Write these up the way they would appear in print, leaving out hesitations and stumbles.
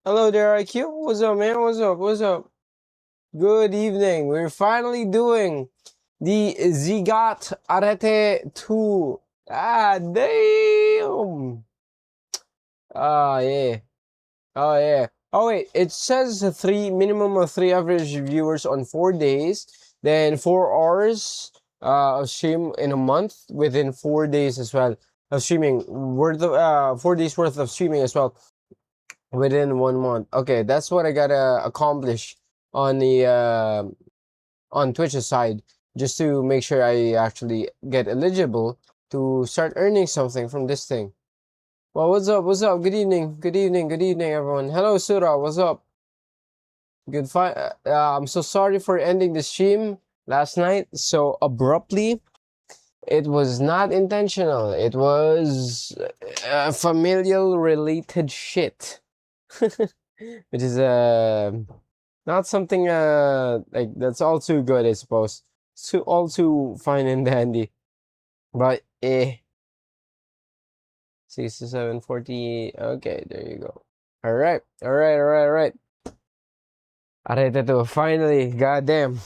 Hello there, IQ. What's up, man? What's up? What's up? Good evening. We're finally doing the Ziigat Arete 2. Ah, damn. Ah, yeah. Oh, yeah. Oh, wait. It says minimum of three average viewers on 4 days, then 4 hours of stream in a month within 4 days as well of streaming. 4 days worth of streaming as well within 1 month. Okay, that's what I gotta accomplish on the on Twitch's side, just to make sure I actually get eligible to start earning something from this thing. Well, what's up? What's up? Good evening. Good evening. Good evening, everyone. Hello, Sura. What's up? Good fight. I'm so sorry for ending the stream last night so abruptly. It was not intentional. It was familial related shit. Which is not something like that's all too good, I suppose. It's all too fine and dandy. But 6740. Okay, there you go. Alright, alright. Arete to finally, goddamn.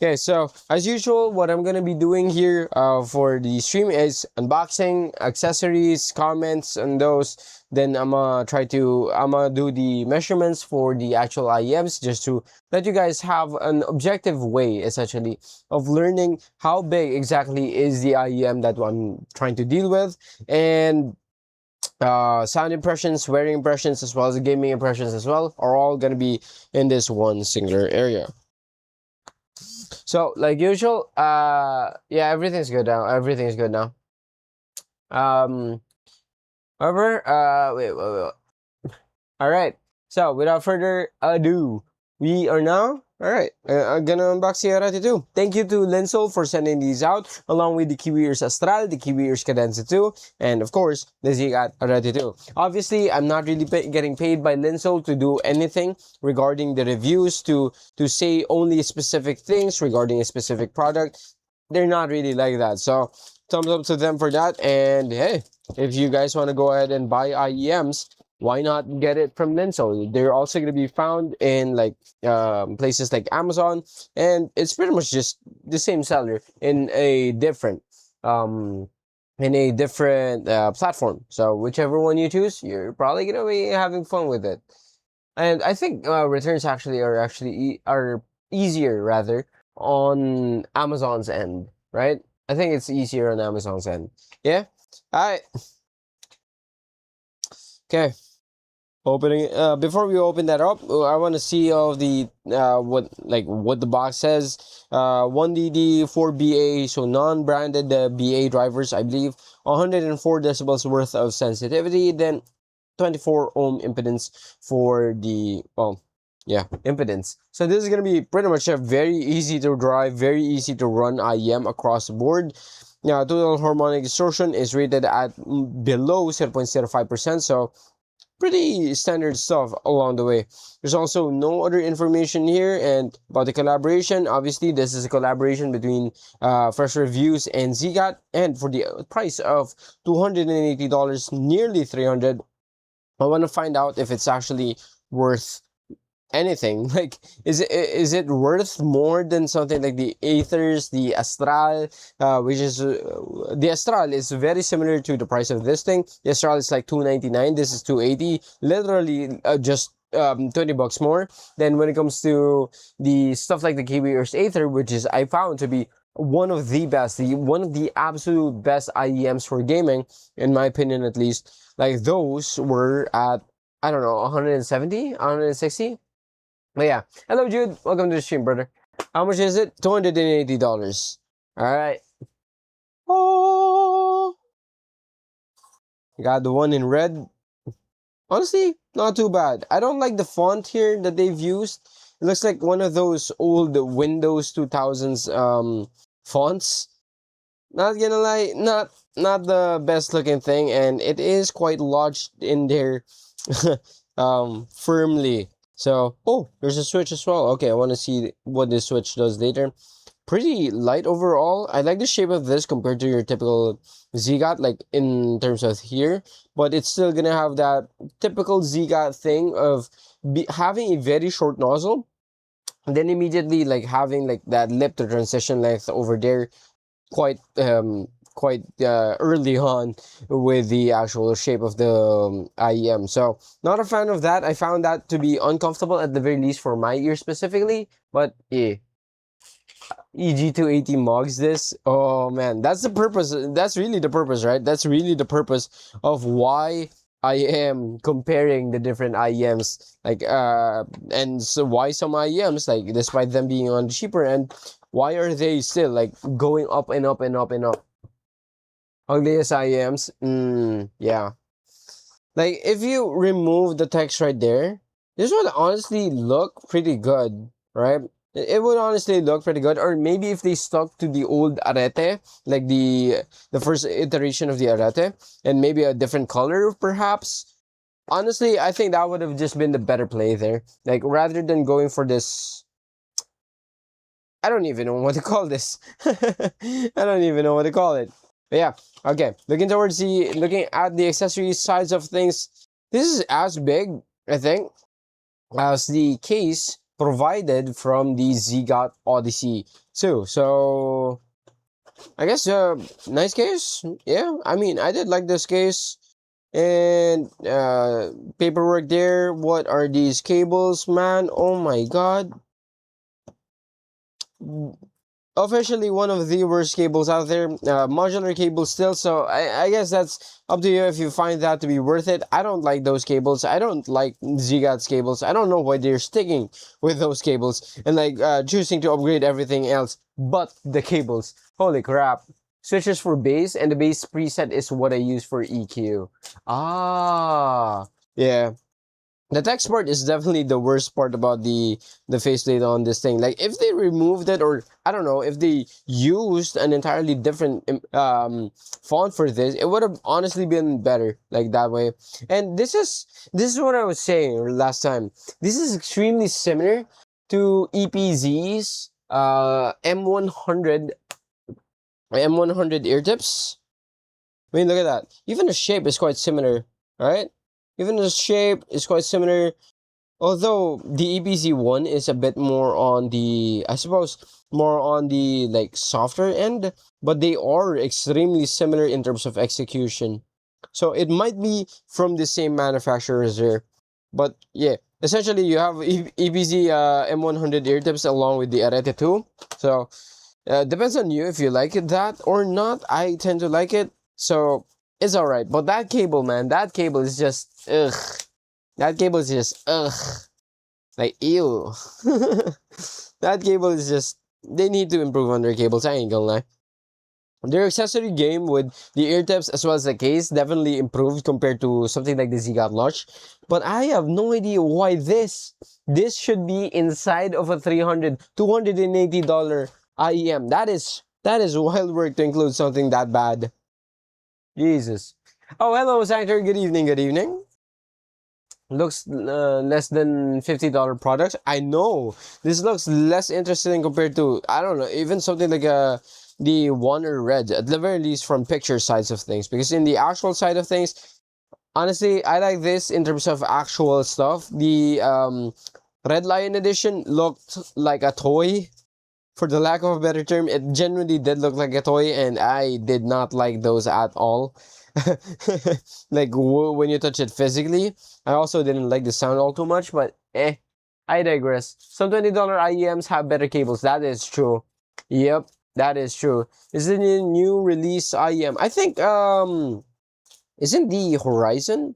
Okay, so as usual, what I'm gonna be doing here for the stream is unboxing, accessories, comments, and those. Then I'ma do the measurements for the actual IEMs, just to let you guys have an objective way, essentially, of learning how big exactly is the IEM that I'm trying to deal with, and sound impressions, wearing impressions, as well as gaming impressions as well, are all gonna be in this one singular area. So, like usual, yeah, everything's good now. Everything's good now. However, wait. All right. So, without further ado, we are now. All right, I'm gonna unbox the Arete 2. Thank you to Linsol for sending these out, along with the Kiwi Ears Astral, the Kiwi Ears Cadenza 2, and of course, the Ziigat Arete 2. Obviously, I'm not really getting paid by Linsol to do anything regarding the reviews, to say only specific things regarding a specific product. They're not really like that. So, thumbs up to them for that. And hey, if you guys want to go ahead and buy IEMs, why not get it from Linsol? They're also going to be found in like places like Amazon, and it's pretty much just the same seller in a different platform. So whichever one you choose, you're probably going to be having fun with it. And I think returns are easier rather on Amazon's end, right? I think it's easier on Amazon's end. Yeah. All right. Okay. Opening before we open that up, I want to see all the what the box says. 1DD 4BA, so non-branded BA drivers, I believe. 104 decibels worth of sensitivity, then 24 ohm impedance for the impedance. So this is gonna be pretty much a very easy to drive, very easy to run IEM across the board. Now, total harmonic distortion is rated at below 0.05%, so pretty standard stuff along the way. There's also no other information here. And about the collaboration, obviously this is a collaboration between Fresh Reviews and Ziigat, and for the price of $280, nearly $300, I want to find out if it's actually worth anything. Like, is it worth more than something like the Aethers, the Astral, which is the Astral is very similar to the price of this thing. The Astral is like $299. This is $280, literally just $20 more. Then when it comes to the stuff like the Kiwi Ears Aether, which is I found to be one of the best, one of the absolute best IEMs for gaming, in my opinion at least. Like, those were at, I don't know, 170, 160. But yeah, hello Jude, welcome to the stream, brother. How much is it? $280. All right. Oh, got the one in red. Honestly, not too bad. I don't like the font here that they've used. It looks like one of those old Windows 2000s fonts. Not gonna lie, not the best looking thing, and it is quite lodged in there firmly. So, oh, there's a switch as well. Okay, I want to see what this switch does later. pretty light overall. I like the shape of this compared to your typical Ziigat, like in terms of here, but it's still gonna have that typical Ziigat thing of having a very short nozzle, and then immediately like having like that lip to transition length over there, quite early on with the actual shape of the IEM. So not a fan of that. I found that to be uncomfortable at the very least for my ear specifically. But yeah, EG280 mogs this. Oh man, that's the purpose. That's really the purpose, right? That's really the purpose of why I am comparing the different IEMs. Like and so why some IEMs, like despite them being on the cheaper end, why are they still like going up and up and up and up? Ugliest IEMs? Yeah. Like if you remove the text right there, this would honestly look pretty good, right? It would honestly look pretty good. Or maybe if they stuck to the old Arete, like the first iteration of the Arete, and maybe a different color perhaps. Honestly, I think that would have just been the better play there. Like rather than going for this, I don't even know what to call this. I don't even know what to call it. But yeah, okay. Looking at the accessory sides of things, this is as big, I think, as the case provided from the Ziigat Odyssey 2. So I guess nice case. Yeah, I mean I did like this case. And paperwork there. What are these cables, man? Oh my god. Officially one of the worst cables out there. Modular cables still, so I guess that's up to you if you find that to be worth it. I don't like those cables. I don't like Ziigat's cables. I don't know why they're sticking with those cables and like choosing to upgrade everything else but the cables. Holy crap. Switches for bass, and the bass preset is what I use for EQ. Ah, yeah. The text part is definitely the worst part about the faceplate on this thing. Like if they removed it, or I don't know, if they used an entirely different font for this, it would have honestly been better like that way. And this is what I was saying last time. This is extremely similar to EPZ's M100 ear tips. I mean, look at that. Even the shape is quite similar, right? Even the shape is quite similar. Although the EPZ one is a bit more on the, I suppose, more on the like softer end, but they are extremely similar in terms of execution. So it might be from the same manufacturers there. But yeah, essentially you have EPZ M100 ear tips along with the Arete 2. So depends on you if you like it that or not. I tend to like it. So it's alright. But that cable, man, that cable is just ugh. That cable is just ugh. Like ew. That cable is just, they need to improve on their cables, I ain't gonna lie. Their accessory game with the ear tips as well as the case definitely improved compared to something like the Ziigat Launch. But I have no idea why this should be inside of a $280 IEM. That is wild work to include something that bad. Jesus. Oh, hello, Sanctor. Good evening, good evening. Looks less than $50 products. I know. This looks less interesting compared to, I don't know, even something like the wan'er Red, at the very least from picture sides of things. Because in the actual side of things, honestly, I like this in terms of actual stuff. The Red Lion edition looked like a toy. For the lack of a better term, it genuinely did look like a toy, and I did not like those at all. Like when you touch it physically. I also didn't like the sound all too much, but I digress. Some $20 IEMs have better cables. That is true. Yep, that is true. Is it a new release IEM? I think isn't the Horizon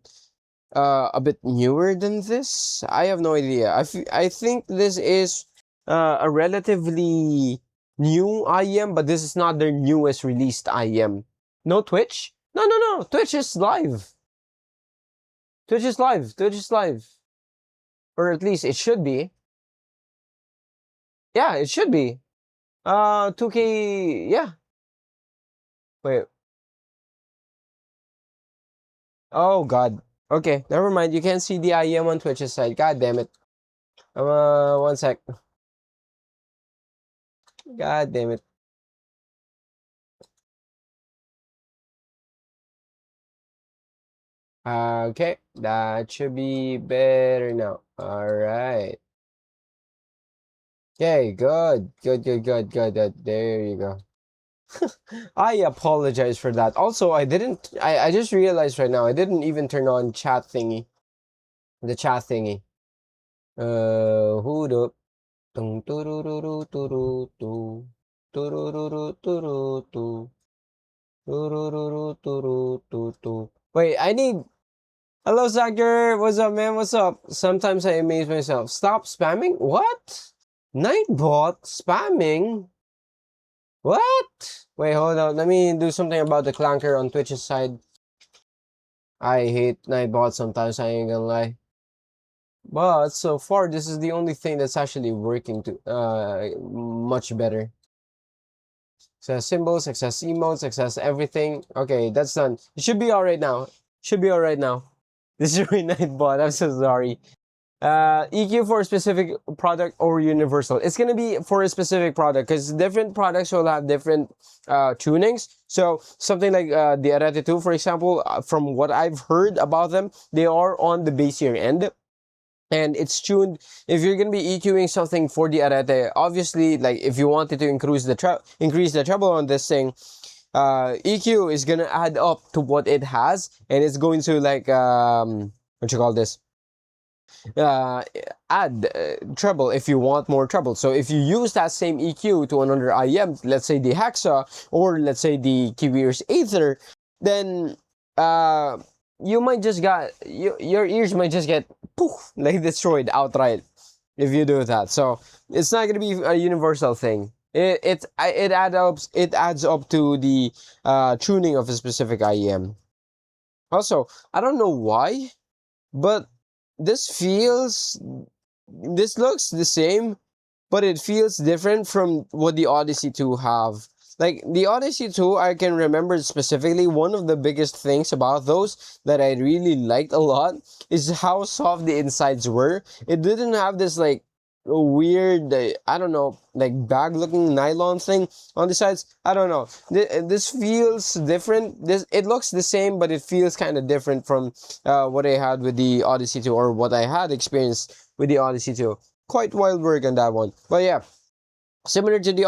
a bit newer than this? I have no idea. I think this is a relatively new IEM, but this is not their newest released IEM. No Twitch? No. Twitch is live. Twitch is live. Twitch is live. Or at least it should be. Yeah, it should be. 2K, yeah. Wait. Oh, God. Okay, never mind. You can't see the IEM on Twitch's side. God damn it. One sec. God damn it. Okay, that should be better now. All right. Okay, good. There you go. I apologize for that. Also, I just realized right now, I didn't even turn on chat thingy. The chat thingy. Hold up. Tung, turururu, turu, tu. Turururu, turu, tu. Turururu, turu, tu, tu. Wait, I need... Hello, Sacker. What's up, man? What's up? Sometimes I amaze myself. Stop spamming? What? Nightbot spamming? What? Wait, hold on. Let me do something about the clanker on Twitch's side. I hate Nightbot sometimes, I ain't gonna lie. But so far, this is the only thing that's actually working to much better. Success symbols, success emotes, success everything. Okay, that's done. It should be alright now. Should be alright now. This is really Nightbot. I'm so sorry. EQ for a specific product or universal. It's gonna be for a specific product because different products will have different tunings. So something like the Arete 2, for example, from what I've heard about them, they are on the bassier end. And it's tuned. If you're gonna be EQing something for the Arete, obviously, like if you wanted to increase the treble on this thing, EQ is gonna add up to what it has, and it's going to like what you call this, add treble if you want more treble. So if you use that same EQ to another IEM, let's say the Hexa or let's say the Kiwi's Aether, then you might just your ears might just get poof, like destroyed outright if you do that. So it's not gonna be a universal thing. It adds up to the tuning of a specific IEM. Also, I don't know why, but this looks the same, but it feels different from what the Odyssey 2 have. Like the Odyssey 2, I can remember specifically one of the biggest things about those that I really liked a lot is how soft the insides were. It didn't have this like weird, I don't know, like bag looking nylon thing on the sides. I don't know. This feels different. It looks the same, but it feels kind of different from what I had with the Odyssey 2 or what I had experienced with the Odyssey 2. Quite wild work on that one. But yeah, similar to the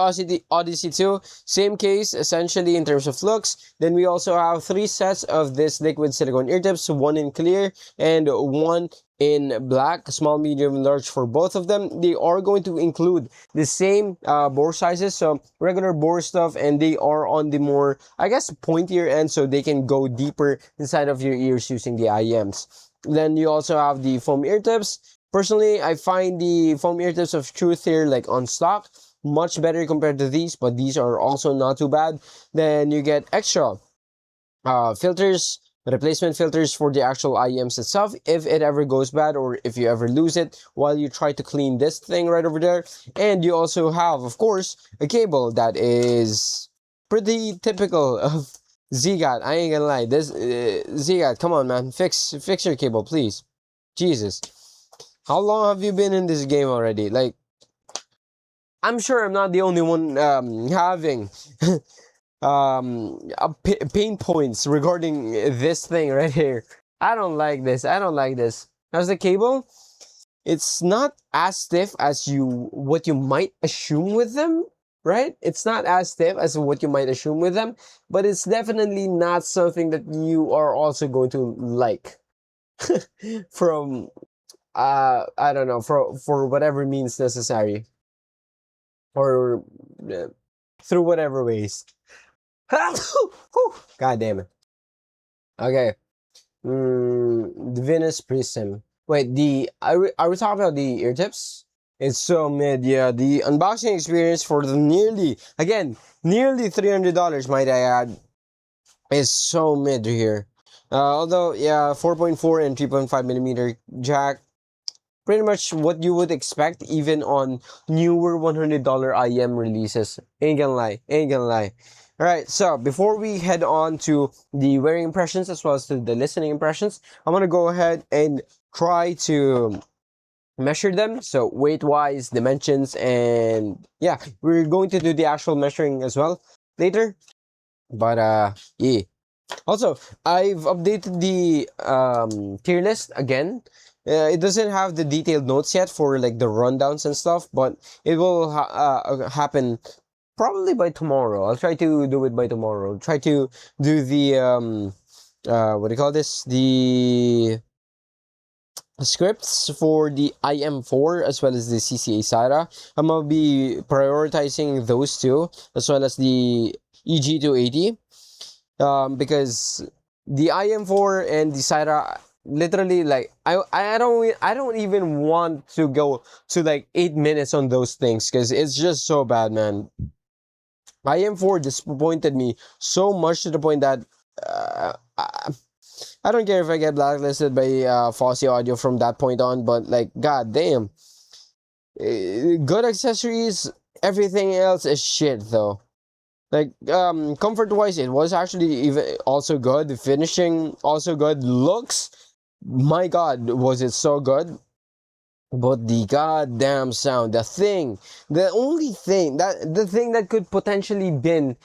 Odyssey 2, same case essentially in terms of looks. Then we also have 3 sets of this liquid silicone ear tips, 1 in clear and 1 in black, small, medium, and large for both of them. They are going to include the same bore sizes, so regular bore stuff, and they are on the more, I guess, pointier end, so they can go deeper inside of your ears using the IEMs. Then you also have the foam ear tips. Personally, I find the foam ear tips of Truth here like on stock much better compared to these, but these are also not too bad. Then you get extra filters, replacement filters for the actual IEMs itself if it ever goes bad or if you ever lose it while you try to clean this thing right over there. And you also have, of course, a cable that is pretty typical of Ziigat. I ain't gonna lie, this Ziigat, come on, man, fix your cable, please. Jesus, how long have you been in this game already? Like, I'm sure I'm not the only one having pain points regarding this thing right here. I don't like this. I don't like this. How's the cable? It's not as stiff as what you might assume with them, right? It's not as stiff as what you might assume with them, but it's definitely not something that you are also going to like from I don't know, for whatever means necessary. Or through whatever ways. God damn it. Okay. The Venus Prism. Wait, are we talking about the ear tips? It's so mid, yeah. The unboxing experience for the nearly $300, might I add, is so mid here. Although, yeah, 4.4 and 3.5 millimeter jack, pretty much what you would expect even on newer $100 IEM releases. Ain't gonna lie, ain't gonna lie. Alright, so before we head on to the wearing impressions as well as to the listening impressions, I'm gonna go ahead and try to measure them. So weight wise, dimensions, and yeah, we're going to do the actual measuring as well later. But yeah. Also, I've updated the tier list again. It doesn't have the detailed notes yet for like the rundowns and stuff, but it will happen probably by tomorrow. I'll try to do it by tomorrow. Try to do the what do you call this? The scripts for the IM4 as well as the CCA SATA. I'm gonna be prioritizing those two as well as the EG280 because the IM4 and the SATA literally like I don't even want to go to like 8 minutes on those things because it's just so bad, man. IM4 disappointed me so much to the point that I don't care if I get blacklisted by Fossey Audio from that point on, but like, god damn. Good accessories, everything else is shit though. Like, comfort wise, it was actually even also good. The finishing also good. Looks, my god, was it so good. But the goddamn sound, the only thing the thing that could potentially been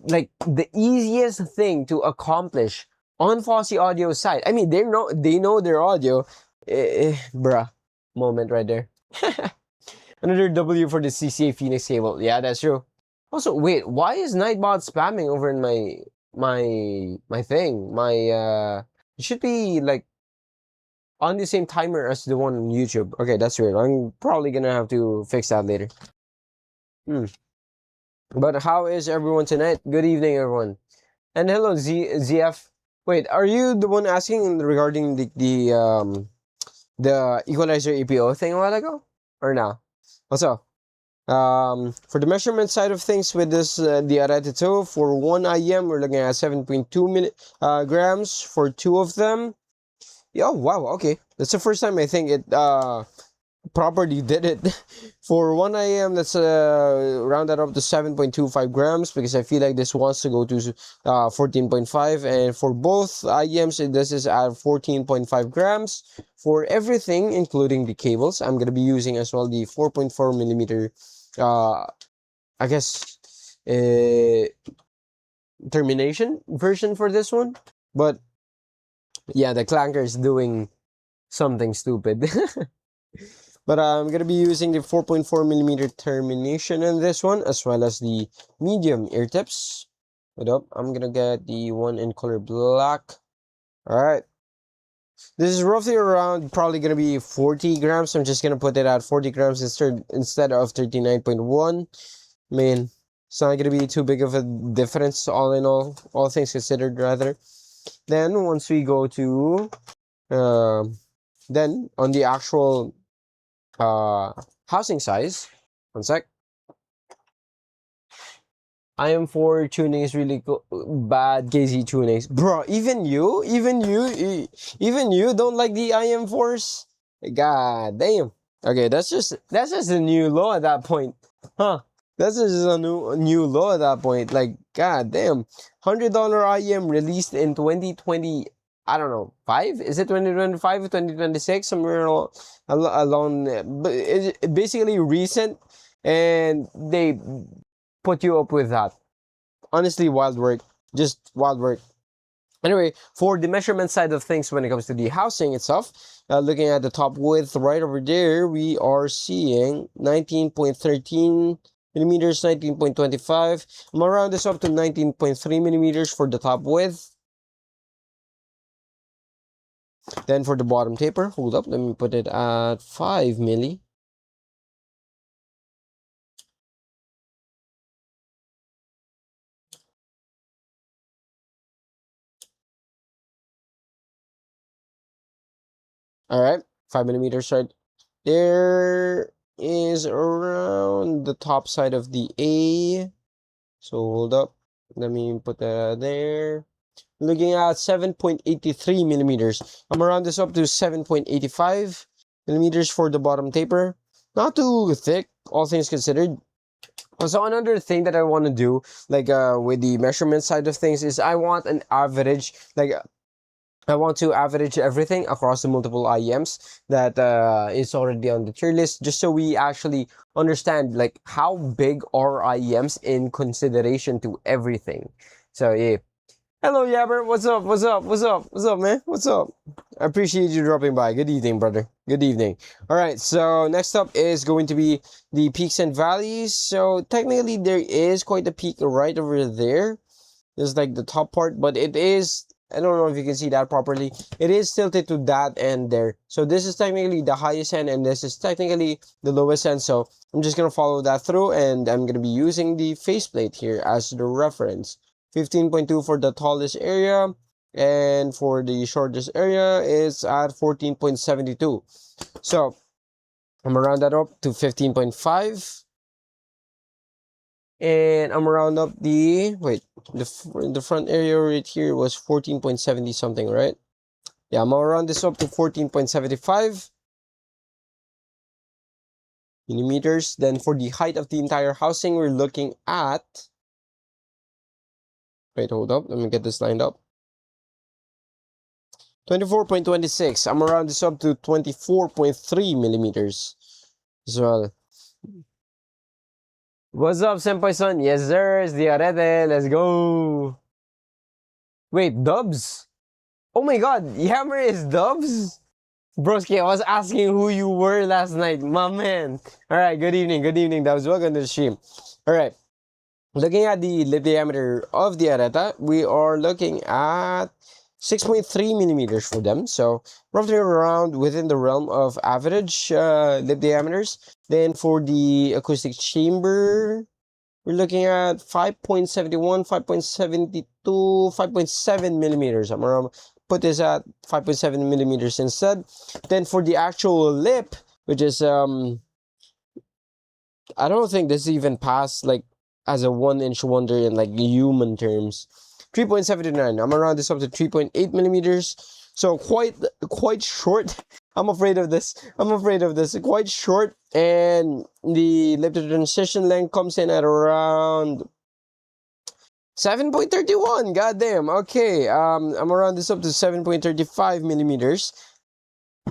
like the easiest thing to accomplish on Fossey Audio's side. I mean, they know their audio. Bruh, moment right there. Another W for the CCA Phoenix cable. Yeah, that's true. Also, wait, why is Nightbot spamming over in my thing? It should be like on the same timer as the one on YouTube. Okay, that's weird. I'm probably gonna have to fix that later. But how is everyone tonight? Good evening, everyone. And hello, ZF. Wait, are you the one asking regarding the equalizer EPO thing a while ago, or now? Also, for the measurement side of things with this the Arete 2 for one IEM, we're looking at 7.2 grams for two of them. Oh wow, okay, that's the first time I think it properly did it. For one IEM, let's round that up to 7.25 grams because I feel like this wants to go to 14.5, and for both IEMs this is at 14.5 grams. For everything including the cables, I'm gonna be using as well the 4.4 millimeter I guess termination version for this one. But yeah, the clanker is doing something stupid. But I'm gonna be using the 4.4 millimeter termination in this one, as well as the medium ear tips. Hold up, I'm gonna get the one in color black. Alright. This is roughly around probably gonna be 40 grams. I'm just gonna put it at 40 grams instead of 39.1. I mean, it's not gonna be too big of a difference all in all things considered rather. Then once we go to then on the actual housing size, one sec. IM4 tuning is really bad. KZ tunings, bro. Even you don't like the IM4s. God damn. Okay, that's just a new low at that point, huh? That's just a new low at that point. Like, god damn, $100 IEM released in 2020. I don't know, 5? Is it 2025 or 2026? Somewhere along, but it's basically recent, and they put you up with that. Honestly, wild work. Just wild work. Anyway, for the measurement side of things when it comes to the housing itself, looking at the top width right over there, we are seeing 19.13 millimeters, 19.25. I'm gonna round this up to 19.3 millimeters for the top width. Then for the bottom taper, hold up, let me put it at 5 milli. Alright, 5 millimeters right there is around the top side of the A. So hold up, let me put that there. Looking at 7.83 millimeters. I'm gonna round this up to 7.85 millimeters for the bottom taper. Not too thick, all things considered. So another thing that I want to do, like with the measurement side of things, is I want an average, like I want to average everything across the multiple IEMs that is already on the tier list, just so we actually understand like how big are IEMs in consideration to everything. So yeah. Hello, Yabber. What's up? What's up? What's up? What's up, man? What's up? I appreciate you dropping by. Good evening, brother. Good evening. All right, so next up is going to be the peaks and valleys. So technically, there is quite a peak right over there. This is like the top part, but it is, I don't know if you can see that properly. It is tilted to that end there. So this is technically the highest end, and this is technically the lowest end. So I'm just going to follow that through, and I'm going to be using the faceplate here as the reference. 15.2 for the tallest area, and for the shortest area is at 14.72. So I'm gonna round that up to 15.5, and I'm gonna round up the the front area right here was 14.70 something, right? Yeah, I'm gonna round this up to 14.75 millimeters. Then for the height of the entire housing, we're looking at, wait, hold up, let me get this lined up. 24.26. I'm around this up to 24.3 millimeters as well. What's up, Senpai son? Yes, sir. It's the Arete. Let's go. Wait, Dubs? Oh my god, Yammer is Dubs? Broski, I was asking who you were last night, my man. Alright, good evening, Dubs. Welcome to the stream. Alright, looking at the lip diameter of the Arete, we are looking at 6.3 millimeters for them, so roughly around within the realm of average lip diameters. Then for the acoustic chamber, we're looking at 5.71, 5.72, 5.7 millimeters. I'm gonna put this at 5.7 millimeters instead. Then for the actual lip, which is I don't think this even passed like as a 1-inch wonder in like human terms. 3.79. I'm around this up to 3.8 millimeters. So quite short. I'm afraid of this. Quite short, and the lip to transition length comes in at around 7.31. Goddamn. Okay. I'm around this up to 7.35 millimeters.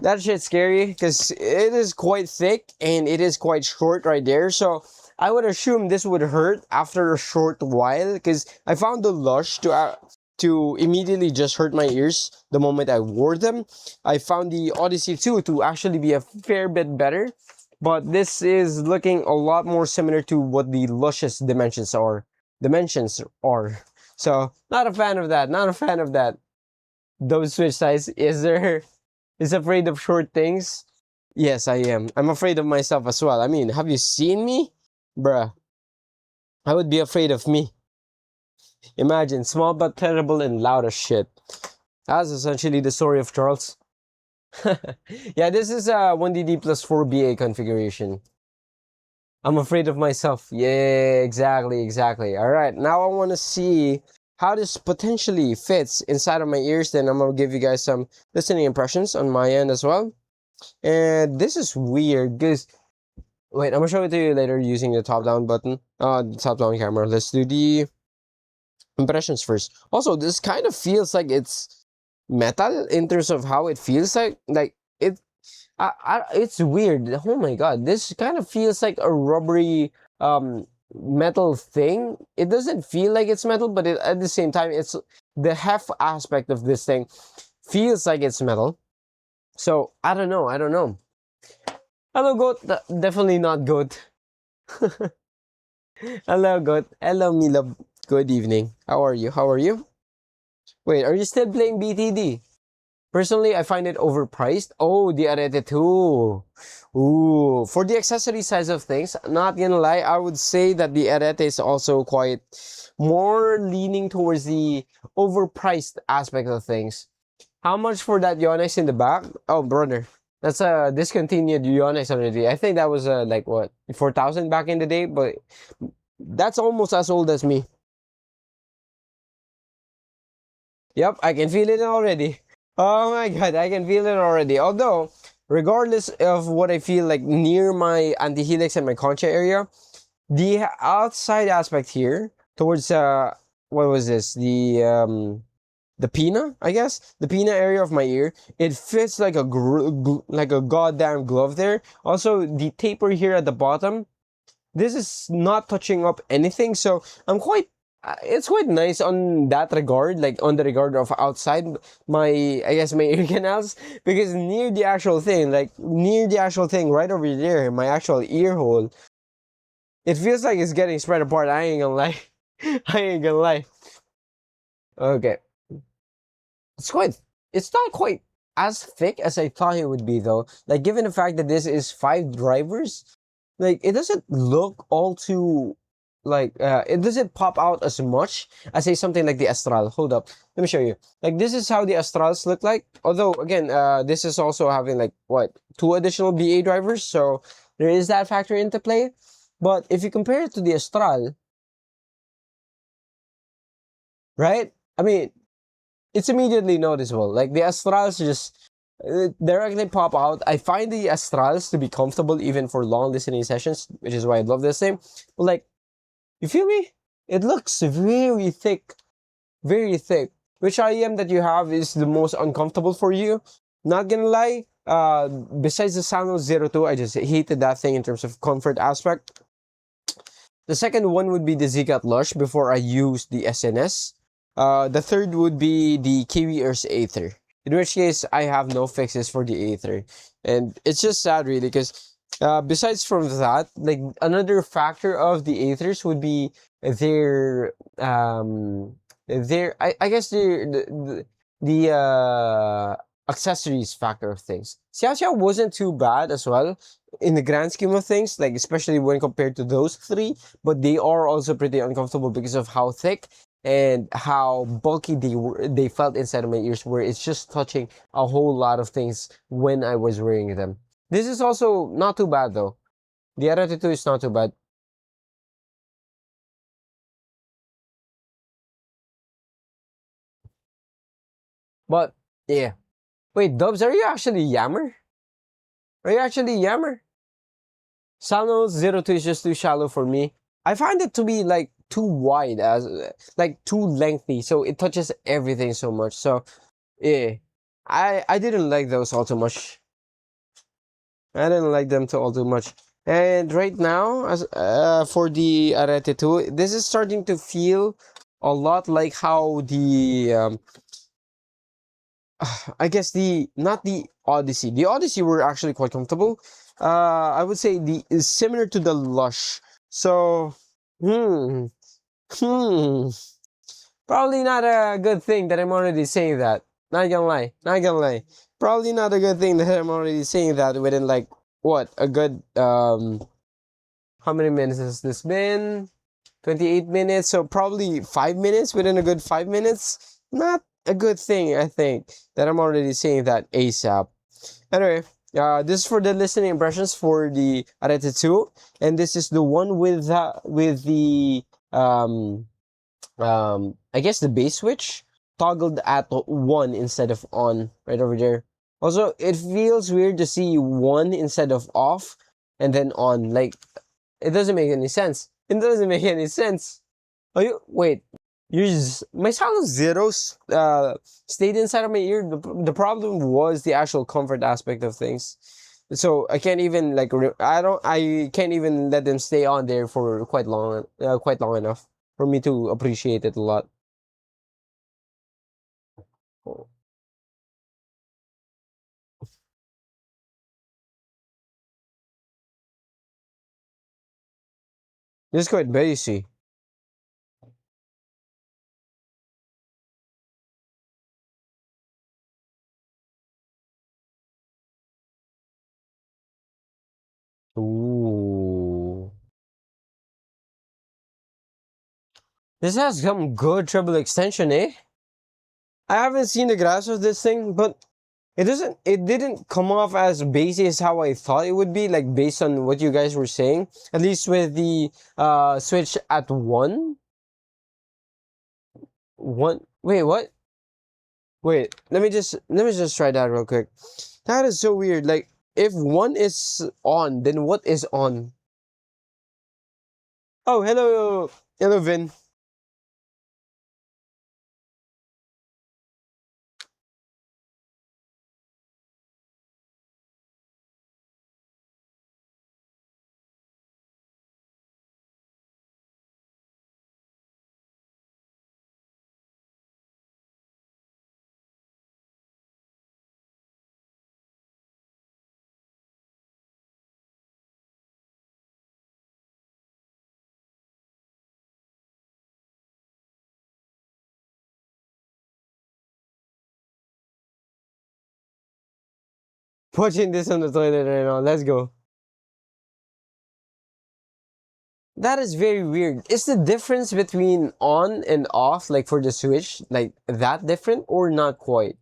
That shit's scary because it is quite thick and it is quite short right there. So I would assume this would hurt after a short while, because I found the Lush to immediately just hurt my ears the moment I wore them. I found the Odyssey 2 to actually be a fair bit better, but this is looking a lot more similar to what the Lush's dimensions are. So not a fan of that. Those switch size is afraid of short things. Yes, I am. I'm afraid of myself as well. I mean, have you seen me? Bruh, I would be afraid of me. Imagine, small but terrible and loud as shit. That's essentially the story of Charles. Yeah, this is a 1DD plus 4BA configuration. I'm afraid of myself. Yeah, exactly. Alright, now I want to see how this potentially fits inside of my ears. Then I'm going to give you guys some listening impressions on my end as well. And this is weird because, wait, I'm gonna show it to you later using the top-down button. The top-down camera. Let's do the impressions first. Also, this kind of feels like it's metal in terms of how it feels like. Like, it's weird. Oh my god, this kind of feels like a rubbery metal thing. It doesn't feel like it's metal, but at the same time, it's the heft aspect of this thing feels like it's metal. So, I don't know. Hello, Goat. Definitely not Goat. Hello, Goat. Hello, Mila. Good evening. How are you? Wait, are you still playing BTD? Personally, I find it overpriced. Oh, the Arete 2. Ooh, for the accessory size of things, not gonna lie, I would say that the Arete is also quite more leaning towards the overpriced aspect of things. How much for that Yonex in the back? Oh, brother. That's a discontinued Yonex already. I think that was like what, 4,000 back in the day, but that's almost as old as me. Yep, I can feel it already. Oh my god, I can feel it already. Although, regardless of what I feel like near my antihelix and my concha area, the outside aspect here towards what was this? The the pinna, I guess, the pinna area of my ear. It fits like a like a goddamn glove there. Also, the taper here at the bottom, this is not touching up anything, so I'm quite it's quite nice on that regard, like on the regard of outside my, I guess, my ear canals, because near the actual thing, right over there, my actual ear hole, it feels like it's getting spread apart. I ain't gonna lie. I ain't gonna lie. Okay. It's quite, it's not quite as thick as I thought it would be though. Like, given the fact that this is 5 drivers, like, it doesn't look all too, like, it doesn't pop out as much as, say, something like the Astral. Hold up. Let me show you. Like, this is how the Astrals look like. Although, again, this is also having, like, what, 2 additional BA drivers. So, there is that factor into play. But if you compare it to the Astral, right? I mean, it's immediately noticeable. Like, the Astrals just directly pop out. I find the Astrals to be comfortable even for long listening sessions, which is why I love this thing. But, like, you feel me? It looks very thick. Very thick. Which IEM that you have is the most uncomfortable for you? Not gonna lie, besides the Sanos 02, I just hated that thing in terms of comfort aspect. The second one would be the Ziigat Lush before I used the SNS. The third would be the Kiwi Earth Aether. In which case, I have no fixes for the Aether. And it's just sad, really, because besides from that, like, another factor of the Aethers would be their, I guess, the accessories factor of things. Xiaoxiao wasn't too bad as well in the grand scheme of things, like, especially when compared to those three, but they are also pretty uncomfortable because of how thick and how bulky they felt inside of my ears, where it's just touching a whole lot of things when I was wearing them. This is also not too bad though. The Arete 2 is not too bad. But yeah. Wait, Dubs, are you actually Yammer? Are you actually Yammer? Sano 02 is just too shallow for me. I find it to be like too wide, as like too lengthy, so it touches everything so much. So yeah, I didn't like those all too much. I didn't like them all too much. And right now, as for the Arete 2, this is starting to feel a lot like how the I guess the not the Odyssey. The Odyssey were actually quite comfortable. I would say the is similar to the Lush. So, hmm, hmm. Probably not a good thing that I'm already saying that. Not gonna lie. Not gonna lie. Probably not a good thing that I'm already saying that within, like, what, a good how many minutes has this been? 28 minutes, so probably 5 minutes, within a good 5 minutes. Not a good thing, I think, that I'm already saying that ASAP. Anyway, this is for the listening impressions for the Arete 2, and this is the one with the I guess the base switch toggled at 1 instead of on, right over there. Also, it feels weird to see 1 instead of off and then on. Like, it doesn't make any sense. It doesn't make any sense. Oh, wait. My sound of zeros stayed inside of my ear. The problem was the actual comfort aspect of things. So I can't even, like, I can't even let them stay on there for quite long enough for me to appreciate it a lot. Oh, this is quite basic. Ooh. This has some good treble extension, eh? I haven't seen the grass of this thing, but it didn't come off as basic as how I thought it would be, like, based on what you guys were saying. At least with the switch at 1. Wait, what? Wait, let me just try that real quick. That is so weird. Like, if 1 is on, then what is on? Oh, hello. Hello, Vin. Watching this on the toilet right now. Let's go. That is very weird. Is the difference between on and off, like for the switch, like that different or not quite?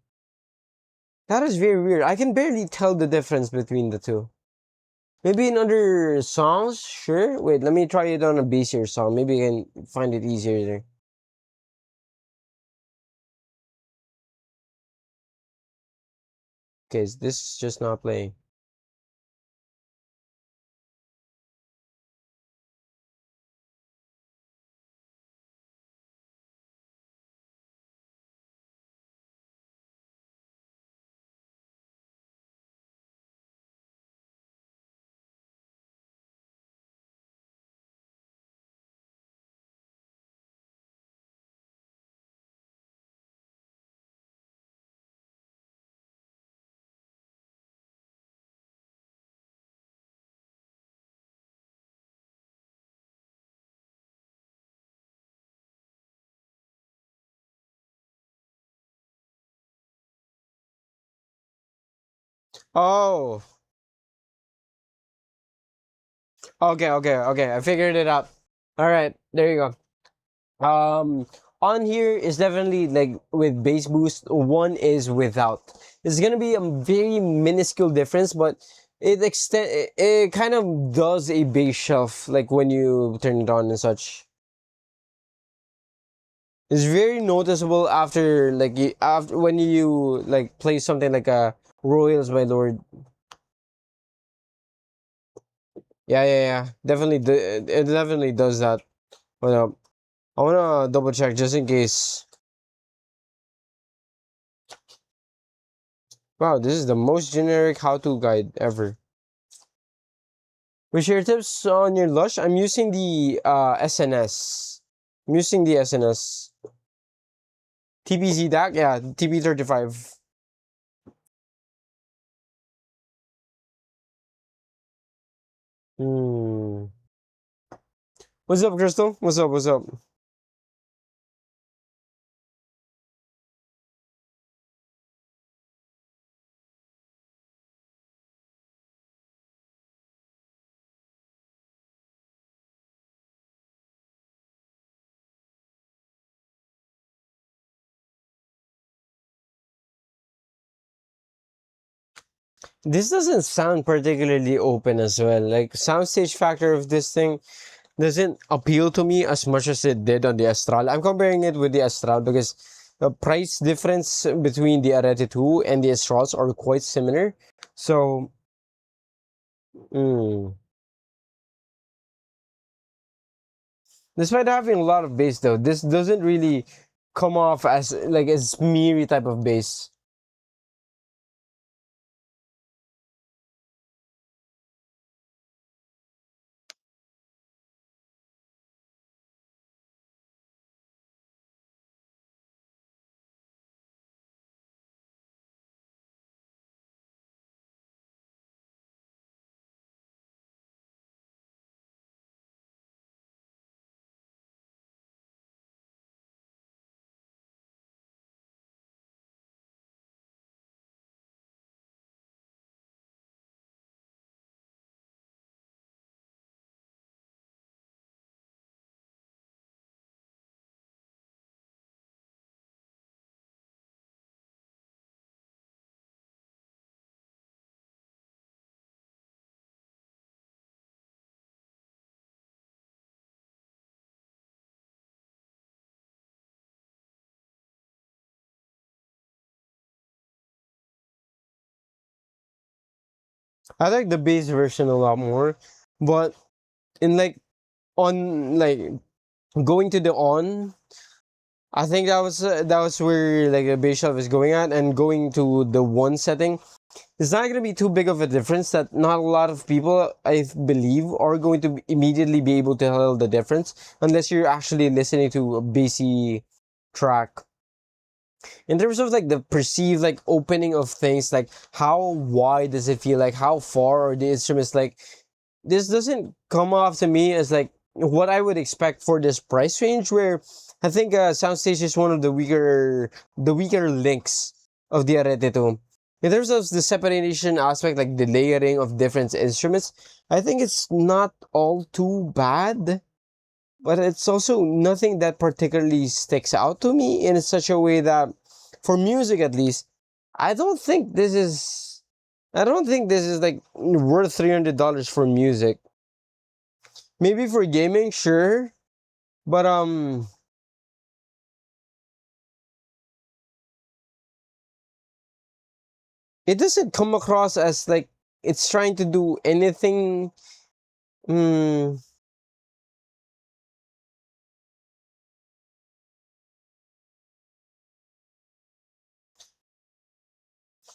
That is very weird. I can barely tell the difference between the two. Maybe in other songs, sure. Wait, let me try it on a bassier song. Maybe I can find it easier there. Okay, this is just not playing. Oh, okay. I figured it out. All right, there you go. On here is definitely like with bass boost. One is without. It's gonna be a very minuscule difference, but it kind of does a bass shelf like when you turn it on and such. It's very noticeable after like after when you like play something like a Royals, my lord. Yeah. Definitely, it definitely does that. But I wanna double check just in case. Wow, this is the most generic how-to guide ever. We share tips on your Lush. I'm using the SNS. I'm using the SNS. TPZ DAC, yeah, TP35. Hmm. What's up, Crystal? What's up? This doesn't sound particularly open as well. Like soundstage factor of this thing doesn't appeal to me as much as it did on the Astral. I'm comparing it with the Astral because the price difference between the Arete 2 and the Astrals are quite similar. So, mm. Despite having a lot of bass though, this doesn't really come off as like a smeary type of bass. I like the bass version a lot more, but in like on like going to the on, I think that was where like the bass shelf is going at, and going to the one setting. It's not gonna be too big of a difference that not a lot of people, I believe, are going to immediately be able to tell the difference unless you're actually listening to a bassy track. In terms of like the perceived like opening of things, like how wide does it feel, like how far are the instruments, like this doesn't come off to me as like what I would expect for this price range, where I think soundstage is one of the weaker links of the Arete 2. In terms of the separation aspect, like the layering of different instruments, I think it's not all too bad, but it's also nothing that particularly sticks out to me in such a way that, for music at least, I don't think this is, I don't think this is like worth $300 for music. Maybe for gaming, sure, but it doesn't come across as like it's trying to do anything. Mm,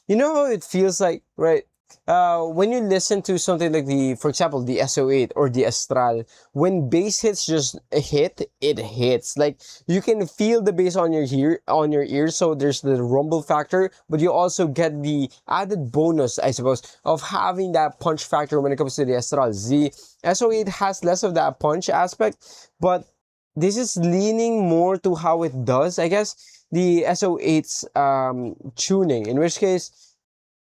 you know how it feels like, right? When you listen to something like for example, the SO8 or the Astral, when bass hits just hit, it hits. Like you can feel the bass on your ear, so there's the rumble factor, but you also get the added bonus, I suppose, of having that punch factor when it comes to the Astral. The SO8 has less of that punch aspect, but this is leaning more to how it does, I guess, the SO8's tuning, in which case,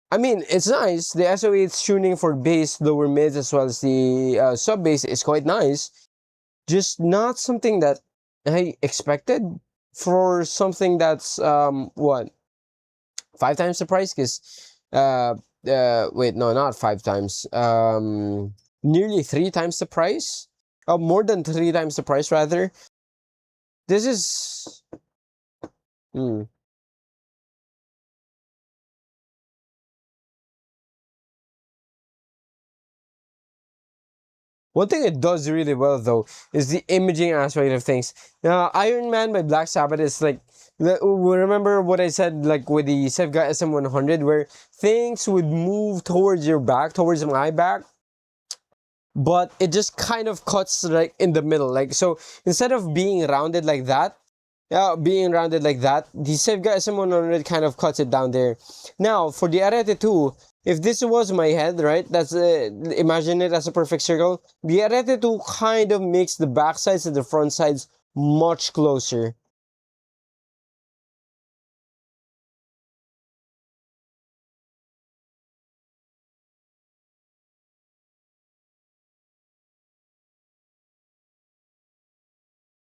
I mean, it's nice. The SO8's tuning for bass, lower mids, as well as the sub bass is quite nice. Just not something that I expected for something that's, what, 5 times the price? Because, wait, no, not 5 times. Nearly 3 times the price. More than 3 times the price, rather. This is. Hmm. One thing it does really well, though, is the imaging aspect of things. Iron Man by Black Sabbath is like, remember what I said, like with the Ziigat SM100, where things would move towards your back, towards my back, but it just kind of cuts like in the middle. Like, so instead of being rounded like that, the Ziigat SM100 kind of cuts it down there. Now, for the Arete 2, if this was my head, right, that's imagine it as a perfect circle. The Arete 2 kind of makes the back sides and the front sides much closer.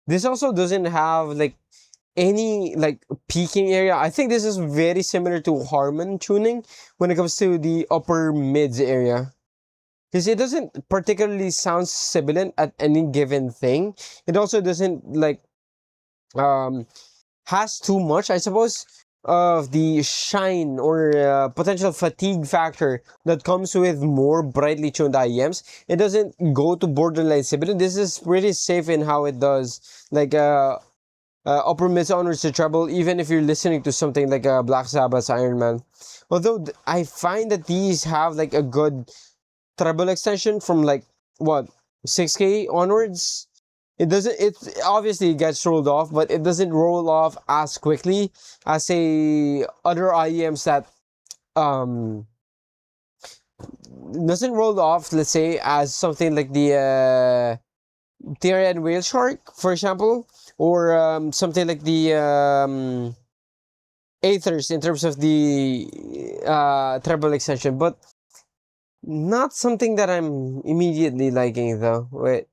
This also doesn't have like any like peaking area. I think this is very similar to Harman tuning when it comes to the upper mids area. Because it doesn't particularly sound sibilant at any given thing. It also doesn't like um has too much, I suppose, of the shine or potential fatigue factor that comes with more brightly tuned IEMs. It doesn't go to borderline sibilant. This is pretty safe in how it does. Like upper mids onwards to treble, even if you're listening to something like Black Sabbath's Iron Man. Although I find that these have like a good treble extension from like what 6K onwards. It doesn't. It obviously gets rolled off, but it doesn't roll off as quickly as say other IEMs that doesn't roll off. Let's say as something like the Tyrian whale shark, for example, or something like the Aethers in terms of the treble extension, but not something that I'm immediately liking though. Wait.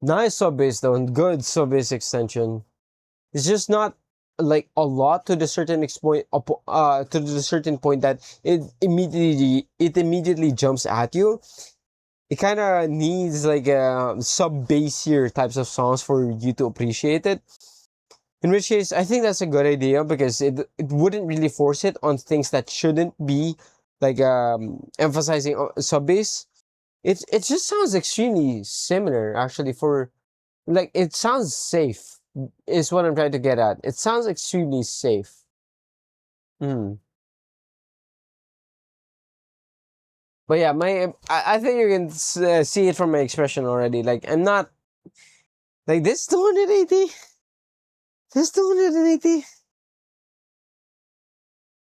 Nice sub bass though, and good sub bass extension. It's just not like a lot to the certain to the certain point that it immediately jumps at you. It kind of needs like sub bassier types of songs for you to appreciate it. In which case, I think that's a good idea because it wouldn't really force it on things that shouldn't be like emphasizing sub bass. It just sounds extremely similar actually for like it sounds safe is what I'm trying to get at. It sounds extremely safe. Mm. But yeah, I think you can see it from my expression already. Like I'm not like this 280. This 280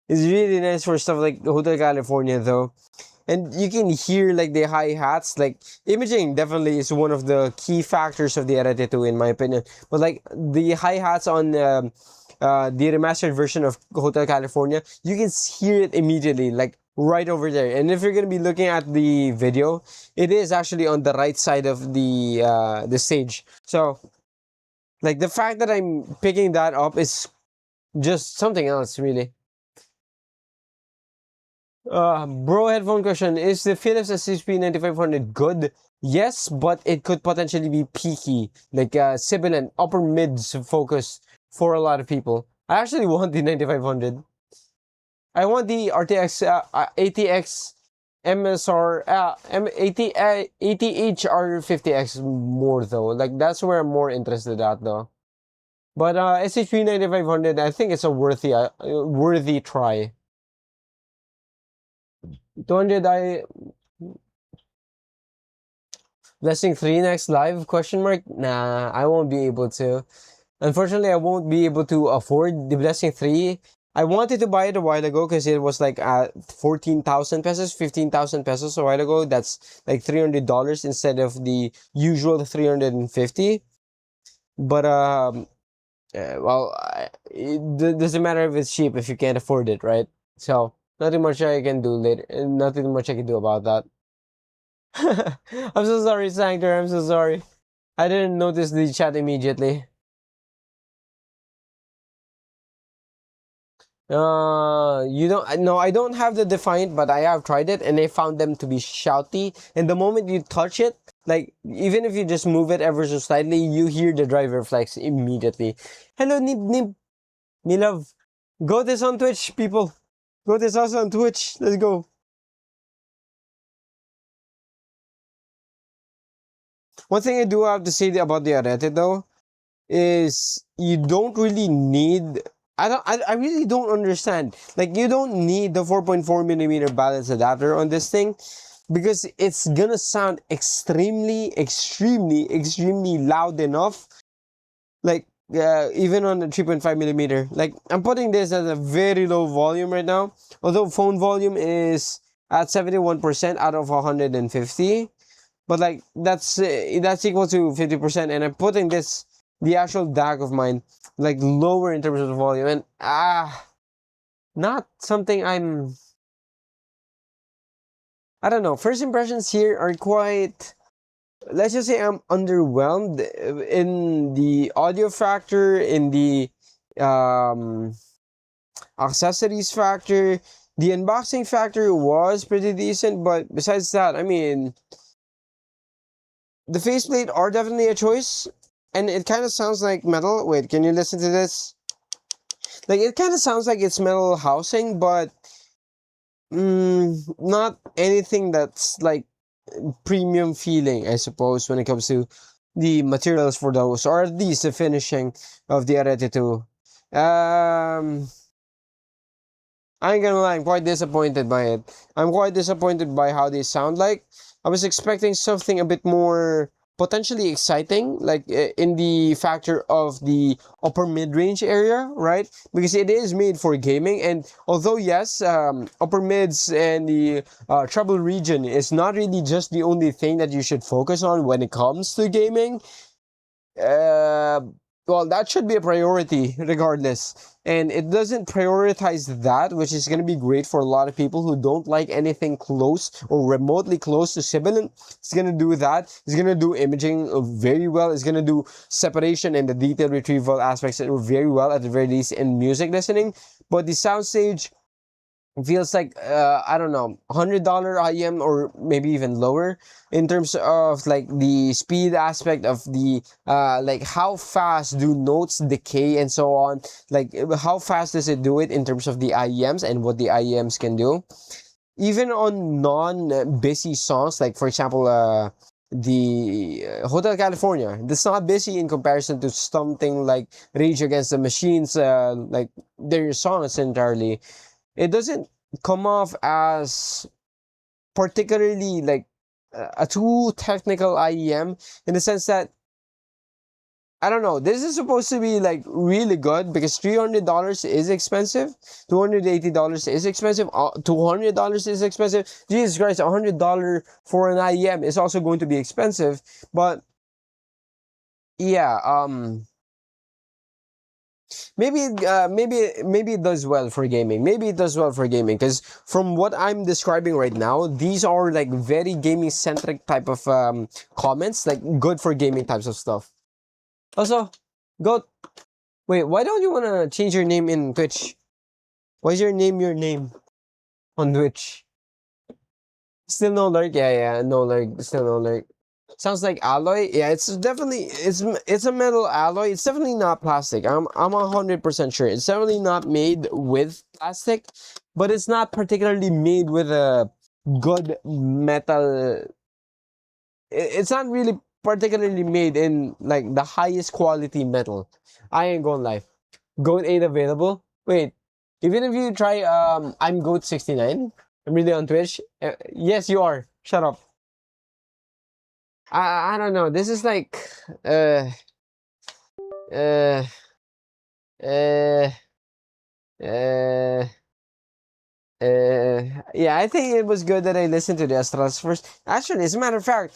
is really nice for stuff like Hotel California though. And you can hear like the hi-hats, like imaging definitely is one of the key factors of the Arete 2 in my opinion. But like the hi-hats on the remastered version of Hotel California, you can hear it immediately, like right over there. And if you're gonna be looking at the video, it is actually on the right side of the stage. So, like, the fact that I'm picking that up is just something else, really. Bro, headphone question: is the Philips SHP 9500 good? Yes, but it could potentially be peaky, like sibilant, upper mids focus for a lot of people. I actually want the 9500. I want the RTX ATX MSR ATH-R50X more though. Like, that's where I'm more interested at though. But SHP 9500, I think it's a worthy try. 200 Blessing 3 next live question mark? Nah, I won't be able to. Unfortunately, I won't be able to afford the Blessing 3. I wanted to buy it a while ago because it was like 14,000 pesos, 15,000 pesos a while ago. That's like $300 instead of the usual 350. But well, it doesn't matter if it's cheap if you can't afford it, right? So nothing much I can do later. Nothing much I can do about that. I'm so sorry, Sanctor. I'm so sorry. I didn't notice the chat immediately. You don't. No, I don't have the Defiant, but I have tried it, and I found them to be shouty. And the moment you touch it, like even if you just move it ever so slightly, you hear the driver flex immediately. Hello, Nib Nib, me love. Go this on Twitch, people. Go this also on Twitch. Let's go. One thing I do have to say about the Arete though is you don't really need. I really don't understand. Like, you don't need the 4.4mm balance adapter on this thing because it's gonna sound extremely loud enough. Like, even on the 3.5mm. Like, I'm putting this at a very low volume right now. Although phone volume is at 71% out of 150. But like, that's equal to 50%, and I'm putting the actual DAC of mine like lower in terms of the volume, and not something I don't know. First impressions here are quite, let's just say I'm underwhelmed in the audio factor, in the accessories factor. The unboxing factor was pretty decent, but besides that, I mean, the faceplate are definitely a choice, and it kind of sounds like metal. Wait, can you listen to this? Like, it kind of sounds like it's metal housing, but not anything that's like premium feeling, I suppose, when it comes to the materials for those, or at least the finishing of the Arete 2. I ain't gonna lie, I'm quite disappointed by it. I'm quite disappointed by how they sound like. I was expecting something a bit more potentially exciting, like in the factor of the upper mid-range area, right? Because it is made for gaming, and although yes, upper mids and the treble region is not really just the only thing that you should focus on when it comes to gaming, well, that should be a priority regardless. And it doesn't prioritize that, which is going to be great for a lot of people who don't like anything close or remotely close to sibilant. It's going to do that. It's going to do imaging very well. It's going to do separation and the detail retrieval aspects very well, at the very least in music listening. But the soundstage feels like I don't know, $100 IEM or maybe even lower in terms of like the speed aspect of the like how fast do notes decay and so on, like how fast does it do it in terms of the IEMs and what the IEMs can do, even on non-busy songs, like for example the Hotel California. That's not busy in comparison to something like Rage Against the Machines, like their songs entirely. It doesn't come off as particularly like a too technical IEM, in the sense that, I don't know, this is supposed to be like really good because $300 is expensive, $280 is expensive, $200 is expensive. Jesus Christ, $100 for an IEM is also going to be expensive. But yeah, maybe it does well for gaming. Maybe it does well for gaming because from what I'm describing right now, these are like very gaming centric type of comments, like good for gaming types of stuff. Also, go. Wait, why don't you wanna change your name in Twitch? Why is your name on Twitch? Still no lurk? Yeah, no lurk. Still no lurk. Sounds like alloy. Yeah, it's definitely it's a metal alloy. It's definitely not plastic. I'm 100% sure. It's definitely not made with plastic, but it's not particularly made with a good metal. It's not really particularly made in like the highest quality metal. I ain't gonna lie. Goat 8 available. Wait, even if you try I'm Goat 69. I'm really on Twitch. Yes, you are. Shut up. I don't know. This is like uh uh uh uh yeah, I think it was good that I listened to the Astrals first. Actually, as a matter of fact,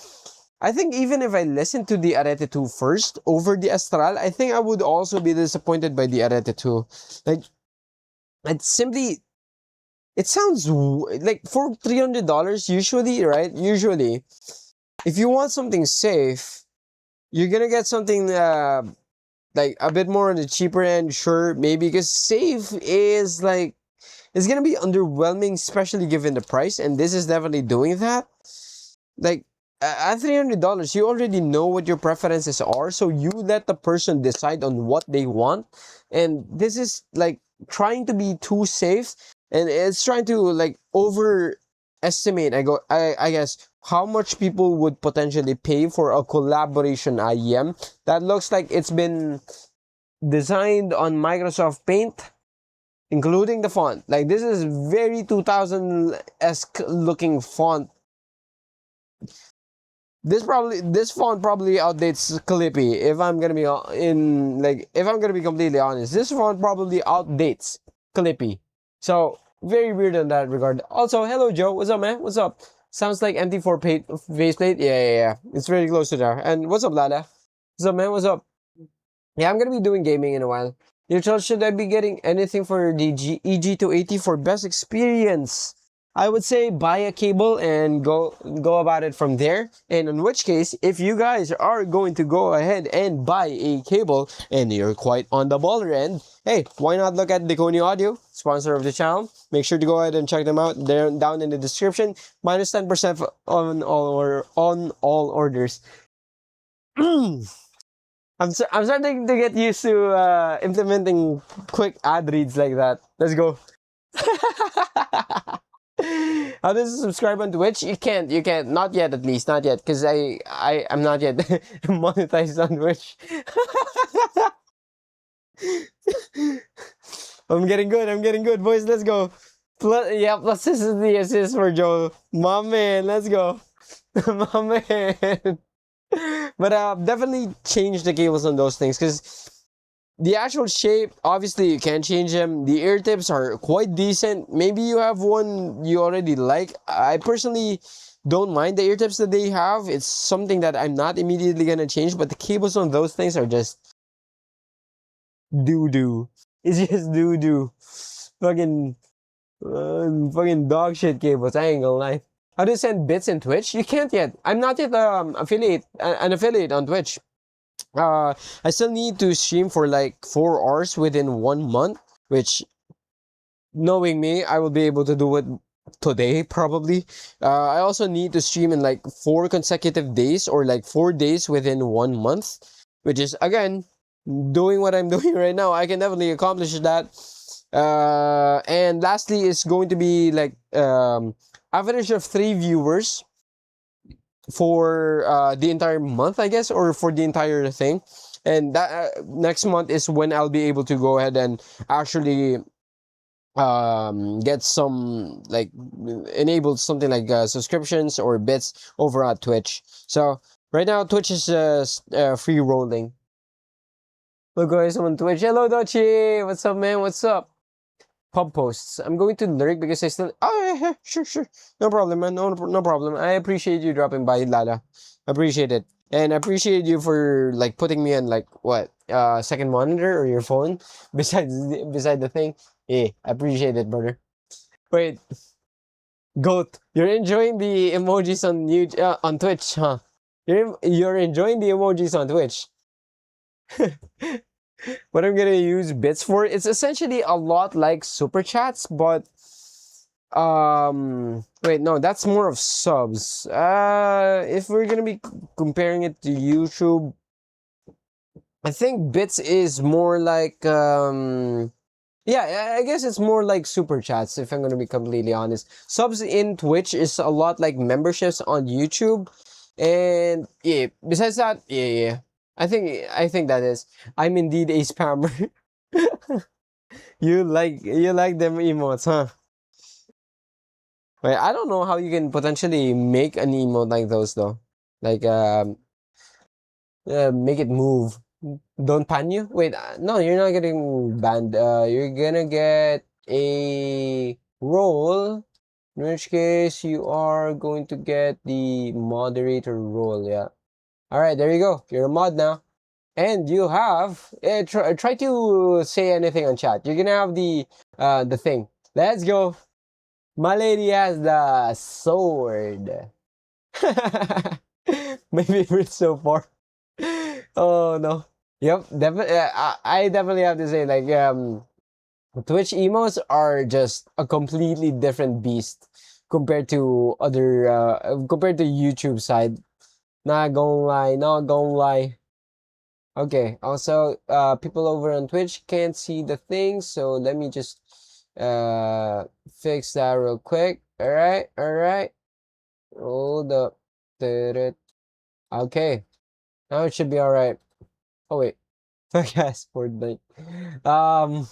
I think even if I listened to the Arete 2 first over the Astral, I think I would also be disappointed by the Arete 2. Like, it's simply, it sounds like for $300 usually, right? Usually, if you want something safe, you're gonna get something like a bit more on the cheaper end, sure, maybe, because safe is like, it's gonna be underwhelming, especially given the price, and this is definitely doing that. Like, at $300, you already know what your preferences are, so you let the person decide on what they want, and this is like trying to be too safe, and it's trying to like overestimate, I guess, how much people would potentially pay for a collaboration IEM that looks like it's been designed on Microsoft Paint, including the font. Like, this is very 2000-esque looking font. This font probably outdates Clippy, if I'm gonna be if I'm gonna be completely honest. This font probably outdates Clippy. So very weird in that regard. Also, hello Joe, what's up, man? What's up? Sounds like MT4 faceplate. Yeah. It's very close to there. And what's up, Lala? What's up, man? What's up? Yeah, I'm gonna be doing gaming in a while. Should I be getting anything for the EG280 for best experience? I would say buy a cable and go about it from there. And in which case, if you guys are going to go ahead and buy a cable and you're quite on the baller end, hey, why not look at Deconi Audio, sponsor of the channel? Make sure to go ahead and check them out. They're down in the description. Minus 10% on all orders. I'm starting to get used to implementing quick ad reads like that. Let's go. How does it subscribe on Twitch? You can't. Not yet, at least. Not yet. Because I'm not yet monetized on Twitch. I'm getting good, boys. Let's go. Plus this is the assist for Joe. My man, let's go. My man. But definitely change the cables on those things, because the actual shape, obviously you can't change them. The ear tips are quite decent. Maybe you have one you already like. I personally don't mind the ear tips that they have. It's something that I'm not immediately gonna change, but the cables on those things are just doo-doo. It's just doo-doo. Fucking dog shit cables, I ain't gonna lie. How do you send bits in Twitch? You can't yet. I'm not yet an affiliate on Twitch. I still need to stream for like 4 hours within 1 month, which, knowing me, I will be able to do it today probably. I also need to stream in like 4 consecutive days, or like 4 days within 1 month, which is, again, doing what I'm doing right now. I can definitely accomplish that. And lastly is going to be like average of 3 viewers for the entire month, I guess, or for the entire thing. And that next month is when I'll be able to go ahead and actually get some, like, enable something like subscriptions or bits over at Twitch. So right now Twitch is free rolling. Look, guys, I'm on Twitch. Hello Dochi, what's up, man? What's up? Pub posts. I'm going to lurk because I still... Oh, yeah, sure. No problem, man. No problem. I appreciate you dropping by, Lala. Appreciate it. And I appreciate you for like putting me on like what second monitor or your phone beside the thing. Yeah, I appreciate it, brother. Wait, Goat, you're enjoying the emojis on on Twitch, huh? You're enjoying the emojis on Twitch. What I'm gonna use bits for, it's essentially a lot like super chats, but wait, no, that's more of subs. If we're gonna be comparing it to YouTube, I think bits is more like yeah, I guess it's more like super chats if I'm gonna be completely honest. Subs in Twitch is a lot like memberships on YouTube. And yeah, besides that, yeah. I think that is. I'm indeed a spammer. You like them emotes, huh? Wait, I don't know how you can potentially make an emote like those though. Like make it move. Don't pan you? Wait, no, you're not getting banned. You're gonna get a role, in which case you are going to get the moderator role. Yeah. All right, there you go. You're a mod now. And you have try to say anything on chat. You're gonna have the thing. Let's go. My lady has the sword. Maybe we're so far. Oh no. Yep, definitely. I definitely have to say, like, Twitch emos are just a completely different beast compared to other compared to YouTube side. Not gonna lie, not gonna lie. Okay, also, people over on Twitch can't see the thing, so let me just fix that real quick. Alright, alright. Hold up. Okay, now it should be alright. Oh wait, yes, Fortnite. Um,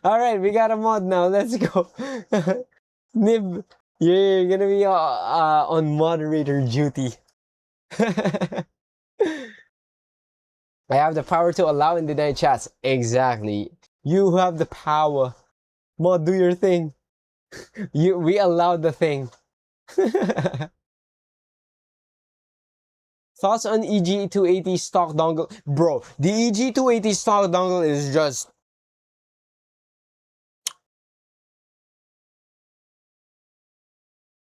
alright, we got a mod now. Let's go. Nib, you're gonna be on moderator duty. I have the power to allow and deny chats. Exactly. You have the power. Mod, do your thing. We allowed the thing. Thoughts on EG280 stock dongle? Bro, the EG280 stock dongle is just...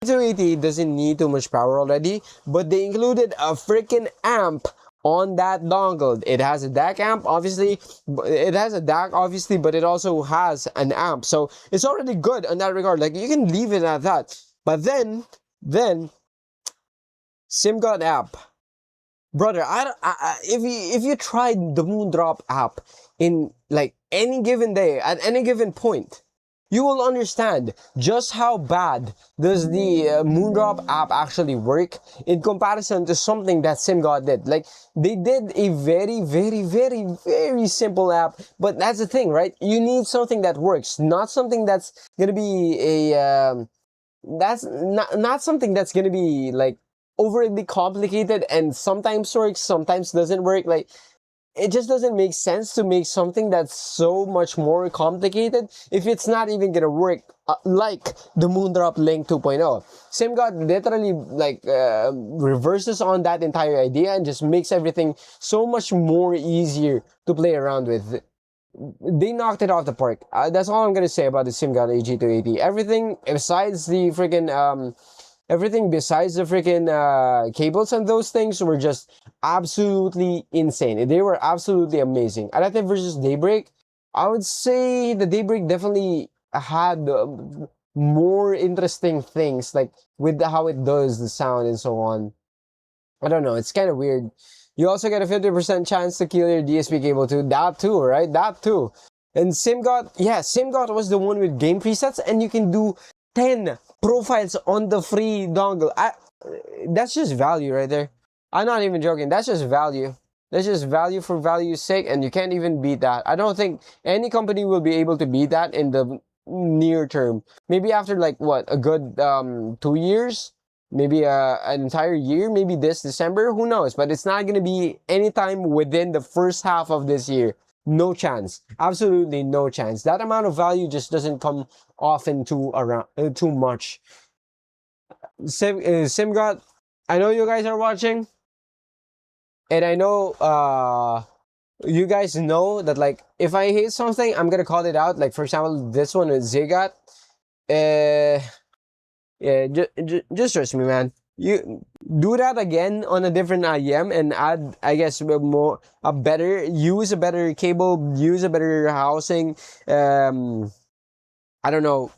EG280 doesn't need too much power already, but they included a freaking amp on that dongle. It has a DAC amp, obviously. It has a DAC, obviously, but it also has an amp. So it's already good in that regard. Like, you can leave it at that. But then Ziigaat app. Brother, if you tried the Moondrop app in like any given day, at any given point, you will understand just how bad does the Moondrop app actually work in comparison to something that Ziigaat did. Like, they did a very, very, very, very simple app, but that's the thing, right? You need something that works, not something that's gonna be a, that's not something that's gonna be like overly complicated and sometimes works, sometimes doesn't work. Like, it just doesn't make sense to make something that's so much more complicated if it's not even gonna work like the Moondrop Link 2.0. Ziigaat literally like reverses on that entire idea and just makes everything so much more easier to play around with. They knocked it off the park. That's all I'm gonna say about the Ziigaat AG280. Everything besides the freaking cables and those things were just absolutely insane. They were absolutely amazing. Arete versus Daybreak, I would say the Daybreak definitely had more interesting things, like with how it does the sound and so on. I don't know, it's kind of weird. You also get a 50% chance to kill your DSP cable too. That too, right? That too. And Ziigaat, yeah, Ziigaat was the one with game presets, and you can do 10 profiles on the free dongle. That's just value right there. I'm not even joking. That's just value. That's just value for value's sake, and you can't even beat that. I don't think any company will be able to beat that in the near term. Maybe after like what, a good 2 years, maybe an entire year, maybe this December, who knows? But it's not gonna be anytime within the first half of this year. No chance. Absolutely no chance. That amount of value just doesn't come often too much. Ziigaat, I know you guys are watching, and I know you guys know that, like, if I hate something, I'm gonna call it out. Like, for example, this one is Ziigat. Uh, yeah, just trust me, man. You do that again on a different IEM and add, I guess, use a better cable, use a better housing. I don't know,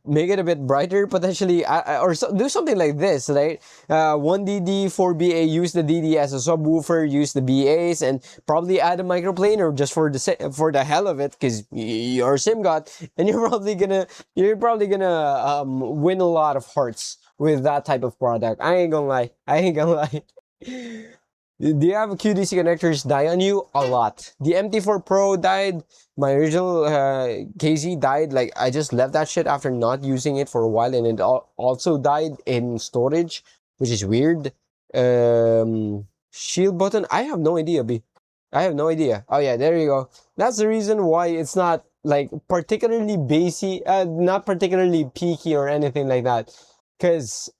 make it a bit brighter potentially, or do something like this, right? 1DD, 4BA, use the DD as a subwoofer, use the BAs, and probably add a microplaner just for the hell of it, because you're Simgot, and you're probably gonna win a lot of hearts with that type of product. I ain't gonna lie. I ain't gonna lie. Do you have QDC connectors die on you? A lot. The MT4 Pro died. My original KZ died. Like, I just left that shit after not using it for a while, and it also died in storage, which is weird. Shield button? I have no idea, B. I have no idea. Oh yeah, there you go. That's the reason why it's not, like, particularly bassy, not particularly peaky or anything like that. Because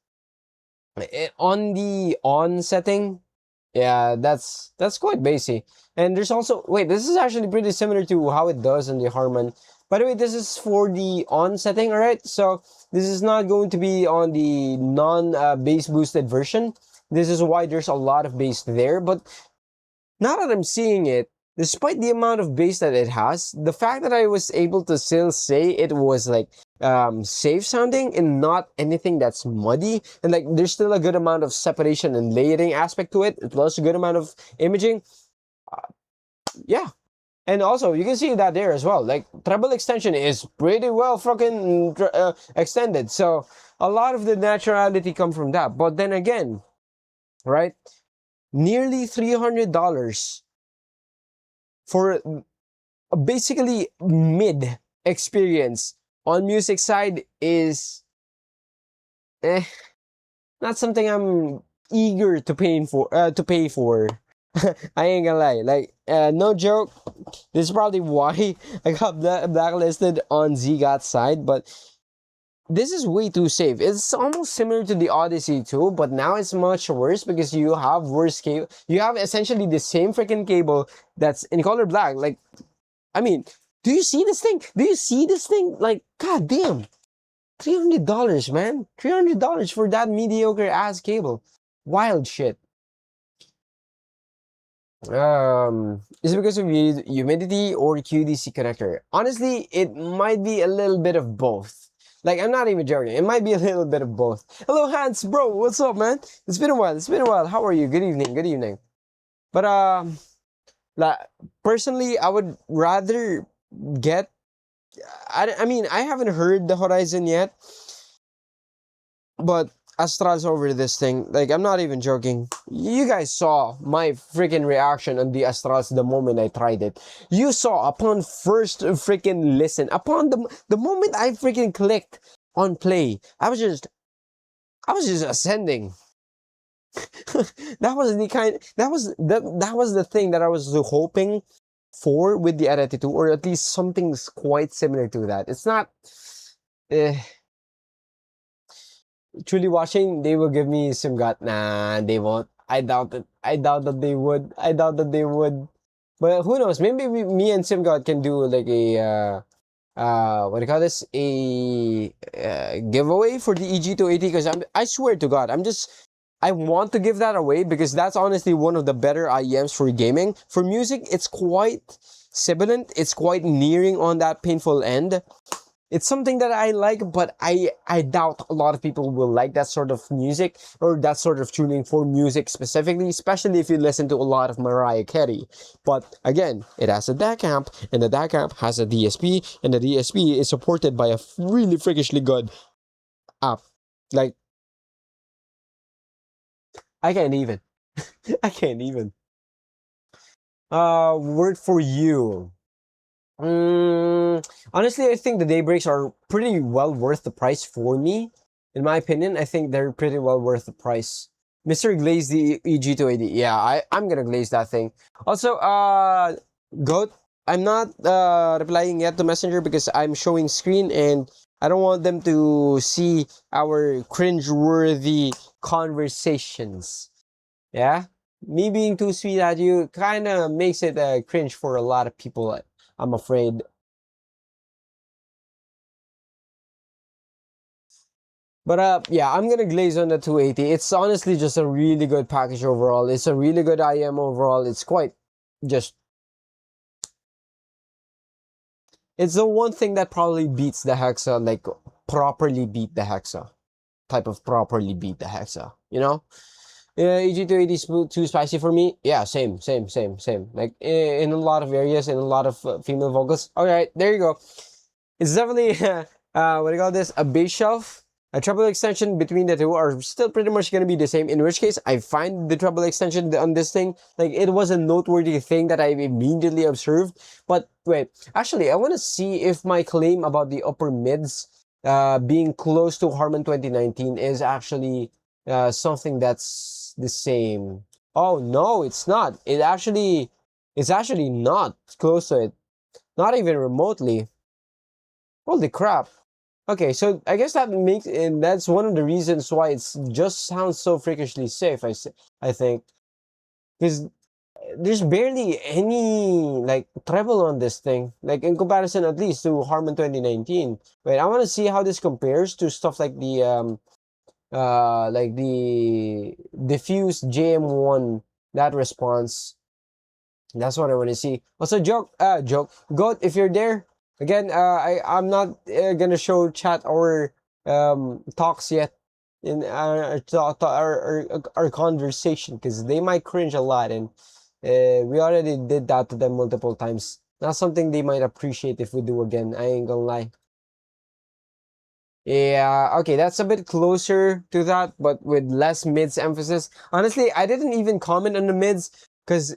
on the on setting, yeah, that's quite basic. And there's also, wait, this is actually pretty similar to how it does on the Harman. By the way, this is for the on setting, alright? So this is not going to be on the non-bass boosted version. This is why there's a lot of bass there. But now that I'm seeing it, despite the amount of bass that it has, the fact that I was able to still say it was, like, safe sounding and not anything that's muddy, and, like, there's still a good amount of separation and layering aspect to it, plus a good amount of imaging. Yeah. And also, you can see that there as well. Like, treble extension is pretty well fucking extended. So a lot of the naturality come from that. But then again, right? Nearly $300 for a basically mid experience on music side is not something I'm eager to pay for. I ain't gonna lie. Like, no joke. This is probably why I got blacklisted on Ziigat's side, but this is way too safe. It's almost similar to the Odyssey 2, but now it's much worse because you have worse cable. You have essentially the same freaking cable that's in color black. Like, I mean, do you see this thing? Do you see this thing? Like, god damn. $300, man. $300 for that mediocre ass cable. Wild shit. Is it because of humidity or QDC connector? Honestly, it might be a little bit of both. Like, I'm not even joking. It might be a little bit of both. Hello, Hans, bro. What's up, man? It's been a while. It's been a while. How are you? Good evening. Good evening. But like, personally, I would rather get. I mean, I haven't heard the Horizon yet, but Astral's over this thing. Like, I'm not even joking. You guys saw my freaking reaction on the Astrals the moment I tried it. You saw upon first freaking listen, upon the moment I freaking clicked on play, I was just ascending. That was the thing that I was hoping for with the Arete 2, or at least something quite similar to that. It's not. Truly watching, they will give me Simgat. Nah, they won't. I doubt it. I doubt that they would. I doubt that they would. But who knows? Maybe me and Simgat can do like a what do you call this? A giveaway for the EG280, because I swear to God, I want to give that away because that's honestly one of the better IEMs for gaming. For music, it's quite sibilant. It's quite nearing on that painful end. It's something that I like, but I doubt a lot of people will like that sort of music or that sort of tuning for music specifically, especially if you listen to a lot of Mariah Carey. But again, it has a DAC amp, and the DAC amp has a DSP, and the DSP is supported by a really freakishly good app. Like, I can't even. I can't even. Word for you. Honestly, I think the daybreaks are pretty well worth the price for me. In my opinion, I think they're pretty well worth the price. Mr. Glaze the EG280. Yeah, I'm gonna glaze that thing. Also, Goat, I'm not replying yet to Messenger because I'm showing screen and I don't want them to see our cringe-worthy conversations. Yeah, me being too sweet at you kind of makes it cringe for a lot of people, I'm afraid. But yeah, I'm gonna glaze on the 280. It's honestly just a really good package overall. It's a really good IEM overall. It's quite just. It's the one thing that probably beats the Hexa, like properly beat the Hexa. Type of properly beat the Hexa, you know? Yeah, EG280 is too spicy for me. Yeah, same. Like in a lot of areas, in a lot of female vocals. All right, there you go. It's definitely what do you call this? A bass shelf. A treble extension between the two are still pretty much gonna be the same. In which case, I find the treble extension on this thing like it was a noteworthy thing that I immediately observed. But wait, actually, I want to see if my claim about the upper mids being close to Harman 2019 is actually something that's the same. Oh no, it's not. It's actually not close to it. Not even remotely. Holy crap. Okay, so I guess that makes, and that's one of the reasons why it's just sounds so freakishly safe. I think, because there's barely any like treble on this thing, like in comparison at least to Harman 2019. Wait, I want to see how this compares to stuff like the diffuse JM1, that response. That's what I want to see. Also, joke, goat, if you're there. Again, I'm not gonna show chat or talks yet in our conversation because they might cringe a lot, and we already did that to them multiple times. Not something they might appreciate if we do again. I ain't gonna lie. Yeah, okay, that's a bit closer to that, but with less mids emphasis. Honestly, I didn't even comment on the mids because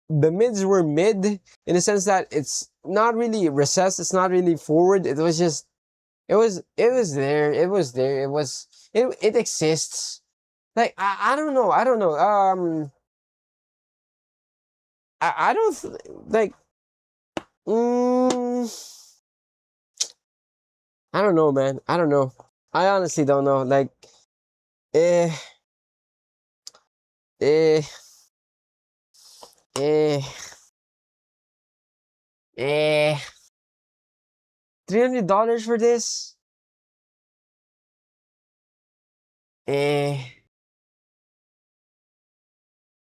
the mids were mid in the sense that it's not really recessed, it's not really forward. It was just it exists. Like I don't know. I don't like I don't know, man. I don't know. I honestly don't know. Like eh eh eh eh $300 for this? Eh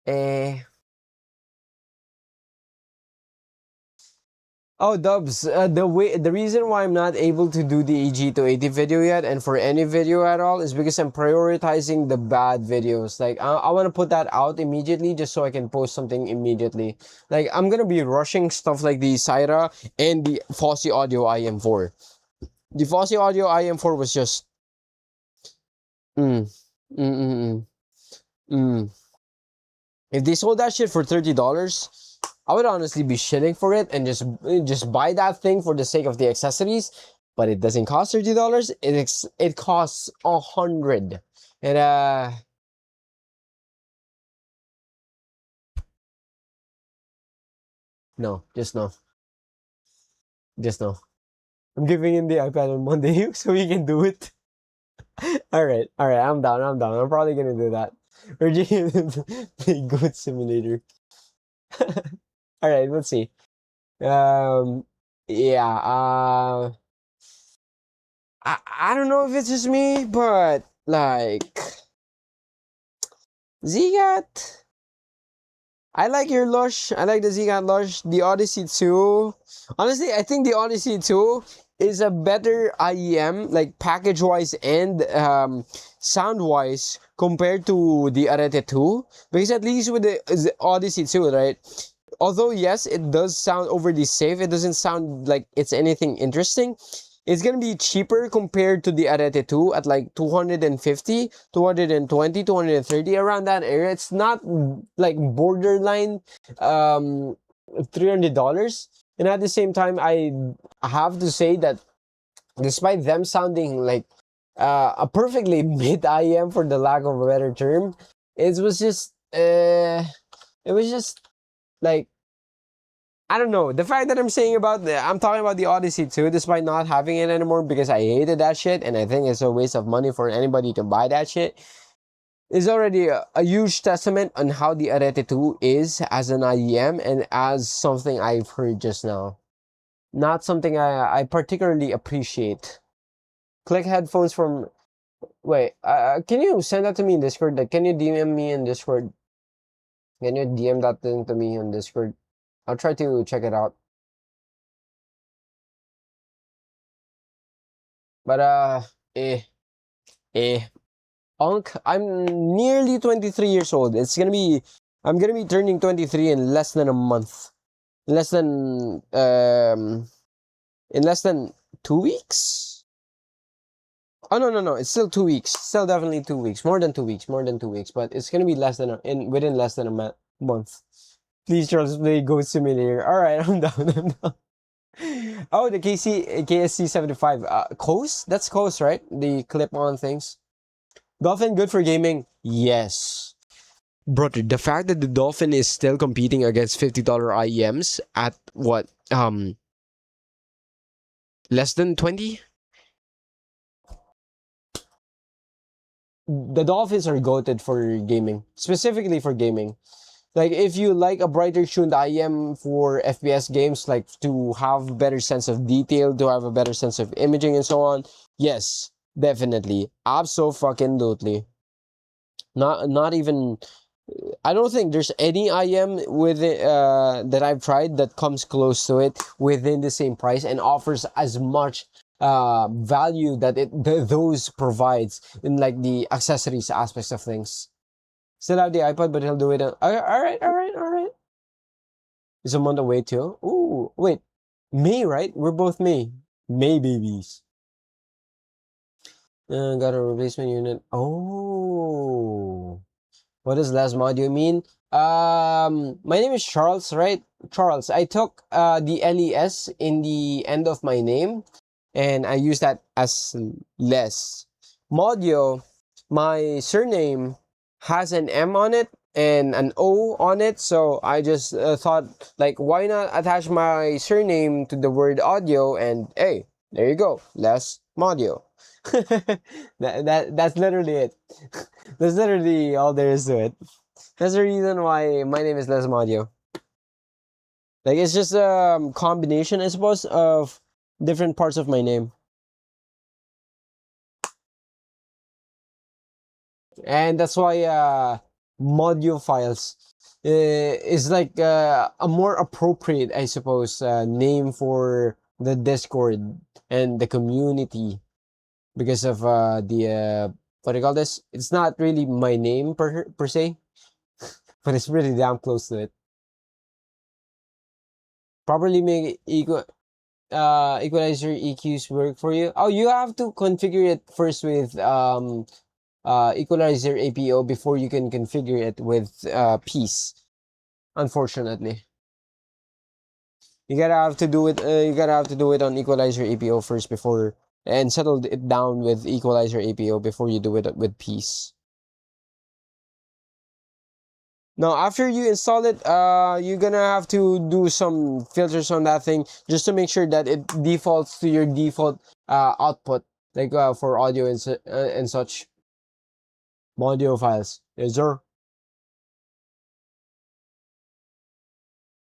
eh Oh, Dubs, the reason why I'm not able to do the EG280 video yet, and for any video at all, is because I'm prioritizing the bad videos. Like, I want to put that out immediately just so I can post something immediately. Like, I'm gonna be rushing stuff like the Syra and the Fosse Audio IM4. The Fosse Audio IM4 was just... Mm, mm, mm, mm, mm. If they sold that shit for $30, I would honestly be shitting for it and just buy that thing for the sake of the accessories. But it doesn't cost $30. It costs 100. And no, just no, just no. I'm giving him the iPad on Monday so he can do it. All right, I'm down. I'm probably gonna do that. We're just gonna play Goat Simulator. All right, let's see. Yeah. I don't know if it's just me, but like Ziigat. I like your Lush. I like the Ziigat Lush. The Odyssey 2. Honestly, I think the Odyssey 2 is a better IEM, like package-wise and sound-wise, compared to the Arete 2. Because at least with the Odyssey 2, right? Although, yes, it does sound overly safe. It doesn't sound like it's anything interesting. It's gonna be cheaper compared to the Arete 2 at like 250, 220, 230, around that area. It's not like borderline $300. And at the same time, I have to say that despite them sounding like a perfectly mid IEM, for the lack of a better term, it was just like, I don't know. The fact that I'm talking about the Odyssey 2, despite not having it anymore because I hated that shit and I think it's a waste of money for anybody to buy that shit. is already a huge testament on how the Arete 2 is as an IEM and as something I've heard just now. Not something I particularly appreciate. Click headphones from... Wait, can you send that to me in Discord? Like, can you DM me in Discord? Can you DM that thing to me on Discord? I'll try to check it out. But, eh, eh. I'm nearly 23 years old. I'm gonna be turning 23 in less than a month. Less than, in less than 2 weeks? Oh, no. It's still 2 weeks. Still definitely 2 weeks. More than 2 weeks. More than 2 weeks. But it's gonna be less than within less than a month. Please, Charles, play Goat Simulator. All right, I'm down. I'm down. Oh, the KSC 75. Coast? That's Coast, right? The clip-on things. Dolphin good for gaming? Yes. Brother, the fact that the Dolphin is still competing against $50 IEMs at what? Less than 20? The Dolphins are goated for gaming. Specifically for gaming. Like, if you like a brighter tuned IEM for FPS games, like to have better sense of detail, to have a better sense of imaging and so on, yes, definitely. Abso-fucking-lutely. Not even... I don't think there's any IEM with it, that I've tried that comes close to it within the same price and offers as much value that those provides in like the accessories aspects of things. Still have the iPod, but he'll do it. All right. Is a month away too? Ooh, wait, May, right? We're both May. May babies. Got a replacement unit. Oh. What does LesModio mean? My name is Charles, right? Charles. I took the LES in the end of my name, and I use that as Les. Modio, my surname has an M on it and an O on it, so I just thought, like, why not attach my surname to the word audio? And hey, there you go, LesModio. That's literally it. That's literally all there is to it. That's the reason why my name is LesModio. Like, it's just a combination, I suppose, of different parts of my name. And that's why Modio files is like a more appropriate, I suppose, name for the Discord and the community. Because of the what do you call this? It's not really my name per se, but it's really damn close to it. Properly make equalizer EQs work for you. Oh, you have to configure it first with equalizer APO before you can configure it with piece. Unfortunately, you gotta have to do it. You gotta have to do it on equalizer APO first before, and settle it down with equalizer APO before you do it with piece. Now, after you install it, you're gonna have to do some filters on that thing just to make sure that it defaults to your default output, like for audio and such. Audio files. Yes, sir.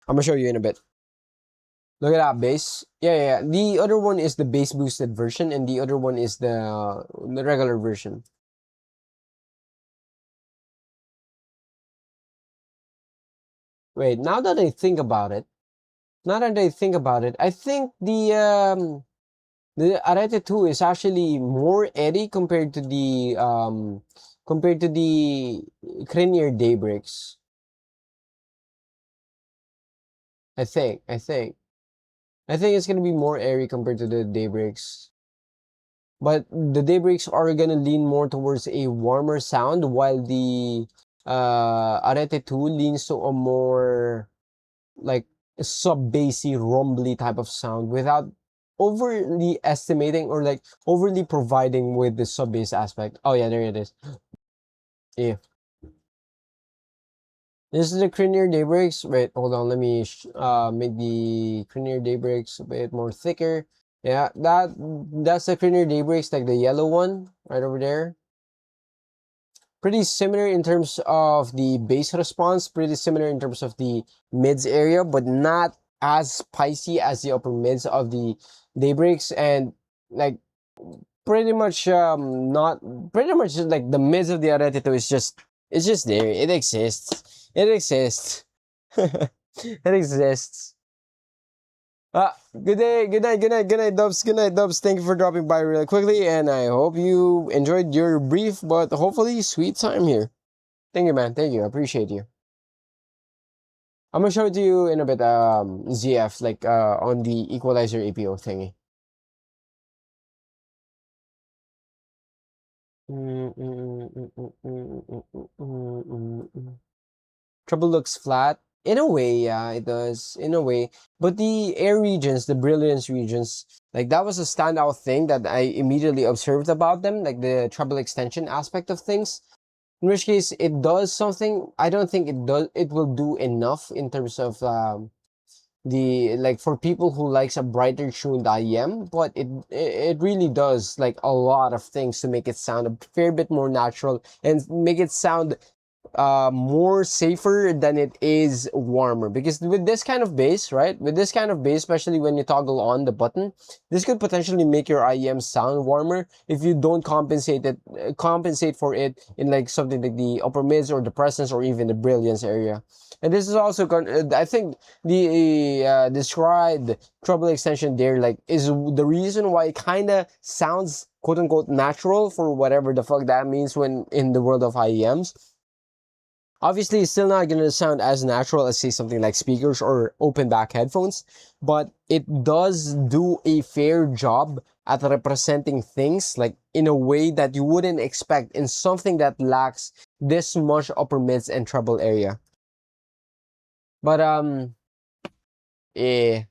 I'm gonna show you in a bit. Look at that bass. Yeah. The other one is the bass boosted version, and the other one is the regular version. Wait, now that I think about it, I think the Arete 2 is actually more airy compared to the Cranier Daybreaks. I think it's gonna be more airy compared to the Daybreaks. But the Daybreaks are gonna lean more towards a warmer sound, while the Arete 2 leans to a more like sub-bassy, rumbly type of sound without overly estimating or like overly providing with the sub-bass aspect. Oh yeah, there it is. Yeah. This is the Cranier Daybreaks. Wait, hold on. Let me make the Cranier Daybreaks a bit more thicker. Yeah, that's the Cranier Daybreaks, like the yellow one right over there. pretty similar in terms of the bass response, pretty similar in terms of the mids area, but not as spicy as the upper mids of the daybreaks, and like pretty much not pretty much just like the mids of the Arete 2 is just, it's just there. It exists. It exists. It exists. Good day, good night, good night, good night, Dubs, good night, Dubs. Thank you for dropping by really quickly, and I hope you enjoyed your brief but hopefully sweet time here. Thank you, man. Thank you. I appreciate you. I'm gonna show it to you in a bit, ZF, like on the equalizer APO thingy. Trouble looks flat. In a way, yeah, it does. In a way. But the air regions, the brilliance regions, like that was a standout thing that I immediately observed about them, like the treble extension aspect of things. In which case, it does something. I don't think it will do enough in terms of the, like, for people who likes a brighter tuned IEM, but it really does like a lot of things to make it sound a fair bit more natural and make it sound more safer than it is warmer. Because with this kind of bass, right, with this kind of bass, especially when you toggle on the button, this could potentially make your IEM sound warmer if you don't compensate for it in like something like the upper mids or the presence or even the brilliance area. And this is also I think the described treble extension there, like, is the reason why it kind of sounds quote unquote natural, for whatever the fuck that means when in the world of IEMs. Obviously, it's still not going to sound as natural as, say, something like speakers or open back headphones, but it does do a fair job at representing things like in a way that you wouldn't expect in something that lacks this much upper mids and treble area. But yeah,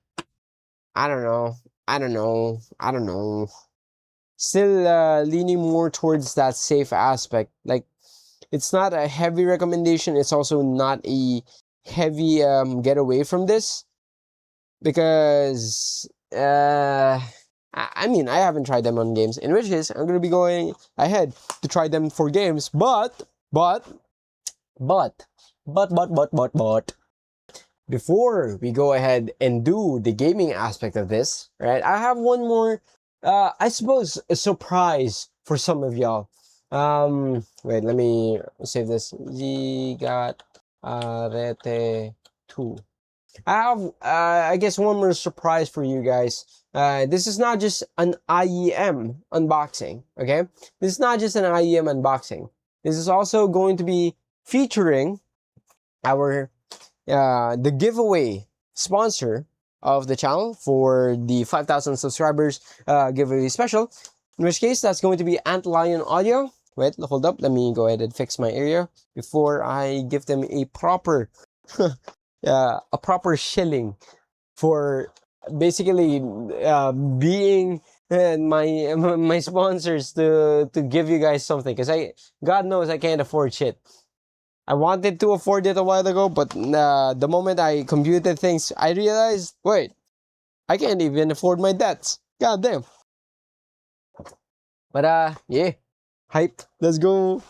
I don't know. I don't know. I don't know. Still leaning more towards that safe aspect. Like, it's not a heavy recommendation. It's also not a heavy get away from this, because I mean, I haven't tried them on games. In which case, I'm gonna be going ahead to try them for games. But before we go ahead and do the gaming aspect of this, right? I have one more, I suppose, a surprise for some of y'all. Wait, let me save this. Ziigat Arete 2. I have, I guess, one more surprise for you guys. This is not just an IEM unboxing, okay? This is not just an IEM unboxing. This is also going to be featuring our, the giveaway sponsor of the channel for the 5,000 subscribers giveaway special. In which case, that's going to be Antlion Audio. Wait, hold up. Let me go ahead and fix my area before I give them a proper, a proper shilling for basically being my sponsors to give you guys something. Because God knows I can't afford shit. I wanted to afford it a while ago, but the moment I computed things, I realized, wait, I can't even afford my debts. God damn. But yeah. Hype. Let's go.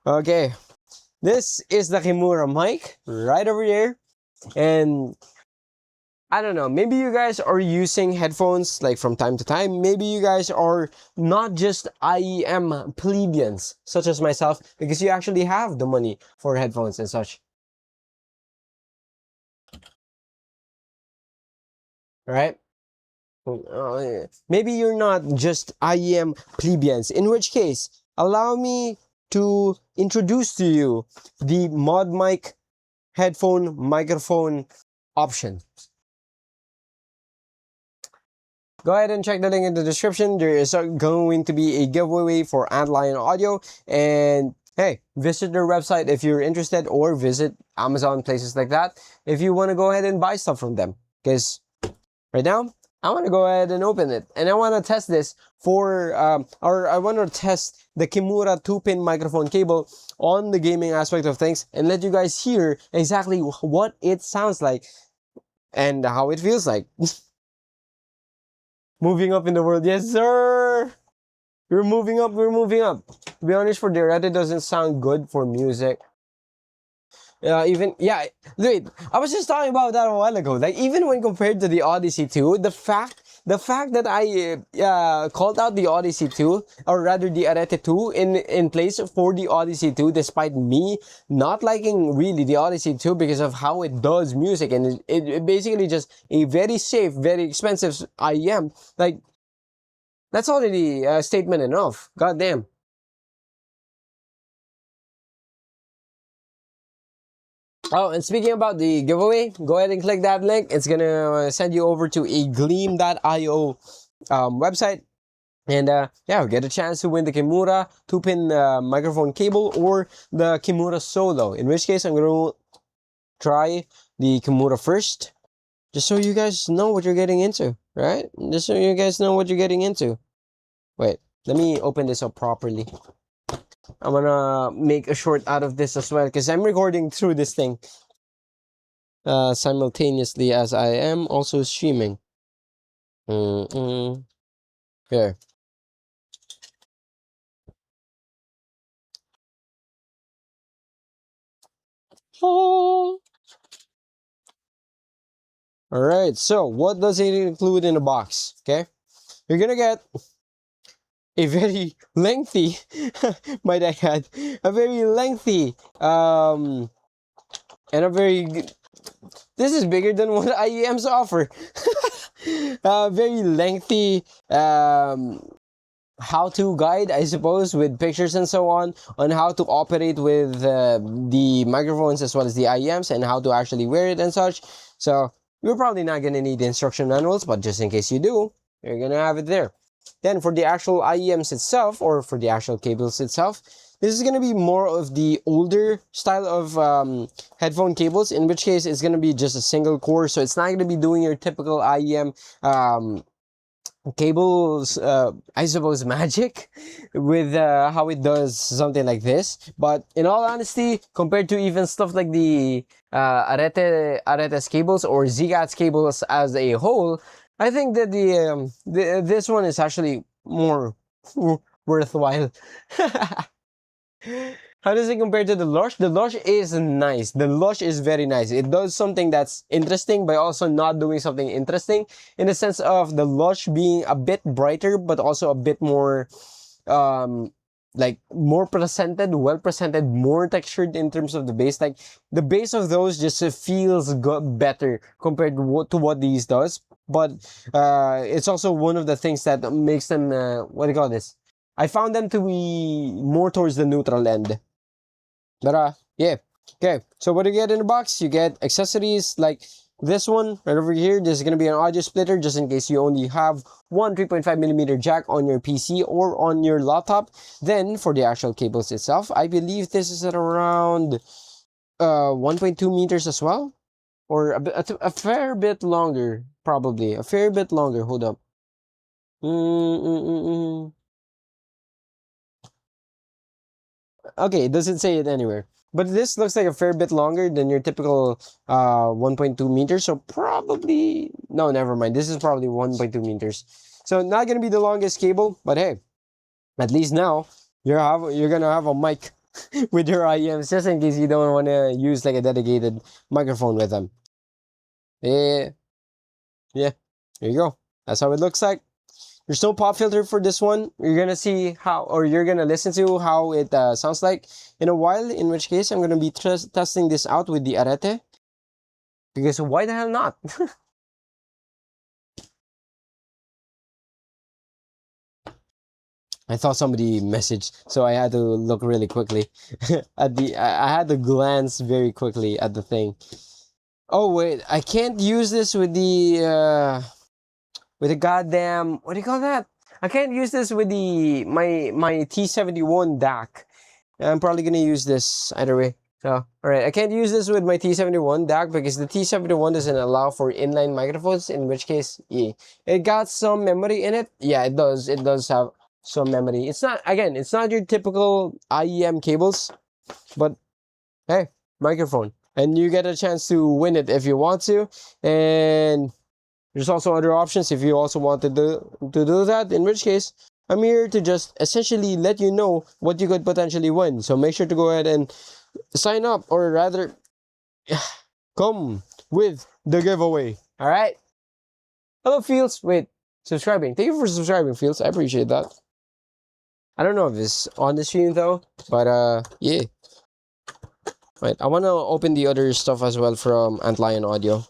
Okay. This is the Kimura mic right over here. And I don't know, maybe you guys are using headphones like from time to time. Maybe you guys are not just IEM plebeians, such as myself, because you actually have the money for headphones and such. Right? Maybe you're not just IEM plebeians, in which case, allow me to introduce to you the mod mic headphone microphone option. Go ahead and check the link in the description. There is going to be a giveaway for Antlion Audio, and hey, visit their website if you're interested, or visit Amazon, places like that, if you want to go ahead and buy stuff from them. Because right now, I want to go ahead and open it, and I want to test this for, or I want to test the Kimura 2-pin microphone cable on the gaming aspect of things, and let you guys hear exactly what it sounds like and how it feels like. Moving up in the world, yes sir! We're moving up. We're moving up. To be honest, for the Arete doesn't sound good for music. Wait, I was just talking about that a while ago. Like, even when compared to the Odyssey 2, the fact that I called out the Odyssey 2, or rather the Arete 2 in place for the Odyssey 2, despite me not liking really the Odyssey 2 because of how it does music, and it basically just a very safe, very expensive IEM. Like, that's already a statement enough. God damn. Oh, and speaking about the giveaway, go ahead and click that link. It's gonna send you over to a gleam.io website. And yeah, get a chance to win the Kimura 2-pin microphone cable or the Kimura Solo. In which case, I'm gonna try the Kimura first, just so you guys know what you're getting into, right? Just so you guys know what you're getting into. Wait, let me open this up properly. I'm gonna make a short out of this as well, because I'm recording through this thing simultaneously as I am also streaming. Here. Oh. Alright, so what does it include in the box? Okay, you're gonna get a very lengthy, might I add, a very lengthy, and a very, this is bigger than what IEMs offer. Very lengthy, how-to guide, I suppose, with pictures and so on how to operate with the microphones as well as the IEMs and how to actually wear it and such. So you're probably not gonna need the instruction manuals, but just in case you do, you're gonna have it there. Then for the actual IEMs itself, or for the actual cables itself, this is gonna be more of the older style of headphone cables, in which case it's gonna be just a single core, so it's not gonna be doing your typical IEM cables, I suppose, magic with how it does something like this. But in all honesty, compared to even stuff like the Arete's cables or Ziigat's cables as a whole, I think that this one is actually more worthwhile. How does it compare to the Lush? The Lush is nice. The Lush is very nice. It does something that's interesting, but also not doing something interesting, in the sense of the Lush being a bit brighter, but also a bit more, like, more presented, well presented, more textured in terms of the bass. Like, the bass of those just feels better compared to what these does. But it's also one of the things that makes them, what do you call this? I found them to be more towards the neutral end. But yeah. Okay, so what do you get in the box? You get accessories like this one right over here. This is going to be an audio splitter, just in case you only have one 3.5mm jack on your PC or on your laptop. Then for the actual cables itself, I believe this is at around 1.2 meters as well, or a fair bit longer, probably a fair bit longer. Hold up. Okay, it doesn't say it anywhere. But this looks like a fair bit longer than your typical 1.2 meters. So probably, no, never mind. This is probably 1.2 meters. So not going to be the longest cable, but hey, at least now you're going to have a mic with your IEMs, just in case you don't want to use like a dedicated microphone with them. Yeah, yeah, there you go. That's how it looks like. There's no pop filter for this one. You're gonna see how, or you're gonna listen to how it sounds like in a while, in which case I'm gonna be testing this out with the Arete, because why the hell not? I thought somebody messaged, so I had to look really quickly at I had to glance very quickly at the thing. Oh wait, I can't use this with the goddamn, what do you call that? I can't use this with the my T71 DAC. I'm probably gonna use this either way. So, alright, I can't use this with my T71 DAC because the T71 doesn't allow for inline microphones, in which case, yeah, it got some memory in it. Yeah, it does. It does have some memory. It's not, again, it's not your typical IEM cables, but hey, microphone. And you get a chance to win it if you want to. And there's also other options if you also want to do that, in which case I'm here to just essentially let you know what you could potentially win. So make sure to go ahead and sign up, or rather, come with the giveaway. All right. Hello, Fields. Wait, subscribing. Thank you for subscribing, Fields. I appreciate that. I don't know if it's on the stream though, but yeah. Right, I want to open the other stuff as well from Antlion Audio.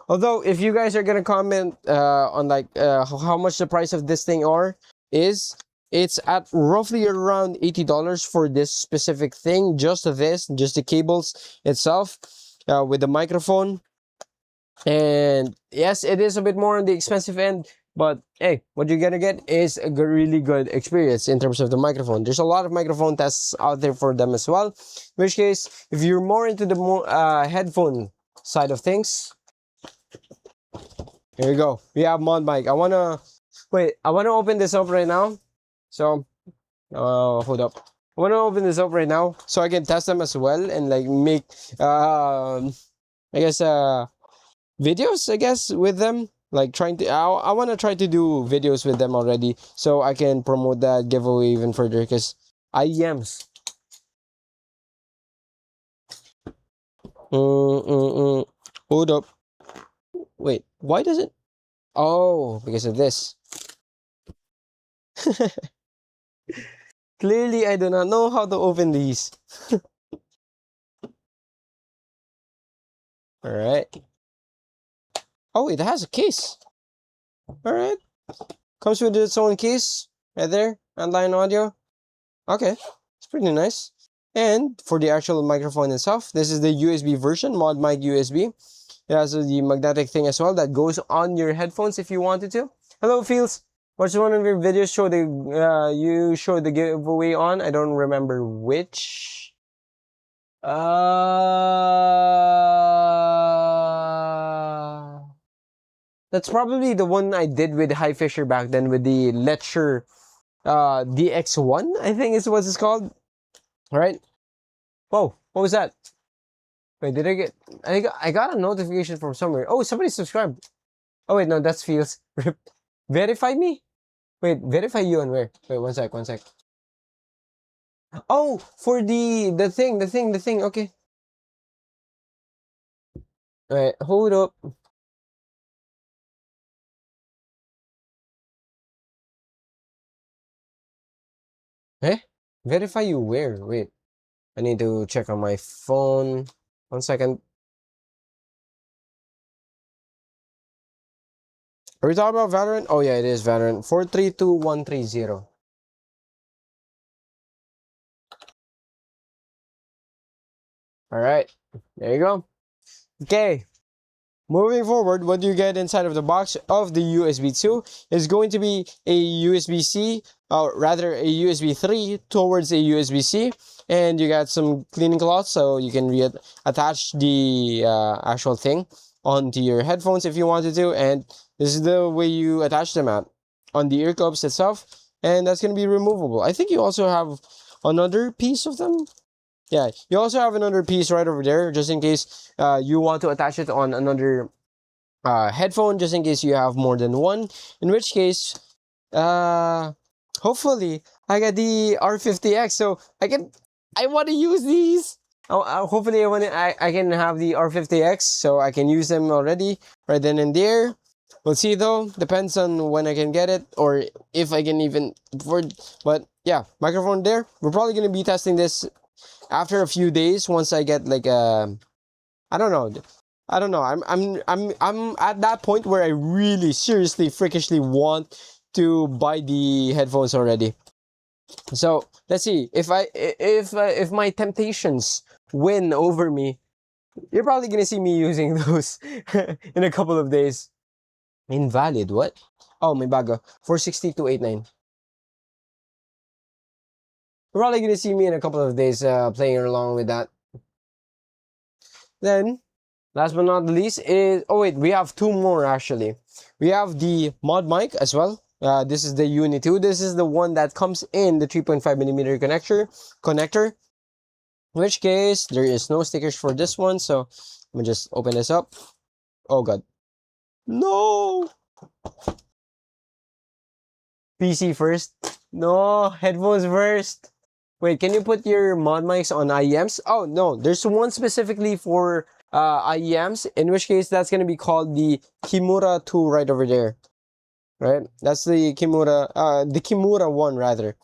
Although, if you guys are gonna comment on like how much the price of this thing is, it's at roughly around $80 for this specific thing. Just the cables itself, with the microphone. And yes, it is a bit more on the expensive end, but hey, what you're gonna get is a really good experience in terms of the microphone. There's a lot of microphone tests out there for them as well. In which case, if you're more into the headphone side of things, here we go. We have mod mic. I wanna open this up right now. So, hold up. I wanna open this up right now so I can test them as well and like make I guess videos, I guess, with them. Like trying to, I want to try to do videos with them already so I can promote that giveaway even further, because IEMs. Hold up. Wait, why does it? Oh, because of this. Clearly, I do not know how to open these. All right. Oh, it has a case. All right. Comes with its own case right there. Antlion Audio. Okay, it's pretty nice. And for the actual microphone itself, this is the USB version, mod mic USB. It has the magnetic thing as well that goes on your headphones if you wanted to. Hello, Fields. What's one of your videos show the you showed the giveaway on? I don't remember which. That's probably the one I did with High Fisher back then with the Lecture DX1, I think is what it's called. All right. Whoa, what was that? Wait, did I get? I got a notification from somewhere. Oh, somebody subscribed. Oh wait, no, that's Fields. Verify me. Wait, verify you on where? Wait, one sec. Oh, for the thing. Okay. All right, hold up. Eh? Verify you where? Wait. I need to check on my phone. 1 second. Are we talking about Valorant? Oh yeah, it is Valorant. 432130. Alright. There you go. Okay. Moving forward, what you get inside of the box of the USB 2 is going to be a USB-C, or rather a USB 3 towards a USB-C, and you got some cleaning cloths so you can attach the actual thing onto your headphones if you wanted to, and this is the way you attach them on the ear cups itself, and that's going to be removable. I think you also have another piece of them. Yeah, you also have another piece right over there, just in case you want to attach it on another headphone, just in case you have more than one. In which case, hopefully, I got the R50X, so I want to use these. Hopefully, I can have the R50X, so I can use them already right then and there. We'll see though. Depends on when I can get it, or if I can even afford. But yeah, microphone there. We're probably gonna be testing this after a few days once I get like I don't know. I'm at that point where I really seriously freakishly want to buy the headphones already. So let's see if my temptations win over me. You're probably gonna see me using those in a couple of days. Invalid, what? Oh, may bago. 46289. You're probably gonna see me in a couple of days playing along with that. Then, last but not the least is, oh wait, we have two more actually. We have the mod mic as well. This is the Uni 2. This is the one that comes in the 3.5mm connector. In which case, there is no stickers for this one, so let me just open this up. Oh god. No! PC first. No, headphones first. Wait, can you put your mod mics on IEMs? Oh, no. There's one specifically for IEMs, in which case that's going to be called the Kimura 2 right over there. Right? That's the Kimura 1 rather.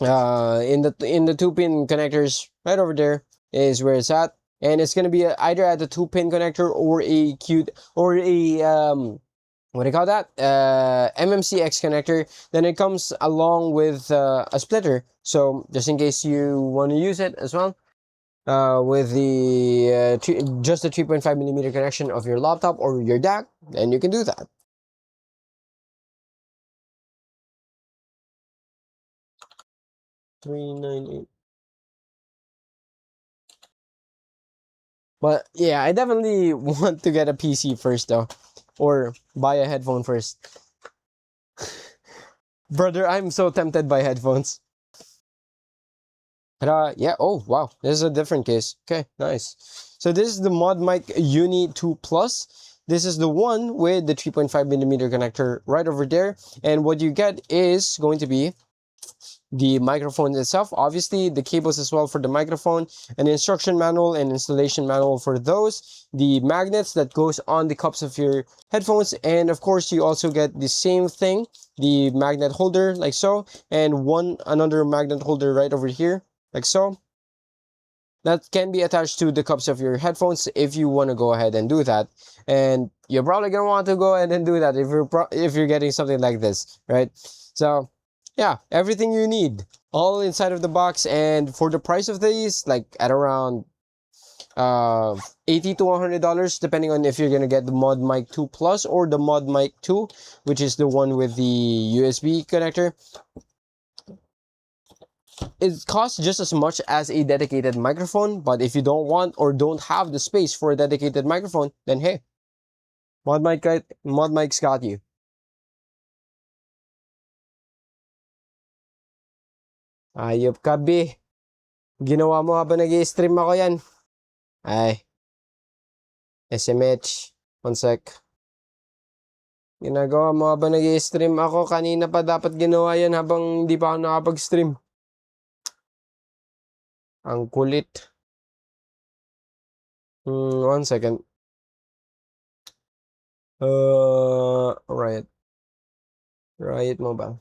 In the 2-pin connectors right over there is where it's at. And it's going to be either at the 2-pin connector or what do you call that? MMCX connector. Then it comes along with a splitter. So just in case you want to use it as well, with the just the 3.5mm connection of your laptop or your DAC, then you can do that. $398. But yeah, I definitely want to get a PC first though, or buy a headphone first. Brother, I'm so tempted by headphones. But yeah, oh wow, this is a different case. Okay, nice. So this is the Mod Mic Uni 2 Plus. This is the one with the 3.5mm connector right over there. And what you get is going to be the microphone itself, obviously the cables as well for the microphone, an instruction manual and installation manual for those, the magnets that goes on the cups of your headphones, and of course you also get the same thing, the magnet holder like so, and another magnet holder right over here like so. That can be attached to the cups of your headphones if you want to go ahead and do that. And you're probably gonna want to go ahead and do that if you're getting something like this, right? So yeah, everything you need all inside of the box. And for the price of these, like at around $80 to $100, depending on if you're gonna get the Mod Mic 2 Plus or the Mod Mic 2, which is the one with the USB connector. It costs just as much as a dedicated microphone, but if you don't want or don't have the space for a dedicated microphone, then hey, Mod Mic's got you. Ayop ka, B. Ginawa mo habang nag-i-stream ako yan. Ay, SMH. One sec. Ginagawa mo habang nag-i-stream ako. Kanina pa dapat ginawa yan habang hindi pa ako nakapag-stream. Ang kulit. One second. Riot. Riot mo ba?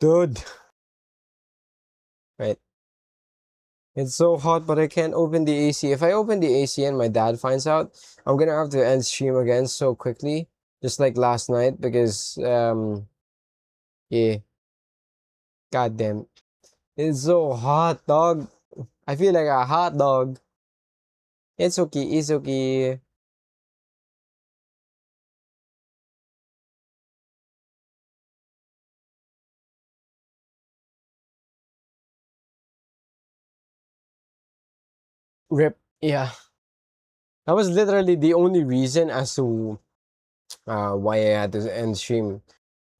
Dude. Right. It's so hot, but I can't open the AC. If I open the AC and my dad finds out, I'm gonna have to end stream again so quickly, just like last night, because yeah, goddamn, it's so hot, dog. I feel like a hot dog. It's okay, it's okay. Rip, yeah. That was literally the only reason as to why I had to end stream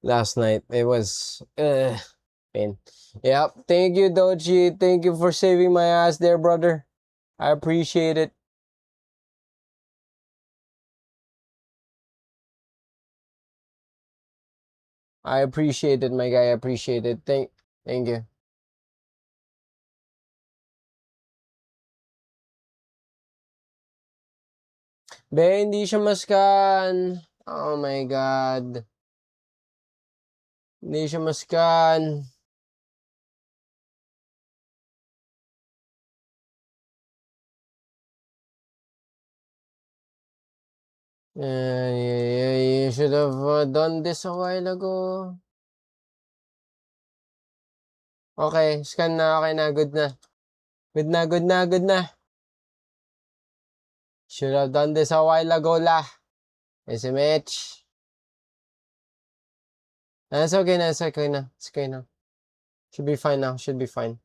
last night. It was pain. Yep. Thank you, Doji. Thank you for saving my ass there, brother. I appreciate it. I appreciate it, my guy. I appreciate it. Thank you. Be, hindi siya maskan. Oh my God. Hindi siya maskan. You should have done this a while ago. Okay, scan na. Okay na, good na. Good na, good na, good na. Should have done this a while ago lah. SMH. It's okay na, it's okay na. It's okay na. Should be fine now, should be fine.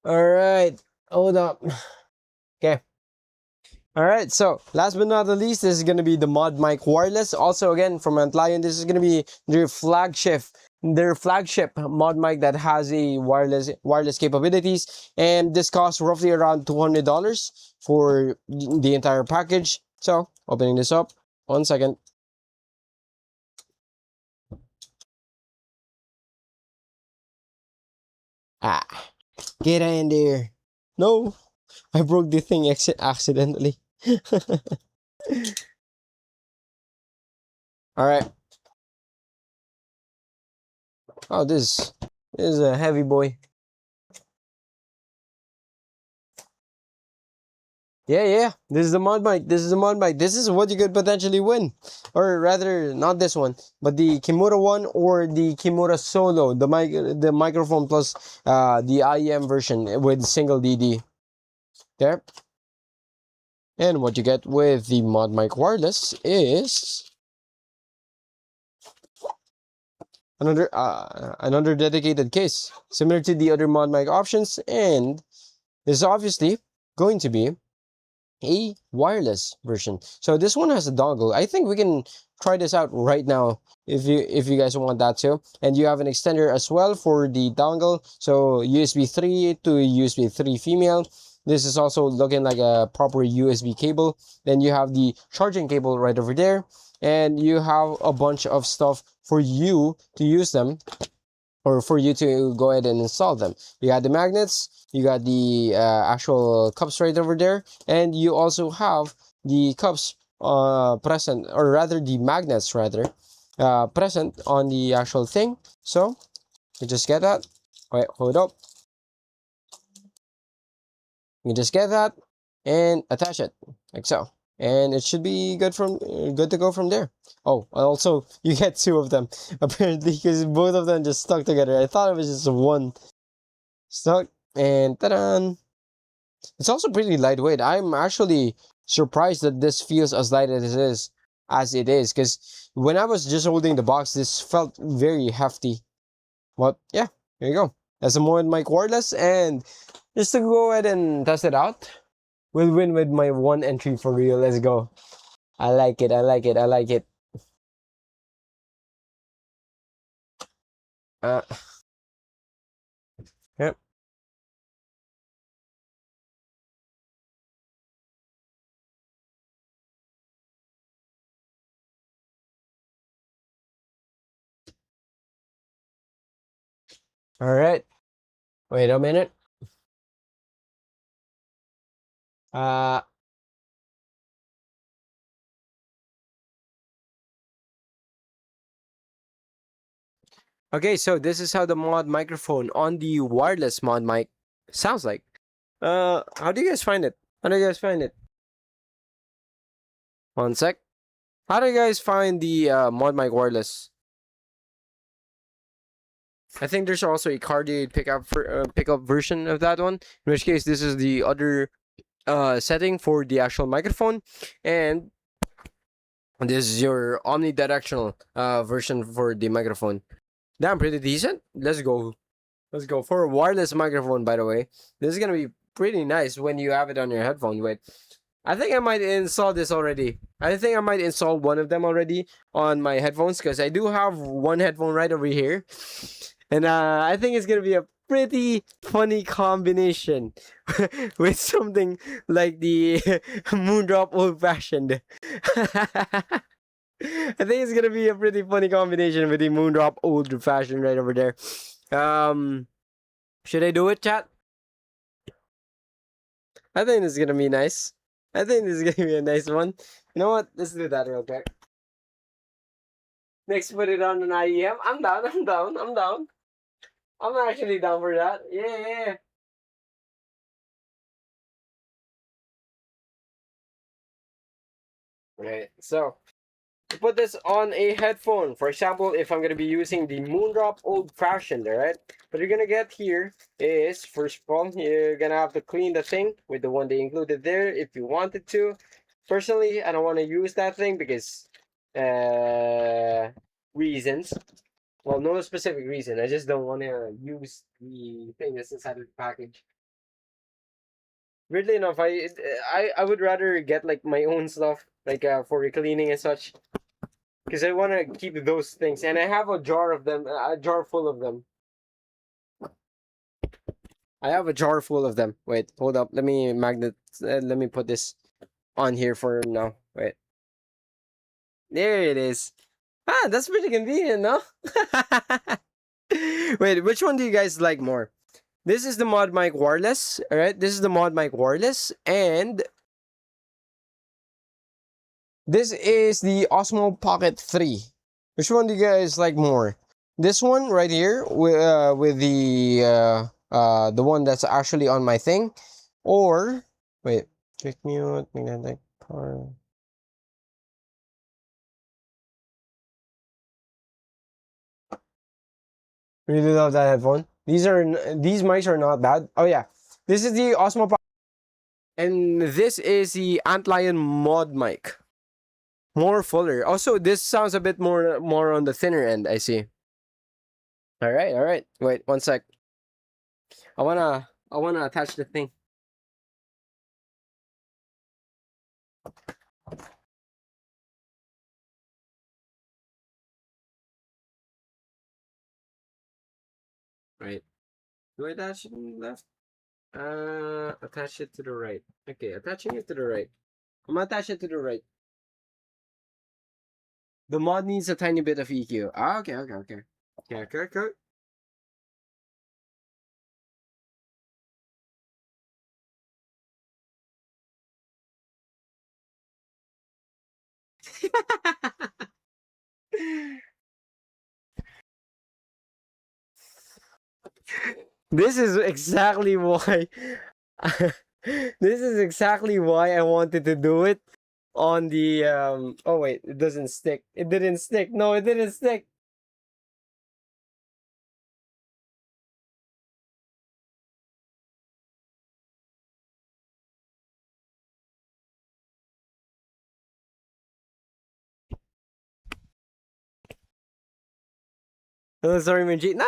Alright, hold up. Okay. All right, so last but not the least, this is going to be the Mod Mic Wireless. Also, again, from Antlion, this is going to be their flagship mod mic that has a wireless capabilities, and this costs roughly around $200 for the entire package. So, opening this up, 1 second. Ah, get in there. No, I broke the thing accidentally. All right. Oh, this is a heavy boy. Yeah. This is the mod mic. This is the mod mic. This is what you could potentially win. Or rather, not this one, but the Kimura one or the Kimura Solo, the microphone plus the IEM version with single DD. There. And what you get with the mod mic wireless is another dedicated case, similar to the other mod mic options, and this is obviously going to be a wireless version. So this one has a dongle. I think we can try this out right now if you guys want that too. And you have an extender as well for the dongle. So USB 3 to USB 3 female. This is also looking like a proper USB cable. Then you have the charging cable right over there. And you have a bunch of stuff for you to use them, or for you to go ahead and install them. You got the magnets, you got the actual cups right over there, and you also have the cups present, or rather the magnets rather, present on the actual thing. So you just get that. Wait, hold up. You just get that and attach it like so, and it should be good to go from there. Oh, also you get two of them apparently, because both of them just stuck together. I thought it was just one stuck, and ta-da! It's also pretty lightweight. I'm actually surprised that this feels as light as it is, because when I was just holding the box, this felt very hefty. But yeah, here you go. That's a Mod Mic Wireless, and just to go ahead and test it out, we'll win with my one entry for real. Let's go. I like it. I like it. I like it. Uh, yep. All right. Wait a minute. Uh, okay, so this is how the mod microphone on the wireless mod mic sounds like. How do you guys find it? How do you guys find it? One sec. How do you guys find the mod mic wireless? I think there's also a cardioid pickup version of that one. In which case, this is the other setting for the actual microphone, and this is your omnidirectional version for the microphone. Damn, pretty decent. Let's go. Let's go for a wireless microphone. By the way, this is gonna be pretty nice when you have it on your headphone. Wait, I think I might install this already. I think I might install one of them already on my headphones, because I do have one headphone right over here. And I think it's going to be a pretty funny combination with something like the Moondrop Old Fashioned. I think it's going to be a pretty funny combination with the Moondrop Old Fashioned right over there. Should I do it, chat? I think this is going to be nice. I think this is going to be a nice one. You know what? Let's do that real quick. Next, put it on an IEM. I'm down. I'm down. I'm down. I'm actually down for that. Yeah. Right. So, to put this on a headphone, for example, if I'm going to be using the Moondrop Old Fashioned, alright? What you're going to get here is, first of all, you're going to have to clean the thing with the one they included there if you wanted to. Personally, I don't want to use that thing because reasons. Well, no specific reason. I just don't want to use the thing that's inside of the package. Weirdly enough, I would rather get like my own stuff, like for cleaning and such, because I want to keep those things, and I have a jar of them, a jar full of them. I have a jar full of them. Wait, hold up. Let me let me put this on here for now. Wait, there it is. Ah, that's pretty convenient, no? Wait, which one do you guys like more? This is the Mod Mic wireless, all right? This is the Mod Mic wireless, and this is the Osmo Pocket 3. Which one do you guys like more? This one right here with the one that's actually on my thing, or wait, quick mute, magnetic power. Really love that headphone. These mics are not bad. Oh yeah, this is the Osmo Pocket, and this is the Antlion Mod Mic. More fuller. Also, this sounds a bit more on the thinner end, I see. All right, all right. Wait, one sec. I wanna attach the thing. Right. Do I attach it to the left? Attach it to the right. Okay, attaching it to the right. I'm gonna attach it to the right. The mod needs a tiny bit of EQ. Ah, okay, okay, okay. Yeah, okay. This is exactly why this is exactly why I wanted to do it on the oh wait, it doesn't stick. It didn't stick. No, it didn't stick. Oh, sorry, Minji. No.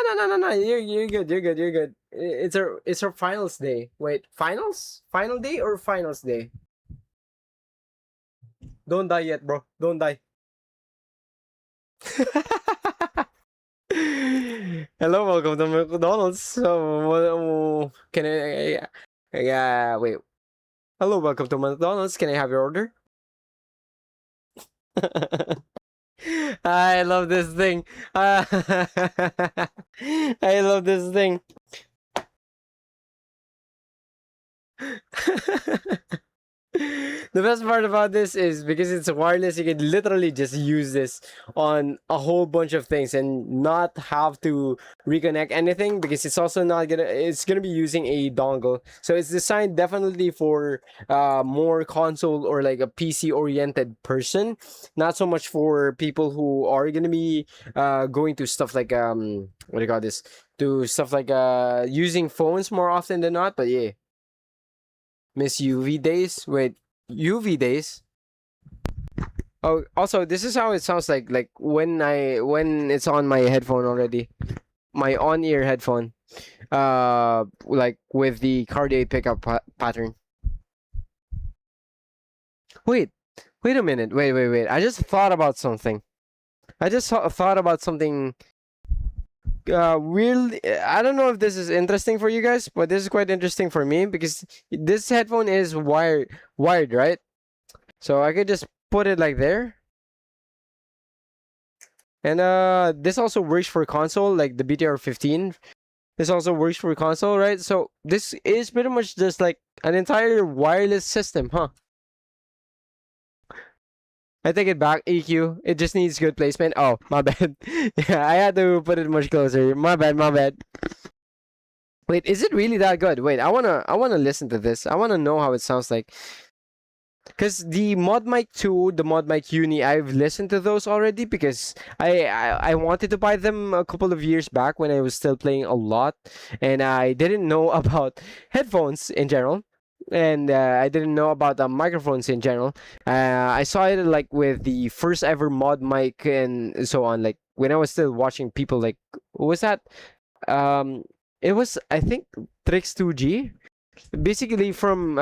You're good. You're good. You're good. It's our finals day. Wait, finals? Final day or finals day? Don't die yet, bro. Don't die. Hello, welcome to McDonald's. So, can I? Wait. Hello, welcome to McDonald's. Can I have your order? I love this thing. I love this thing. The best part about this is because it's wireless, you can literally just use this on a whole bunch of things and not have to reconnect anything, because it's also not gonna it's gonna be using a dongle. So it's designed definitely for more console or like a PC oriented person, not so much for people who are gonna be going to stuff like what do you call this, to stuff like using phones more often than not. But yeah, miss UV days. Wait, UV days. Oh, also, this is how it sounds like when it's on my headphone already, my on-ear headphone, like with the cardiac pickup pattern. Wait, wait a minute. Wait. I just thought about something. I just thought about something. Really, I don't know if this is interesting for you guys, but this is quite interesting for me because this headphone is wired, right? So I could just put it like there. And this also works for console, like the BTR15. This also works for console, right? So this is pretty much just like an entire wireless system, huh? I take it back, EQ. It just needs good placement. Oh, my bad. Yeah, I had to put it much closer. My bad. Wait, is it really that good? Wait, I wanna listen to this. I wanna know how it sounds like. Because the Mod Mic 2, the Mod Mic Uni, I've listened to those already because I wanted to buy them a couple of years back when I was still playing a lot, and I didn't know about headphones in general, and I didn't know about microphones in general. I saw it like with the first ever Mod Mic and so on, like when I was still watching people like, what was that? Um, it was, I think, Trix 2G. basically from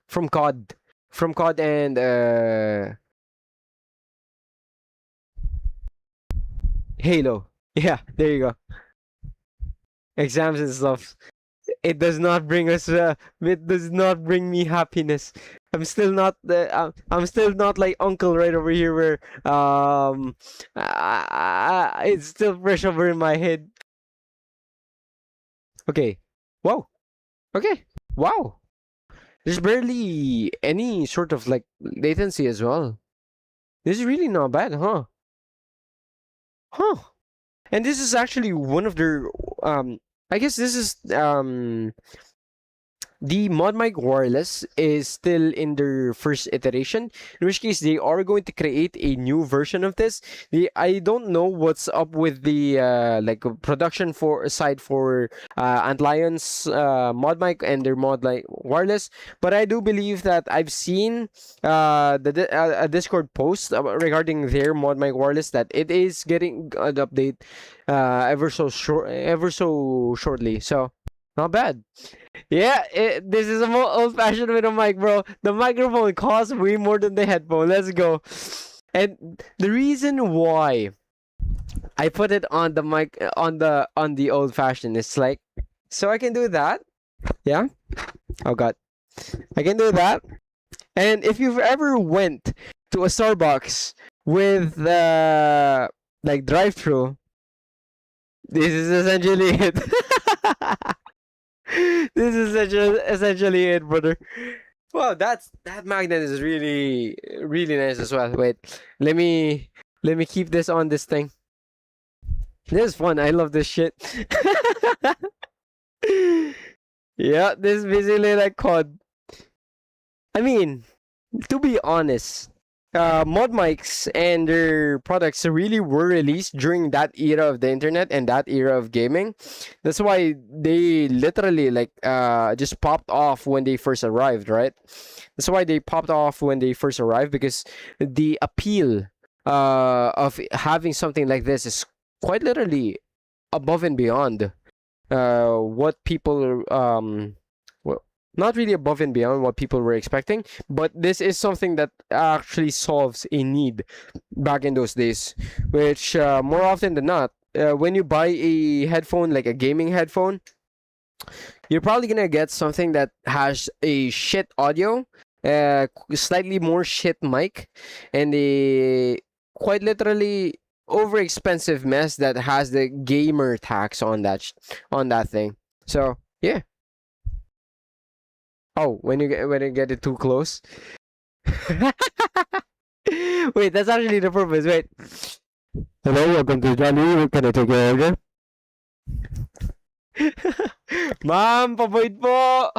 COD and Halo. Yeah, there you go. Exams and stuff. It does not bring us. It does not bring me happiness. I'm still not like uncle right over here where it's still fresh over in my head. Okay. Wow. Okay. Wow. There's barely any sort of like latency as well. This is really not bad, huh? Huh. And this is actually one of their I guess this is the mod mic wireless is still in their first iteration, in which case they are going to create a new version of this. I don't know what's up with the like production for side for Antlion's mod mic and their mod like wireless, but I do believe that I've seen a Discord post regarding their mod mic wireless that it is getting an update ever so shortly. So not bad. Yeah, this is a more old-fashioned with a mic, bro. The microphone costs way more than the headphone. Let's go. And the reason why I put it on the mic on the old-fashioned is like so I can do that. Yeah. Oh God, I can do that. And if you've ever went to a Starbucks with like drive-through, this is essentially it. This is essentially it, brother. Wow, that magnet is really nice as well. Wait, let me keep this on this thing. This is fun. I love this shit. Yeah, this is basically like COD. I mean, to be honest, mod mics and their products really were released during that era of the internet and that era of gaming. That's why they literally like just popped off when they first arrived, right? That's why they popped off when they first arrived, because the appeal of having something like this is quite literally above and beyond what people not really above and beyond what people were expecting, but this is something that actually solves a need back in those days, which more often than not, when you buy a headphone, like a gaming headphone, you're probably gonna get something that has a shit audio, slightly more shit mic, and a quite literally over expensive mess that has the gamer tax on that thing. So yeah. Oh, when you get it too close. Wait, that's actually the purpose. Wait. Hello, welcome to Johnny. Can I take your order? Ma'am, pavoid po.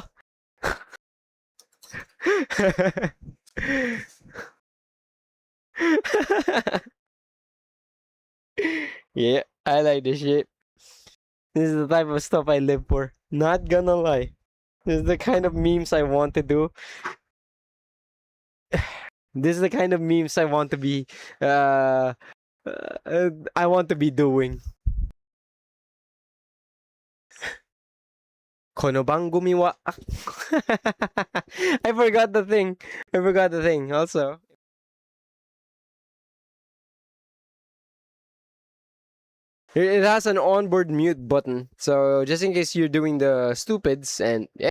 Yeah, I like this shit. This is the type of stuff I live for. Not gonna lie. This is the kind of memes I want to do. This is the kind of memes I want to be I want to be doing. Kono bang gumiwa? I forgot the thing. Also. It has an onboard mute button, so just in case you're doing the stupids and yeah.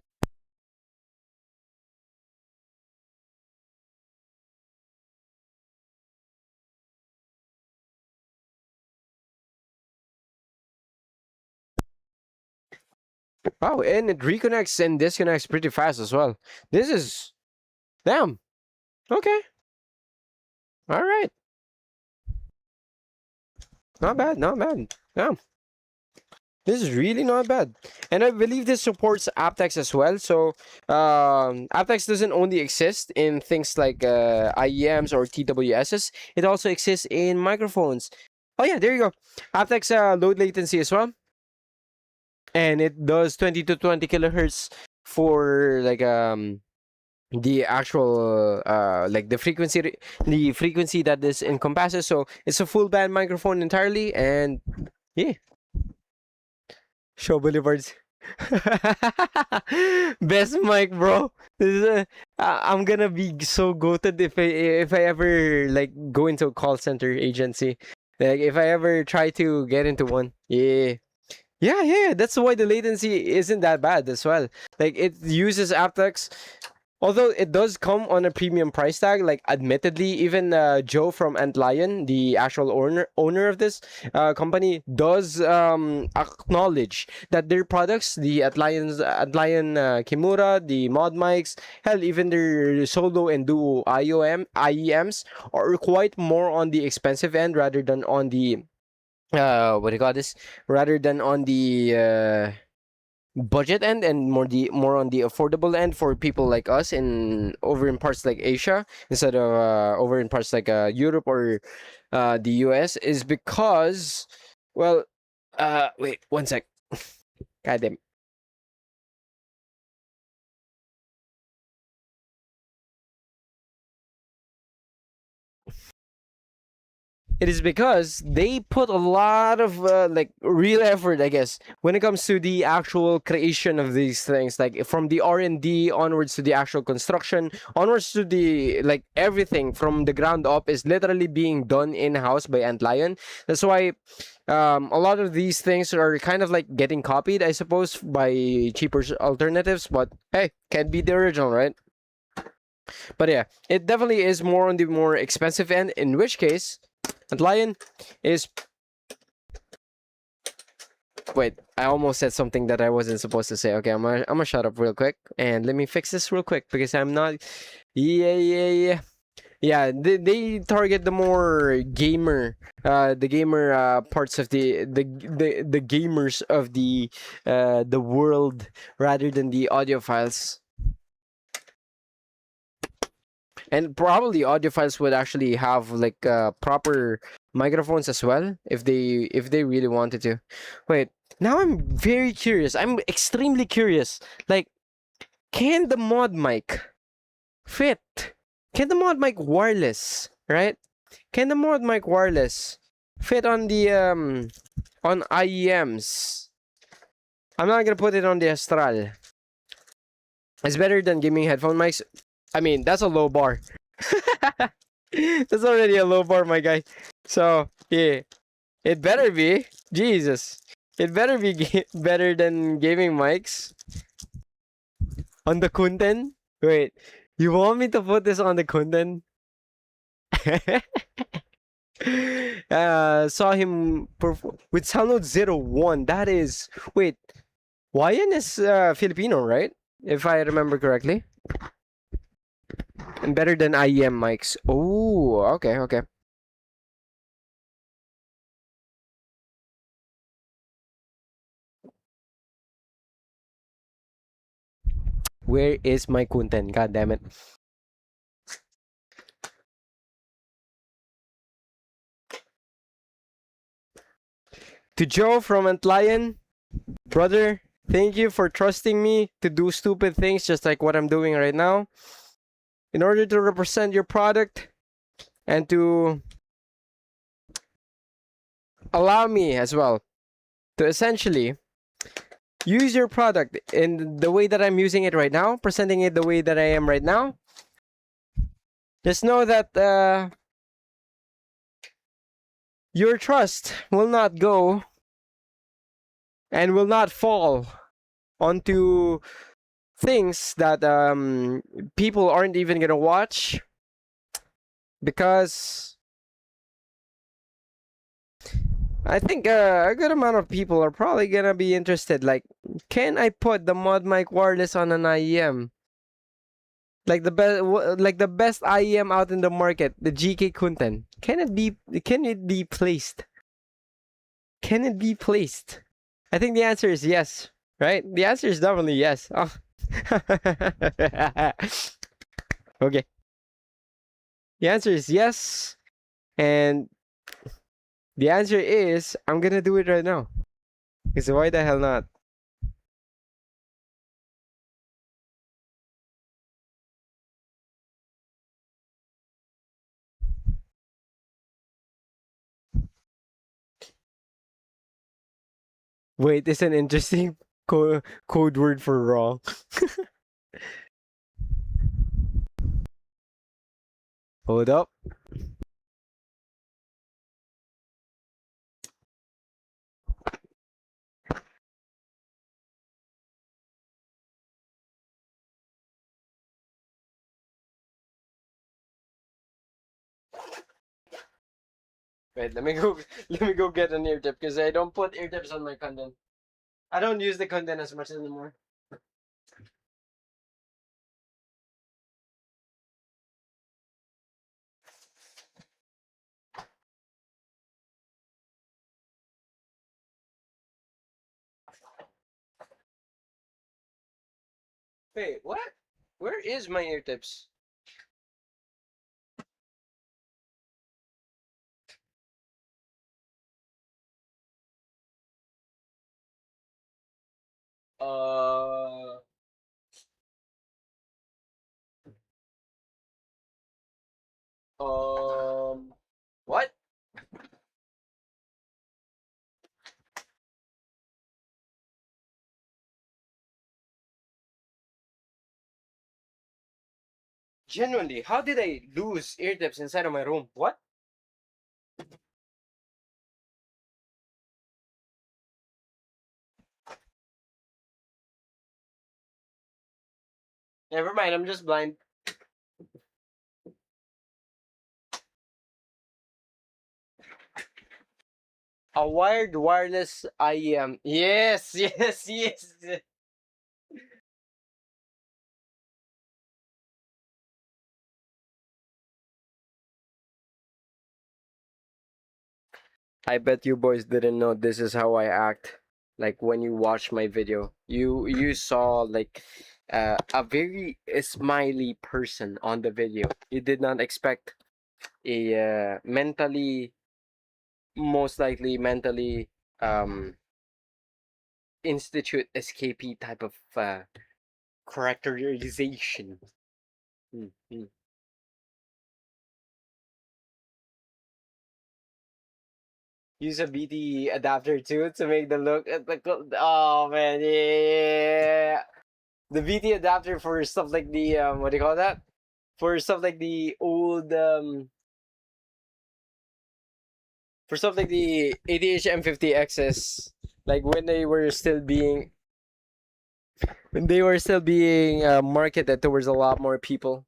Wow, and it reconnects and disconnects pretty fast as well. This is damn. Okay. All right. Not bad. Yeah. This is really not bad. And I believe this supports aptX as well. So aptX doesn't only exist in things like IEMs or TWSs. It also exists in microphones. Oh yeah, there you go. aptX load latency as well. And it does 20 to 20 kilohertz for like the actual like the frequency that this encompasses. So it's a full band microphone entirely, and yeah. Show boulevards. Best mic, bro. This is I'm gonna be so goated if I ever like go into a call center agency. Like if I ever try to get into one. Yeah. Yeah. That's why the latency isn't that bad as well. Like it uses aptX. Although it does come on a premium price tag, like admittedly, even Joe from Antlion, the actual owner of this company, does acknowledge that their products, the Antlion Kimura, the mod mics, hell, even their solo and duo IEMs are quite more on the expensive end rather than on the what do you call this? Rather than on the budget end and more on the affordable end for people like us in over in parts like Asia instead of over in parts like Europe or the US is because well wait one sec. God damn. It is because they put a lot of like real effort, I guess, when it comes to the actual creation of these things. Like from the R&D onwards to the actual construction, onwards to the like everything from the ground up is literally being done in house by Antlion. That's why a lot of these things are kind of like getting copied, I suppose, by cheaper alternatives. But hey, can't be the original, right? But yeah, it definitely is more on the more expensive end. In which case, Antlion is. Wait, I almost said something that I wasn't supposed to say. Okay, I'm gonna shut up real quick and let me fix this real quick because I'm not. Yeah. They target the more gamer parts of the gamers of the world rather than the audiophiles. And probably audiophiles would actually have like proper microphones as well if they really wanted to. Wait, now I'm very curious. I'm extremely curious. Like, can the mod mic fit? Can the mod mic wireless, right? Can the mod mic wireless fit on the on IEMs? I'm not gonna put it on the Astral. It's better than gaming headphone mics. I mean, that's a low bar. That's already a low bar, my guy. So, yeah. It better be. Jesus. It better be better than gaming mics. On the Kunten? Wait. You want me to put this on the Kunten? Saw him perform with Soundload 01. That is. Wait. YN is Filipino, right? If I remember correctly. And better than IEM mics. Oh, okay. Where is my Kunten? God damn it. To Joe from Antlion, brother, thank you for trusting me to do stupid things just like what I'm doing right now in order to represent your product and to allow me as well to essentially use your product in the way that I'm using it right now, presenting it the way that I am right now. Just know that your trust will not go and will not fall onto things that people aren't even gonna watch because I think a good amount of people are probably gonna be interested. Like, can I put the mod mic wireless on an IEM? Like the best IEM out in the market, the GK Kunten. Can it be? Can it be placed? Can it be placed? I think the answer is yes. Right? The answer is definitely yes. Oh. Okay. The answer is yes, and the answer is I'm gonna do it right now. Because why the hell not? Wait, it's an interesting. Code word for wrong. Hold up. Wait, let me go. Let me go get an ear tip because I don't put ear tips on my content. I don't use the content as much anymore. Wait, what? Where is my ear tips? Uh, what? Genuinely, how did I lose ear tips inside of my room? What? Never mind, I'm just blind. A wired wireless IEM. Yes, yes, yes. I bet you boys didn't know this is how I act. Like when you watch my video, you saw like a very smiley person on the video. You did not expect a mentally, most likely mentally institute escapee type of characterization. Mm-hmm. Use a BT adapter too to make the look at the oh man, yeah. The BT adapter for stuff like the what do you call that? For stuff like the old for stuff like the ATH M50Xs, like when they were still being marketed towards a lot more people.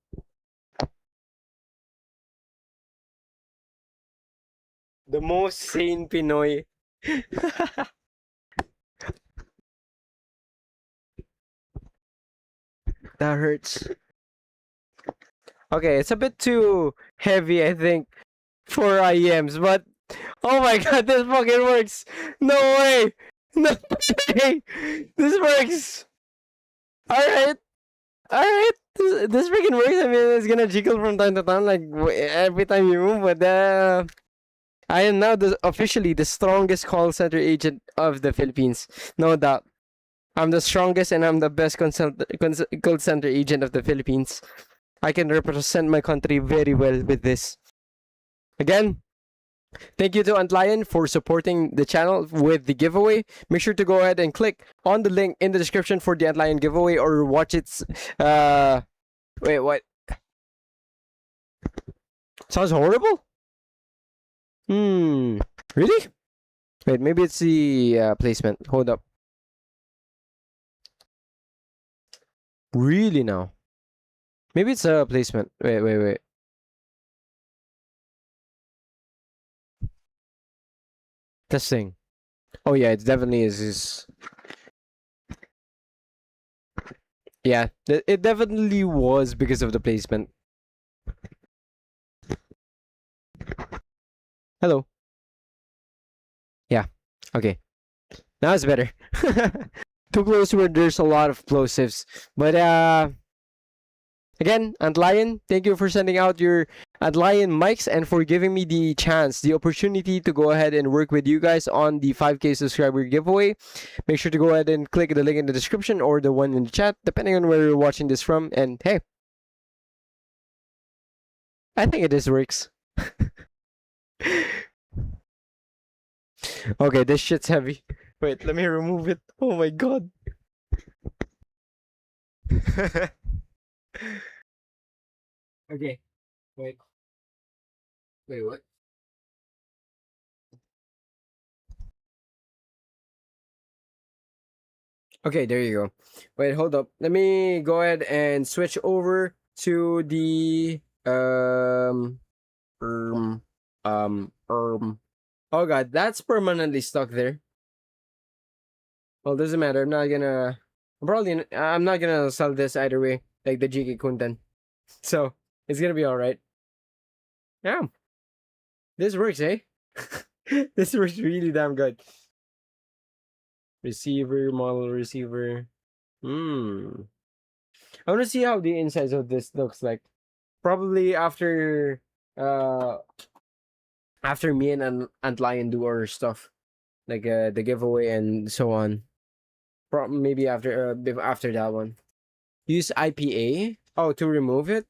The most sane Pinoy. That hurts. Okay, it's a bit too heavy, I think, for IEMs, but oh my god, this fucking works! No way! No way! This works! Alright! Alright! This freaking works. I mean, it's gonna jiggle from time to time, like every time you move, but I am now officially the strongest call center agent of the Philippines. No doubt. I'm the strongest and I'm the best call center agent of the Philippines. I can represent my country very well with this. Again, thank you to Antlion for supporting the channel with the giveaway. Make sure to go ahead and click on the link in the description for the Antlion giveaway or watch its wait, what? Sounds horrible? Really? Wait, maybe it's the placement. Hold up. Really now? Maybe it's a placement. Wait. Testing. Oh yeah, it definitely is. Yeah, it definitely was because of the placement. Hello. Yeah. Okay. Now it's better. Too close where there's a lot of plosives. But again, Antlion, thank you for sending out your Antlion mics and for giving me the chance, the opportunity to go ahead and work with you guys on the 5K subscriber giveaway. Make sure to go ahead and click the link in the description or the one in the chat, depending on where you're watching this from. And hey, I think it works. Okay, this shit's heavy. Wait, let me remove it. Oh my god. Okay, wait, what? Okay, there you go. Wait, hold up. Let me go ahead and switch over to the um um. Oh god, that's permanently stuck there. Well, doesn't matter. I'm not gonna sell this either way, like the Jiki content. So it's gonna be all right. Yeah, this works, eh? This works really damn good. Receiver, model receiver. Hmm. I want to see how the insides of this looks like. Probably uh after me and Ant Lion do our stuff, like the giveaway and so on. Maybe after that one. Use IPA. Oh, to remove it?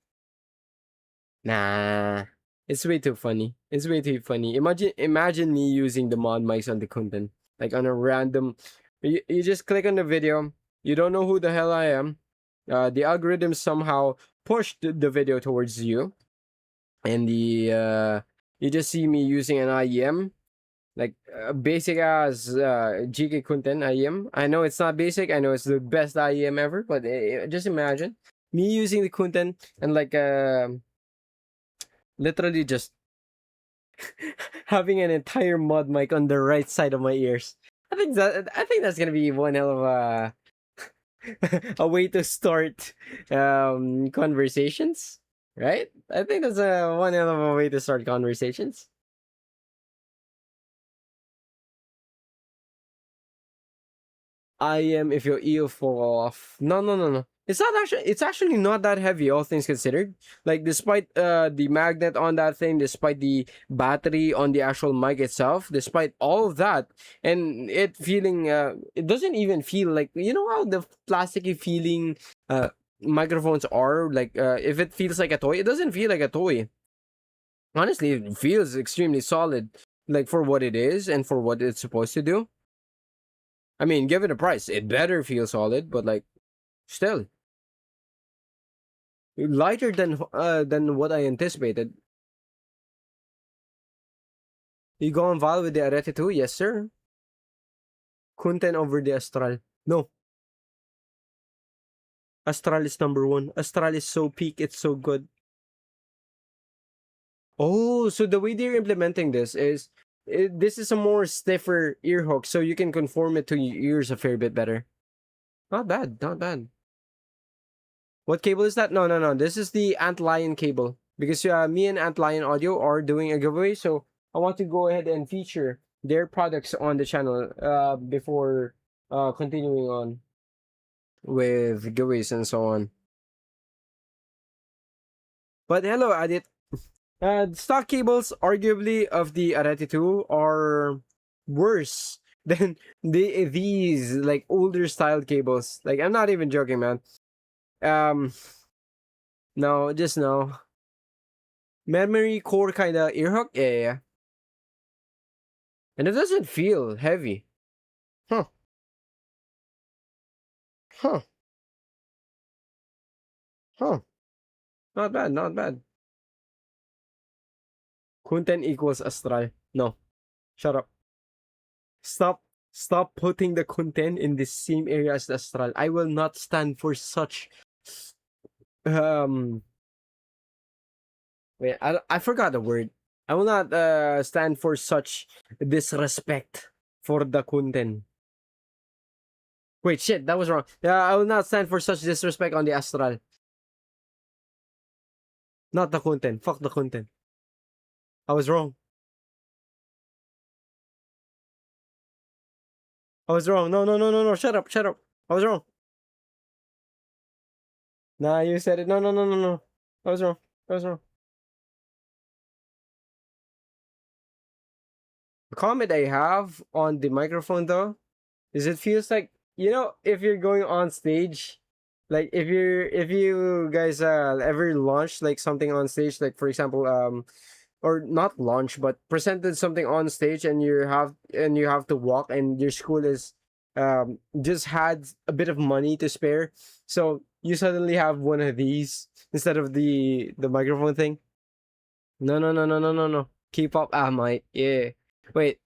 Nah. It's way too funny. It's way too funny. Imagine me using the mod mics on the content. Like on a random you just click on the video, you don't know who the hell I am. The algorithm somehow pushed the video towards you. And you just see me using an IEM. Like basic as GK content IEM. I know it's not basic, I know it's the best IEM ever, but just imagine me using the content and like literally just having an entire mod mic on the right side of my ears. I think that's gonna be one hell of a way to start conversations, right? I think that's one hell of a way to start conversations. I am if your EO fall off. No, no, no, no. It's actually not that heavy, all things considered. Like despite the magnet on that thing, despite the battery on the actual mic itself, despite all of that, and it feeling it doesn't even feel like, you know how the plasticky feeling microphones are, like if it feels like a toy, it doesn't feel like a toy. Honestly, it feels extremely solid, like for what it is and for what it's supposed to do. I mean, given the price, it better feel solid, but like still lighter than what I anticipated. You go on Val with the Arete too? Yes, sir. Content over the Astral. No. Astral is number one. Astral is so peak, it's so good. Oh, so the way they're implementing this is this is a more stiffer ear hook, so you can conform it to your ears a fair bit better. Not bad, not bad. What cable is that? No, no, no. This is the Antlion cable. Because me and Antlion Audio are doing a giveaway, so I want to go ahead and feature their products on the channel before continuing on with giveaways and so on. But hello, Adit. Stock cables, arguably of the Arete 2, are worse than these like older style cables. Like I'm not even joking, man. No, just no. Memory core kind of ear hook, yeah, yeah, yeah. And it doesn't feel heavy. Huh. Huh. Huh. Not bad, not bad. Kunten equals Astral. No. Shut up. Stop. Stop putting the content in the same area as the Astral. I will not stand for such um wait, I forgot the word. I will not stand for such disrespect for the content. Wait, shit, that was wrong. Yeah, I will not stand for such disrespect on the Astral. Not the content. Fuck the content. I was wrong. I was wrong. No, no, no, no, no. Shut up. Shut up. I was wrong. Nah, you said it. No, no, no, no, no. I was wrong. I was wrong. The comment I have on the microphone though is it feels like, you know, if you're going on stage, like if you guys ever launched like something on stage, like for example or not launch but presented something on stage and you have to walk and your school is just had a bit of money to spare, so you suddenly have one of these instead of the microphone thing. No, no, no, no, no, no, no. Keep up, my yeah. Wait,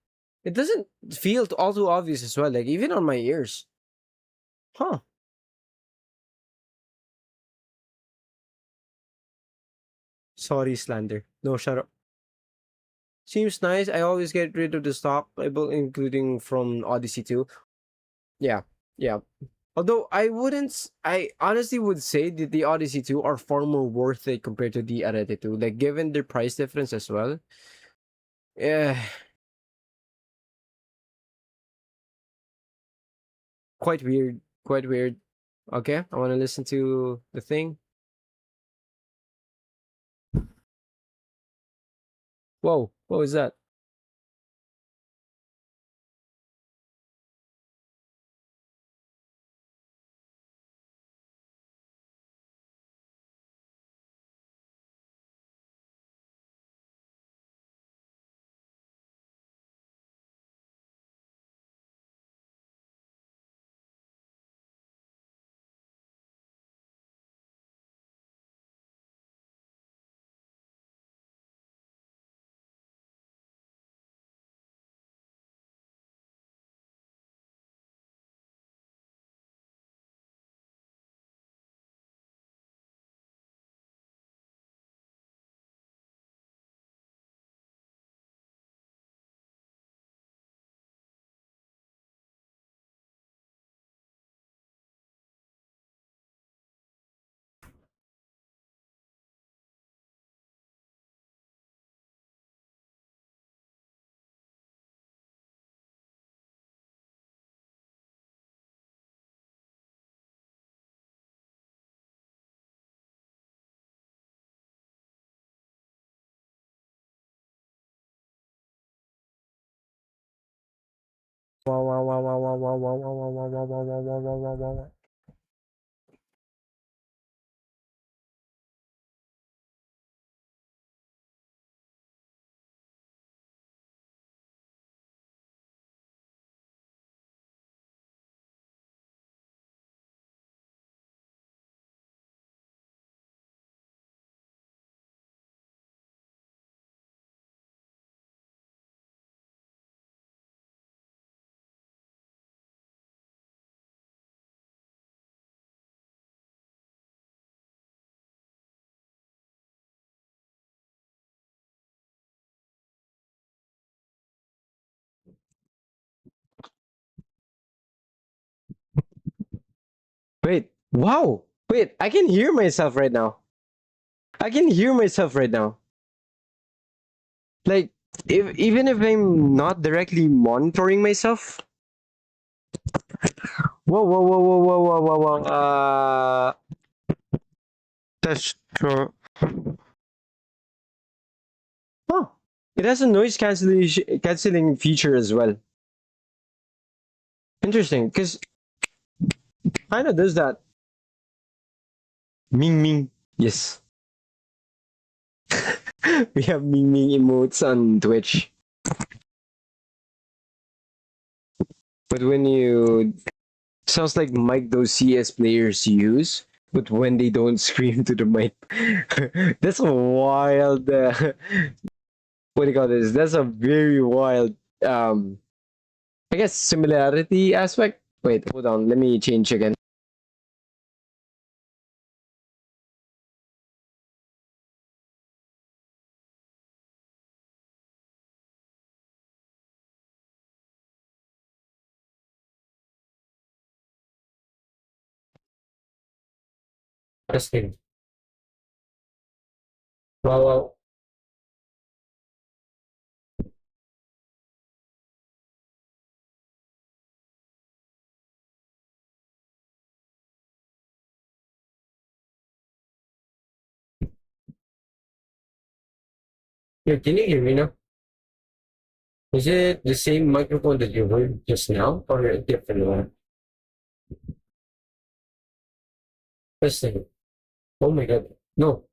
it doesn't feel all too obvious as well. Like even on my ears, huh? Sorry, slander. No, shut up. Seems nice. I always get rid of the stock label, including from Odyssey 2. Yeah, yeah. Although I honestly would say that the Odyssey 2 are far more worth it compared to the Arete 2. Like, given their price difference as well. Yeah, quite weird. Quite weird. Okay, I want to listen to the thing. Whoa, what was that? Wow, wow, wow, wow, wow, wow, wow, wow, wow, wow, wow, wow, wow, wow, wow, wow, wow. Wait, wow. Wait, I can hear myself right now. I can hear myself right now. Like, if even if I'm not directly monitoring myself. Whoa, whoa, whoa, whoa, whoa, whoa, whoa, whoa. That's true. Oh, it has a noise canceling feature as well. Interesting, because kind of does that. Ming Ming. Yes. We have Ming Ming emotes on Twitch. But when you sounds like mic those CS players use, but when they don't scream to the mic, that's a wild. What do you call this? That's a very wild. I guess similarity aspect. Wait, hold on. Let me change again. Testing. Wow, wow. Yeah, can you hear me now? Is it the same microphone that you heard just now, or a different one? Testing. Oh my god. No.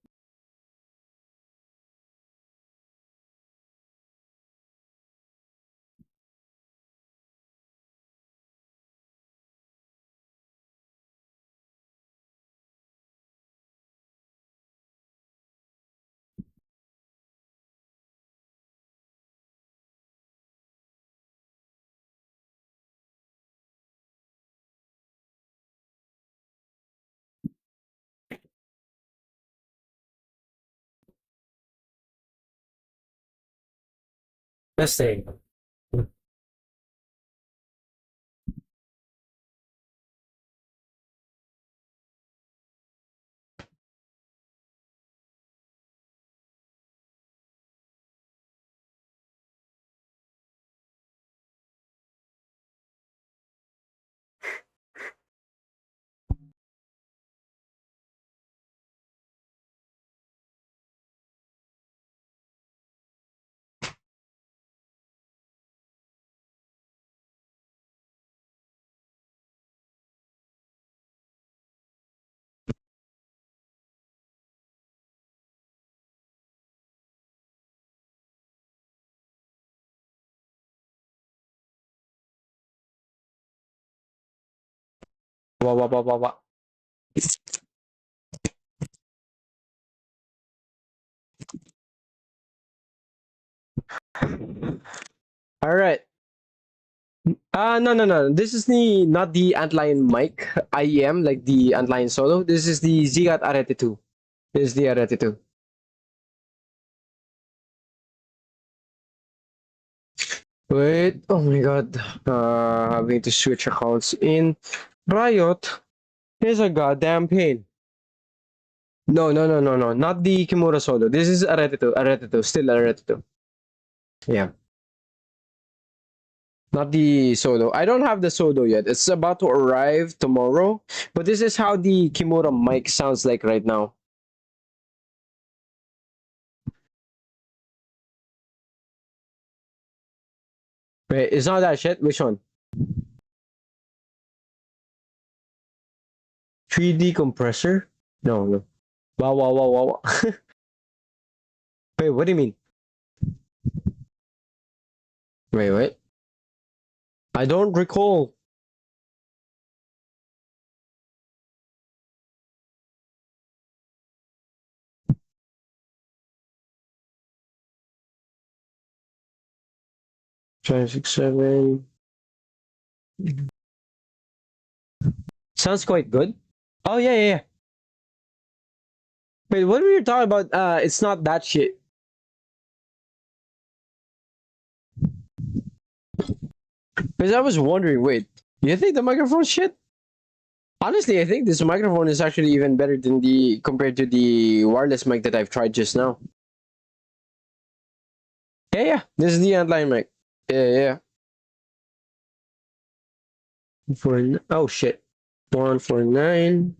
Testing. Wah. All right. No. This is the not the antlion mic IEM like the antlion solo. This is the Ziigat Arete 2. This is the Arete 2. Wait, oh my god. Having to switch accounts in Riot is a goddamn pain. No. Not the Kimura solo. This is Arete 2. Arete 2. Still Arete 2. Yeah. Not the solo. I don't have the solo yet. It's about to arrive tomorrow. But this is how the Kimura mic sounds like right now. Wait, it's not that shit? Which one? 3D compressor? No. Wow. Wait, what do you mean? Wait. I don't recall. Five, 6, 7. Sounds quite good. Oh yeah. Wait, what were you talking about? It's not that shit. Because I was wondering, wait, you think the microphone shit? Honestly, I think this microphone is actually even better than the compared to the wireless mic that I've tried just now. Yeah. This is the antline mic. Yeah. Oh shit. 149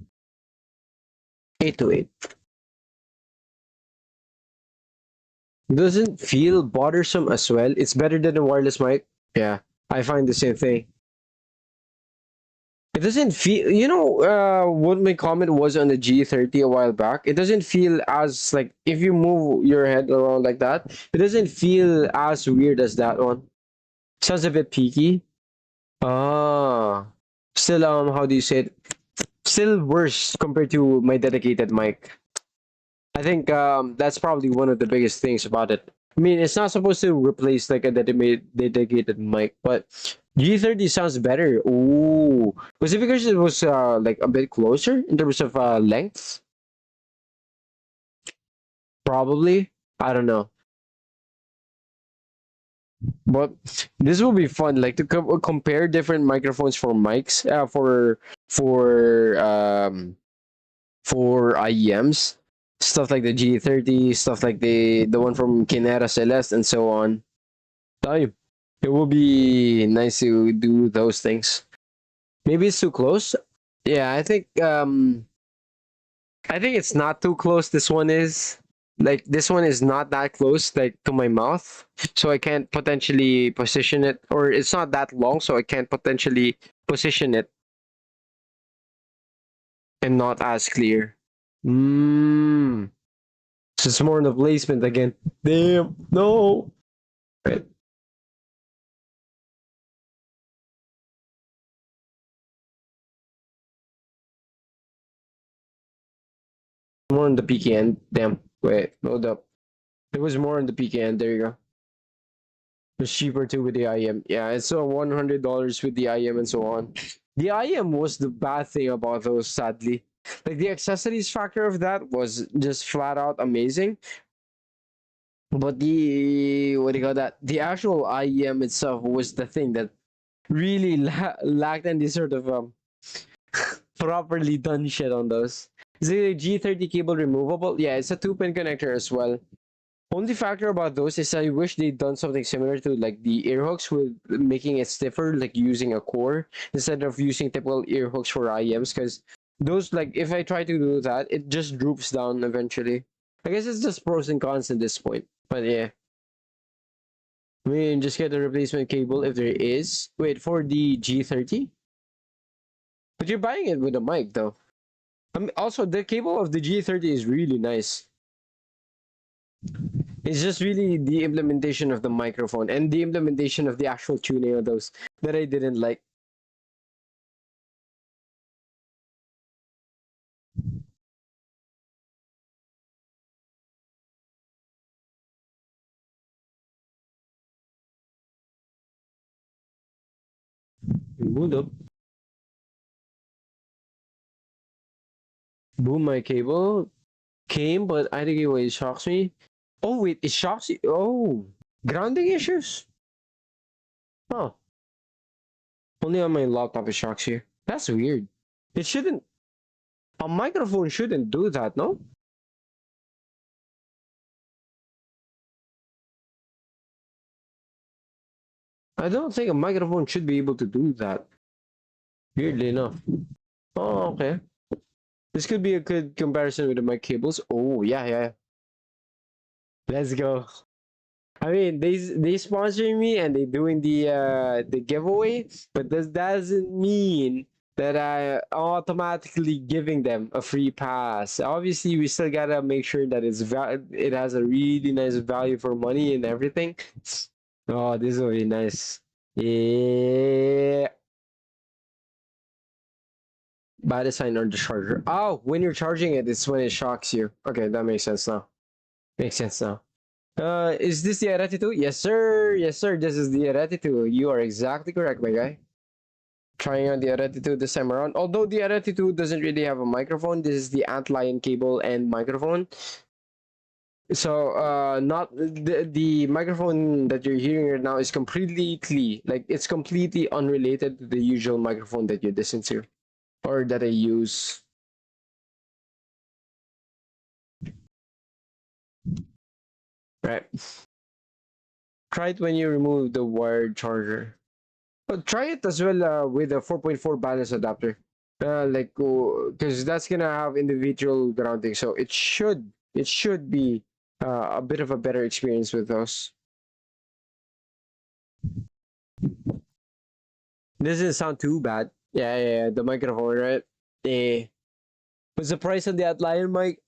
828. Doesn't feel bothersome as well. It's better than a wireless mic. Yeah, I find the same thing. It doesn't feel, what my comment was on the G30 a while back. It doesn't feel as like if you move your head around like that, it doesn't feel as weird as that one. Sounds a bit peaky. Ah, still, how do you say it? Still worse compared to my dedicated mic. I think that's probably one of the biggest things about it. I mean, it's not supposed to replace like a dedicated mic, but G30 sounds better. Ooh, was it because it was like a bit closer in terms of length? Probably. I don't know, but this will be fun. Like to compare different microphones for mics, for IEMs, stuff like the G30, stuff like the one from Kinera Celeste, and so on. Time. It will be nice to do those things. Maybe it's too close. Yeah, I think it's not too close. This one is like this one is not that close like to my mouth, so I can't potentially position it, or it's not that long, so I can't potentially position it and not as clear. So it's more on the placement again. Damn, no. Right. More on the peaky end. Damn. Wait, hold up. It was more on the peaky end. There you go. It's cheaper too with the IEM. Yeah, it's $100 with the IEM and so on. The IEM was the bad thing about those, sadly. Like the accessories factor of that was just flat out amazing. But the what do you call that? The actual IEM itself was the thing that really lacked any sort of properly done shit on those. Is it a G30 cable removable? Yeah, it's a 2-pin connector as well. Only factor about those is I wish they'd done something similar to like the ear hooks with making it stiffer, like using a core instead of using typical ear hooks for IEMs. Because those, like, if I try to do that, it just droops down eventually. I guess it's just pros and cons at this point. But yeah, I mean, just get a replacement cable if there is. Wait for the G30, but you're buying it with a mic though. I mean, also the cable of the G30 is really nice. It's just really the implementation of the microphone and the implementation of the actual tuning of those that I didn't like. Moved up. Boom, my cable came, but I think it shocks me. Oh wait, it shocks you. Oh, grounding issues. Oh, only on my laptop it shocks you. That's weird. It shouldn't. A microphone shouldn't do that, no? I don't think a microphone should be able to do that. Weirdly enough. Oh, okay. This could be a good comparison with the mic cables. Oh, yeah, yeah. Let's go. I mean, they sponsoring me and they doing the giveaway, but this doesn't mean that I automatically giving them a free pass. Obviously, we still gotta make sure that it has a really nice value for money and everything. Oh, this will be nice. Yeah. By the sign or the charger. Oh, when you're charging it, it's when it shocks you. Okay, that makes sense now. Makes sense now. Is this the Arete 2? Yes, sir. Yes, sir. This is the Arete 2. You are exactly correct, my guy. Trying on the Arete 2 this time around. Although the Arete 2 doesn't really have a microphone, this is the Antlion cable and microphone. So, not the microphone that you're hearing right now is completely like it's completely unrelated to the usual microphone that you listen to or that I use. Right. Try it when you remove the wired charger. But try it as well with a 4.4 balance adapter. Like, because that's gonna have individual grounding, so it should be a bit of a better experience with those. This doesn't sound too bad. Yeah, yeah, yeah, the microphone, right? Eh. What's the price on the Atlassian mic?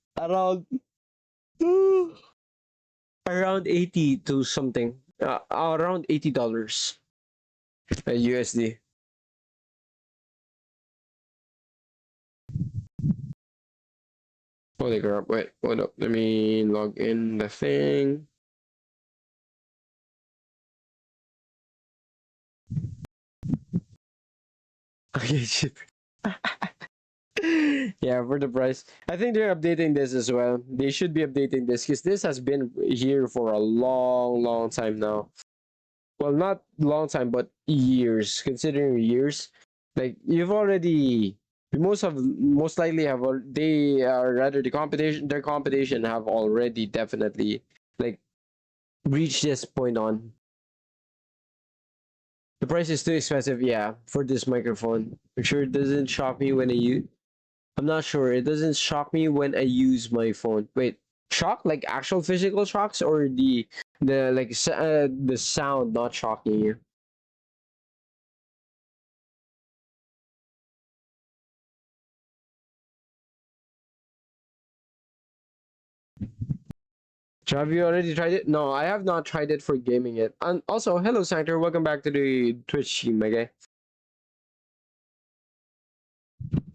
Around 80 to something. Around $80 USD. Holy crap! Wait, hold up. Let me log in the thing. Okay, shit. Yeah, for the price. I think they're updating this as well. They should be updating this because this has been here for a long, long time now. Well, not long time, but years. Considering years, like most likely have they are rather their competition have already definitely like reached this point on. The price is too expensive, yeah, for this microphone. I'm sure it doesn't shock me when I use. I'm not sure. It doesn't shock me when I use my phone. Wait, shock like actual physical shocks or the sound not shocking you? So have you already tried it? No, I have not tried it for gaming yet. And also, hello Sanctor, welcome back to the Twitch team, my guy.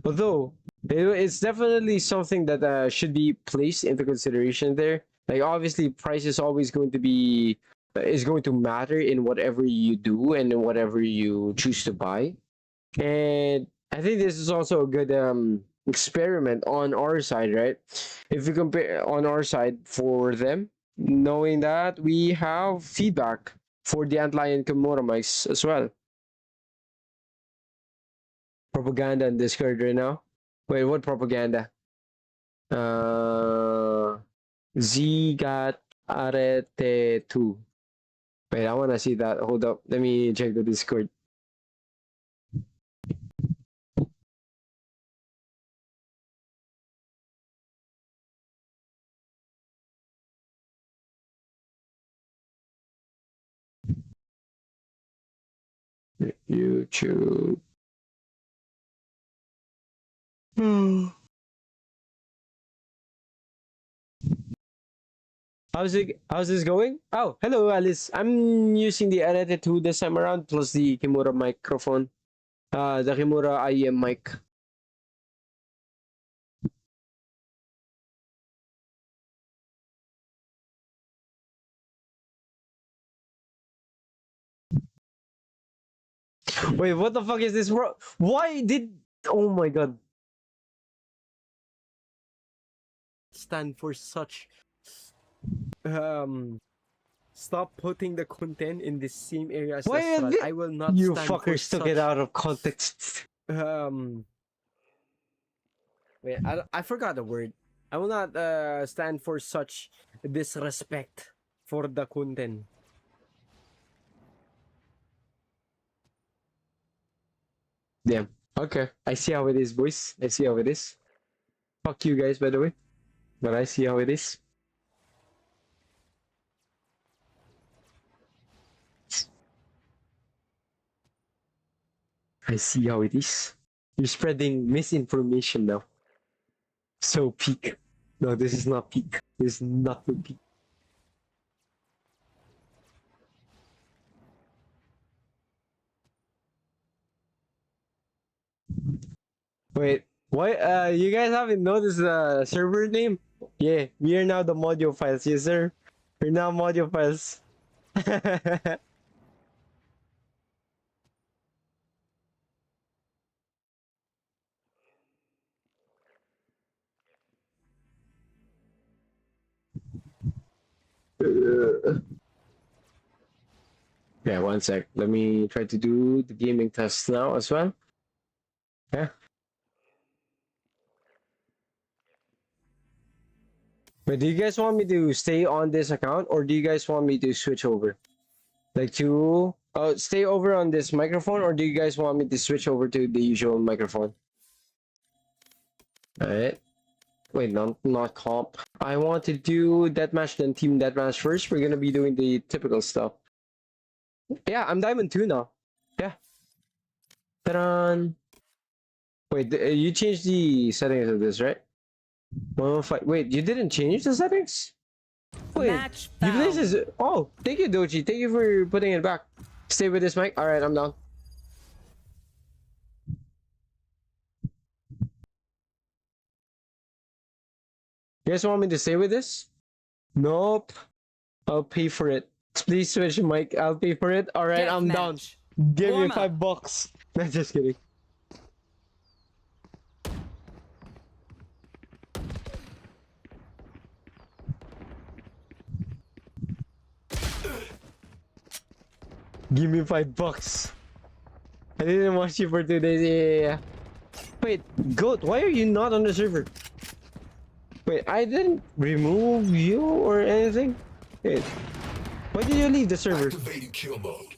Although it's definitely something that should be placed into consideration there. Like obviously, price is always going to be is going to matter in whatever you do and in whatever you choose to buy. And I think this is also a good experiment on our side, right? If we compare on our side for them, knowing that we have feedback for the Antlion Kimura mics as well. Propaganda in Discord right now. Wait, what propaganda? Ziigat Arete 2. Wait, I want to see that. Hold up. Let me check the Discord. YouTube. How's this going? Oh, hello Alice. I'm using the Arete 2 this time around plus the Kimura microphone. The Kimura IEM mic. Wait, what the fuck is this, bro? Why did... Oh my god. Stand for such... Stop putting the content in the same area as Astral. I will not You stand fuckers for took such... it out of context. Wait, I forgot the word. I will not stand for such disrespect for the content. Damn. Okay. I see how it is, boys. I see how it is. Fuck you guys, by the way. But I see how it is. I see how it is. You're spreading misinformation now. So peak. No, this is not peak. This is not the peak. Wait, why? You guys haven't noticed the server name? Yeah, we are now the module files. Yes, sir. We're now module files. Yeah, one sec. Let me try to do the gaming test now as well. Yeah. But do you guys want me to stay on this account or do you guys want me to switch over? Like to stay over on this microphone or do you guys want me to switch over to the usual microphone? Alright. Wait, not comp. I want to do deathmatch then team deathmatch first. We're gonna be doing the typical stuff. Yeah, I'm Diamond 2 now. Yeah. Ta-da! Wait, you changed the settings of this, right? 105. Wait, you didn't change the settings? Wait, you placed this. Oh, thank you, Doji. Thank you for putting it back. Stay with this mic. Alright, I'm down. You guys want me to stay with this? Nope. I'll pay for it. Please switch mic. I'll pay for it. Alright, I'm down. Give me $5. Nah, just kidding. Give me $5. I didn't watch you for 2 days. Yeah. Wait, Goat, why are you not on the server? Wait, I didn't remove you or anything? Wait, why did you leave the server? Activating kill mode.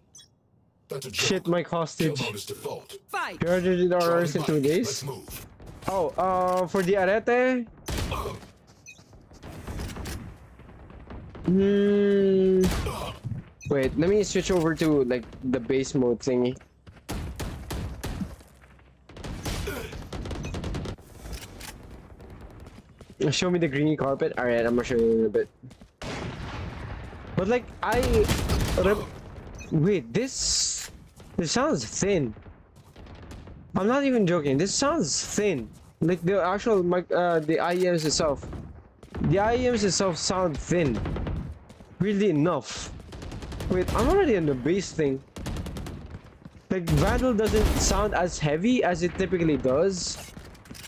That's a joke. Shit, my hostage. Kill mode is default. 300 hours in 2 days? Let's move. Oh, for the Arete? Wait, let me switch over to like the base mode thingy. Show me the green carpet. Alright, I'm gonna show you in a bit. But like, wait, this sounds thin. I'm not even joking. This sounds thin. Like the actual the IEMs itself. The IEMs itself sound thin. Weirdly enough. Wait, I'm already on the base thing. Like Vandal doesn't sound as heavy as it typically does.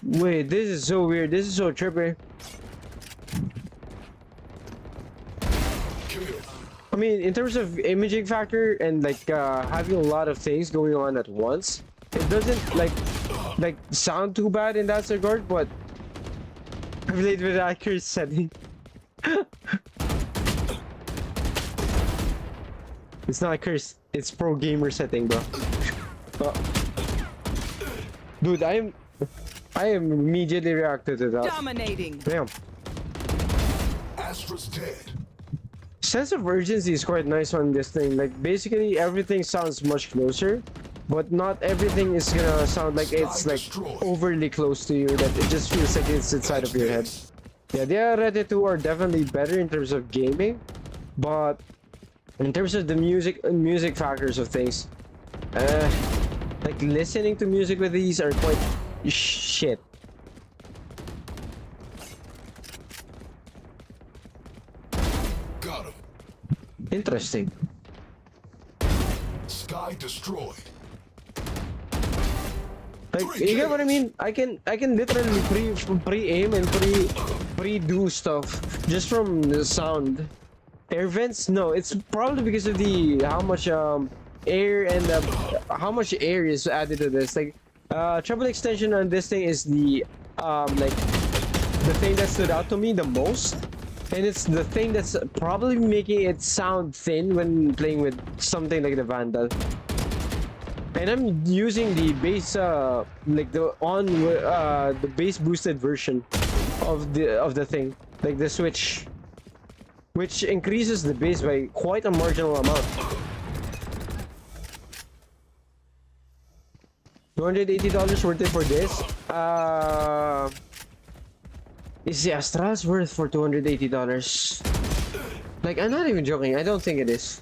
Wait, this is so weird. This is so trippy. mean, in terms of imaging factor and like having a lot of things going on at once, it doesn't like sound too bad in that regard. But I played with accurate setting. It's not curse. It's pro gamer setting, bro. Dude, I am immediately reacted to that. Dominating. Damn. Astra's dead. Sense of urgency is quite nice on this thing. Like basically everything sounds much closer, but not everything is gonna sound like it's like overly close to you. That it just feels like it's inside of your head. Yeah, the Arete 2 are definitely better in terms of gaming, but in terms of the music factors of things, like listening to music with these are quite shit. Got him. Interesting. Sky destroyed. Like you get what I mean? I can literally pre-aim and pre-do stuff just from the sound. Air vents? No, it's probably because of the how much air and how much air is added to this. Like treble extension on this thing is the like the thing that stood out to me the most, and it's the thing that's probably making it sound thin when playing with something like the Vandal. And I'm using the bass like the bass boosted version of the thing, like the switch, which increases the bass by quite a marginal amount. $280 worth it for this? Is the Astralis worth for $280? Like, I'm not even joking. I don't think it is.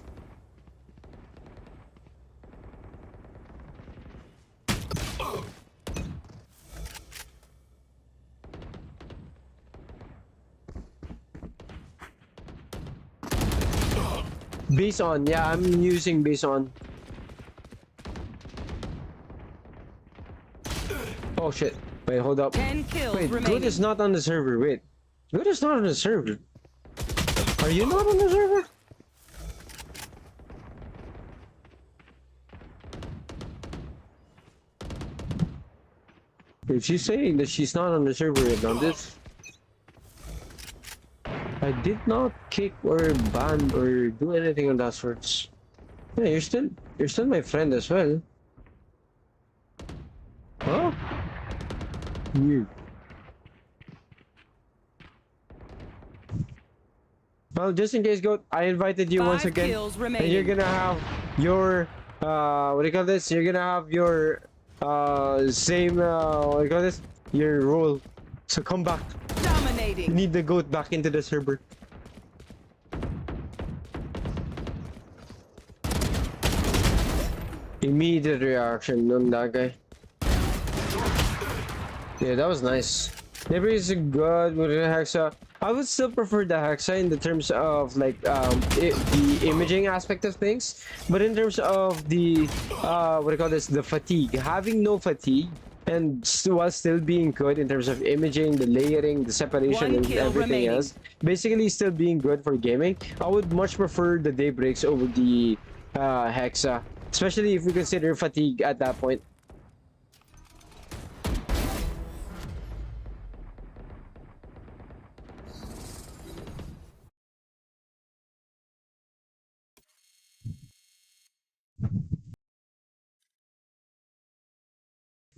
Base on, yeah, I'm using base on. Oh shit. Wait, hold up. 10 kills Wait, remaining. Good is not on the server. Wait. Good is not on the server. Are you not on the server? Wait, she's saying that she's not on the server yet on this. I did not kick or ban or do anything of that sorts. Yeah, you're still my friend as well. Huh? Weird. Well, just in case, Goat, I invited you once 5 again, kills and remaining. you're gonna have your what do you call this? You're gonna have your same what do you call this? Your role. So come back. You Dominating. need the Goat back into the server. Immediate reaction on that guy. Yeah, that was nice. Maybe it's good with the Hexa. I would still prefer the Hexa in the terms of like the imaging aspect of things, but in terms of the what do you call this? The fatigue. Having no fatigue and while still being good in terms of imaging, the layering, the separation, 1 and kill everything remaining. else, basically still being good for gaming. I would much prefer the Daybreaks over the Hexa, especially if we consider fatigue at that point.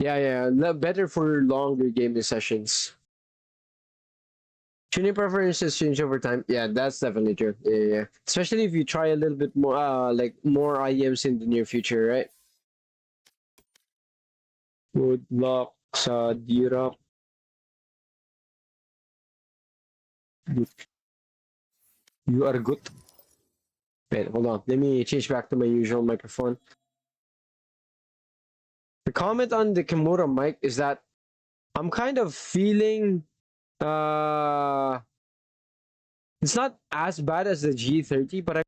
Yeah, better for longer gaming sessions. Tuning preferences change over time. Yeah, that's definitely true. Yeah. Especially if you try a little bit more, like more IEMs in the near future, right? Good luck sa dirap. You are good. Wait, hold on. Let me change back to my usual microphone. The comment on the Kimura mic is that I'm kind of feeling it's not as bad as the G30, but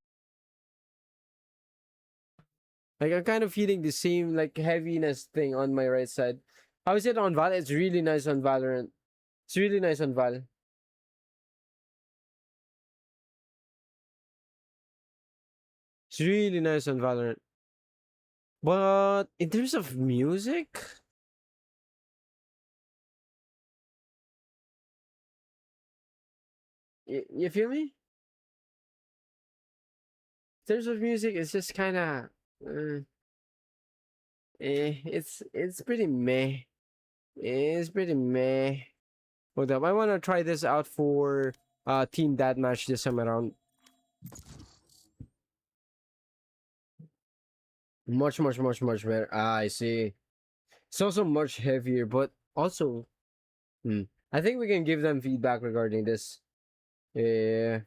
I'm kind of feeling the same like heaviness thing on my right side. How is it on Val? It's really nice on Valorant. It's really nice on Val. It's really nice on Valorant. But in terms of music, you feel me? In terms of music, it's just kind of, it's pretty meh. It's pretty meh. Hold up, I want to try this out for team deathmatch this time around. Much better. Ah, I see. It's also much heavier, but also, I think we can give them feedback regarding this. Yeah.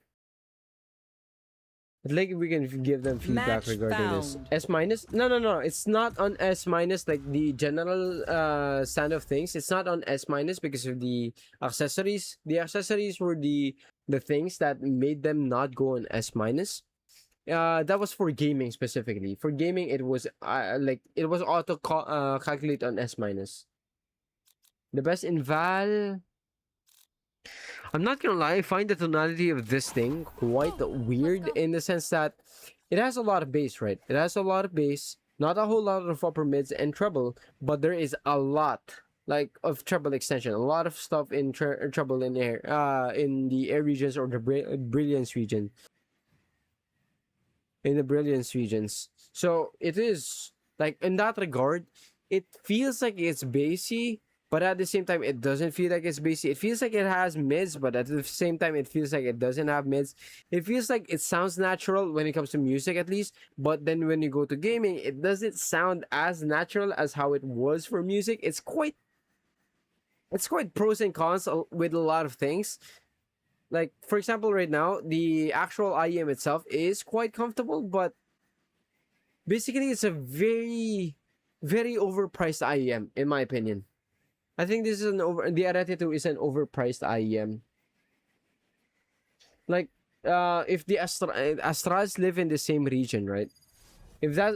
I think we can give them feedback Match regarding this. found. S minus? No. It's not on S minus like the general stand of things. It's not on S minus because of the accessories. The accessories were the things that made them not go on S minus. That was for gaming specifically. For gaming, it was like it was auto calculate on S minus. The best in Val. I'm not gonna lie, I find the tonality of this thing quite weird in the sense that it has a lot of bass, right? It has a lot of bass, not a whole lot of upper mids and treble, but there is a lot like of treble extension, a lot of stuff in treble in air, in the air regions or the brilliance region. In the brilliance regions. So it is like in that regard, it feels like it's bassy, but at the same time, it doesn't feel like it's bassy. It feels like it has mids, but at the same time, it feels like it doesn't have mids. It feels like it sounds natural when it comes to music, at least. But then when you go to gaming, it doesn't sound as natural as how it was for music. It's quite pros and cons with a lot of things. Like, for example, right now, the actual IEM itself is quite comfortable, but basically, it's a very overpriced IEM, in my opinion. I think this is the Arete 2 is an overpriced IEM. Like, if the Astras live in the same region, right? If that,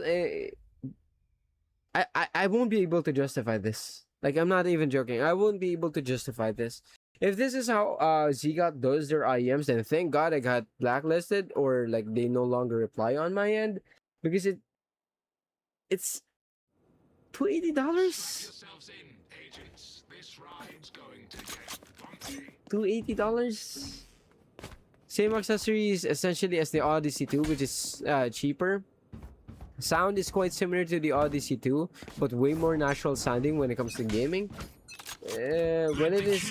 I won't be able to justify this. Like, I'm not even joking. I won't be able to justify this. If this is how Ziigat does their IEMs, then thank God I got blacklisted or like they no longer reply on my end because it's $280. $280. Same accessories essentially as the Odyssey 2, which is cheaper. Sound is quite similar to the Odyssey 2, but way more natural sounding when it comes to gaming. When it is,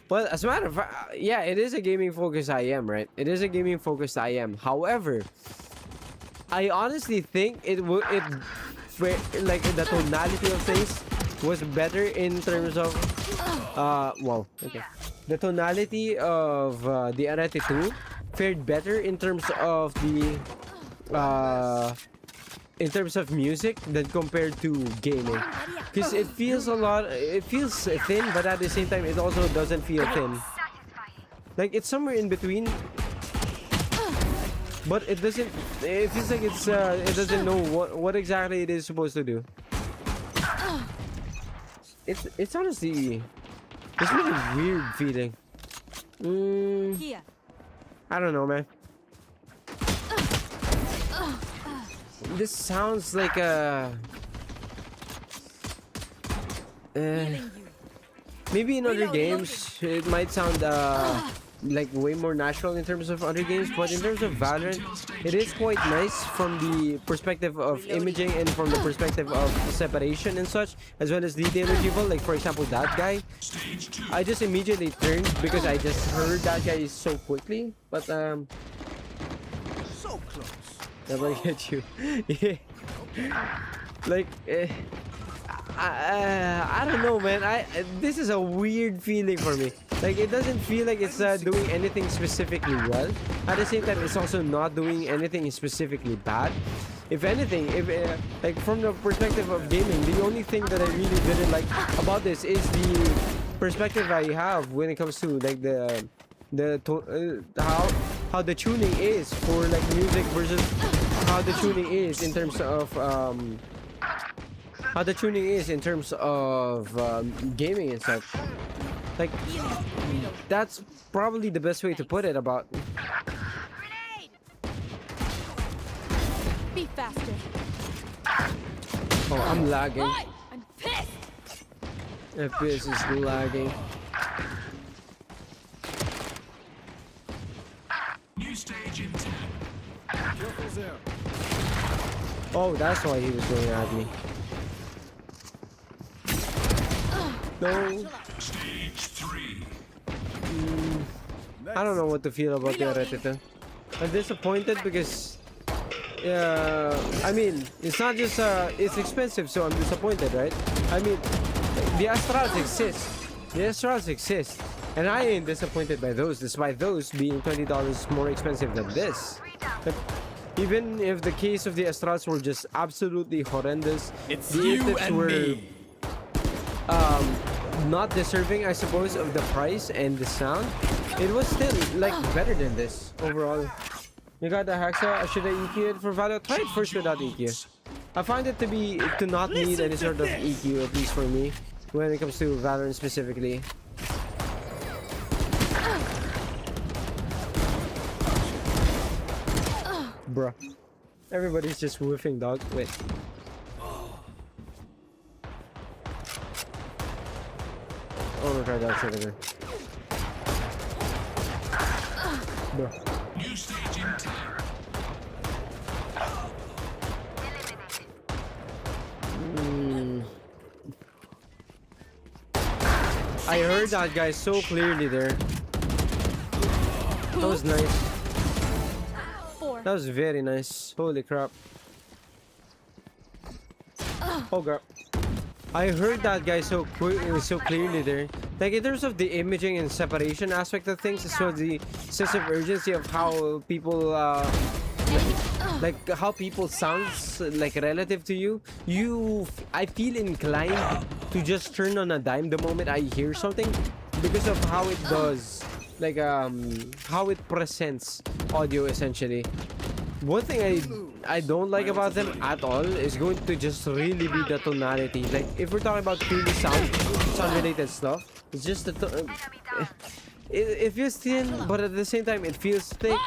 well, as a matter of fact, yeah, it is a gaming focused IM, right? It is a gaming focused IM. However, I honestly think like the tonality of things was better in terms of well, okay, the tonality of the Arete 2 fared better in terms of the in terms of music than compared to gaming, because it feels thin, but at the same time it also doesn't feel thin. Like it's somewhere in between, but it doesn't. It feels like it doesn't know what exactly it is supposed to do. It's honestly, it's really weird feeling. I don't know, man. This sounds like a maybe in other games it might sound like way more natural in terms of other games, but in terms of Valorant, it is quite nice from the perspective of imaging and from the perspective of separation and such, as well as detail retrieval. Like for example, that guy, I just immediately turned because I just heard that guy so quickly, but so close. Never get you. Yeah. Like I don't know, man. This is a weird feeling for me. Like it doesn't feel like it's doing anything specifically well. At the same time, it's also not doing anything specifically bad. If anything, if like from the perspective of gaming, the only thing that I really didn't like about this is the perspective I have when it comes to like how the tuning is for like music versus how the tuning is in terms of gaming and stuff. Like that's probably the best way to put it about. Oh, I'm lagging. I'm pissed. FPS is lagging. New stage in 10. Oh, that's why he was going at me. No. Stage 3. I don't know what to feel about the Arete. I'm disappointed because I mean, it's not just it's expensive, so I'm disappointed, right? I mean, the Astrals exist. The Astrals exist. And I ain't disappointed by those, despite those being $20 more expensive than this. But even if the case of the Astrals were just absolutely horrendous, It's the you Irtits and were me. not deserving, I suppose, of the price and the sound, it was still like better than this overall. You got the Hexa. Should I EQ it for value? Try it first without EQ. I find it to not need any sort of EQ, at least for me, when it comes to Valorant specifically. Bruh. Everybody's just whiffing, dog. Wait. I wanna try that shit again. Bruh. New stage in 10. I heard that guy so clearly there. That was nice. 4. That was very nice. Holy crap. Oh god. I heard that guy so clearly there. Like in terms of the imaging and separation aspect of things, as well as the sense of urgency of how people like how people sounds like relative to you. I feel inclined to just turn on a dime the moment I hear something because of how it does, like how it presents audio essentially. One thing I don't like about them at all is going to just really be the tonality. Like if we're talking about purely sound related stuff, it's just the it feels thin, but at the same time it feels thick.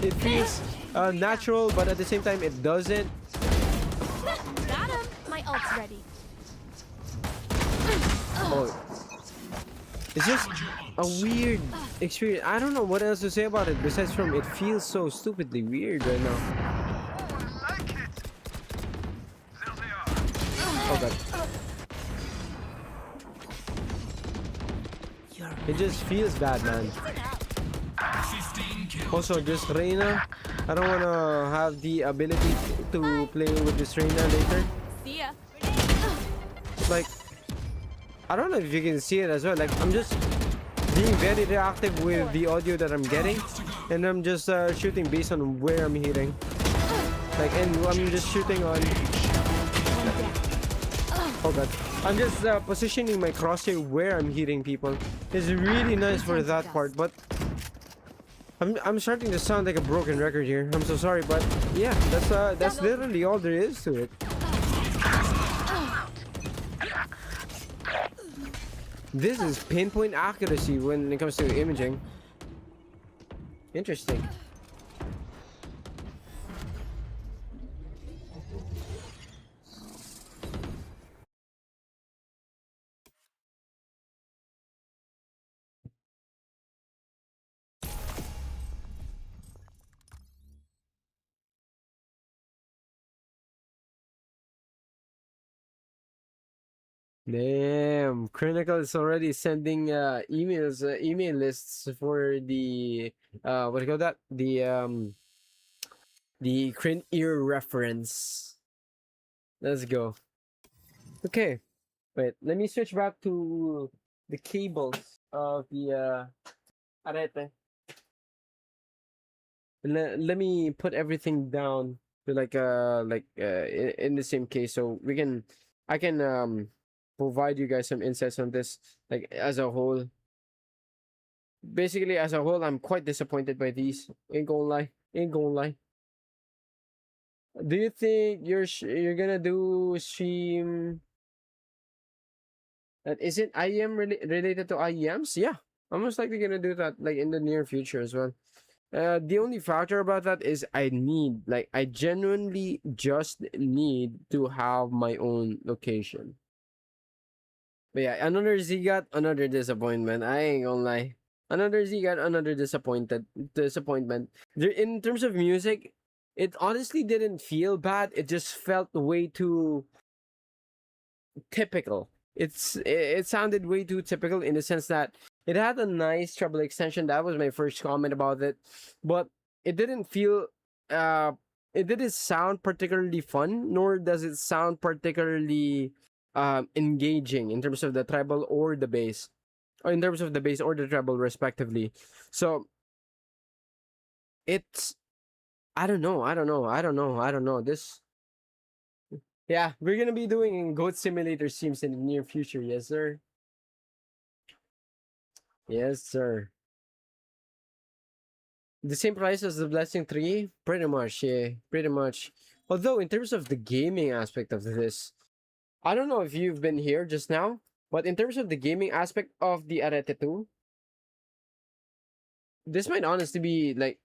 It feels natural, but at the same time it doesn't. Got him. My ult's ready. Oh. It's just a weird experience. I don't know what else to say about it besides from it feels so stupidly weird right now. Oh god. It just feels bad, man. 15 kills. Also, just Reina. I don't wanna have the ability to play with this Reina later. See ya. Like, I don't know if you can see it as well. Like, I'm just being very reactive with the audio that I'm getting, and I'm just shooting based on where I'm hitting. Like, and I'm just shooting on. Oh god, I'm just positioning my crosshair where I'm hitting people. It's really nice for that part, but I'm starting to sound like a broken record here. I'm so sorry, but yeah, that's literally all there is to it. This is pinpoint accuracy when it comes to imaging. Interesting. Damn, Critical is already sending email lists for the what do you call that? The Crin ear reference. Let's go. Okay. Wait, let me switch back to the cables of the Arete. Let me put everything down to like in the same case so I can provide you guys some insights on this, like as a whole. Basically, as a whole, I'm quite disappointed by these. Ain't gonna lie. Ain't gonna lie. Do you think you're gonna do stream? Is it IEM related to IEMs? Yeah, I'm most likely gonna do that like in the near future as well. The only factor about that is I genuinely just need to have my own location. But yeah, another Ziigat, another disappointment. I ain't gonna lie. Another Ziigat, another disappointment. In terms of music, it honestly didn't feel bad. It just felt way too typical. It sounded way too typical in the sense that it had a nice treble extension. That was my first comment about it, but it didn't feel uh it didn't sound particularly fun, nor does it sound particularly engaging in terms of the treble or the bass, or in terms of the bass or the treble respectively. So it's I don't know, this. Yeah, we're gonna be doing Goat Simulator Sims in the near future. Yes, sir. Yes, sir. The same price as the Blessing 3? Pretty much, yeah. Pretty much. Although, in terms of the gaming aspect of this, I don't know if you've been here just now, but in terms of the gaming aspect of the Arete 2, this might honestly be like.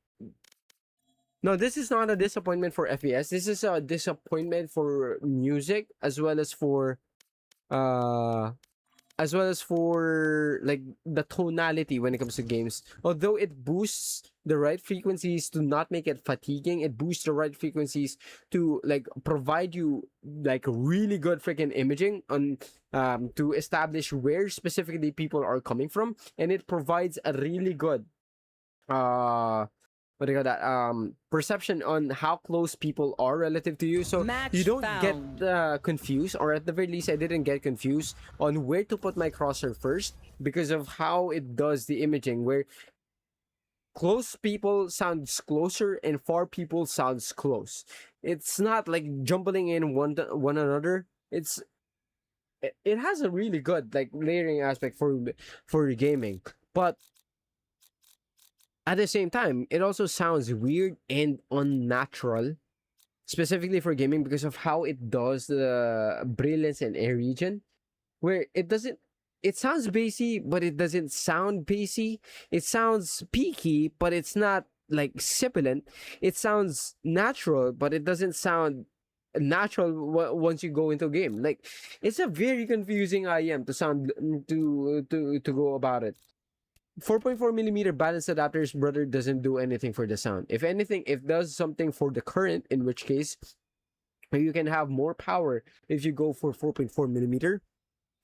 No, this is not a disappointment for FPS. This is a disappointment for music uh as well as for like the tonality when it comes to games. Although it boosts the right frequencies to not make it fatiguing, it boosts the right frequencies to like provide you like really good freaking imaging on to establish where specifically people are coming from, and it provides a really good what do you call that perception on how close people are relative to you, so Match you don't found. get confused, or at the very least I didn't get confused on where to put my crosshair first because of how it does the imaging, where close people sounds closer and far people sounds close. It's not like jumbling in one another. It has a really good like layering aspect for gaming, but at the same time, it also sounds weird and unnatural, specifically for gaming because of how it does the brilliance and air region, where it doesn't. It sounds bassy, but it doesn't sound bassy. It sounds peaky, but it's not like sibilant. It sounds natural, but it doesn't sound natural once you go into a game. Like it's a very confusing IEM to sound to go about it. 4.4 millimeter balanced adapters, brother, doesn't do anything for the sound. If anything, it does something for the current, in which case you can have more power if you go for 4.4 millimeter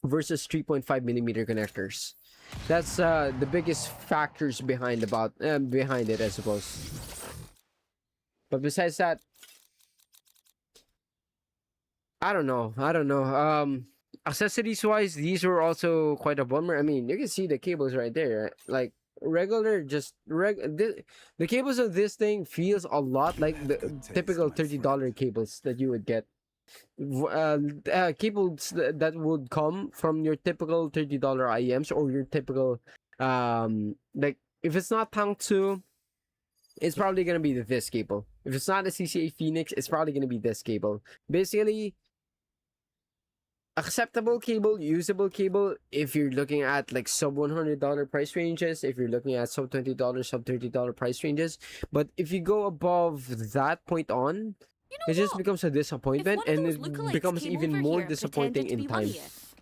versus 3.5 millimeter connectors. That's the biggest factors behind behind it, I suppose. But besides that, I don't know. Accessories wise, these were also quite a bummer. I mean, you can see the cables right there. Right? Like regular, the cables of this thing feels a lot like the typical $30 cables that you would get. Cables that would come from your typical $30 IEMs, or your typical like if it's not Tank 2, it's probably gonna be this cable. If it's not a CCA Phoenix, it's probably gonna be this cable. Basically, acceptable cable, usable cable if you're looking at like sub $100 price ranges, if you're looking at sub $20, sub $30 price ranges. But if you go above that point on, it just becomes a disappointment, and it becomes even more disappointing in time.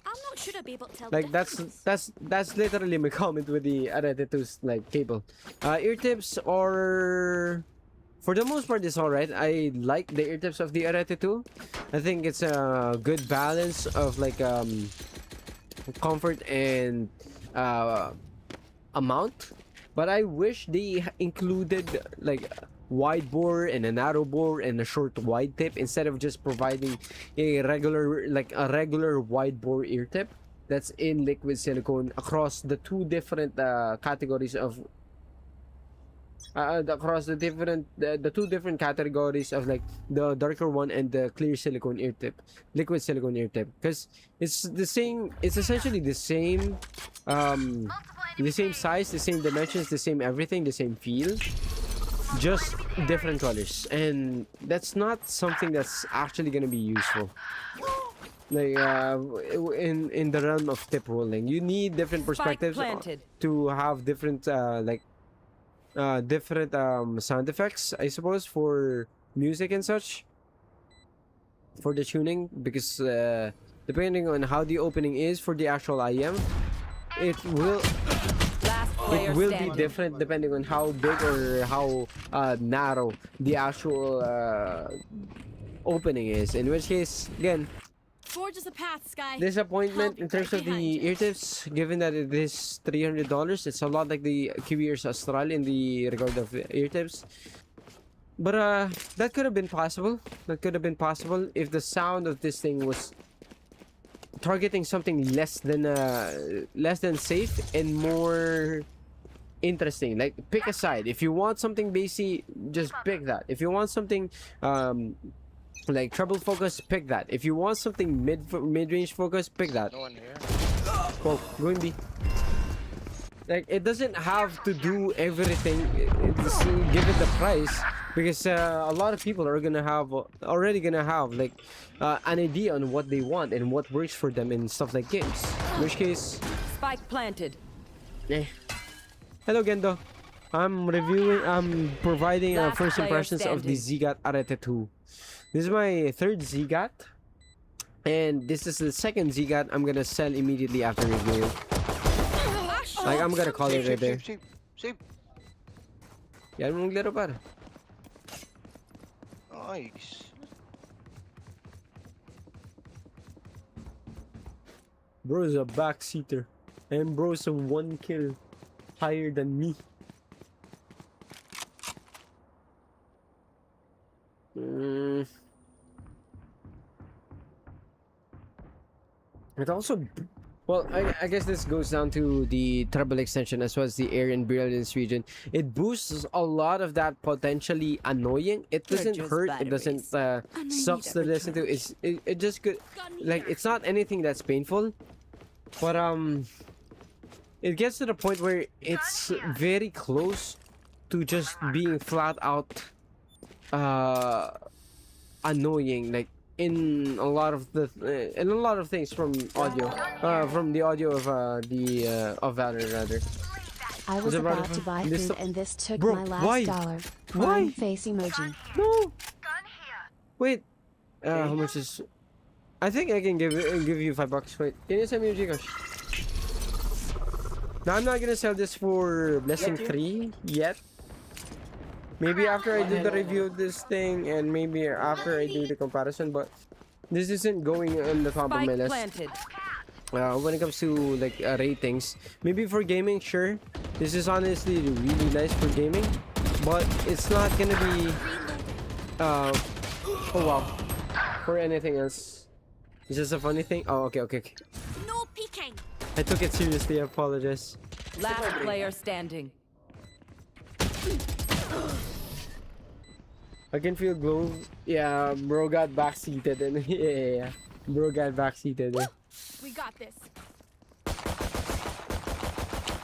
I'm not sure I'll be able to tell Like the difference. that's literally my comment with the Arete 2's like cable. Ear tips are, for the most part, it's alright. I like the ear tips of the Arete 2. I think it's a good balance of like comfort and amount. But I wish they included like wide bore and a narrow bore and a short wide tip, instead of just providing a regular wide bore ear tip that's in liquid silicone across the two different categories of the two different categories of like the darker one and the clear silicone ear tip, liquid silicone ear tip, because it's the same. It's essentially the same size, the same dimensions, the same everything, the same feel, just different colors, and that's not something that's actually gonna be useful. Like in the realm of tip rolling, you need different Spike perspectives planted. to have different different sound effects, I suppose, for music and such, for the tuning, because depending on how the opening is for the actual IEM, it will be different depending on how big or how narrow the actual opening is. In which case, again, Forge us a path, Sky. disappointment in Help terms of right the behind you. ear tips, given that it is $300. It's a lot like the QEars Austral in the regard of ear tips. But that could have been possible. That could have been possible if the sound of this thing was targeting something less than safe and more interesting. Like, pick a side. If you want something bassy, just pick that. If you want something like treble focus, pick that. If you want something mid-range focus, pick that. No one here. Well, going B. Like, it doesn't have to do everything. It's, give it the price, because a lot of people are already gonna have like an idea on what they want and what works for them in stuff like games. In which case, Spike planted. hello Gendo. I'm providing Last first player impressions of the Ziigat Arete 2. This is my third Ziigat, and this is the second Ziigat I'm gonna sell immediately after reviewing. Like, I'm gonna call it right there. Save. Yan mo maglaro par. Nice. Bro's a backseater, and bro's a 1 kill higher than me. It also, well, I guess this goes down to the treble extension as well as the air and brilliance region. It boosts a lot of that potentially annoying. It doesn't just hurt. It batteries. doesn't sucks to listen to. It just good. Like, it's not anything that's painful, but it gets to the point where it's very close to just being flat out annoying. Like, in a lot of things from audio, from the audio of Valorant rather. I was Was it about right to buy this- food and this took Bro, my last why? dollar. Why? Crying face emoji. No. Wait. How much is? I think I can give you $5. Wait, can you send me your Gcash? Now, I'm not gonna sell this for Blessing 3 yet. Maybe after I do the review of this thing, and maybe after I do the comparison, but this isn't going on the top of my Spike list. planted. When it comes to like ratings, maybe for gaming, sure, this is honestly really nice for gaming, but it's not gonna be oh wow, for anything else. It's just a funny thing. Oh, okay. No peeking. I took it seriously. I apologize. Last player standing. I can feel glow. Yeah, bro got backseated, and yeah, bro got backseated. We got this.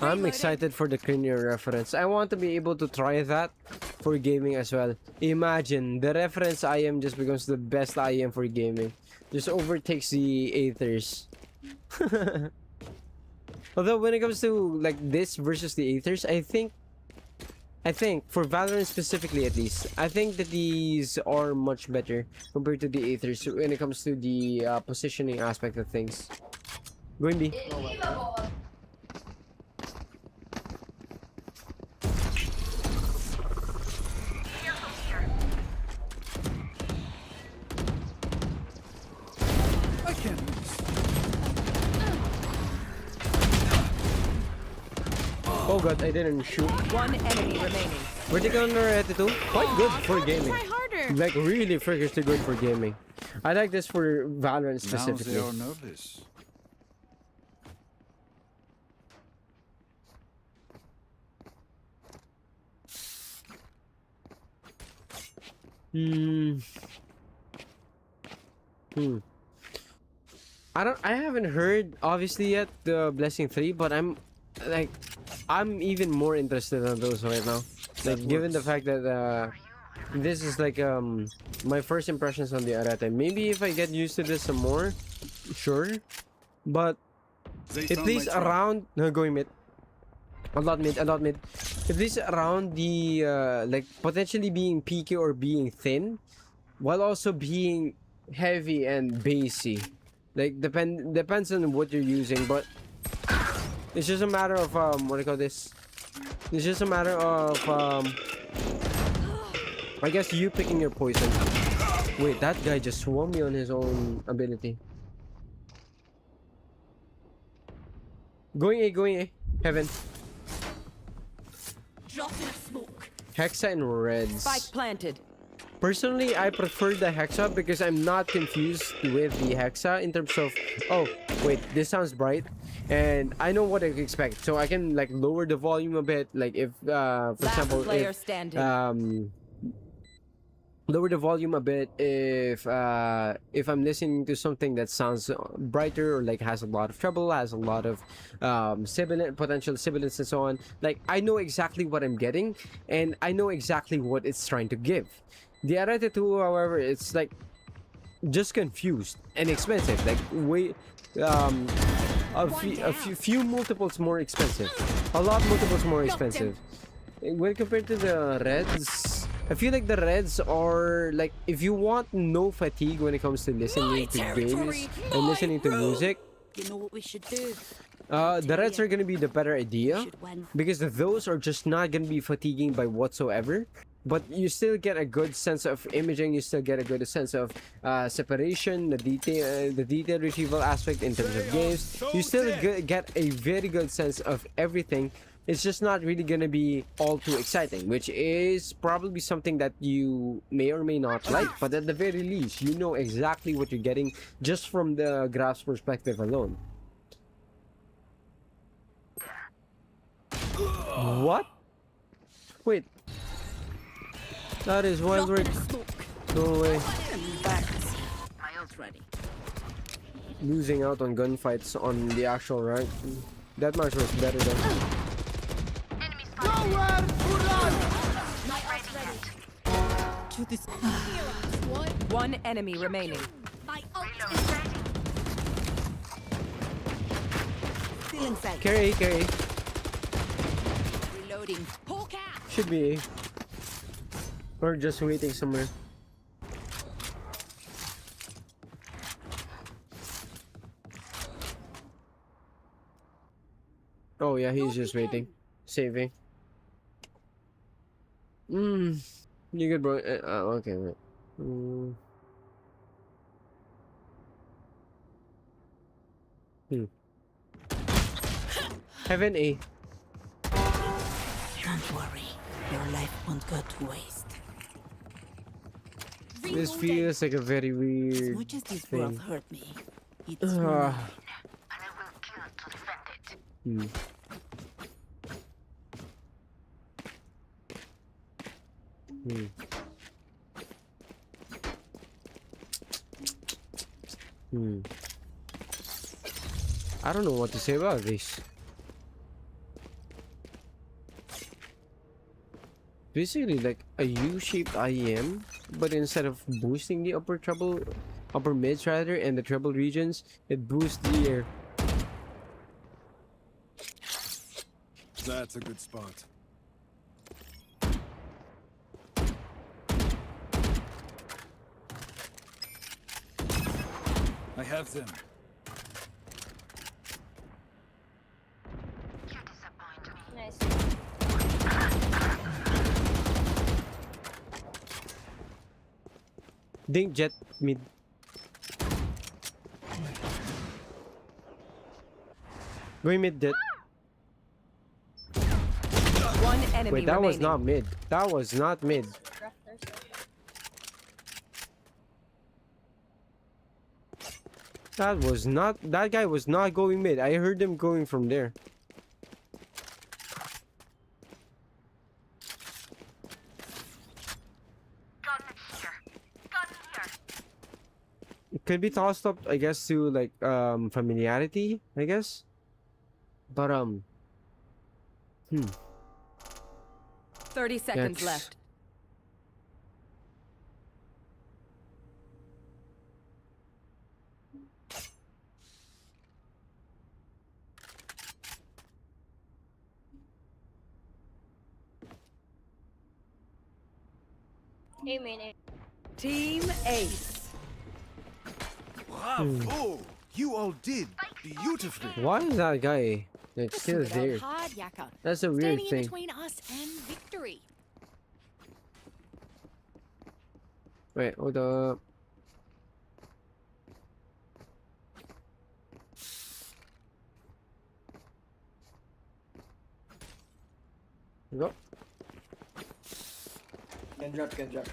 I'm excited for the Cranial reference. I want to be able to try that for gaming as well. Imagine the reference IM just becomes the best IM for gaming. Just overtakes the Aethers. Although when it comes to like this versus the Aethers, I think for Valorant specifically at least, I think that these are much better compared to the Aethers when it comes to the positioning aspect of things. Going B. Oh god, I didn't shoot. One enemy remaining. Vertical Arete 2, quite good for gaming. Try harder. Like, really freakishly good for gaming. I like this for Valorant Now specifically. they all know this. I haven't heard obviously yet the Blessing 3, but I'm even more interested in those right now. Like, given the fact that this is like my first impressions on the Arete. Maybe if I get used to this some more, sure. But They at found least my trap. around going mid. A lot mid. At least around the like potentially being peaky or being thin, while also being heavy and bassy. Like depends on what you're using, but it's just a matter of what do you call this? It's just a matter of I guess you picking your poison. Wait, that guy just swung me on his own ability. Going A. Heaven. Drop in a smoke. Hexa and reds. Spike planted. Personally, I prefer the Hexa because I'm not confused with the Hexa in terms of, oh, wait, this sounds bright. And I know what I expect. So I can like lower the volume a bit. Like if, for Last example, player standing. lower the volume a bit if I'm listening to something that sounds brighter or like has a lot of treble, has a lot of potential sibilance and so on. Like I know exactly what I'm getting and I know exactly what it's trying to give. The Arete 2, however, it's like just confused and expensive, like way few multiples more expensive, a lot multiples more expensive when compared to the reds. I feel like the reds are like, if you want no fatigue when it comes to listening to games and listening to music, You know what we should do? the reds are gonna be the better idea Should win. because those are just not gonna be fatiguing by whatsoever. But you still get a good sense of imaging. You still get a good sense of separation, the detail retrieval aspect in terms of games. You still get a very good sense of everything. It's just not really gonna be all too exciting, which is probably something that you may or may not like. But at the very least, you know exactly what you're getting just from the graph's perspective alone. What? Wait. That is wild Drop in work. a smoke. No way. My ult's ready. Losing out on gunfights on the actual rank. That much was better than. To this. One enemy remaining. My ult is ready. Still inside. Carry. Reloading. Hawk out. Should be. Or just waiting somewhere. Oh yeah, he's just waiting. Saving. You good, bro? Okay, wait. Heaven A. Don't worry. Your life won't go to waste. This feels like a very As weird much as this thing. world hurt me, it's Ah. mine, and I will kill to defend it. I don't know what to say about this. Basically like a U-shaped IEM, but instead of boosting the upper mids rather, and the treble regions, it boosts the air. That's a good spot. I have them. Nice. Dink jet mid. Going mid jet. One enemy Wait, that remaining. was not mid. That was not mid. That was not. That guy was not going mid. I heard him going from there. It could be tossed up, I guess, to like familiarity, I guess. But 30 seconds That's- left. Amen. Team Ace. Bravo! You all did beautifully. Why is that guy like still there? Hard, Yaka. That's a weird Standing in thing. between us and victory. Wait, hold up. Go. Can drop, can drop.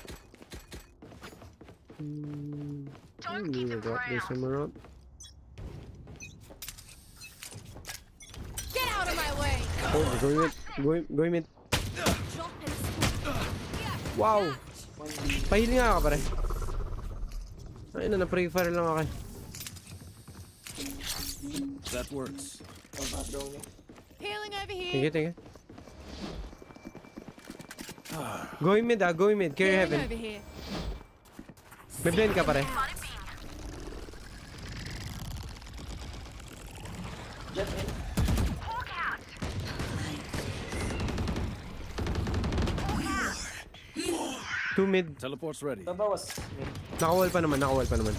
I need to drop this somewhere up. Get out of my way. Oh, going mid. Going mid. Drop and smoke. Wow! Pahiling nga ka pare. Ayun na, na-pre-fire lang ako. That works. Healing over here. Tingin, tingin. Going mid ah, going mid. Carry Healing heaven. over here. May blend ka pare. Jet in. Two mid. Teleport's ready. Tabawas. Nakawall pa naman, nakawall pa naman.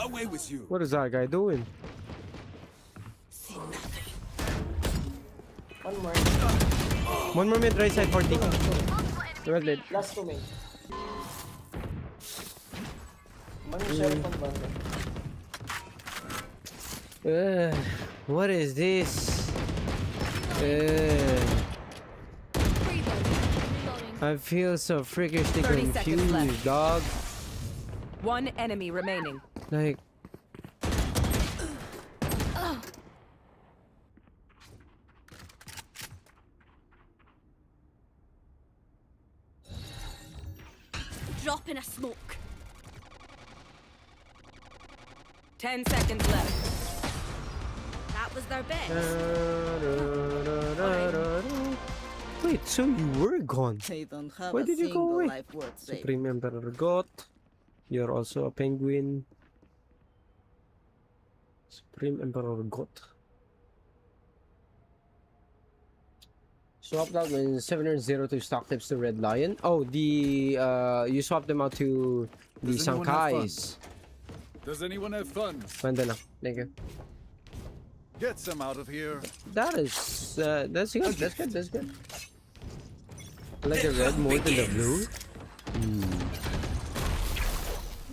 Away with you. What is that guy doing? One more. One more mid, right side 40. Well played. Last two main. One sheriff on bundle. What is this? Reloading. I feel so freakishly 30 seconds confused, left. dog. One enemy remaining. Like, Drop in a smoke. 10 seconds left. That was their best. wait, so you were gone? They don't have Why a did you go single away? life worth saving. Supreme Emperor Got. You're also a penguin. Supreme Emperor Got. Swapped out when 702 stock tips to Red Lion. Oh, the you swapped them out to the Does anyone have Sankais. Does anyone have funds? Panda lang. Thank you. Get some out of here. That is that's good. That's good. That's good. I like the red more than the blue.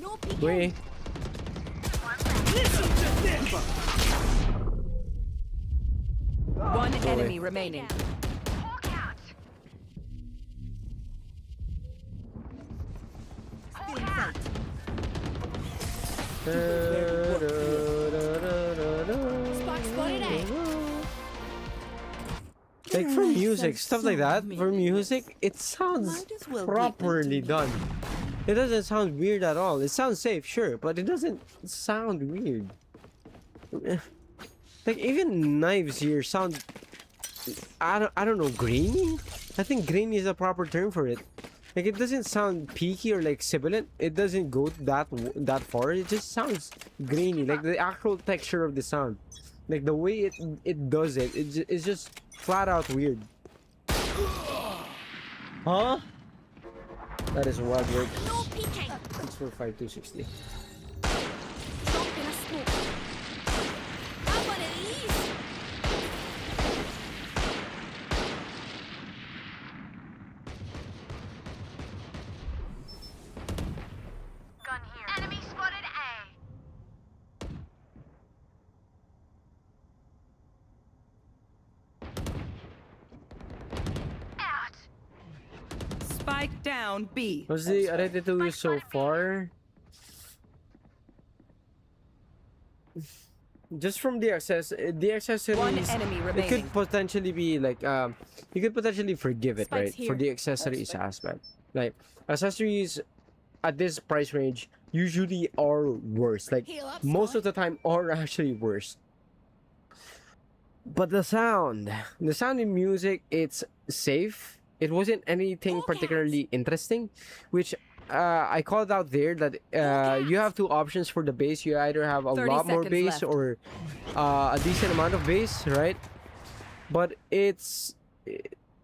No peeking. Wait. One Go enemy away. remaining. Still in sight. Spark spotted A. Like for music, stuff like that. For Meaningless. music, it sounds Might as well be properly continued. done. It doesn't sound weird at all. It sounds safe, sure, but it doesn't sound weird. Like even knives here sound, I don't know, grainy. I think grainy is a proper term for it. Like it doesn't sound peaky or like sibilant. It doesn't go that far. It just sounds grainy, like the actual texture of the sound, like the way it does it. It's just flat out weird. Huh? That is wild work. No peeking. 645 260. Drop in a smoke. Have one of these. Gun here. Enemy spotted A. Out. Spike down B. What's the Arete to you so far? Just from the accessories, One enemy it remaining. could potentially be like you could potentially forgive it, Spike's right? For here. the accessories aspect, like accessories at this price range usually are worse. Like Heal up, most Scott. of the time are actually worse. But the sound in music, it's safe. It wasn't anything Focus. particularly interesting, which I called out there that you have two options for the bass. You either have a 30 lot more seconds bass left. or a decent amount of bass, right? But it's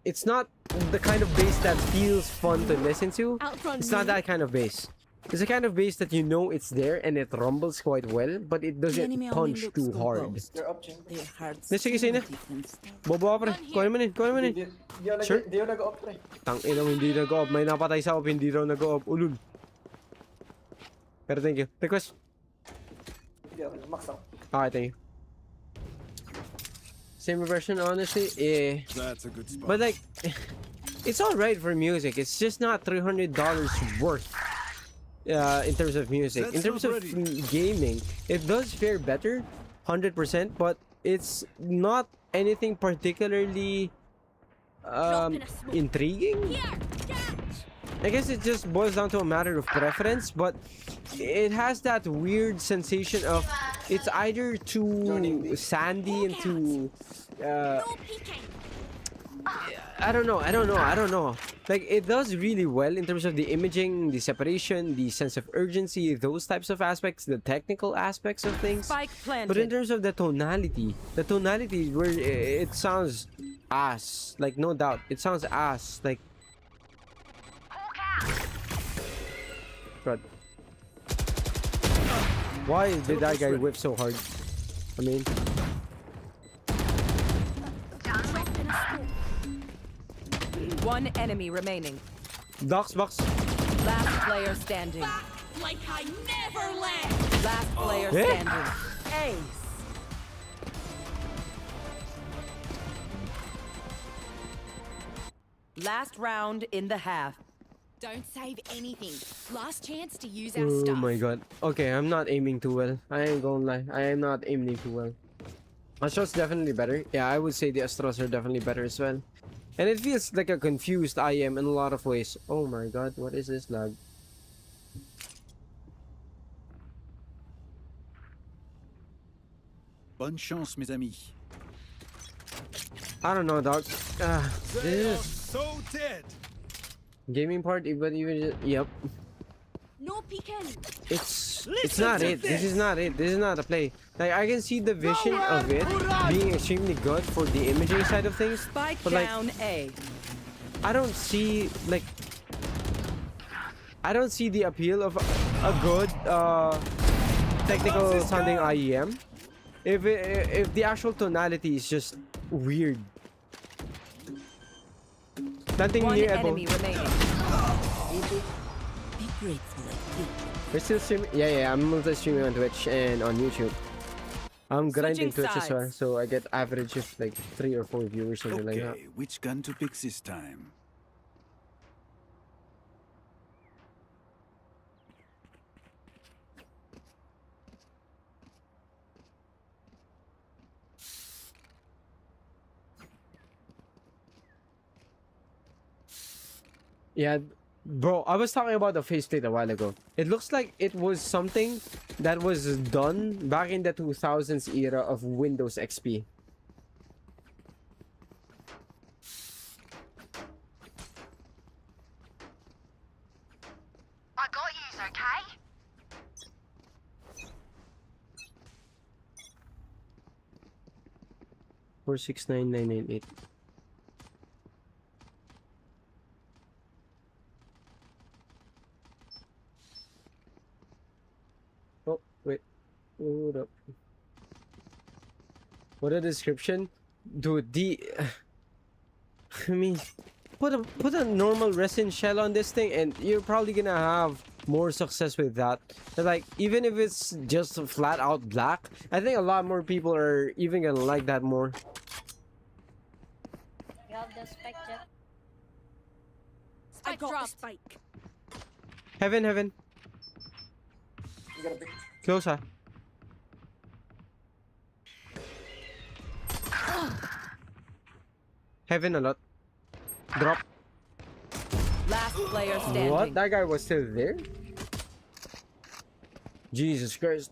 it's not the kind of bass that feels fun to listen to. Outrun It's not me. that kind of bass. It's the kind of bass that you know it's there and it rumbles quite well, but it doesn't punch too hard. They're up chamber. Their hearts Sige, sige na. different style. Bobo ka pre. Kuha naman yun. Kuha naman yun. Sure. Di yun nag-up pre. Tangina mo, hindi nag-op. May napatay sa op, hindi raw nag-op. Ulul. Pero thank you. Request. Di ako, max out. Okay, thank you. Same version, honestly. Eh. That's a good spot. But like, it's alright for music. It's just not $300 worth. In terms of music. In terms of gaming, it does fare better, 100%, but it's not anything particularly intriguing. Here, catch. I guess it just boils down to a matter of preference, but it has that weird sensation of it's either too sandy and too No peeking. I don't know. Like, it does really well in terms of the imaging, the separation, the sense of urgency, those types of aspects, the technical aspects of things. Spike planted. But in terms of the tonality where it sounds ass, like, no doubt, it sounds ass, like. God. Why did that guy whip so hard? I mean. Drop in a smoke. One enemy remaining. Box. Last player standing. Like I never left. Last player Eh? standing. Ace. Last round in the half. Don't save anything. Last chance to use our Oh stuff. my god. Okay, I'm not aiming too well. I ain't gonna lie. I am not aiming too well. Astral's definitely better. Yeah, I would say the Astrals are definitely better as well. And it feels like a confused IEM in a lot of ways. Oh my god, what is this lag? Bonne chance, mes amis. I don't know, dog. They This are is so dead. gaming part, but even yep. No peeking. It's not it. This is not it. This is not a play. Like, I can see the vision of it being extremely good for the imaging side of things. Spike But like, down A. I don't see the appeal of a good technical sounding IEM if the actual tonality is just weird. Planting One near elbow. enemy remaining. Be grateful like you. We're still streaming. Yeah. I'm multi-streaming on Twitch and on YouTube. I'm grinding Switching Twitch as well, sides. so I get average of like 3 or 4 viewers, something like that. Okay, which gun to pick this time? Yeah, bro, I was talking about the faceplate a while ago. It looks like it was something that was done back in the 2000s era of Windows XP. I got yous, okay? 469998. Oh, wait. Hold up. What a description. Dude, I mean, put a normal resin shell on this thing and you're probably gonna have more success with that. And like, even if it's just flat out black, I think a lot more people are even gonna like that more. You have the spec jet. I got the spike. Heaven. You gotta pick. Close, huh? Heaven a lot. Drop. Last player standing. What? That guy was still there? Jesus Christ.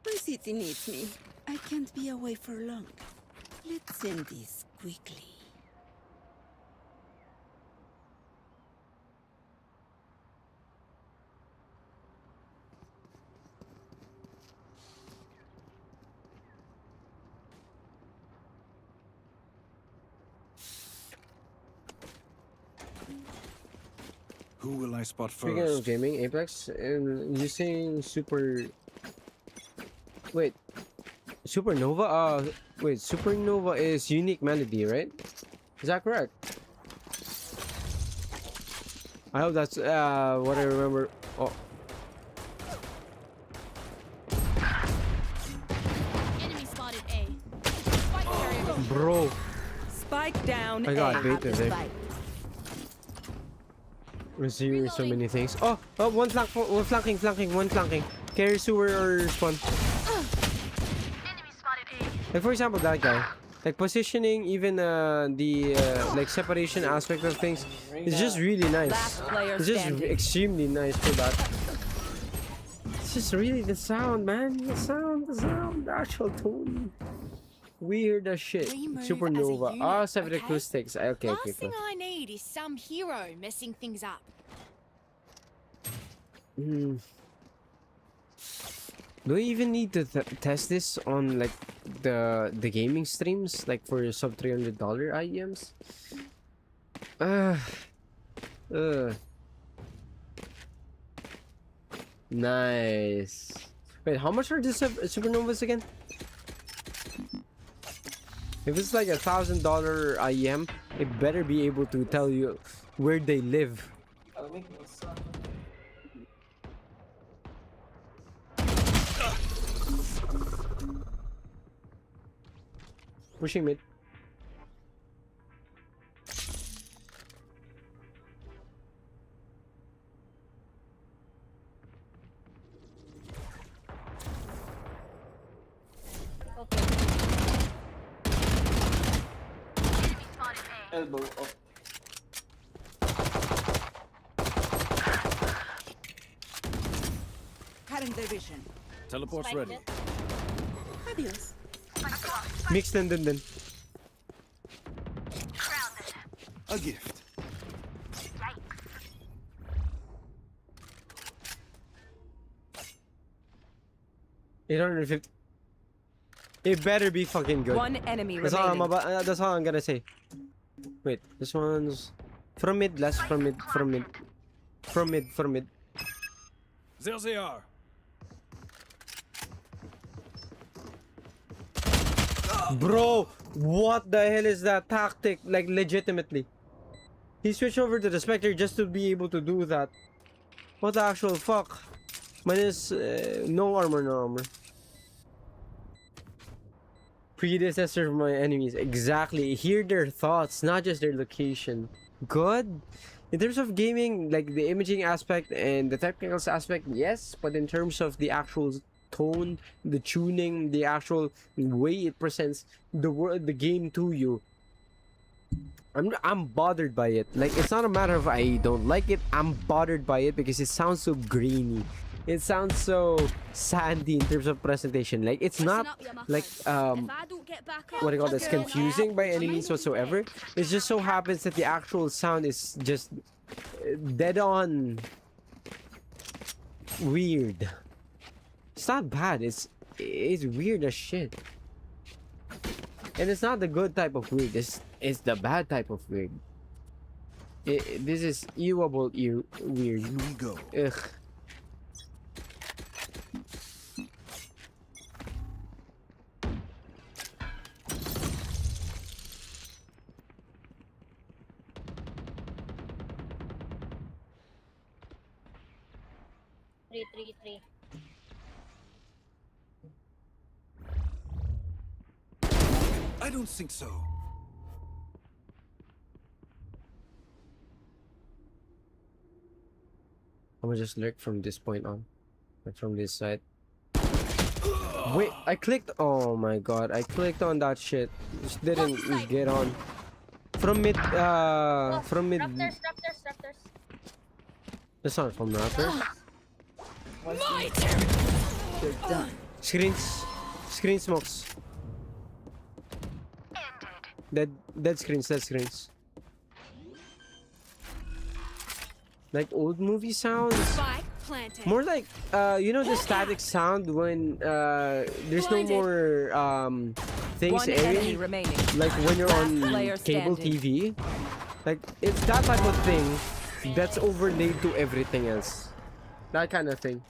My city needs me. I can't be away for long. Let's end this quickly. Who will I spot Speaking of first? gaming, Apex, using Wait, Supernova? Wait, Supernova is Unique Melody, right? Is that correct? I hope that's what I remember. Oh, Enemy spotted A. Spike carrier. bro, Spike down I got A. baited there. Receiving so many things. Oh, one flanking, one flanking. Carry sewer or spawn. Enemy spotted A. Like for example, that guy. Like positioning, even the like separation aspect of things is just really nice. Last player It's just standing. extremely nice for that. It's just really the sound, man. The sound, the actual tone. Weird as shit. We move as a Supernova. unit, Ah, 7 okay? acoustics. Okay, Last okay, thing cool. I need is some hero messing things up. Do we even need to test this on like the gaming streams, like for sub $300 IEMs? Nice. Wait, how much are the supernovas again? If it's like $1,000 IEM, it better be able to tell you where they live. I'll make this. Pushing mid. Enemy spotted A. Elbow up. Current division. Teleport's ready. Fabulous. Mix din. Grounded. A gift. Yikes. $850. It better be fucking good. One enemy That's all, remaining. that's all I'm gonna say. Wait, this one's from mid, last from mid. There they are. Bro, what the hell is that tactic? Like, legitimately. He switched over to the Spectre just to be able to do that. What the actual fuck? Minus, no armor. Predecessor of my enemies. Exactly. Hear their thoughts, not just their location. Good. In terms of gaming, like the imaging aspect and the technical aspect, yes. But in terms of the actual tone, the tuning, the actual way it presents the game to you, I'm bothered by it. Like, it's not a matter of I don't like it. I'm bothered by it because it sounds so grainy. It sounds so sandy in terms of presentation. Like, it's Listen not up, you like If I don't get back up, what do you call this, I'll confusing by any I'll means make whatsoever. It just so happens that the actual sound is just dead on weird. It's not bad. It's weird as shit. And it's not the good type of weird. It's the bad type of weird. This is earable weird. In we go. Ugh. Three. I don't think so. I'm gonna just lurk from this point on. Like from this side. Wait, I clicked. Oh my god, I clicked on that shit. Just didn't get on. From mid. From mid. Raptors. That's not from Raptors. My turn. You're done. Screen smokes. Dead screens. Like old movie sounds. Spike planted. More like you know the static sound when there's no Blinded. more things One enemy airing, remaining. like when you're Last on player cable standing. TV. Like it's that type of thing, that's overlaid to everything else. That kind of thing.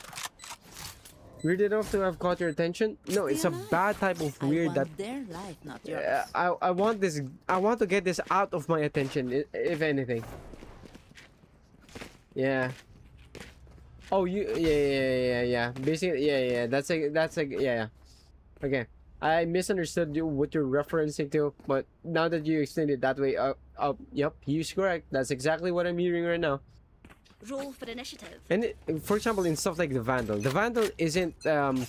Weird enough to have caught your attention? No, it's a bad type of weird that their life, not yours. I want this. I want to get this out of my attention, if anything. Yeah. Oh, yeah. Basically, yeah. That's a yeah. Okay. I misunderstood what you're referencing to, but now that you explained it that way, yep, you're correct. That's exactly what I'm hearing right now. Roll for initiative. And for example, in stuff like the Vandal isn't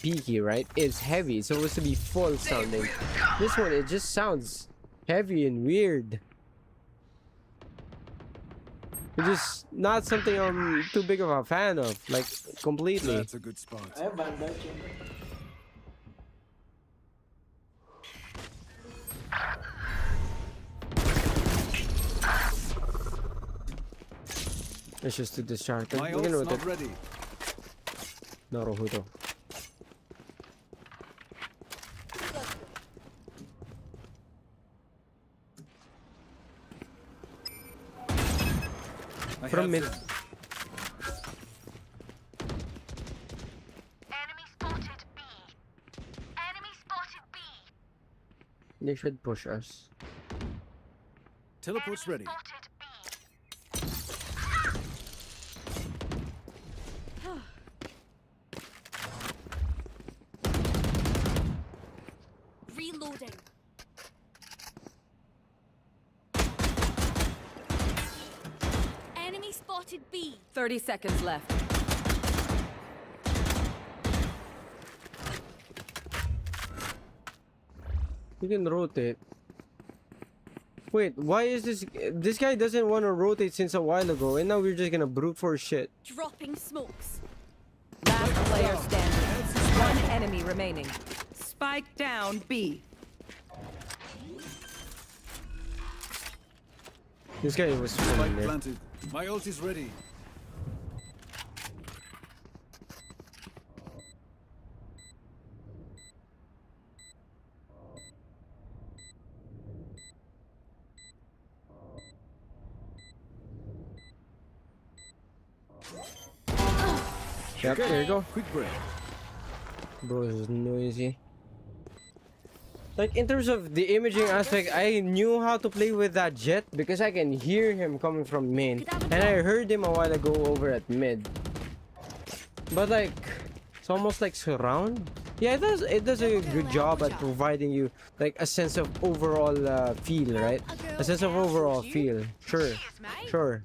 peaky, right? It's heavy. It's supposed to be full sounding. This one, it just sounds heavy and weird. It's just not something I'm too big of a fan of, like completely. That's a good spot. I have Vandal chamber. Let's just do this chart. My ult's not ready. Naruhodo. From mid. Enemy spotted B. Enemy spotted B. They should push us. Teleport's ready. Spotted B. Reloading. Enemy spotted B. 30 seconds left. You can rotate. Wait, why is this guy doesn't want to rotate since a while ago, and now we're just gonna brute force shit. Dropping smokes. Last player standing. One enemy remaining. Spike down B. This guy was Spike swimming there. planted. My ult is ready. Yep, there you go. Quick break. Bro, this is noisy. Like, in terms of the imaging aspect, I knew how to play with that jet because I can hear him coming from main. And I heard him a while ago over at mid. But like, it's almost like surround. Yeah, it does a good job at providing you like a sense of overall feel, right? A sense of overall feel. Sure.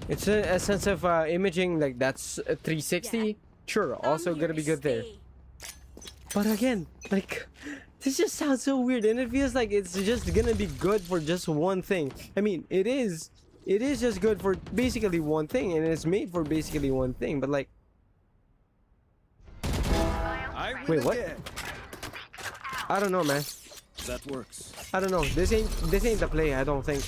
It's a sense of imaging, like that's a 360. Sure, also gonna be good there. But again, like, this just sounds so weird, and it feels like it's just gonna be good for just one thing. I mean, it is just good for basically one thing, and it's made for basically one thing. But like, wait, what? Again. I don't know, man. That works. I don't know. This ain't the play. I don't think.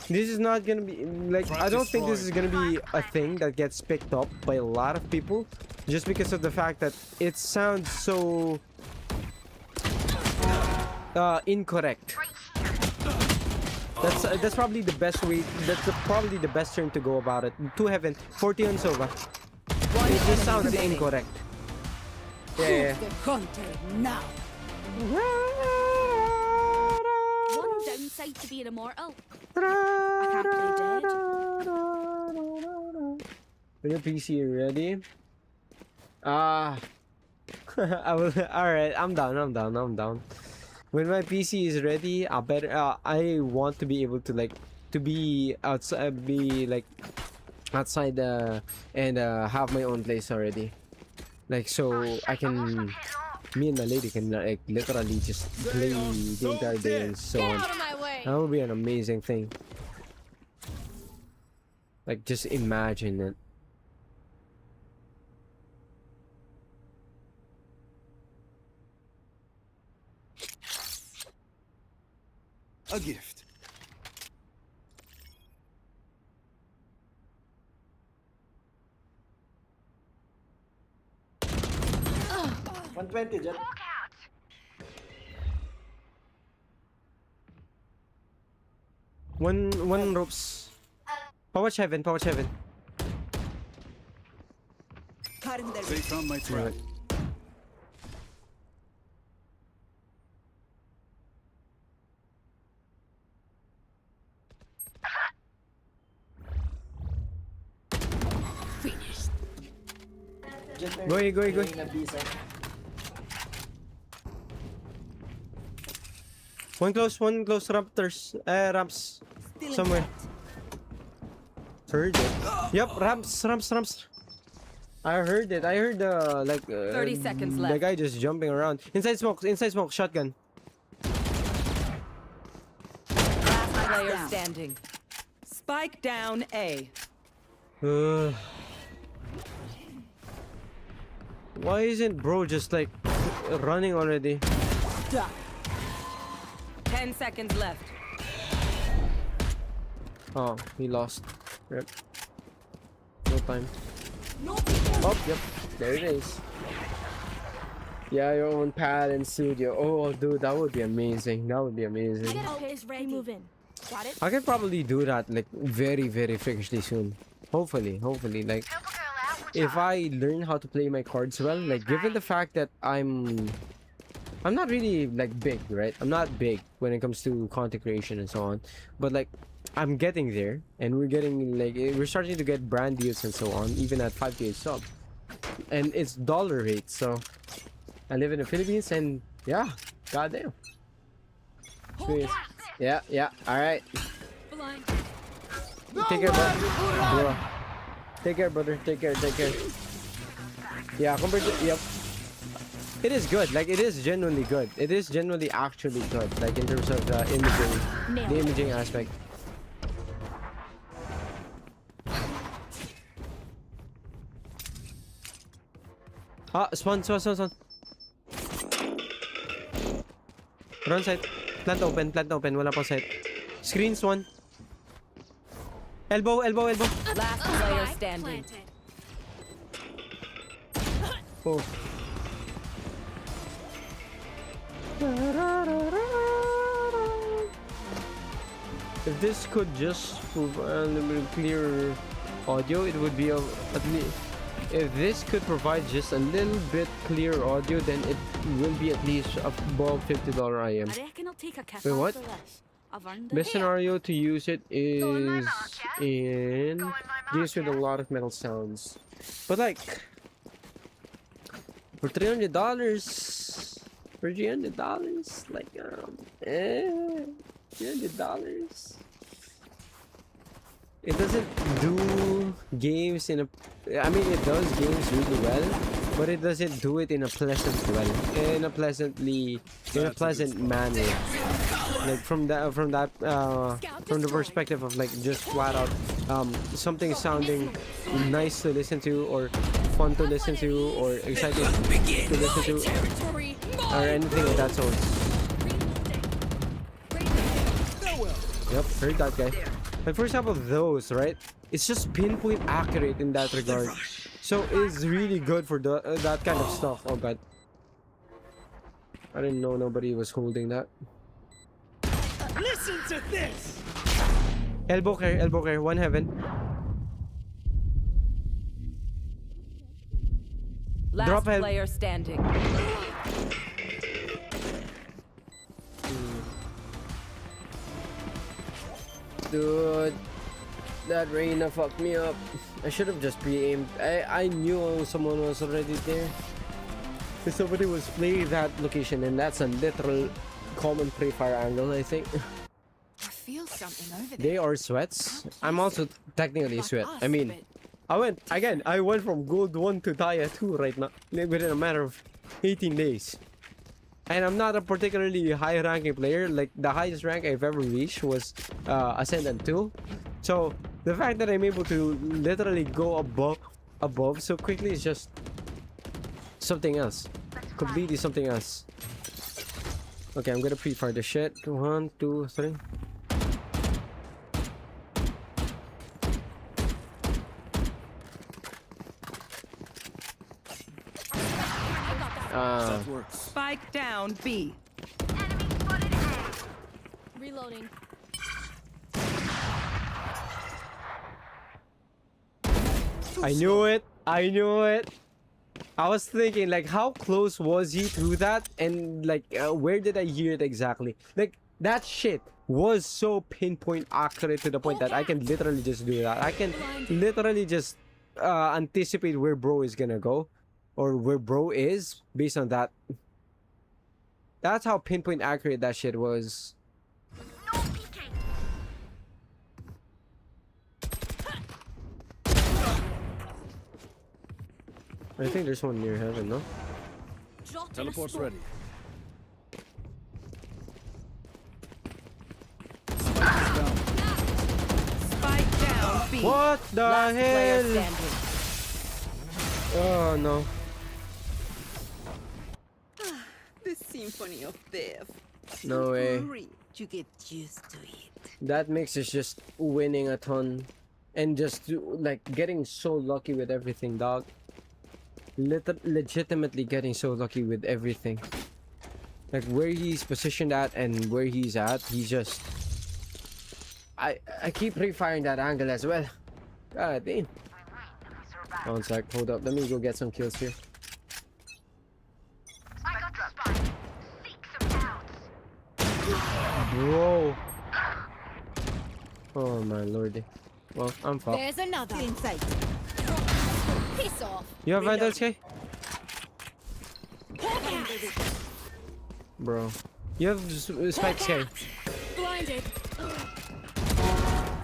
This is not gonna be like. I don't think this is gonna be a thing that gets picked up by a lot of people, just because of the fact that it sounds so incorrect. That's probably the best way. That's probably the best term to go about it. To heaven, 40 on Sova. It just sounds incorrect. Yeah. Now. One downside to being immortal. I can't play dead. When your PC ready? I will. All right, I'm down. When my PC is ready, I want to be able to be outside, outside and have my own place already. Like, so I can, me and my lady can like literally just play the entire day and so on. Out of my way. That would be an amazing thing. Like, just imagine it. A gift. Oh. 120, Jet. Walk out. One ropes. Power heaven, power heaven. They found my trap. Alright. Jet, Go, go, go. playing a B side. One close raptors. Ramps. Somewhere. Heard it. Yep, ramps. I heard it. I heard 30 seconds the left. guy just jumping around. Inside smoke, shotgun. Last player standing. Spike down A. Why isn't bro just like running already? 10 seconds left. Oh, he lost. Rip. No time. Oh, yep. There it is. Yeah, your own pad and studio. Oh, dude, that would be amazing. That would be amazing. Is ready. Move in. Got it? I can probably do that like very, very freakishly soon. Hopefully, like if I learn how to play my cards well, like given the fact that I'm not really like big, right? I'm not big when it comes to content creation and so on, but like I'm getting there, and we're starting to get brand deals and so on, even at 5K sub, and it's dollar rate. So I live in the Philippines, and yeah, goddamn. Sweet. Yeah. All right. Blind. Take care, bro. Take care, brother. Take care. Yeah, compared to yep. It is good. Like it is genuinely good. It is genuinely actually good. Like in terms of the imaging aspect. Ah, spawn. Run side. Plant open. Wala pang side. Screens one. Elbow. Last player standing. Planted. Oh. If this could just provide a little bit clearer audio, it would be at least. If this could provide just a little bit clearer audio, then it will be at least above $50 IM. I reckon I'll take a kiss Wait, what? after this. I've earned Best it. scenario to use it is in games with a lot of metal sounds. But like for $300, like $300. It doesn't do games in a. I mean, it does games really well, but it doesn't do it in a pleasant manner. Like from the perspective of like just flat out something sounding nice to listen to, or fun to listen to, or exciting to listen to, or anything of that sort. Yep, heard that guy. Like for example, those, right? It's just pinpoint accurate in that regard. So it's really good for that kind of stuff. Oh god. I didn't know nobody was holding that. Listen to this. Elbow care, one heaven. Last Drop head. player standing. Dude, that Reyna fucked me up. I should have just pre-aimed. I knew someone was already there. Somebody was playing that location, and that's a literal common pre-fire angle, I think. I feel something over there. They are sweats. I'm also technically Like sweat. us, I mean, but I went from gold 1 to Dia 2 right now, within a matter of 18 days. And I'm not a particularly high ranking player. Like the highest rank I've ever reached was Ascendant 2. So the fact that I'm able to literally go above so quickly is just something else. Completely something else. Okay, I'm gonna pre-fire the shit. 1, 2, 3. That works. Spike down B. Reloading. I knew it. I knew it. I was thinking, like, how close was he to that? And, like, where did I hear it exactly? Like, that shit was so pinpoint accurate to the point that I can literally just do that. I can literally just anticipate where bro is gonna go. Or where bro is based on that. That's how pinpoint accurate that shit was. No peeking. I think there's one near heaven, no? Drop in a Teleport's smoke. ready. Spike down. B. What the Last player hell? standing. Oh no. The symphony of death. No way. Great. You get used to it. That mix is just winning a ton. And just like getting so lucky with everything, dog. Legitimately getting so lucky with everything. Like where he's positioned at and where he's at, he's just... I keep pre-firing that angle as well. God damn. One sec, hold up. Let me go get some kills here. I got the spike. Seek some downs. Bro. Oh my lordy. Well, I'm fucked. There's another. Inside. Piss off. You have vandals, K? Hawk out. Bro. You have spikes, K? Blinded.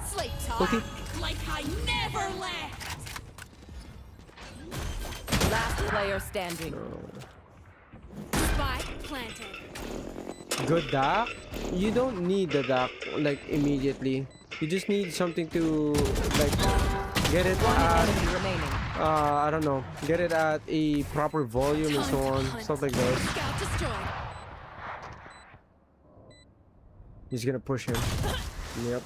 Sleep tight. Okay. Like I never left. Last player standing. Spike planted. Good dock? You don't need the dock like immediately. You just need something to like get it at Enemy remaining. I don't know, get it at a proper volume and so on, stuff like that. Scout destroyed. He's gonna push him. Yep.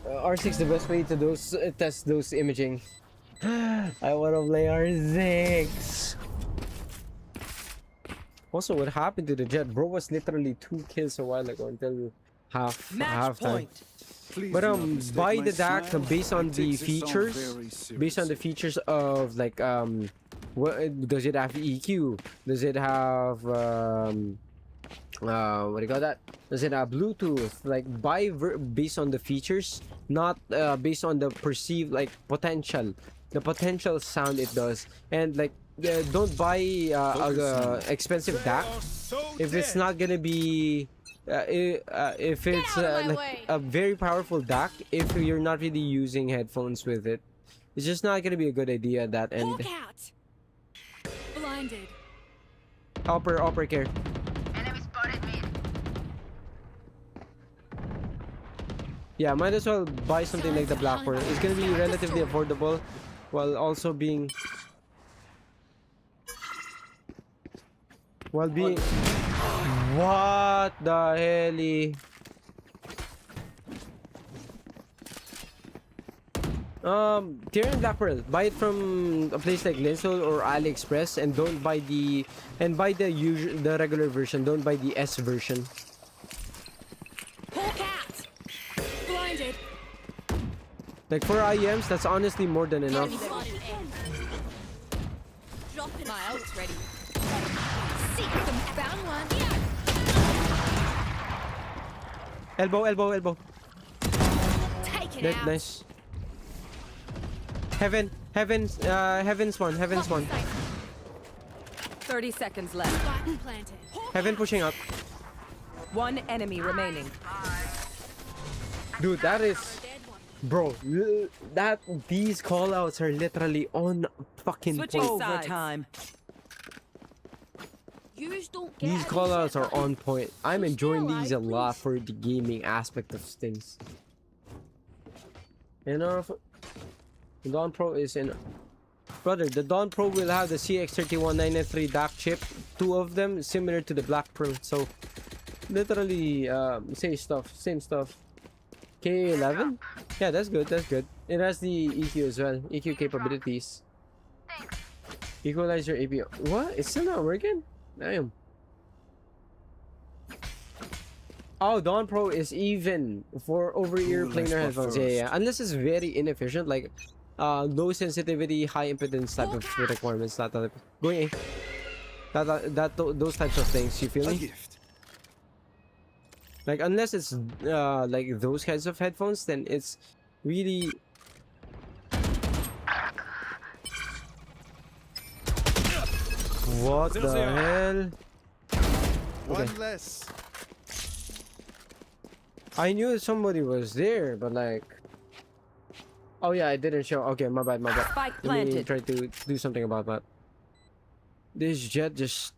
R6 the best way to test those imaging. I wanna play R6. Also, what happened to the jet? Bro was literally 2 kills a while ago until half time. But buy the DAC based on the features of like what does it have EQ? Does it have what do you call that? Does it have Bluetooth? Like buy based on the features, not based on the perceived like potential, the potential sound it does. And like don't buy a expensive DAC if it's not gonna be if it's like a very powerful DAC. If you're not really using headphones with it, it's just not gonna be a good idea at that end. Hawk out. Blinded. Upper care. Enemy spotted me. Yeah, might as well buy something like the Blackbird. It's gonna be relatively affordable while also being what the hell? Tier and Black Pearl, buy it from a place like Linsol or AliExpress, and don't buy the regular version. Don't buy the S version. Hawk out. Blinded. Like for IEMs, that's honestly more than enough. Drop in. My ult's ready. Seek them. Found one. Elbow. Take it Dead, out. nice. Heaven's one. 30 seconds left. Spike planted. Heaven pushing up. One enemy remaining. Dude, that is... Dead one. Bro, these callouts are literally on fucking Switching point. sides. Yous don't get These any callouts shit. are on point. I'm enjoying Still these a alive, lot please. for the gaming aspect of things. You know, the Dawn Pro is in... Brother, the Dawn Pro will have the CX31993 DAC chip. 2 of them similar to the Black Pro. So, literally, same stuff. K11? Yeah, that's good. It has the EQ as well. EQ capabilities. Equalize your APO. What? It's still not working? Damn. Oh, Dawn Pro is even for over-ear planar headphones. Yeah. Unless it's very inefficient, like low sensitivity, high impedance type of requirements. That type. Going those types of things. You feel me? Like unless it's like those kinds of headphones, then it's really. What the hell? Okay. One less. I knew somebody was there, but like, oh yeah, I didn't show. Okay, my bad, my bad. Spike Let me planted. try to do something about that. This jet just.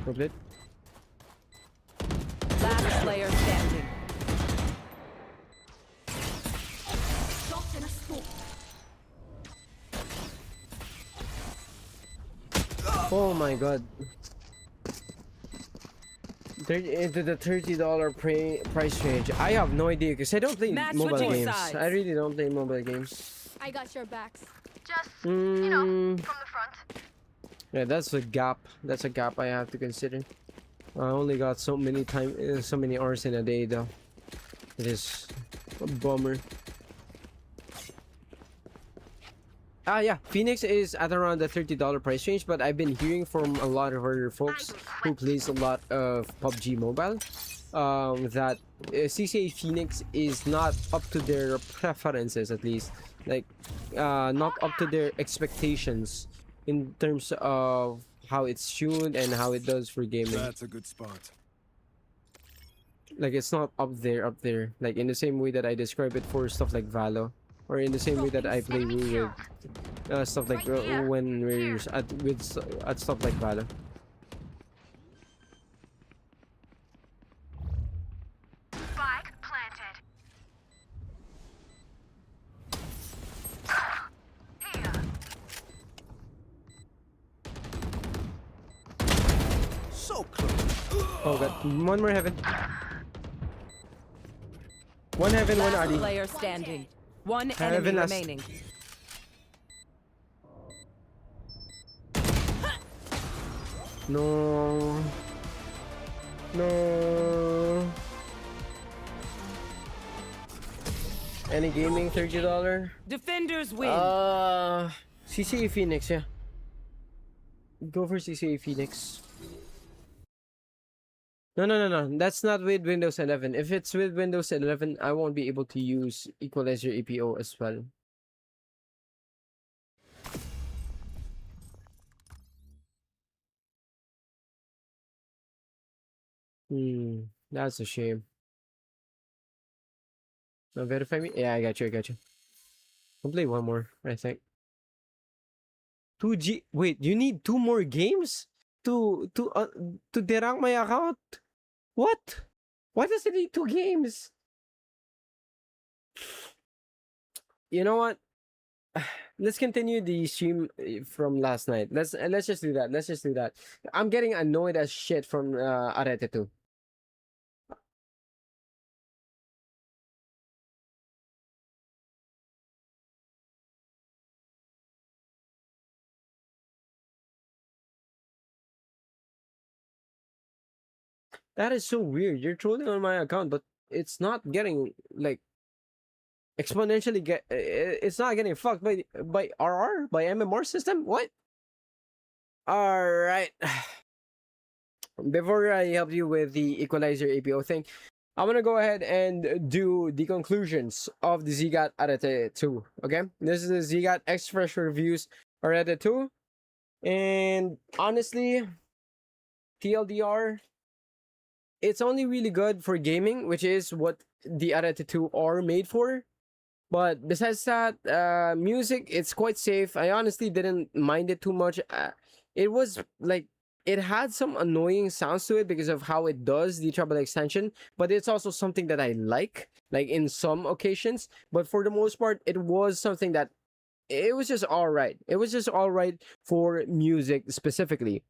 Probably. Last player standing. Dropped in a smoke. Oh my god. Into the $30 price range. I have no idea because I don't play Match mobile switching games. sides. I really don't play mobile games. I got your backs. Just, you know, Mm, from the front. yeah, that's a gap. That's a gap I have to consider. I only got so many so many hours in a day though. It is a bummer. Ah yeah, Phoenix is at around the $30 price range, but I've been hearing from a lot of other folks who plays a lot of PUBG Mobile that CCA Phoenix is not up to their preferences, at least like not up to their expectations in terms of how it's tuned and how it does for gaming. That's a good spot. Like it's not up there like in the same way that I describe it for stuff like Valo, or in the same way that I play with stuff like when we're at stuff like Valo. Spike planted. Here. So close. Oh god, one more heaven. One heaven, one Last RD. player standing. One Heaven enemy last. remaining. No. No. Any gaming $30? Defenders win. CCA Phoenix, yeah. Go for CCA Phoenix. No. That's not with Windows 11. If it's with Windows 11, I won't be able to use Equalizer APO as well. That's a shame. Now verify me. Yeah, I got you. I'll play one more, I think. 2G. Wait, you need 2 more games to derank my account? What? Why does it need 2 games? You know what? Let's continue the stream from last night. Let's just do that. Let's just do that. I'm getting annoyed as shit from Arete 2. That is so weird. You're trolling on my account, but it's not getting like exponentially it's not getting fucked by RR, by MMR system. What? All right. Before I help you with the Equalizer APO thing, I'm gonna go ahead and do the conclusions of the Ziigat Arete 2. Okay, this is the Ziigat X Fresh Reviews Arete 2, and honestly, TLDR, it's only really good for gaming, which is what the Arete 2 are made for. But besides that, music, it's quite safe. I honestly didn't mind it too much. It was like, it had some annoying sounds to it because of how it does the treble extension, but it's also something that I like in some occasions. But for the most part, it was something that, it was just alright. It was just alright for music specifically.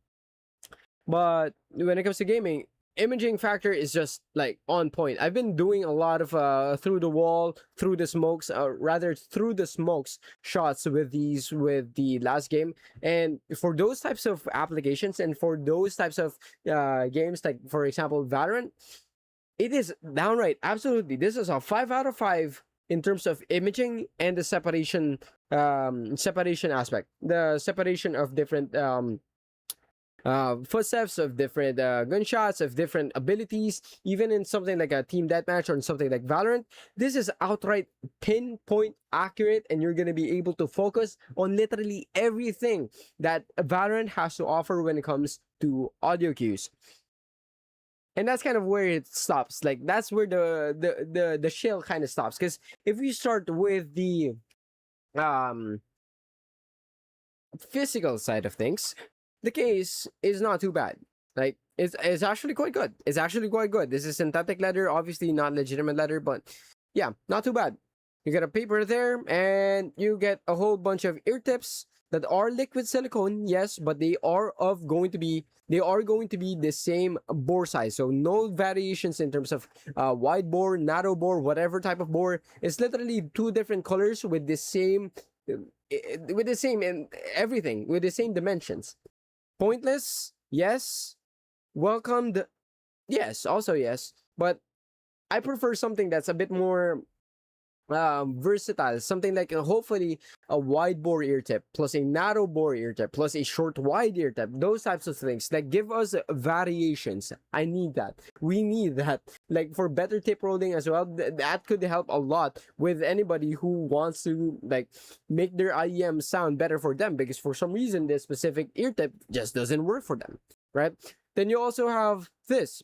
But when it comes to gaming, imaging factor is just like on point. I've been doing a lot of through the wall, through the smokes, rather through the smokes shots with the last game. And for those types of applications and for those types of games, like for example Valorant, it is downright absolutely. This is a 5 out of 5 in terms of imaging and the separation aspect, the separation of different footsteps, of different gunshots, of different abilities, even in something like a team deathmatch or in something like Valorant. This is outright pinpoint accurate, and you're going to be able to focus on literally everything that Valorant has to offer when it comes to audio cues. And that's kind of where it stops. Like that's where the shill kind of stops. Because if we start with the physical side of things, the case is not too bad. Like it's actually quite good. It's actually quite good. This is synthetic leather, obviously not legitimate leather, but yeah, not too bad. You get a paper there, and you get a whole bunch of ear tips that are liquid silicone, yes, but they are going to be the same bore size. So no variations in terms of wide bore, narrow bore, whatever type of bore. It's literally two different colors with the same and everything, with the same dimensions. Pointless, yes. Welcomed, yes, also yes. But I prefer something that's a bit more versatile, something like hopefully a wide bore ear tip plus a narrow bore ear tip plus a short wide ear tip. Those types of things that give us variations. I need that. We need that. Like for better tip rolling as well. That could help a lot with anybody who wants to like make their IEM sound better for them, because for some reason this specific ear tip just doesn't work for them, right? Then you also have this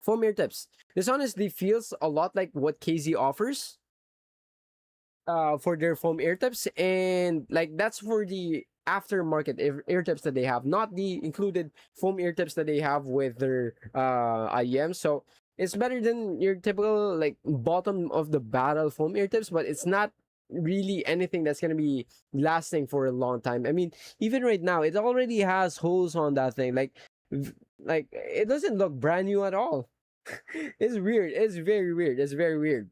foam ear tips. This honestly feels a lot like what KZ offers for their foam ear tips, and like that's for the aftermarket ear tips that they have, not the included foam ear tips that they have with their IEM. So it's better than your typical like bottom of the barrel foam ear tips, but it's not really anything that's gonna be lasting for a long time. I mean, even right now, it already has holes on that thing. Like it doesn't look brand new at all. It's weird. It's very weird. It's very weird.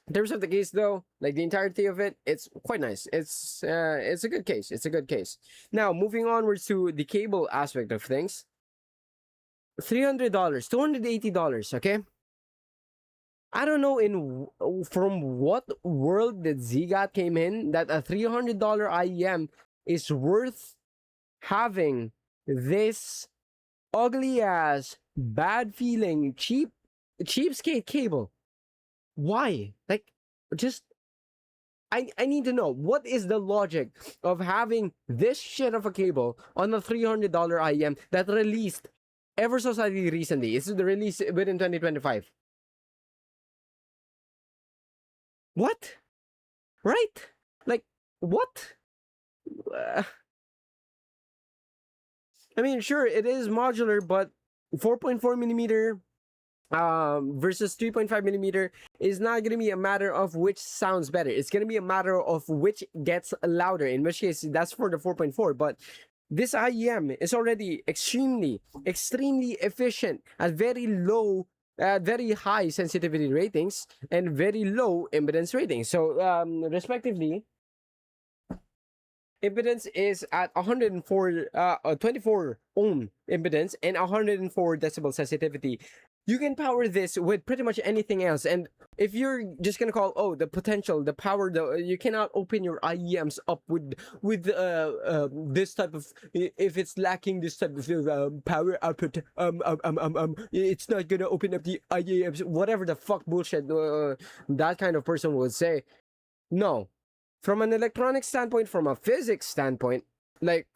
In terms of the case though, like the entirety of it, it's quite nice. It's a good case. It's a good case. Now, moving onwards to the cable aspect of things. $300, $280, okay? I don't know from what world that Ziigat came in that a $300 IEM is worth having this ugly ass, bad feeling, cheapskate cable. Why? Like, just I need to know, what is the logic of having this shit of a cable on a $300 IEM that released ever so slightly recently? It's the release within 2025. What? Right? Like, what? I mean, sure, it is modular, but 4.4 millimeter versus 3.5 millimeter is not gonna be a matter of which sounds better. It's gonna be a matter of which gets louder, in which case that's for the 4.4. But this IEM is already extremely efficient at very low, very high sensitivity ratings and very low impedance ratings. So respectively, impedance is at 24 ohm impedance and 104 decibel sensitivity. You can power this with pretty much anything else. And if you're just gonna call, oh, the potential, the power, you cannot open your IEMs up with this type of, if it's lacking this type of power output, it's not gonna open up the IEMs, whatever the fuck bullshit that kind of person would say. No. From an electronic standpoint, from a physics standpoint, like,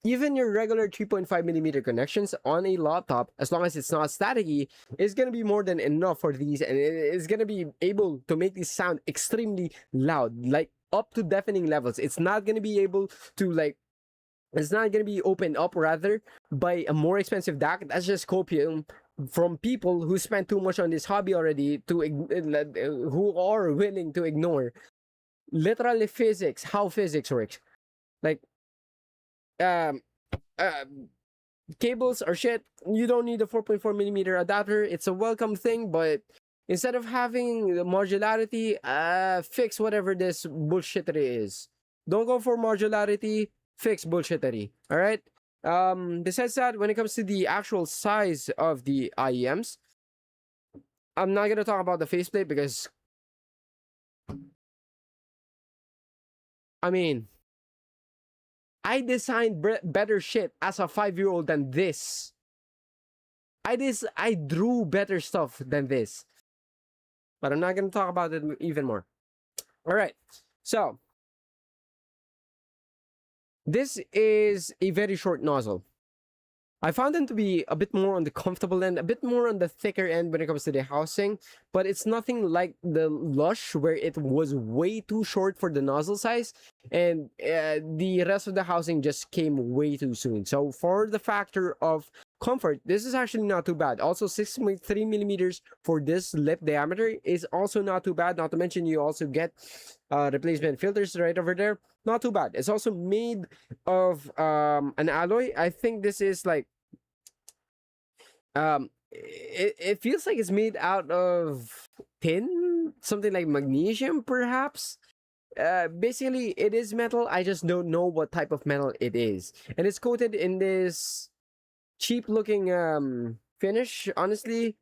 even your regular 3.5 millimeter connections on a laptop, as long as it's not staticky, is going to be more than enough for these, and it's going to be able to make these sound extremely loud, like up to deafening levels. It's not going to be able to, like, it's not going to be opened up rather by a more expensive DAC. That's just copium from people who spent too much on this hobby already, who are willing to ignore literally physics, how physics works. Like, cables are shit. You don't need a 4.4 millimeter adapter. It's a welcome thing, but instead of having the modularity, fix whatever this bullshittery is. Don't go for modularity, fix bullshittery. All right. Besides that, when it comes to the actual size of the IEMs, I'm not gonna talk about the faceplate because, I mean, I designed better shit as a 5-year-old than this. I drew better stuff than this, but I'm not gonna talk about it even more. All right, so this is a very short nozzle. I found them to be a bit more on the comfortable end, a bit more on the thicker end when it comes to the housing, but it's nothing like the Lush where it was way too short for the nozzle size, and the rest of the housing just came way too soon. So for the factor of comfort, this is actually not too bad. Also, 6.3 millimeters for this lip diameter is also not too bad. Not to mention, you also get replacement filters right over there. Not too bad. It's also made of an alloy. I think this is like it feels like it's made out of tin, something like magnesium perhaps. Basically it is metal. I just don't know what type of metal it is, and it's coated in this cheap looking finish. Honestly,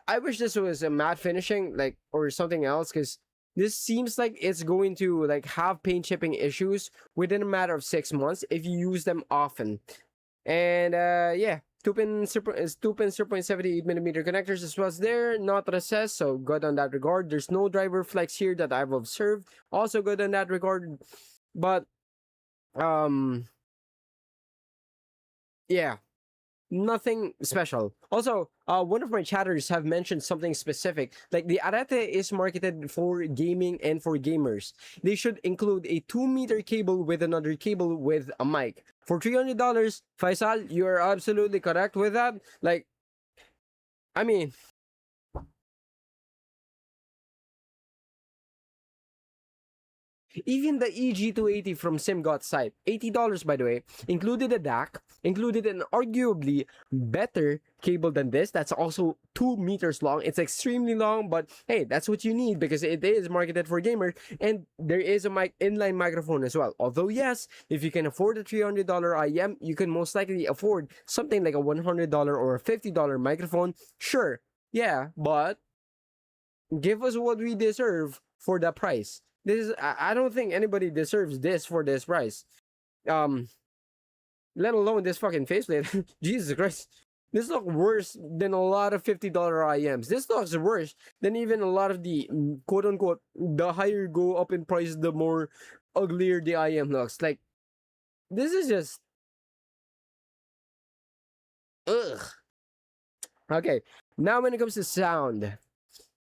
I wish this was a matte finishing, like, or something else, because this seems like it's going to like have paint chipping issues within a matter of 6 months if you use them often. And yeah, 2.78 millimeter connectors as well as there, not recessed, so good on that regard. There's no driver flex here that I've observed, also good on that regard. But yeah, nothing special. Also, one of my chatters have mentioned something specific, like the Arete is marketed for gaming and for gamers. They should include a 2-meter cable with another cable with a mic. For $300, Faisal, you are absolutely correct with that. Like, I mean, even the EG280 from Ziigat's site, $80 by the way, included a DAC, included an arguably better cable than this. That's also 2 meters long. It's extremely long, but hey, that's what you need because it is marketed for gamers, and there is a inline microphone as well. Although yes, if you can afford a $300 IEM, you can most likely afford something like a $100 or a $50 microphone. Sure, yeah, but give us what we deserve for the price. This is, I don't think anybody deserves this for this price. Let alone this fucking faceplate. Jesus Christ. This looks worse than a lot of $50 IEMs. This looks worse than even a lot of the quote unquote, the higher you go up in price, the more uglier the IEM looks. Like, this is just ugh. Okay, now when it comes to sound,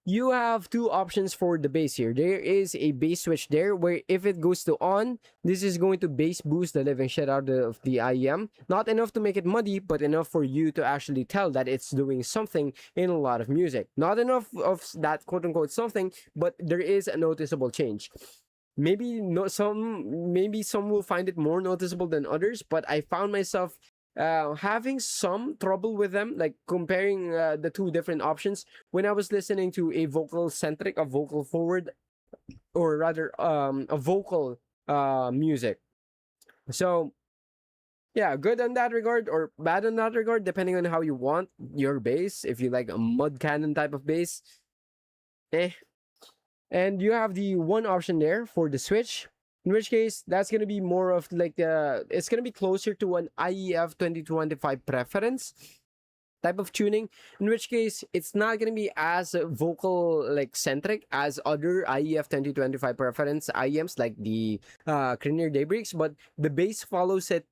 you have two options for the bass here. There is a bass switch there where if it goes to on, this is going to bass boost the living shit out of the IEM. Not enough to make it muddy, but enough for you to actually tell that it's doing something in a lot of music. Not enough of that quote unquote something, but there is a noticeable change. Maybe some will find it more noticeable than others, but I found myself having some trouble with them, like comparing the two different options when I was listening to a vocal centric, a vocal forward, or rather a vocal music. So yeah, good on that regard or bad on that regard, depending on how you want your bass. If you like a mud cannon type of bass, and you have the one option there for the switch, in which case that's going to be more of like it's going to be closer to an IEF 2025 preference type of tuning, in which case it's not going to be as vocal like centric as other IEF 2025 preference IEMs like the Cranier Daybreaks, but the bass follows it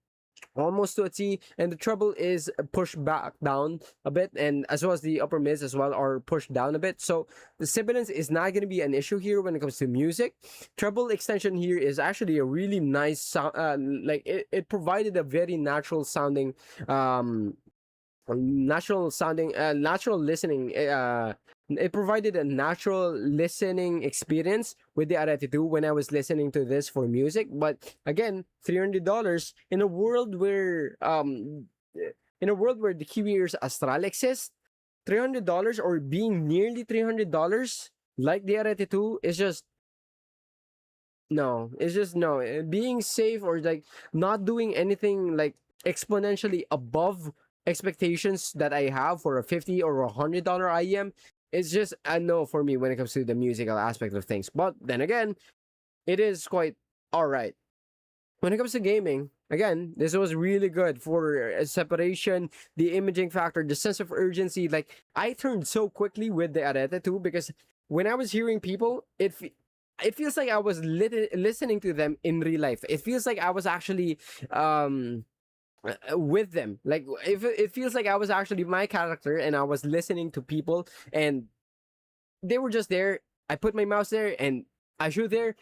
almost to a T, and the treble is pushed back down a bit, and as well as the upper mids as well are pushed down a bit. So the sibilance is not going to be an issue here when it comes to music. Treble extension here is actually a really nice sound, like it provided a very natural sounding natural listening. It provided a natural listening experience with the Arete 2 when I was listening to this for music. But again, $300 in a world where in a world where the keyword Astral exists, $300 or being nearly $300 like the Arete 2 is just no. It's just no. Being safe or like not doing anything like exponentially above expectations that I have for a $50 or $100 IEM is just a no for me when it comes to the musical aspect of things. But then again, it is quite all right. When it comes to gaming, again, this was really good for separation, the imaging factor, the sense of urgency. Like, I turned so quickly with the Arete too because when I was hearing people, it feels like I was listening to them in real life. It feels like I was actually with them. Like, if it feels like I was actually my character and I was listening to people and they were just there. I put my mouse there and I shoot there.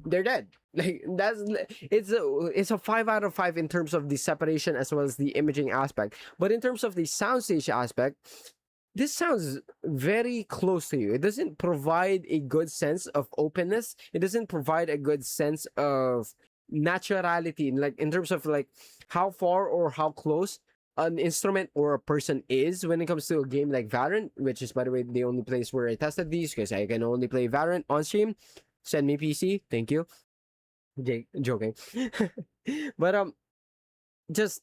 They're dead. Like it's a 5 out of 5 in terms of the separation as well as the imaging aspect. But in terms of the soundstage aspect, this sounds very close to you. It doesn't provide a good sense of openness. It doesn't provide a good sense of naturality, like in terms of like how far or how close an instrument or a person is when it comes to a game like Valorant, which is by the way the only place where I tested these because I can only play Valorant on stream. Send me PC, thank you. Joking. But just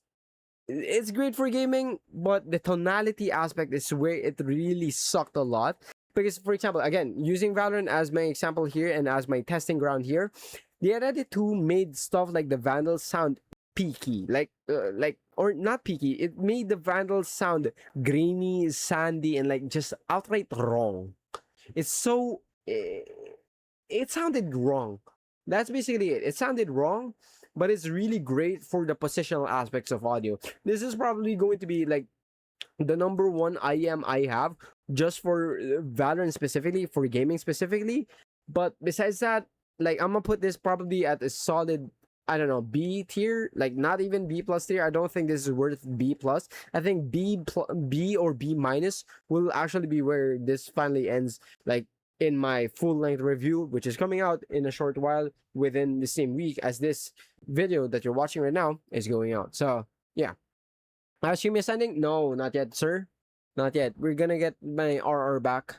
it's great for gaming, but the tonality aspect is where it really sucked a lot. Because, for example, again, using Valorant as my example here and as my testing ground here, the Arete 2 made stuff like the Vandal sound peaky, or not peaky. It made the Vandal sound grainy, sandy, and like just outright wrong. It's so it sounded wrong. That's basically it. It sounded wrong, but it's really great for the positional aspects of audio. This is probably going to be like the number one IEM I have just for Valorant specifically, for gaming specifically. But besides that, like I'm gonna put this probably at a solid, I don't know, B tier, like not even B plus tier. I don't think this is worth B plus. I think B or B minus will actually be where this finally ends. Like in my full length review, which is coming out in a short while within the same week as this video that you're watching right now is going out. So yeah. Stream is ending? No, not yet, sir. Not yet. We're gonna get my RR back.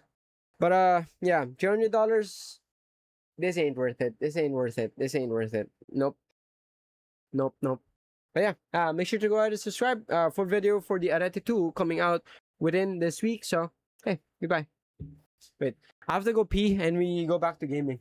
But yeah, $200. This ain't worth it. This ain't worth it. This ain't worth it. Nope. Nope. Nope. But yeah, make sure to go ahead and subscribe for video for the Arete 2 coming out within this week. So hey, goodbye. Wait, I have to go pee and we go back to gaming.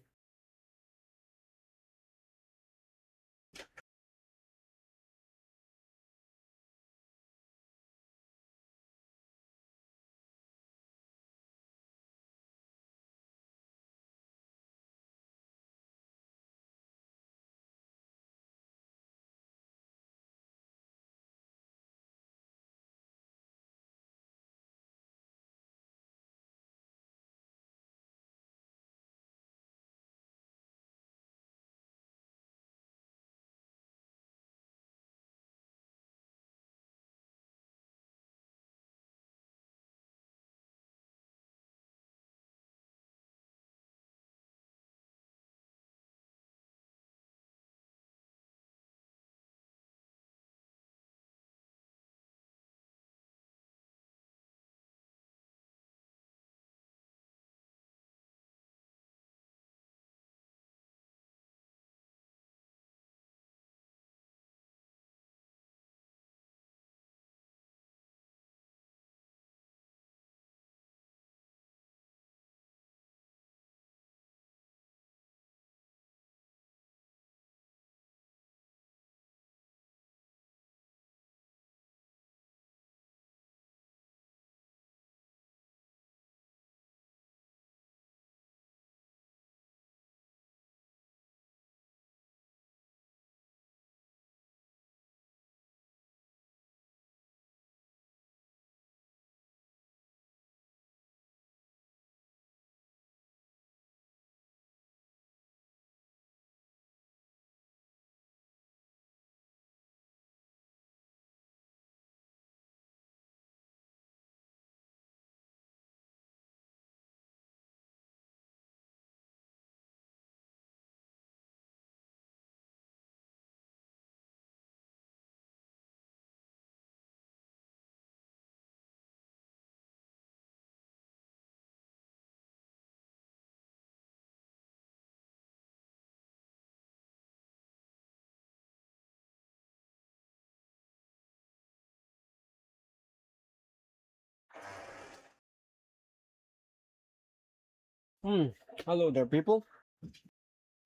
Hello there, people.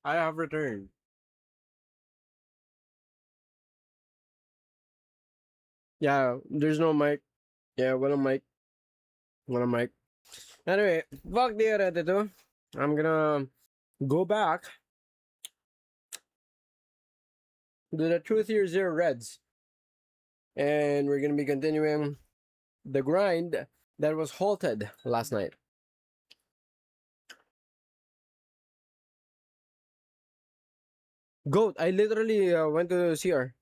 I have returned. Yeah, there's no mic. Yeah, wala mic. Wala mic. Anyway, fuck the Arete 2. I'm gonna go back to the Truth Year Zero Reds. And we're gonna be continuing the grind that was halted last night. Goat, I literally went to CR.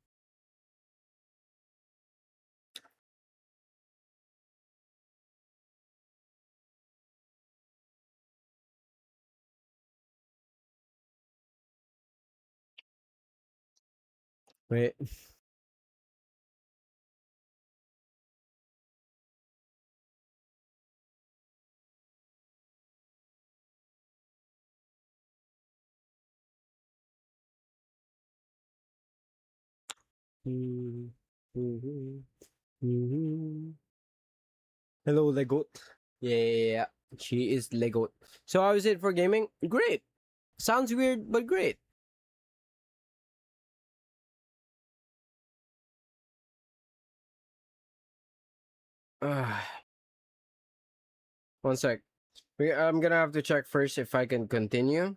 Wait. Hello, Legoat. Yeah, she is Legoat. So how is it for gaming? Great. Sounds weird, but great. One sec. I'm gonna have to check first if I can continue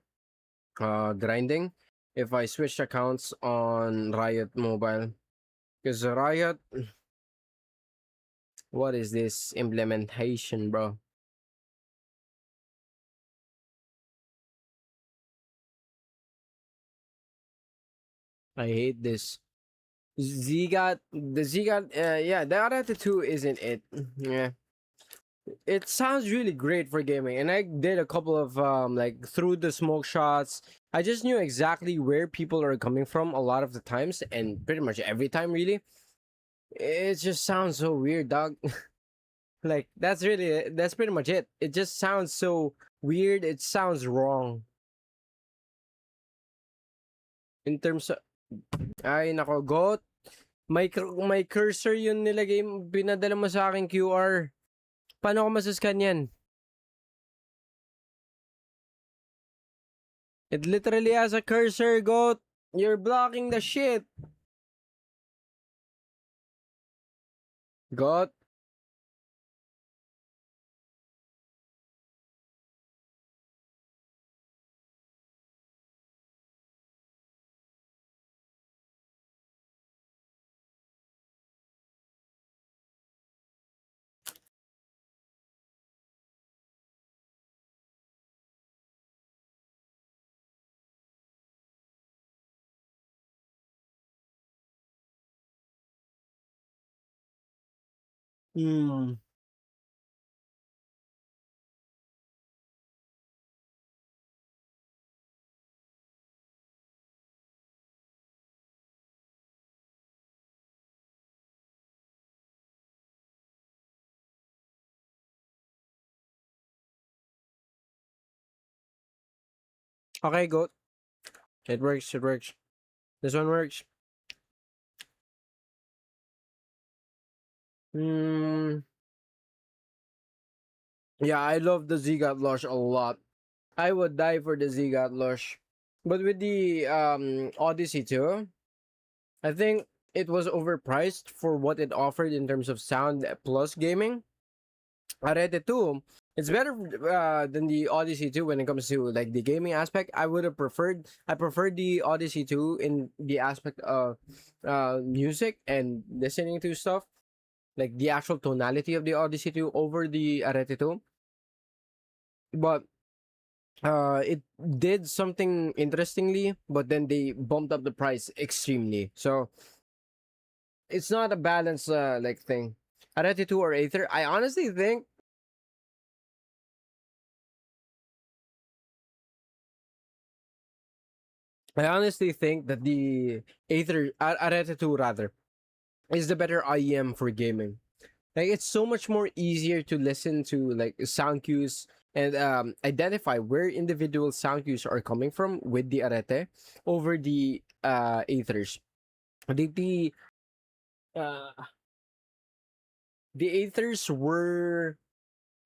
grinding if I switch accounts on Riot Mobile. Because Riot, what is this implementation, bro? I hate this. Ziigat, the Ziigat, yeah, the Arete 2 isn't it. Yeah. It sounds really great for gaming, and I did a couple of like through the smoke shots. I just knew exactly where people are coming from a lot of the times, and pretty much every time, really. It just sounds so weird, dog. Like that's pretty much it. It just sounds so weird. It sounds wrong. In terms of, ay nako, got may cursor yun nilagay, pinadala mo sa akin QR. Paano ko masuscan yan? It literally has a cursor, goat. You're blocking the shit. Goat. Hmm. Okay, goat. It works. It works. This one works. Hmm. Yeah, I love the Ziigat Lush a lot. I would die for the Ziigat Lush. But with the Odyssey 2, I think it was overpriced for what it offered in terms of sound plus gaming. Arete 2, it's better than the Odyssey 2 when it comes to like the gaming aspect. I preferred the Odyssey 2 in the aspect of music and listening to stuff, like the actual tonality of the Odyssey 2 over the Arete 2. But it did something interestingly, but then they bumped up the price extremely. So it's not a balanced like thing. Arete 2 or Aether, I honestly think that the Arete 2 rather is the better IEM for gaming. Like it's so much more easier to listen to like sound cues and identify where individual sound cues are coming from with the Arete over the Aethers. The uh the Aethers were,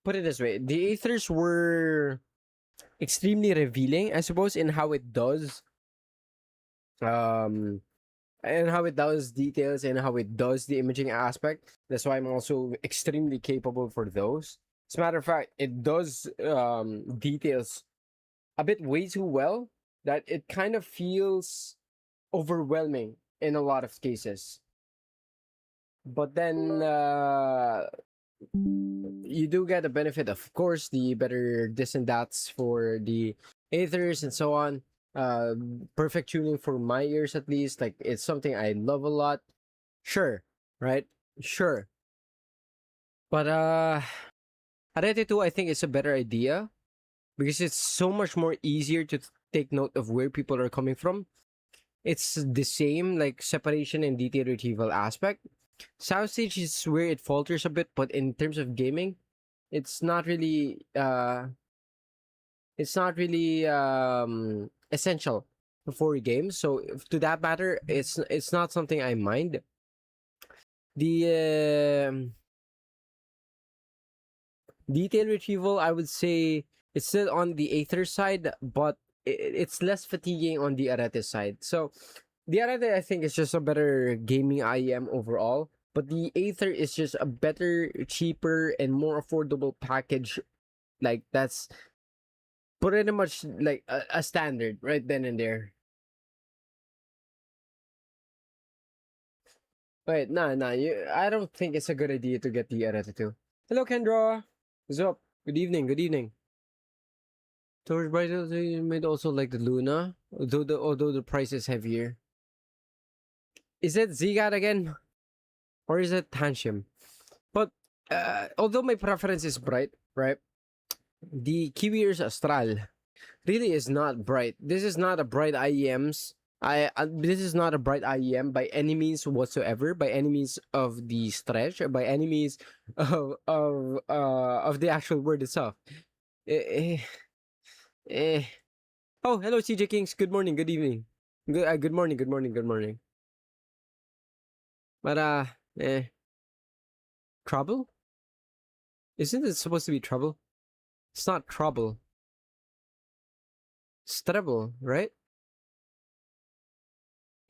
put it this way, the Aethers were extremely revealing, I suppose, in how it does um and how it does details and how it does the imaging aspect. That's why I'm also extremely capable for those. As a matter of fact, it does details a bit way too well that it kind of feels overwhelming in a lot of cases. But then you do get a benefit, of course, the better this and that's for the aethers and so on. Perfect tuning for my ears, at least. Like, it's something I love a lot. Sure, right? Sure. But Arete 2, I think, is a better idea because it's so much more easier to take note of where people are coming from. It's the same, like, separation and detail retrieval aspect. Soundstage is where it falters a bit, but in terms of gaming, it's not really essential for games. So to that matter, it's not something I mind. The detail retrieval, I would say it's still on the Aether side, but it's less fatiguing on the Arete side. So the Arete, I think, is just a better gaming IEM overall, but the Aether is just a better, cheaper, and more affordable package. Like, that's pretty much like a standard right then and there. Wait, nah, I don't think it's a good idea to get the Arete 2. Hello, Kendra. What's up? Good evening, good evening. Towards Bridal, you might also like the Luna, although the price is heavier. Is it Ziigat again? Or is it Tantium? But although my preference is bright, right? The Kiwi Ears Astral really is not bright. This is not a bright IEMs. This is not a bright IEM by any means whatsoever, by any means of the stretch, or by any means of the actual word itself. Oh, hello, CJ Kings. Good morning, good evening. Good morning, good morning, good morning. But trouble? Isn't it supposed to be trouble? It's not trouble. It's treble, right?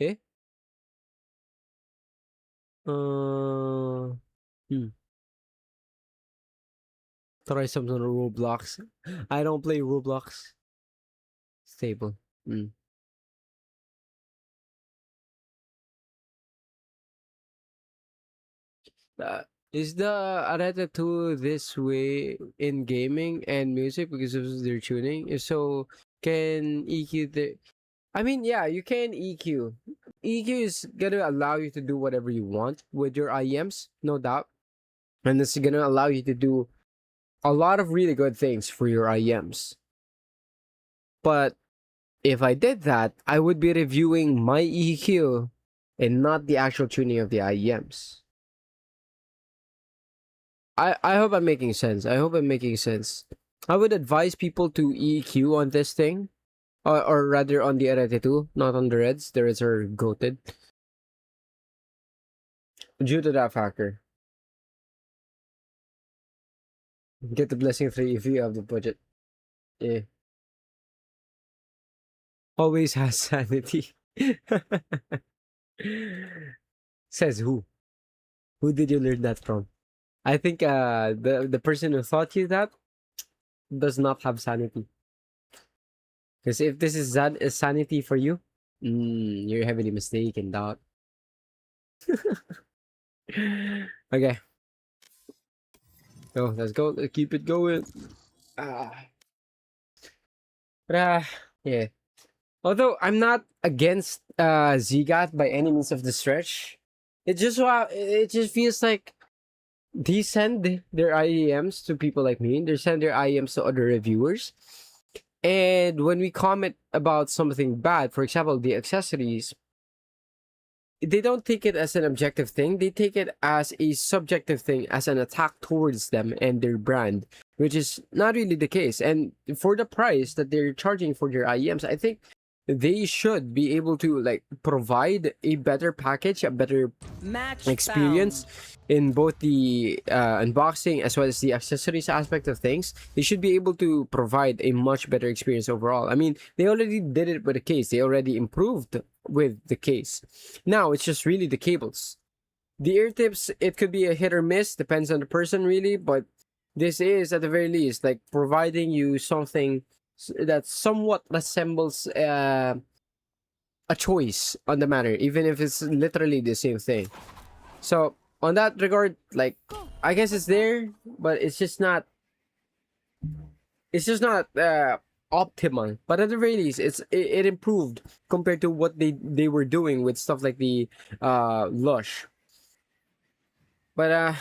Eh? Try something on Roblox. I don't play Roblox. Stable. Is the Arete 2 this way in gaming and music because of their tuning? If so, can EQ the... I mean, yeah, you can EQ. EQ is gonna allow you to do whatever you want with your IEMs, no doubt. And it's gonna allow you to do a lot of really good things for your IEMs. But if I did that, I would be reviewing my EQ and not the actual tuning of the IEMs. I hope I'm making sense. I hope I'm making sense. I would advise people to EQ on this thing. Or rather on the Arete 2, not on the Reds. The Reds are goated. Due to that factor. Get the Blessing 3 if you have the budget. Yeah. Always has sanity. Says who? Who did you learn that from? I think the person who taught you that does not have sanity. Because if this is sanity for you, you're heavily mistaken, dog. Okay. So let's go. Let's keep it going. Yeah. Although I'm not against Ziigat by any means of the stretch, it just feels like they send their IEMs to people like me. They send their IEMs to other reviewers. And when we comment about something bad, for example, the accessories, they don't take it as an objective thing. They take it as a subjective thing, as an attack towards them and their brand, which is not really the case. And for the price that they're charging for their IEMs, I think they should be able to like provide a better package, a better Match experience in both the unboxing as well as the accessories aspect of things. They should be able to provide a much better experience overall. I mean, they already did it with the case. They already improved with the case. Now it's just really the cables. The ear tips, it could be a hit or miss, depends on the person really, but this is at the very least like providing you something that somewhat resembles a choice on the matter, even if it's literally the same thing. So on that regard, like, I guess it's there, but it's just not optimal. But at the very least, it improved compared to what they were doing with stuff like the Lush. But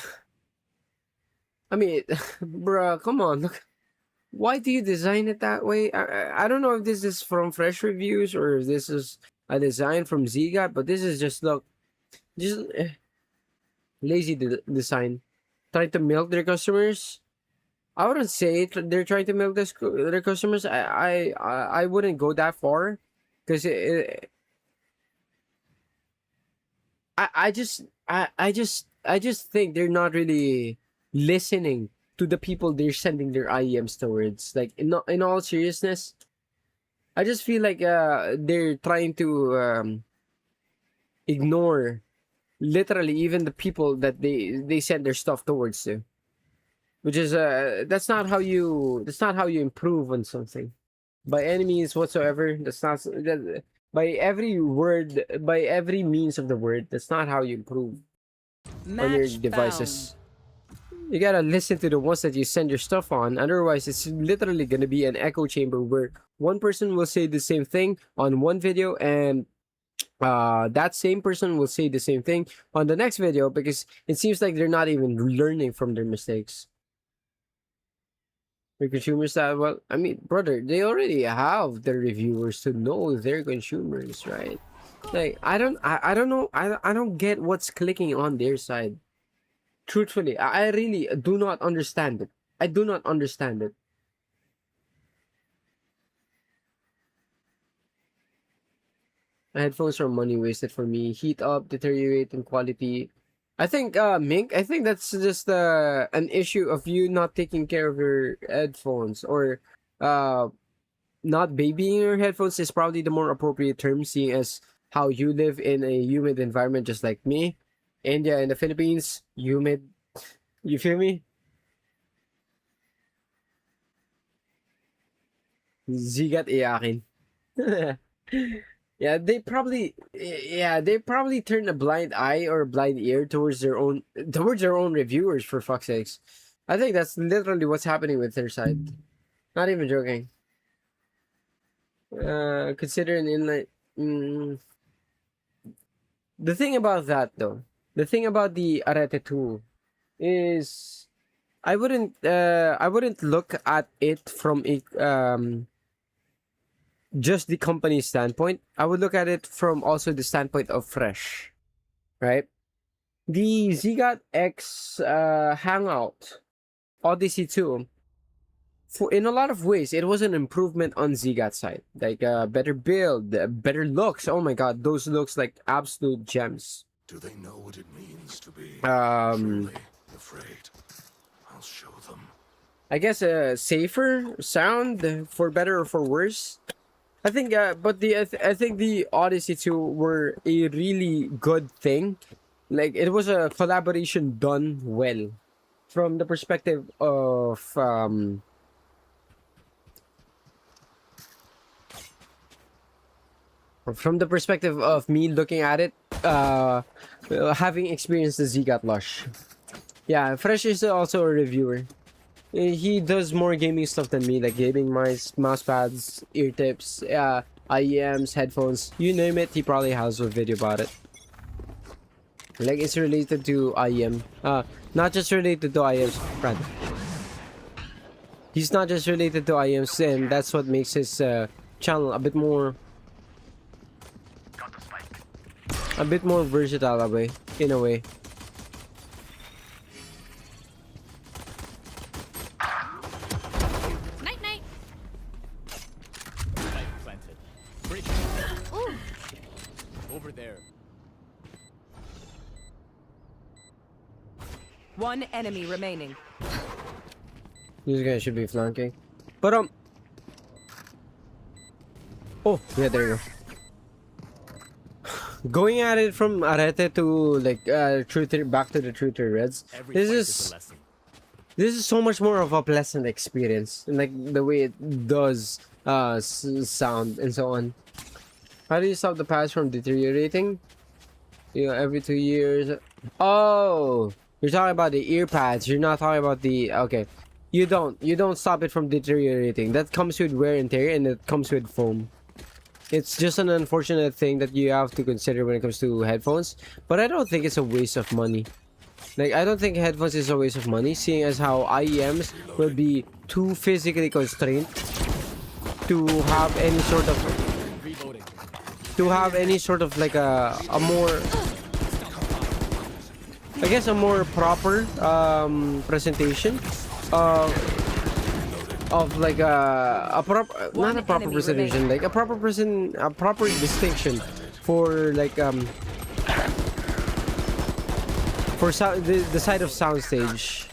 I mean, bruh, come on, look. Why do you design it that way? I don't know if this is from Fresh Reviews or if this is a design from Ziigat, but this is just lazy design. Trying to milk their customers. I wouldn't say they're trying to milk their customers. I wouldn't go that far, because I just think they're not really listening to the people they're sending their IEMs towards. Like, in all seriousness, I just feel like they're trying to ignore literally even the people that they send their stuff towards to, which is that's not how you improve on something by any means whatsoever. That's not by every means of the word. That's not how you improve on your devices. You gotta listen to the ones that you send your stuff on. Otherwise, it's literally gonna be an echo chamber where one person will say the same thing on one video, and that same person will say the same thing on the next video, because it seems like they're not even learning from their mistakes. The consumers that, well, I mean, brother, they already have their reviewers to know their consumers, right? Like, I don't know. I don't get what's clicking on their side. Truthfully, I really do not understand it. I do not understand it. Headphones are money wasted for me. Heat up, deteriorate in quality. I think, Mink, I think that's just an issue of you not taking care of your headphones, or not babying your headphones is probably the more appropriate term, seeing as how you live in a humid environment just like me. India and the Philippines, humid. You feel me? Ziigat akin. They probably turn a blind eye or a blind ear towards their own reviewers, for fuck's sakes. I think that's literally what's happening with their side. Not even joking. Consider an inline. The thing about that, though, the thing about the Arete 2 is I wouldn't look at it from a just the company standpoint. I would look at it from also the standpoint of Fresh, right? The Ziigat X Hangout Odyssey 2, in a lot of ways, it was an improvement on Ziigat's side. Like, better build, better looks. Oh my god, those looks like absolute gems. Do they know what it means to be truly afraid? I'll show them. I guess a safer sound, for better or for worse. I think, but I think the Odyssey 2 were a really good thing. Like, it was a collaboration done well, from the perspective of me looking at it, having experienced the Ziigat Lush. Yeah, Fresh is also a reviewer. He does more gaming stuff than me, like gaming mice, mouse pads, ear tips, IEMs, headphones, you name it, he probably has a video about it. Like, it's related to IEM. Not just related to IEMs, rather. He's not just related to IEMs, and that's what makes his channel a bit more versatile in a way. Night night. Planted. Breaching One enemy remaining. These guys should be flanking. But oh, yeah, there you go. Going at it from Arete to like back to the True Reds. This is so much more of a pleasant experience, and like the way it does sound and so on. How do you stop the pads from deteriorating? You know, every 2 years. Oh, you're talking about the ear pads. You're not talking about the okay. You don't stop it from deteriorating. That comes with wear and tear, and it comes with foam. It's just an unfortunate thing that you have to consider when it comes to headphones. But I don't think it's a waste of money. Like, I don't think headphones is a waste of money, seeing as how IEMs will be too physically constrained to have any sort of like a more, I guess, a more proper presentation of like a proper, not a proper presentation, like a proper distinction for like for the side of soundstage.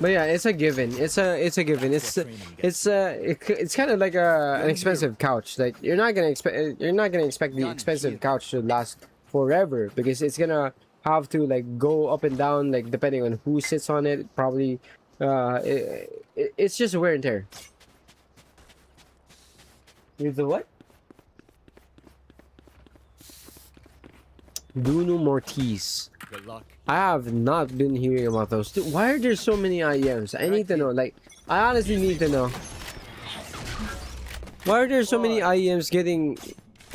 But yeah, it's a given. It's a given. It's kind of like an expensive couch. Like you're not gonna expect the expensive couch to last forever, because it's gonna have to like go up and down, like depending on who sits on it. Probably it's just wear and tear. With the what? Duno Mortis. Good luck. I have not been hearing about those. Dude, why are there so many IEMs? I need to know. Like, I honestly need to know. Why are there so many IEMs getting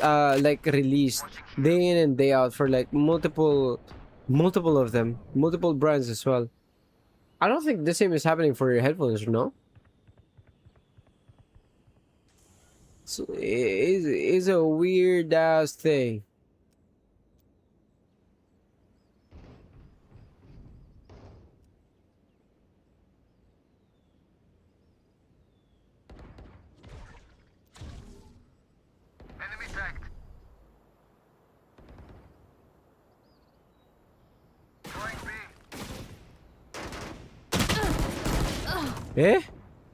like released day in and day out for like multiple of them, multiple brands as well? I don't think the same is happening for your headphones, no? So it's a weird ass thing. Eh?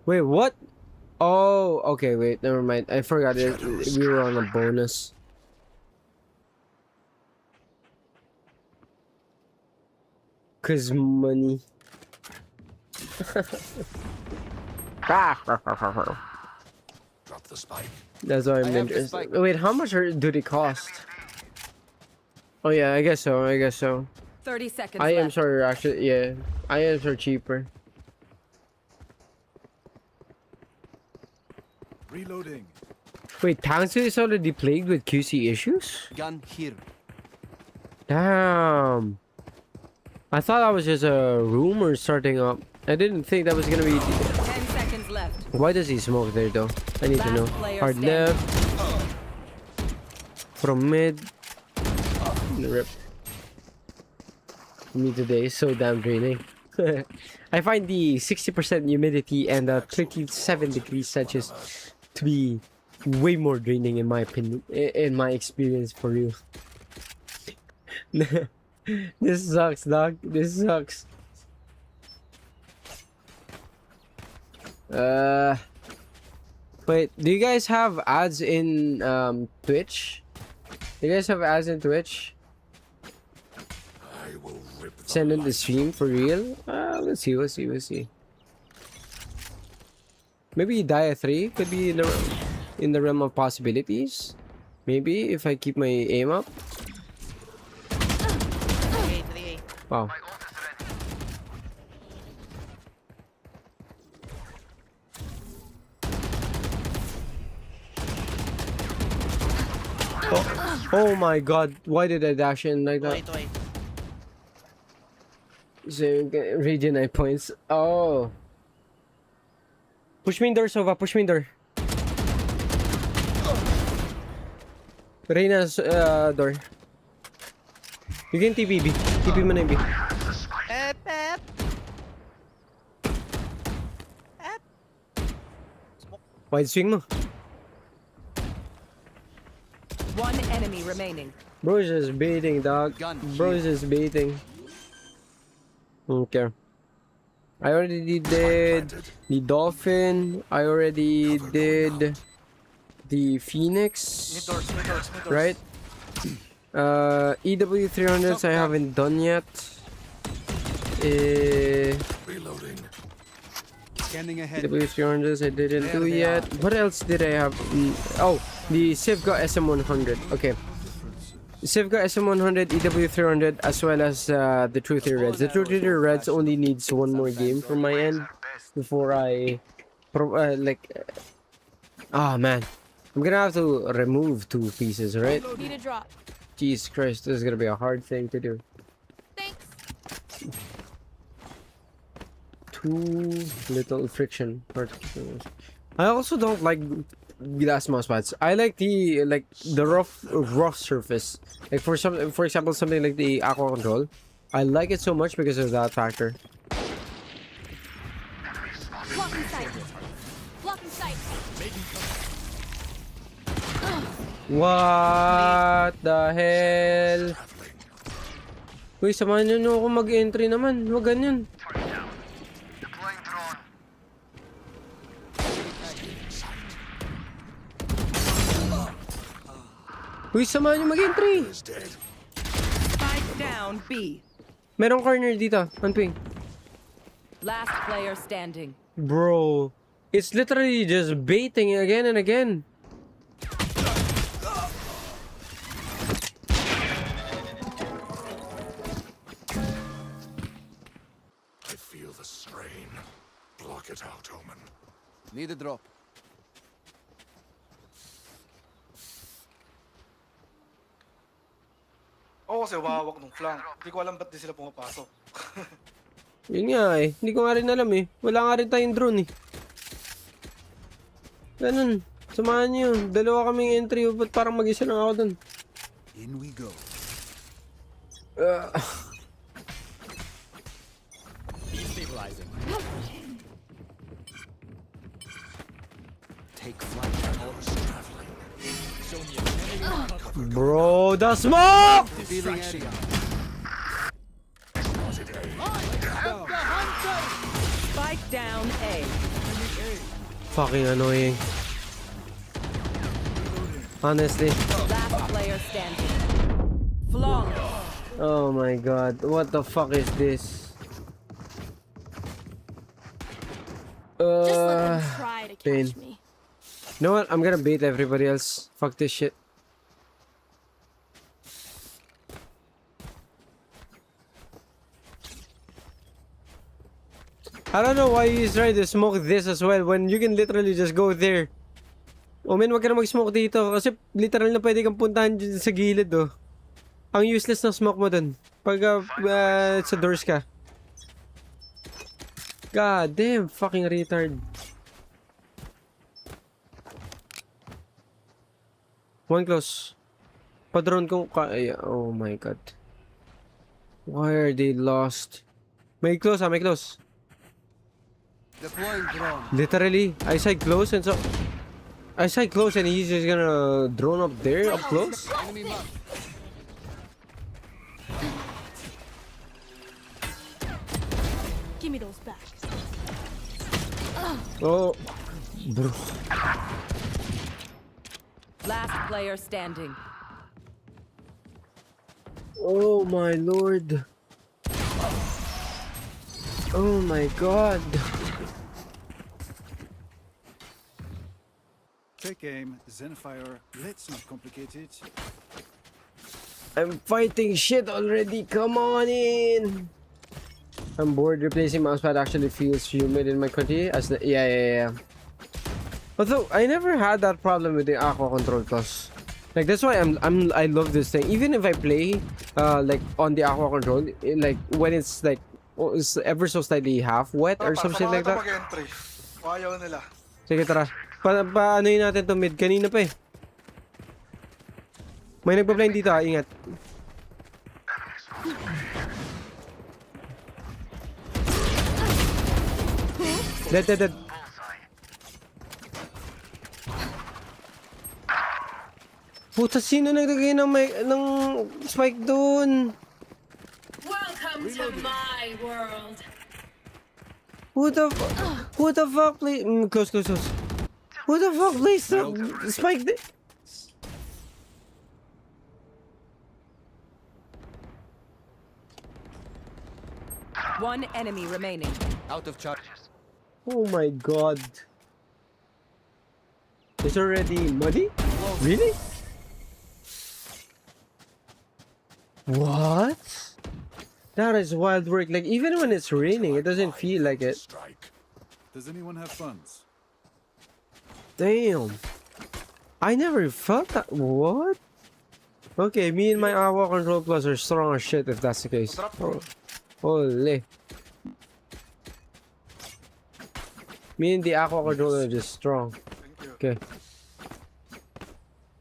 Wait, what? Oh, okay, wait, never mind. I forgot it. We were on a bonus. Cause money. Drop the spike. That's why I'm interested. Wait, how much do they cost? Oh yeah, I guess so. 30 seconds IEMs are actually, yeah. IEMs are cheaper. Reloading. Wait, Tangsu is already plagued with QC issues? Gun here. Damn. I thought that was just a rumor starting up. I didn't think that was gonna be. 10 seconds left. Why does he smoke there though? I need to know. Hard left. From mid. Rip. Me today is so damn draining. I find the 60% humidity and 37 degrees Celsius to be way more draining in my opinion, in my experience for you. This sucks, dog. This sucks. Wait, do you guys have ads in Twitch? Do you guys have ads in Twitch? I will rip the Send in the stream for real? We'll see. Maybe Dia 3 could be in the realm of possibilities. Maybe if I keep my aim up. Wow. Oh my god, why did I dash in like that? Wait. So, region 9 points. Oh. Push me in door, Sova. Push me in door. Reyna's door. You can TP B. TP mo na yung B. Wide swing mo. One enemy remaining. Bro's just baiting, dog. Bro's just baiting. Okay. I already did the dolphin. I already did the phoenix. Right? EW300s I haven't done yet. Reloading. EW300s I didn't do yet. What else did I have? Oh, the Ziigaat SM100. Okay. Ziigaat SM100, EW300, as well as the Truth Eater Reds. The Truth Eater Reds only needs one more game from my end before I man, I'm gonna have to remove 2 pieces, right? Need a drop. Jesus Christ, this is gonna be a hard thing to do. Thanks. Too little friction. I also don't like glass mousepads. I like the rough surface. Like for example, something like the Aqua Control. I like it so much because of that factor. Block in sight. Block in sight. What the hell? Uy, samahan nyo ako mag-entry naman. Huwag ganyan. Uy, samahan nyo mag-entry. Spike down B. Merong corner dito. Unping. Last player standing. Bro, it's literally just baiting again and again. I feel the strain. Block it out, Omen. Need a drop. Oo, kasi wawak nung flank. Hindi ko alam ba't di sila pumapasok. Yun nga eh. Hindi ko nga rin alam eh. Wala nga rin tayong drone eh. Ganun. Samahan nyo. Dalawa kaming entry. Ba't parang mag-isa lang ako dun? In we go. Destabilizing. Take flight. Bro, the smoke! Feeling area. Spike down A. Fucking annoying. Honestly. Last player standing. Flawless. Oh my god. What the fuck is this? Just let them try to pain. catch me. You know what? I'm gonna bait everybody else. Fuck this shit. I don't know why he's trying to smoke this as well when you can literally just go there. Oh man, wag ka na mag-smoke dito kasi literal na pwede kang puntahan dyan sa gilid oh. Ang useless ng smoke mo dun pag sa doors ka. God damn, fucking retard. One close. Padron kong oh my god. Why are they lost? May close may close. Deploying drone. Literally, I said close and he's just gonna drone up there, up close. Enemy mark. Give me those back. Oh, bro. Last player standing. Oh my lord. Oh my god. Take aim, Zenfire. Let's not complicate it. I'm fighting shit already. Come on in. I'm bored. Replacing mousepad actually feels humid in my country. As the yeah. Although I never had that problem with the Aqua Control Plus. Like that's why I love this thing. Even if I play like on the Aqua Control, like when it's like it's ever so slightly half wet or something like that. Ayaw nila. Sige tara. Paanoyin natin to mid. Kanina pa eh. May nagpa-blind dito ha. Ingat. Dead. Puta, sino naglagay ng spike doon? Welcome to my world. Who the fuck play? Close. Who the fuck plays the spike? One enemy remaining. Out of charges. Oh my god. It's already muddy? Really? What? That is wild work. Like, even when it's raining, it doesn't feel like it. Does anyone have funds? Damn. I never felt that. What? Okay, me and my Aqua Control Plus are strong as shit if that's the case. Oh. Holy. Me and the Aqua Controller are just strong. Okay.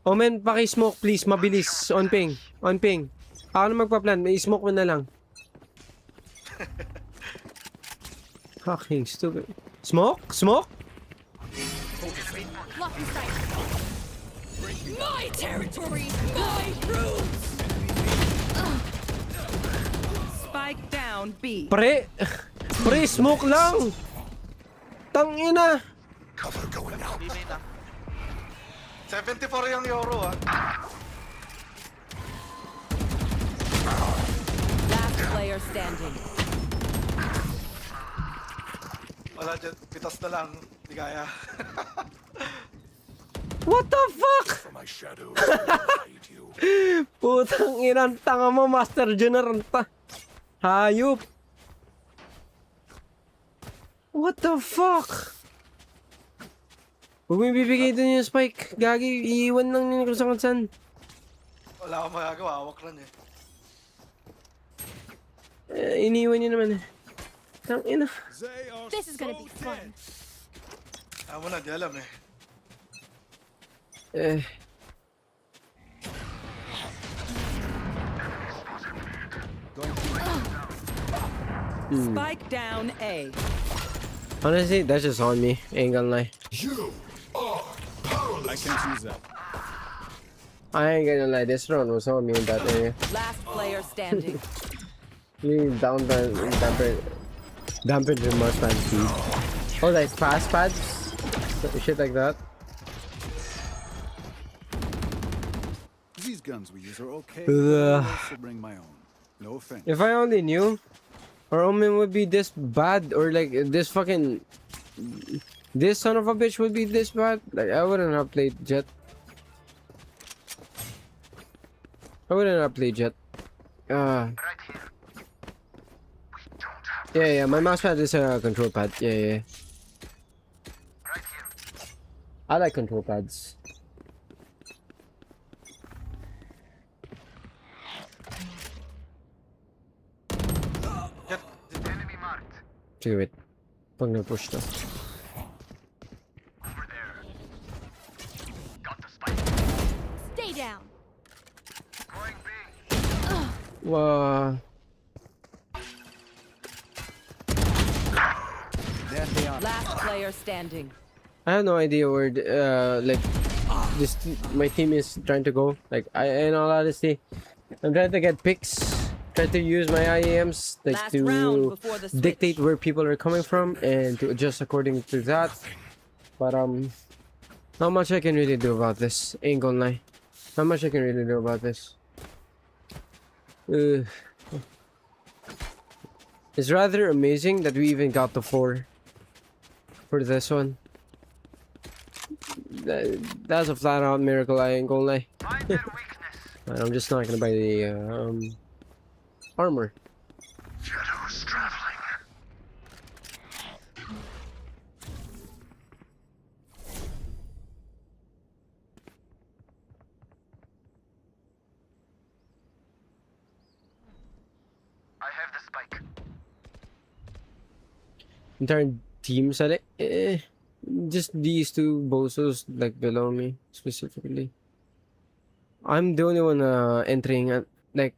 Oh man, paki-smoke please, mabilis. On ping. Ako na magpa-plan, may smoke mo na lang. Fucking stupid. Smoke? Blocking sight. My territory, my rules. Spike down B. Pre, smoke lang. Tangina. Cover going out. 74 yung euro Last player standing. Wala dyan, pitas na lang. Di kaya. What the fuck? For my shadows, hide you. Putang inang tanga mo, Master General. Hayop. What the fuck? Huwag mo ibibigay dun yung spike. Gagi, iiwan lang yun kung saan. Wala akong magagawa, hawak lang Iniiwan niyo naman eh. Tangina. This is gonna be fun. Mo na, di alam Spike down A. Honestly, that's just on me. Ain't gonna lie. You are powerless. I can't use that. I ain't gonna lie. This round was on me in that area. Last player standing. You dampened the mouse pad speed. Oh, like fast pads? Shit like that. These guns we use are okay. Ugh. I also bring my own. No offense. If I only knew our Omen would be this bad, or like this fucking... This son of a bitch would be this bad, like I wouldn't have played Jet. Yeah, my mouse pad is a control pad. Yeah. I like control pads. Sige, wait. Pag na-push to. Stay down. Wow. There they are. Last player standing. I have no idea where like my team is trying to go. Like in all honesty, I'm trying to get picks, try to use my IEMs like Last round to before the switch. dictate where people are coming from and to adjust according to that. But not much I can really do about this. Ain't gonna lie, not much I can really do about this. It's rather amazing that we even got the 4 for this one. That's a flat out miracle, I ain't gonna lie. I'm just not gonna buy the armor. Shadows traveling. I have the spike. Entire team select. Just these two bossos like below me specifically. I'm the only one entering like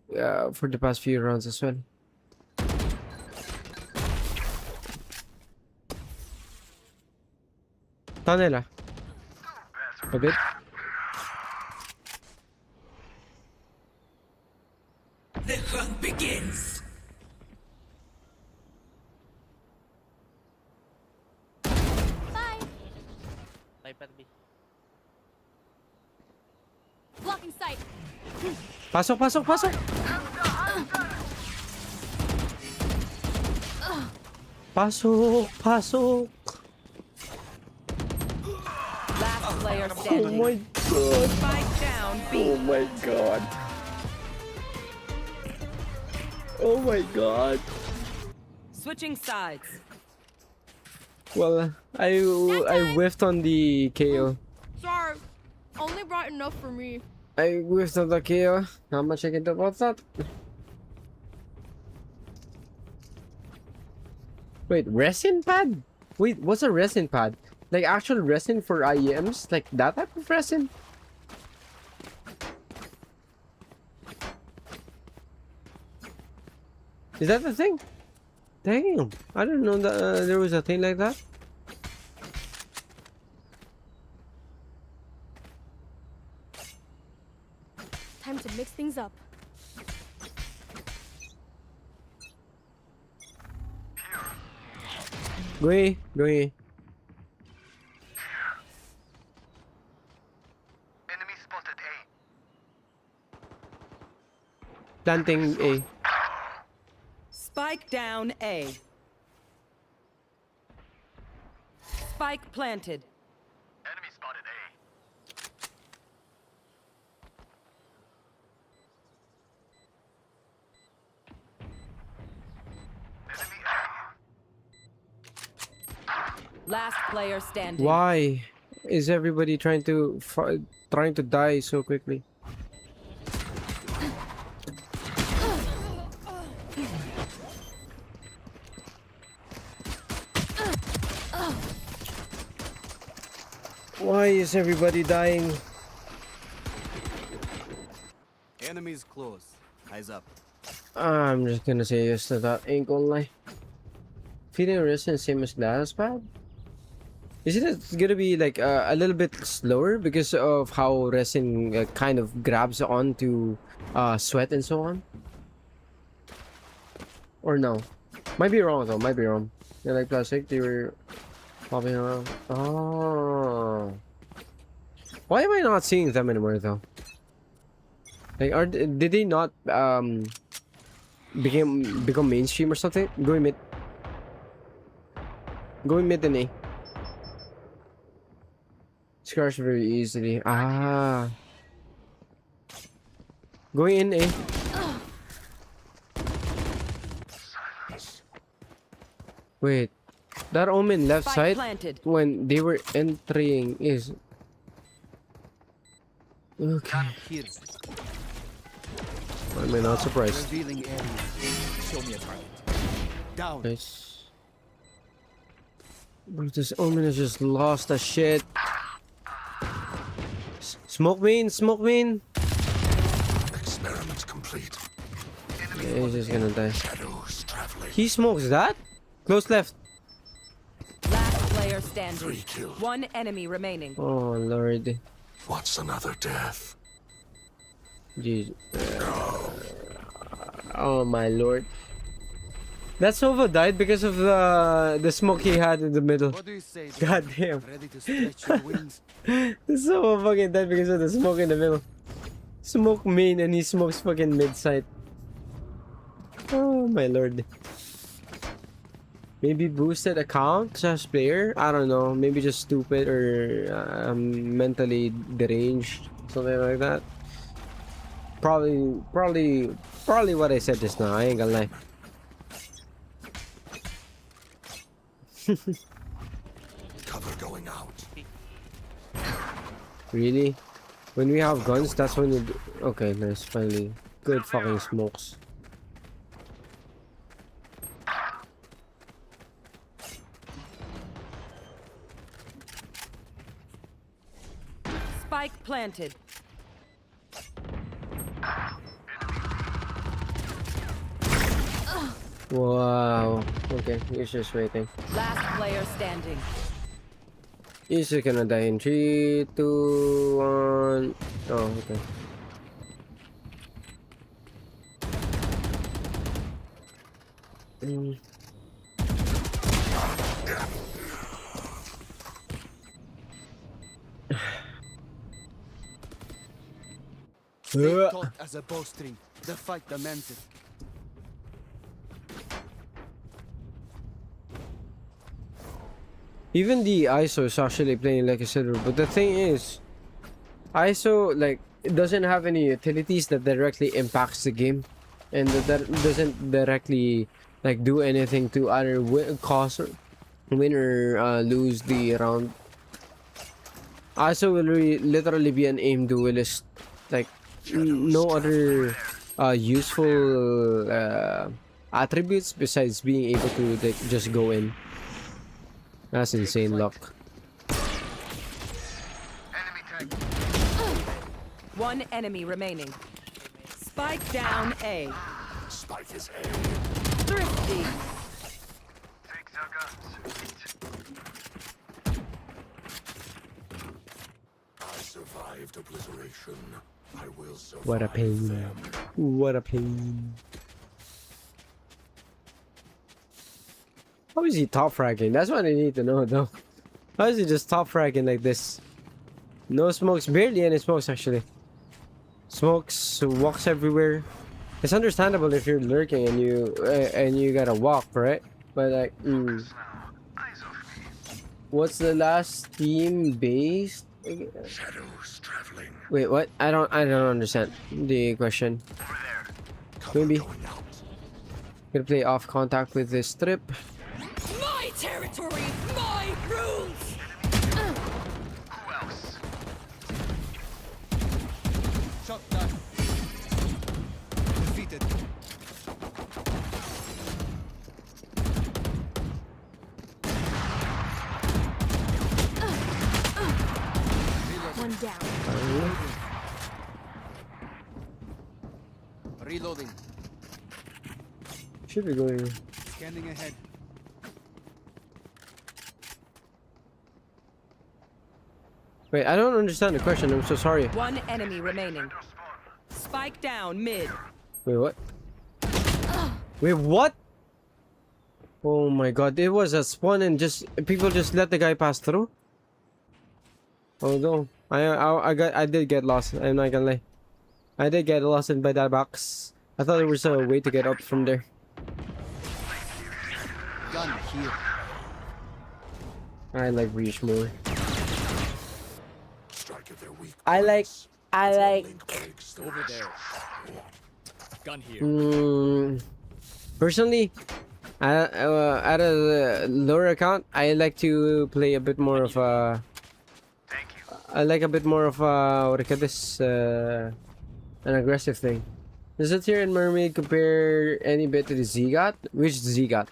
for the past few rounds as well. Tunnel a bit. Blocking sight. Pasok, pasok, pasok! Pasok, pasok! Last player Oh standing. my god! Spike down. B. Oh my god! Oh my god! Switching sides. Well, I whiffed on the KO. Sorry. Only brought enough for me. I whiffed on the KO. Not much I can do about that. Wait, resin pad? Wait, what's a resin pad? Like actual resin for IEMs? Like that type of resin? Is that the thing? Damn, I didn't know that there was a thing like that. Time to mix things up. Go away, go away. Enemy spotted A. Planting A. Spike down A. Spike planted. Enemy spotted A. Enemy A. Last player standing. Why is everybody trying to die so quickly? Why is everybody dying? Enemies close. Eyes up. I'm just gonna say yes to that. Ain't gonna lie. Feeding resin same as glass pad? Isn't it gonna be like a little bit slower because of how resin kind of grabs onto sweat and so on? Or no? Might be wrong though, might be wrong. Yeah, like plastic, they were popping around. Oh. Why am I not seeing them anymore though? Like, did they not become mainstream or something? Going mid. Going mid and A. Scratch very easily. Ah. Going in A. Wait. That Omen left Spike side planted. when they were entering is... Okay. Here. I'm not surprised. Revealing area. Show me a target. Down. Nice. Bro, this Omen has just lost the shit. Smoke main, smoke main. Experiment complete. Yeah, he's just gonna die. Shadows traveling. He smokes that? Close left. Last player standing. 3 kills. One enemy remaining. Oh lord. What's another death? Jeez. Oh my lord. That Sova died because of the smoke he had in the middle. What do you say? God damn. Ready to stretch your wings? The Sova fucking died because of the smoke in the middle. Smoke main and he smokes fucking mid side. Oh my lord. Maybe boosted account slash player? I don't know. Maybe just stupid or mentally deranged. Something like that. Probably what I said just now. I ain't gonna lie. Cover going out. Really? When we have guns, that's when you do. Okay, nice. Finally. Good fucking smokes. Spike planted. Wow. Okay, he's just waiting. Last player standing. He's just gonna die in 3, 2, 1. Oh, okay. Stay taut as a bowstring. The fight demands it. Even the ISO is actually playing like a silver, but the thing is, ISO like it doesn't have any utilities that directly impacts the game, and that doesn't directly like do anything to either cause or win or lose the round. ISO will literally be an aim duelist, like no other useful attributes besides being able to like just go in. That's insane luck. One enemy remaining. Spike down A. Spike is A. Thrifty. Take their guns. I survived obliteration. I will survive What a pain. them. What a pain. How is he top fragging? That's what I need to know though. How is he just top fragging like this? No smokes, barely any smokes actually. Smokes, walks everywhere. It's understandable if you're lurking and you gotta walk, right? But like, what's the last team based? Shadows traveling. Wait, what? I don't understand the question. Maybe gonna play off contact with this strip. My territory, my rules. Who else? Shot down. Defeated. One down. Reloading. Should be going. Scanning ahead. Wait, I don't understand the question. I'm so sorry. One enemy remaining. Spike down mid. Wait, what? Wait, what? Oh my god, it was a spawn and just people just let the guy pass through. Oh no, I did get lost. I'm not gonna lie, I did get lost in by that box. I thought there was a way to get up from there. Gun here. I like Reach more. Strike at their weak I like. link breaks the Over there. Gun here. Personally, at a lower account, I like to play a bit more of a. Thank you. I like a bit more of a what do you call this? An aggressive thing. Does the tier in Mermaid compare any bit to the Ziigat? Which Ziigat?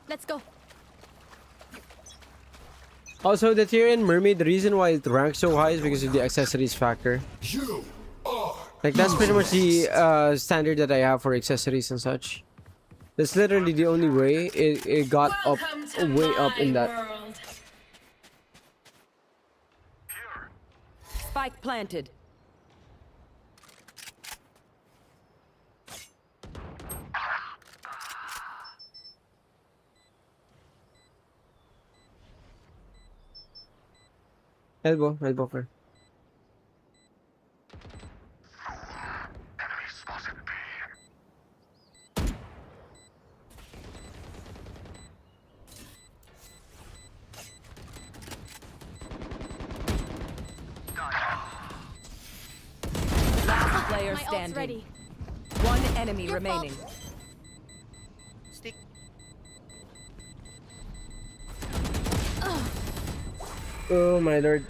Let's go. Also, the tier in Mermaid, the reason why it ranks so high is because of the accessories factor. You are Like that's pretty much the standard that I have for accessories and such. That's literally the only way it got up, way up in that. Spike planted. Elbow for. Enemy spotted B. Last player My ult's standing. ready. One enemy Your fault. remaining. Stick. Oh my lord.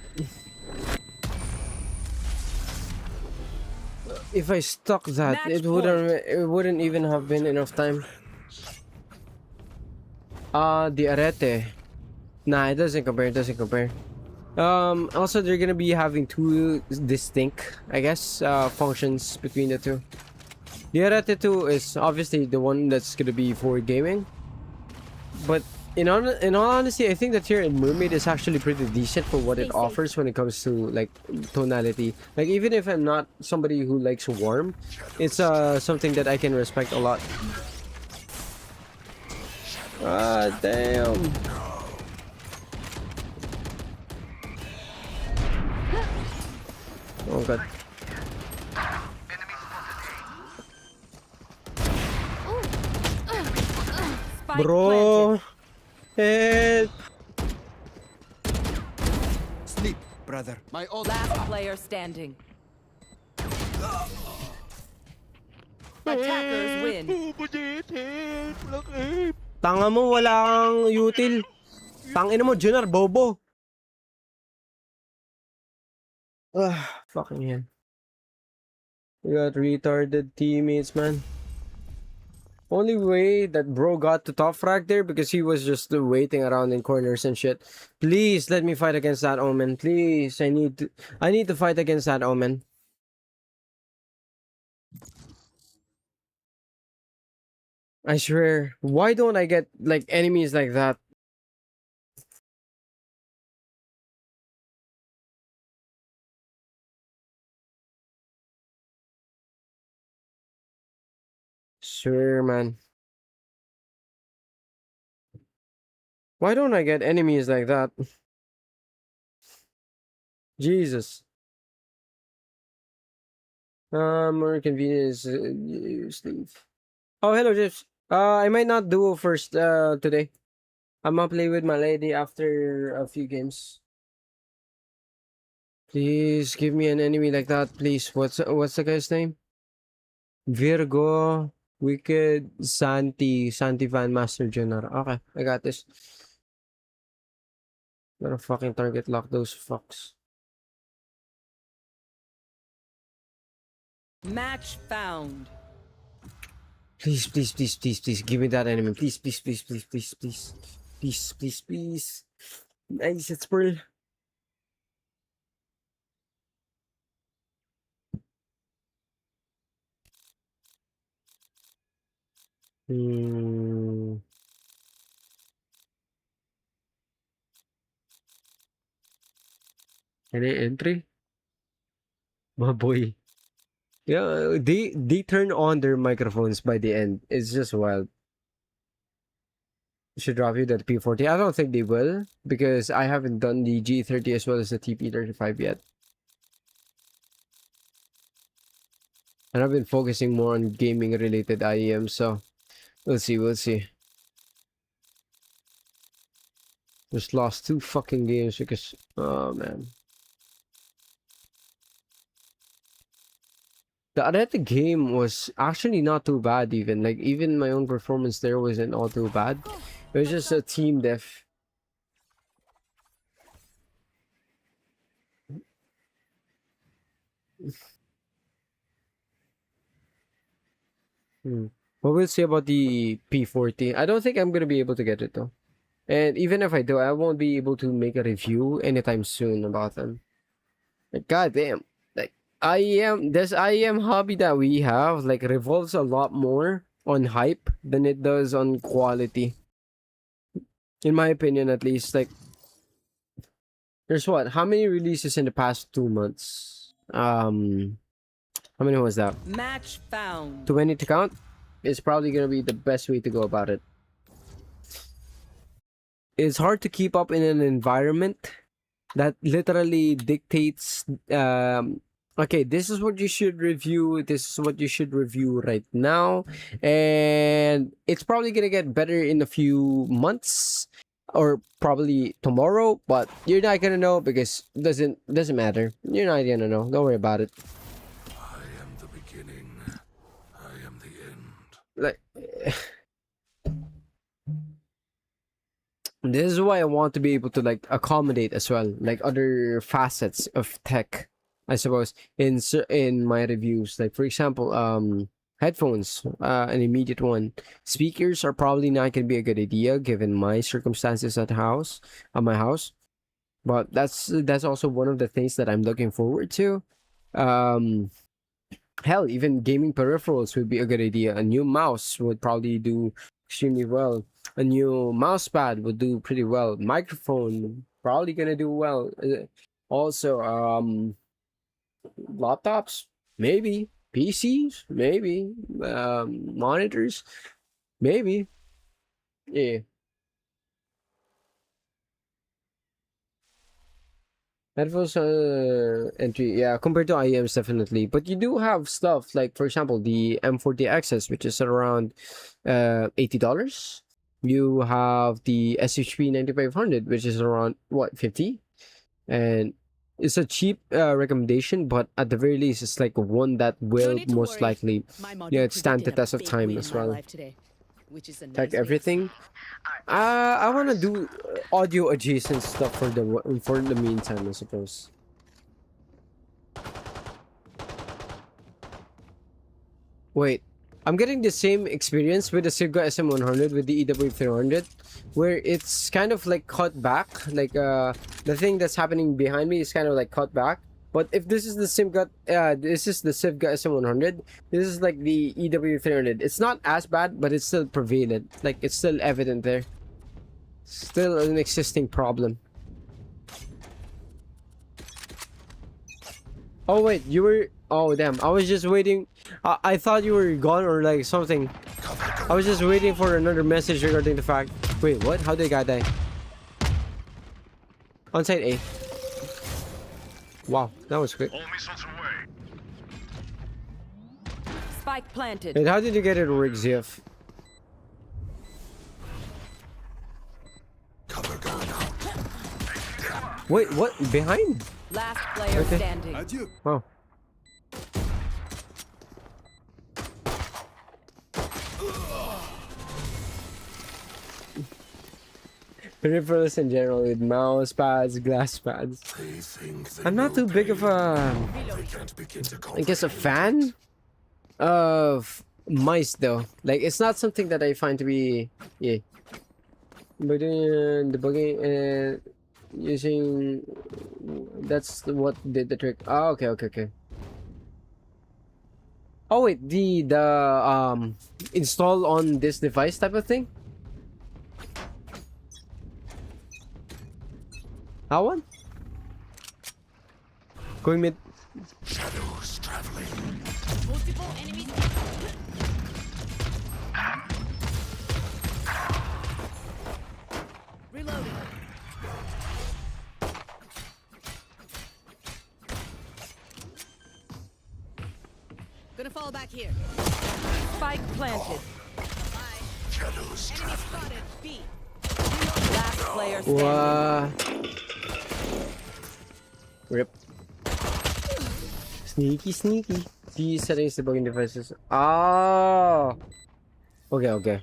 If I stuck that, Match it wouldn't even have been enough time. The Arete. Nah, it doesn't compare, also they're gonna be having two distinct, I guess, functions between the two. The Arete 2 is obviously the one that's gonna be for gaming. But in all honesty, I think that here in Mermaid is actually pretty decent for what it offers when it comes to like tonality. Like even if I'm not somebody who likes warm, it's something that I can respect a lot. Ah damn. Oh god. Spike Bro. Help. Sleep, brother. My ult. Last player standing. Attackers win. Tanga mo, wala kang util. Tangina mo, Junar, bobo. Fucking hell. We got retarded teammates, man. Only way that bro got to top frag there because he was just waiting around in corners and shit. Please let me fight against that Omen. Please, I need to fight against that Omen. I swear, why don't I get like enemies like that? Swear, man. Why don't I get enemies like that? Jesus. More convenience. Sleep. Oh, hello, Jeff. I might not duo first today. I'm gonna play with my lady after a few games. Please give me an enemy like that, please. What's the guy's name? Virgo, Wicked, Santi Van Master Junior. Okay, I got this. Gotta fucking target lock those fucks. Match found. Please, please, please, please, please, give me that enemy. Please, please, please, please, please, please. Please, please, please. Nice, it's Pearl. Any entry? My boy. Yeah, they turn on their microphones by the end. It's just wild. Should drop you that P40. I don't think they will because I haven't done the G30 as well as the TP35 yet. And I've been focusing more on gaming related IEMs, so we'll see. Just lost 2 fucking games because, oh man. The Arete game was actually not too bad even. Like, even my own performance there wasn't all too bad. It was just a team def. But we'll see about the P40. I don't think I'm gonna be able to get it though. And even if I do, I won't be able to make a review anytime soon about them. Like, goddamn. Like, this IEM hobby that we have, like, revolves a lot more on hype than it does on quality. In my opinion, at least. Like, there's what? How many releases in the past 2 months? How many was that? Match found. 20 to count? It's probably gonna be the best way to go about it. It's hard to keep up in an environment that literally dictates okay, this is what you should review, this is what you should review right now, and it's probably gonna get better in a few months or probably tomorrow, but you're not gonna know because it doesn't matter. You're not gonna know. Don't worry about it. I am the beginning. I am the end. Like, this is why I want to be able to like accommodate as well, like other facets of tech, I suppose, in my reviews. Like, for example, headphones, an immediate one. Speakers are probably not gonna be a good idea given my circumstances at my house. But that's also one of the things that I'm looking forward to. Hell, even gaming peripherals would be a good idea. A new mouse would probably do extremely well. A new mouse pad would do pretty well. Microphone probably gonna do well. Also, laptops, maybe. PCs, maybe. Monitors, maybe. Yeah. Headphones entry, yeah, compared to IEMs, definitely. But you do have stuff like, for example, the M40 XS, which is around $80. You have the SHP 9500, which is around what 50, and it's a cheap recommendation, but at the very least, it's like one that will most likely stand the test of time as well. Like everything. I want to do audio adjacent stuff for the meantime, I suppose. Wait, I'm getting the same experience with the Ziigat SM100 with the EW300, where it's kind of like cut back. Like the thing that's happening behind me is kind of like cut back. But if this is the Ziigat, this is the Ziigat SM100. This is like the EW300. It's not as bad, but it's still prevalent. Like it's still evident there. Still an existing problem. Oh wait, you were. Oh damn! I was just waiting. I thought you were gone or like something. I was just waiting for another message regarding the fact. Wait, what? How did the guy die? On site A. Wow, that was quick. All missiles away. Spike planted. And how did you get it, Rick Ziff? Cover going out. Wait, what? Behind? Last player standing. Adieu. Oh. Peripherals in general with mouse pads, glass pads. I'm not too big of a, I guess, a fan of mice though. Like it's not something that I find to be, yeah. But debugging and using, that's what did the trick. Oh, okay. Oh wait, the install on this device type of thing. That one? Going mid. Shadows traveling. Multiple enemies. Reloading. Gonna fall back here. Spike planted. Shadows Enemy traveling. spotted. B. Last player standing. Wow. Rip. Sneaky. These settings debugging devices. Oh. Okay.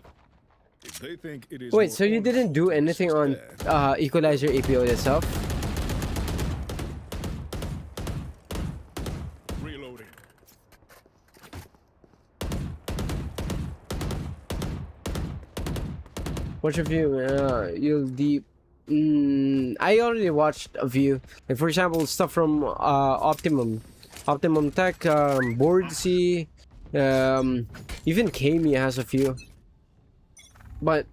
If they think it is Wait, more so you didn't do anything on equalizer APO itself? reloading. Watch a view. You'll deep. I already watched a view. Like for example, stuff from Optimum Tech, Board C, even Kami has a few. But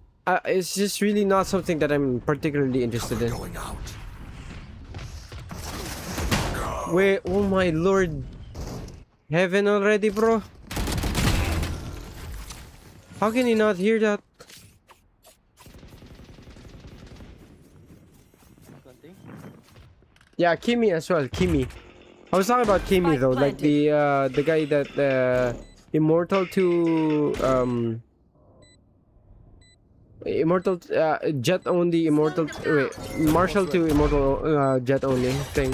it's just really not something that I'm particularly interested in. Going out. Wait, oh my lord. Heaven already, bro. How can you not hear that? Yeah, Kimi as well. Kimi. I was talking about Kimi Spike though, like planted. the guy that immortal to immortal jet only immortal wait martial to immortal jet only thing.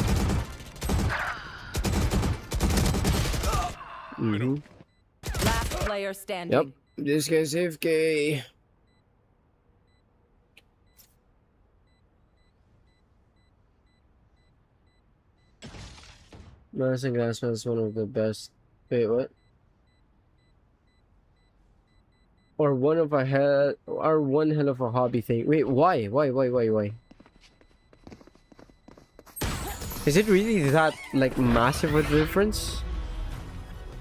Last player standing. Yep. This guy's AFK. Madison Glassman is one of the best. Wait, what? Or one of a hell, or one hell of a hobby thing. Wait, why? Is it really that like massive a difference?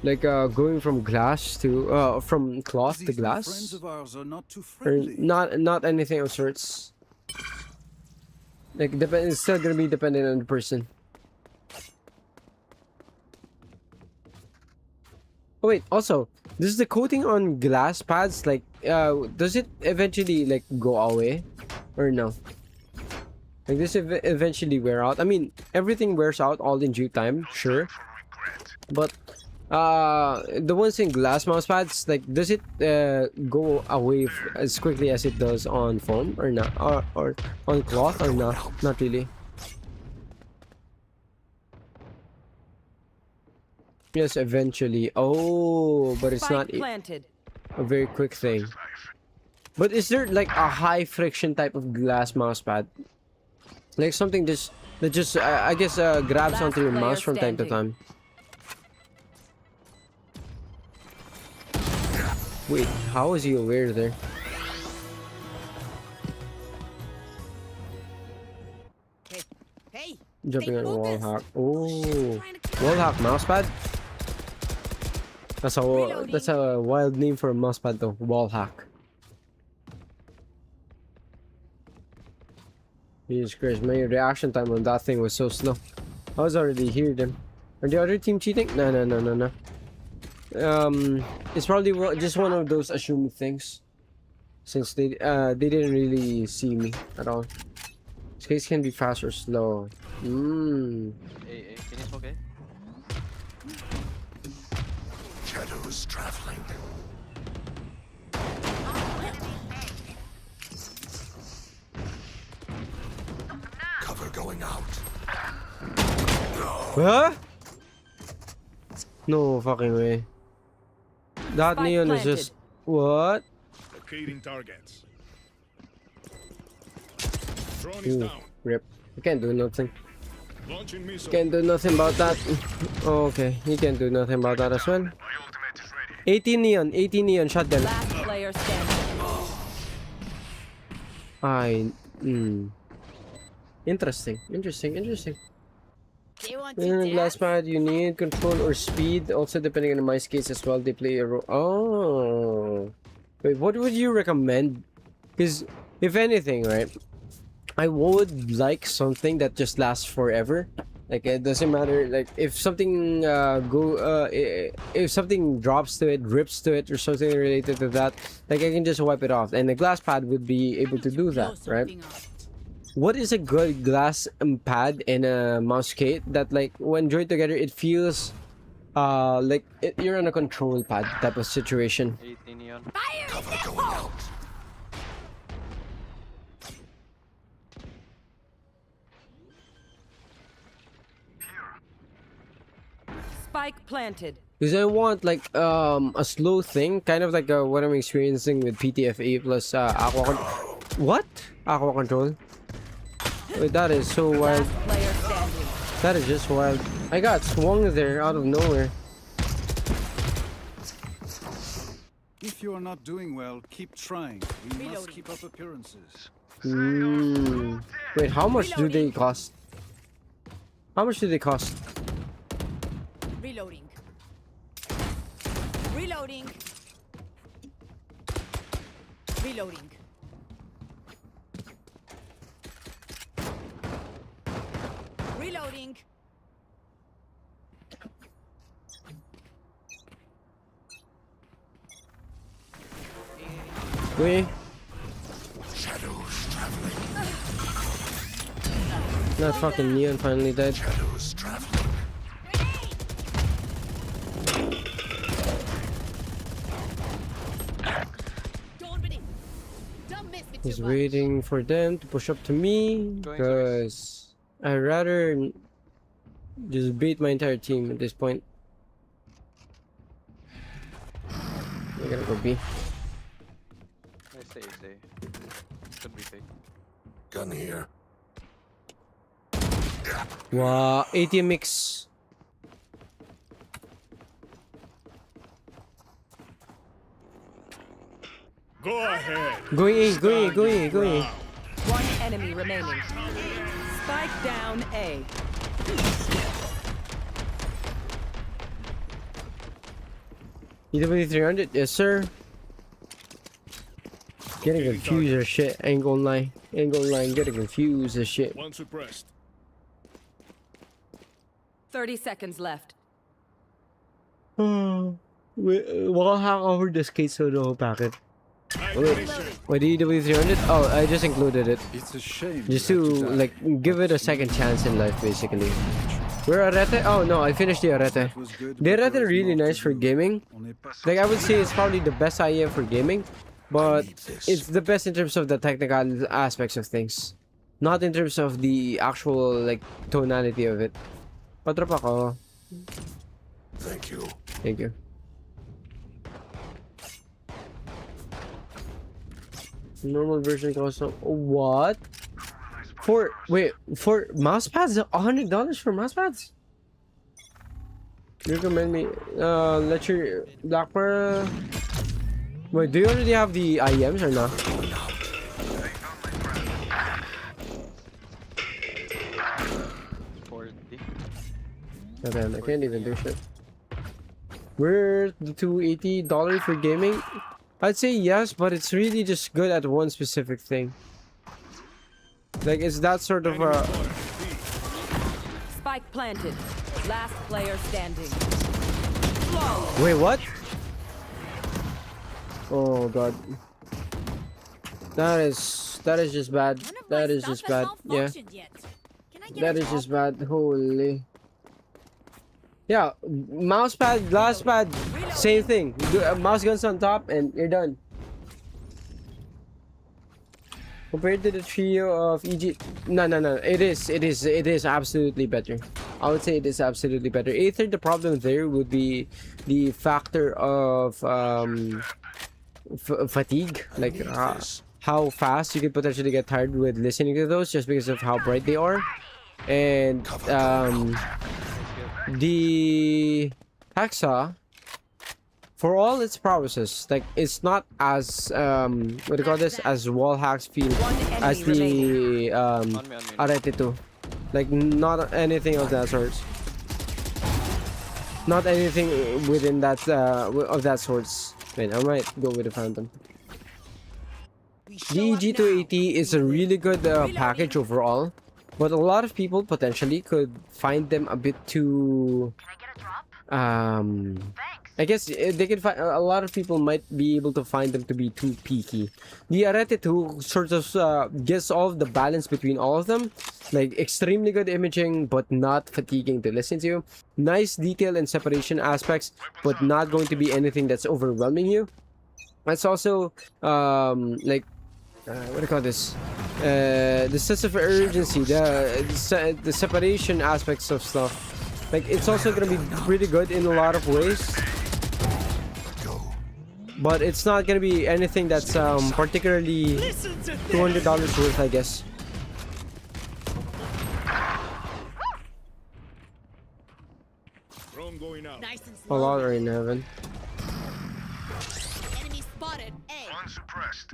Like going from glass to from cloth to These new friends glass, of ours are not too or friendly. not anything of sorts. Like it's still gonna be dependent on the person. Oh wait, also, does the coating on glass pads like does it eventually like go away or no? Like this eventually wear out? I mean, everything wears out all in due time, sure. But The ones in glass mouse pads, like, does it go away as quickly as it does on foam or not, or on cloth or not? Not really. Yes, eventually. Oh, but it's not Planted. a very quick thing. But is there like a high friction type of glass mouse pad, like something that just I guess grabs Last onto your player mouse from time to time? Wait, how is he aware there? Hey, Jumping on a wall focused. hack. Oh, wall hack mousepad. That's a wild name for a mousepad though. Wall hack. Jesus Christ, my reaction time on that thing was so slow. I was already here then. Are the other team cheating? No. It's probably just one of those assumed things, since they didn't really see me at all. This case can be fast or slow. Hey, can you smoke, eh? Shadows traveling. Cover going out. Huh? No fucking way. That Spike neon is planted. just what? Locating targets. Drone is Ooh, down. rip. You can't do nothing. Launching missile. Can't do nothing about that. Oh, okay, you can't do nothing about that as well. My ultimate is ready. 18 neon shotgun. Last player standing. Interesting. They want In to a glass dance? pad, you need control or speed. Also, depending on the mice case as well, they play a role. Oh, wait, what would you recommend? Because if anything, right, I would like something that just lasts forever. Like, it doesn't matter. Like, if something if something drops to it, rips to it, or something related to that, like, I can just wipe it off, and the glass pad would be able to do that, right? What is a good glass pad and a mouse case that, like, when joined together, it feels like you're on a control pad type of situation? 18 neon. Cover going out. Spike planted. Because I want like a slow thing, kind of like what I'm experiencing with PTFA plus what? Aqua control. Wait, that is so wild. Last player standing. That is just wild. I got swung there out of nowhere. If you are not doing well, keep trying. We must keep up appearances. Wait, how much do they cost? How much do they cost? Reloading. Reloading. Reloading. Reloading. Wait. Shadows traveling. That fucking neon finally died. Shadows traveling. He's waiting for them to push up to me because I'd rather just beat my entire team at this point. I gotta go B. Stay. Could be fake. Gun here. Wow, ATM mix. Go ahead. Going in. One enemy remaining. Spike down A. EW 300, yes sir. Getting confused as shit. Ain't gonna lie. Getting confused as shit. One suppressed. 30 seconds left. Wala over this case so no packet. Wait, EW 300? Oh, I just included it. It's a shame. Just you to have die. like give it a second chance in life, basically. We're Arete? Oh no, I finished the Arete. That was good, The but Arete there is really more to nice for do. gaming. On n'est pas Like I would say it's probably the best IEM for gaming, but it's the best in terms of the technical aspects of things. Not in terms of the actual like tonality of it. Patrop ako. Thank you. Thank you. Normal version costs what? For mouse pads? $100 for mouse pads? You recommend me let your Blackbird. Wait, do you already have the IEMs or not? Oh, damn, I can't even do shit. We're the $280 for gaming? I'd say yes, but it's really just good at one specific thing. Like, it's that sort of Spike planted. Last player standing. Wait, what? Oh god. That is just bad. That is just bad. Yeah. That is just bad. Holy. Yeah, mouse pad, glass pad, same thing. Mouse guns on top and you're done. Compared to the trio of EG, no. It is absolutely better. I would say it is absolutely better. Aether, the problem there would be the factor of fatigue, like how fast you could potentially get tired with listening to those, just because of how bright they are, and the Hexa, for all its prowesses, like it's not as what do you call this, as wall hacks feel as the Arete 2. Like not anything of that sort. Not anything within that of that sorts. Wait, I might go with the Phantom. The EG280 is a really good package overall, but a lot of people potentially could find them a bit too I guess they could find, a lot of people might be able to find them to be too peaky. The Arete 2 sort of gets all of the balance between all of them, like extremely good imaging but not fatiguing to listen to, nice detail and separation aspects but not going to be anything that's overwhelming you. It's also like what do you call this, the sense of urgency, the separation aspects of stuff. Like it's also gonna be pretty good in a lot of ways, but it's not gonna be anything that's particularly $200 worth, I guess. Going out. Nice and A lot are in heaven. Enemy spotted. A. One suppressed.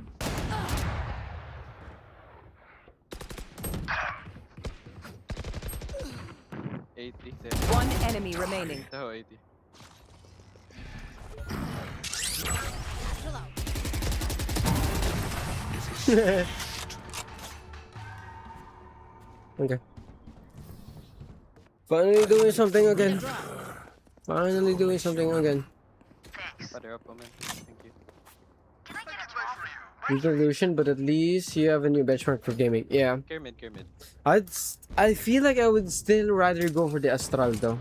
One enemy remaining. Oh, 80. Okay. Finally doing something again. Finally doing something again. Better up, man. Thank you. Resolution, but at least you have a new benchmark for gaming. Yeah. Care mid, care mid. I feel like I would still rather go for the Astral though.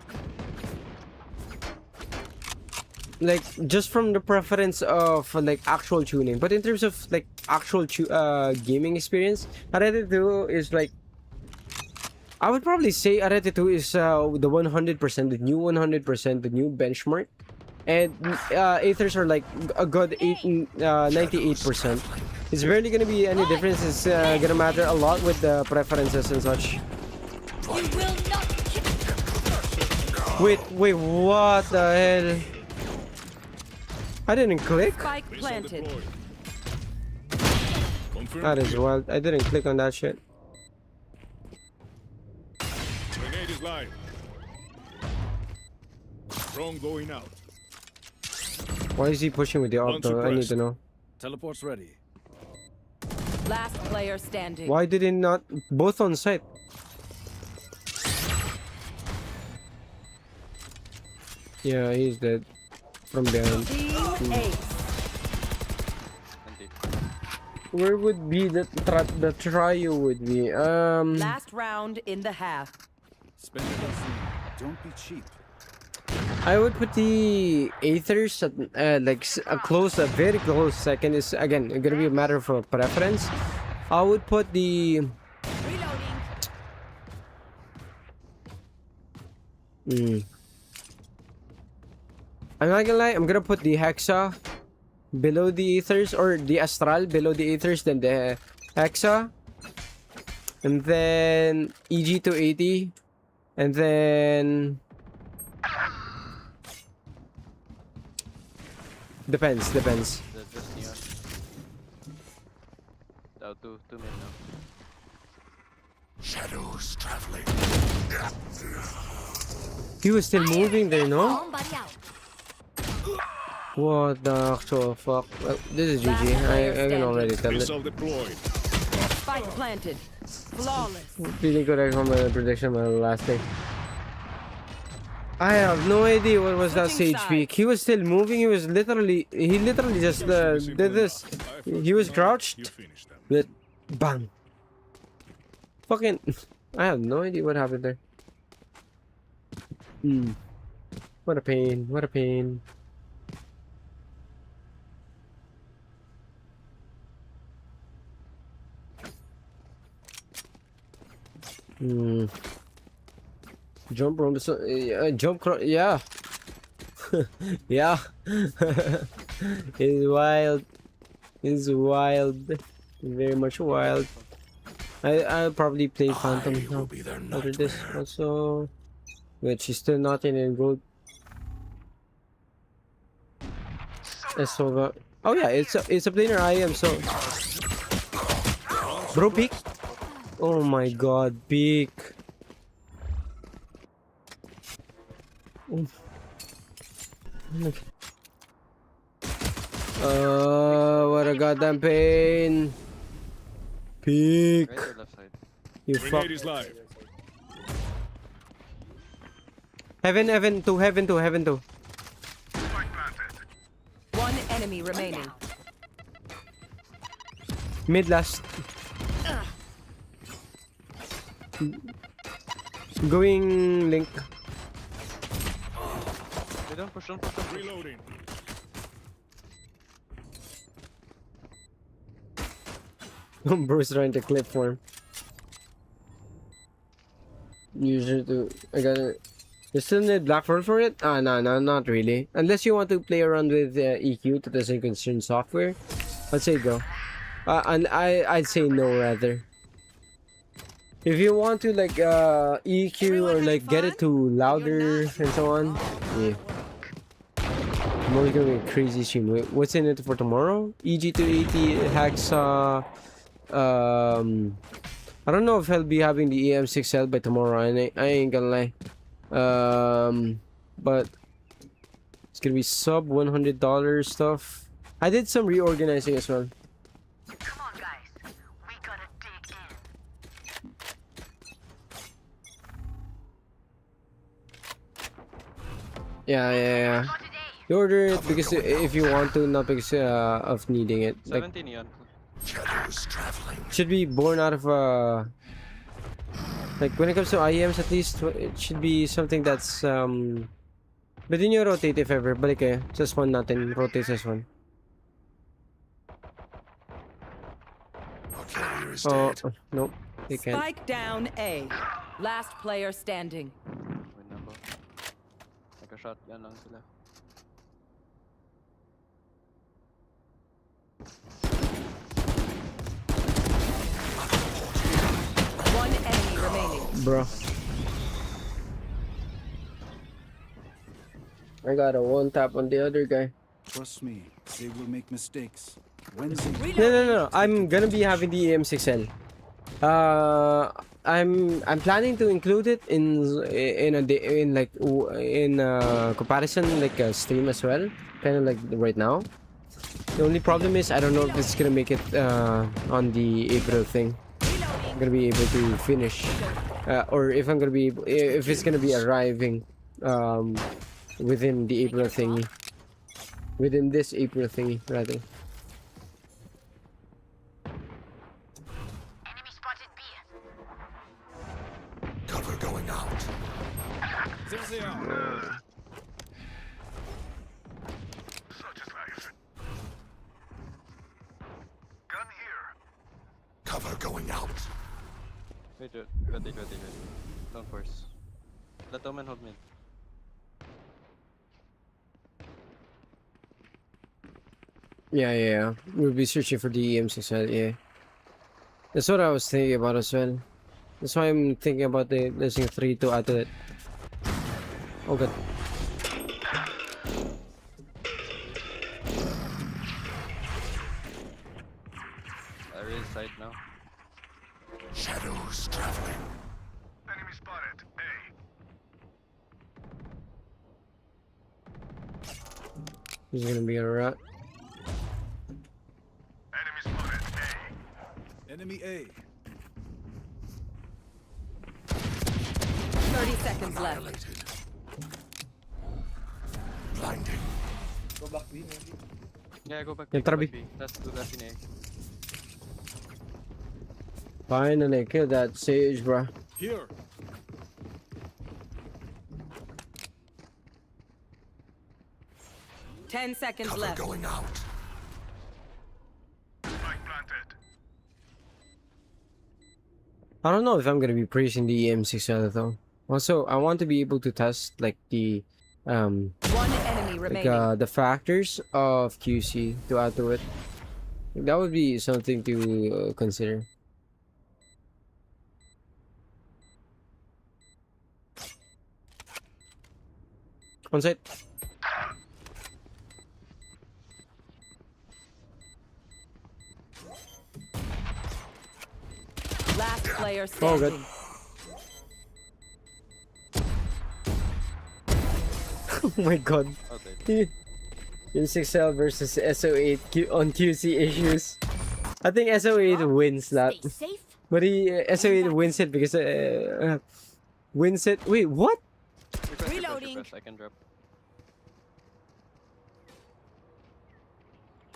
Like just from the preference of like actual tuning, but in terms of like actual gaming experience, Arete 2 is like, I would probably say Arete 2 is the 100%, the new 100%, the new benchmark, and Aethers are like a good 98%. It's barely gonna be any difference. It's gonna matter a lot with the preferences and such. Wait, what the hell? I didn't click? Spike planted. That is wild. I didn't click on that shit. Grenade is live. Drone going out. Why is he pushing with the ult though? I need to know. Teleport's ready. Last player standing. Why did he not both on site? Yeah, he's dead. From behind. Where would be the trio would be? Last round in the half. Spend it on scene. Don't be cheap. I would put the Aethers at like a very close second. Is again gonna be a matter of preference. I would put the. I'm not gonna lie. I'm gonna put the Hexa below the Aethers, or the Astral below the Aethers, then the Hexa, and then EG 280, and then. Depends. Just neon. Oh, two mid now. Shadows traveling. He was still moving there, no? Somebody out. What the actual fuck? Well, this is GG. I can already tell it. Missile deployed. Spike planted. Flawless. Really good on my prediction my last thing. I have no idea what was that Sage peak. He was still moving. He literally just did this. He was crouched. But bang. Fucking. I have no idea what happened there. What a pain. What a pain. Jump room, so yeah. Yeah. It's wild. It's wild. Very much wild. I'll probably play Phantom now after this also. Wait, she's still not in gold. So oh yeah, it's a planar IEM, so bro peek. Oh my god, peek. What a goddamn pain. Peek. Right or left side? You fuck. Grenade is live. Heaven 2. One enemy remaining. Mid last. Going link. Don't push. Reloading. Bro's trying to clip for him. User to I got it. You still need black pearl for it? No, not really. Unless you want to play around with EQ to doesn't concern software, I'd say go. And I'd say no rather. If you want to like EQ or like get it to louder and so on, yeah. Tomorrow's gonna be a crazy stream. Wait, what's in it for tomorrow? EG280 Hexa. I don't know if I'll be having the EM6L by tomorrow. I ain't gonna lie. But it's gonna be sub $100 stuff. I did some reorganizing as well. Come on, guys. We gotta dig in. Yeah. You order it because if you want to, not because of needing it. Like, 70 neon. should be born out of like when it comes to IEMs, at least it should be something that's within your rotate if ever. Balik kayo. Just one natin. Rotate just one. Oh, nope. They can't. Spike down A. Last player standing. Win na ba? Nagka-shot yan lang sila. One enemy remaining. Bro. I got a one tap on the other guy. Trust me, they will make mistakes. Wednesday. No. I'm gonna be having the EM6L. I'm planning to include it in comparison like a stream as well, kind of like right now. The only problem is I don't know if it's gonna make it on the April thing. I'm gonna be able to finish, or if I'm gonna be if it's gonna be arriving within the April thingy, within this April thingy rather. Cover going out. There they are. Such is life. Gun here. Cover going out. Wait. Don't force. Let Omen hold mid. Yeah. We'll be searching for the EMs as well, yeah. That's what I was thinking about as well. That's why I'm thinking about the blessing 3 to add to it. Oh god. There is side now. Shadows traveling. Enemy spotted. A. He's gonna be a rat. Enemy spotted. A. Enemy A. 30 seconds left. Annihilated. Blinding. Go back B, maybe. Yeah, go back. Yeah, Go tara back B. B. Let's do that in A. Finally kill that Sage, bruh. Here. Ten seconds Cover left. going out. Spike planted. I don't know if I'm gonna be praising the EM6 though. Also, I want to be able to test like the One enemy remaining. the factors of QC to add to it. That would be something to consider. On site. Last player Oh standing. god. Oh my god. Okay. In 6L versus SO8 on QC issues. I think SO8 wins that. But SO8 wins it because wins it. Wait, what? Reloading. I can drop.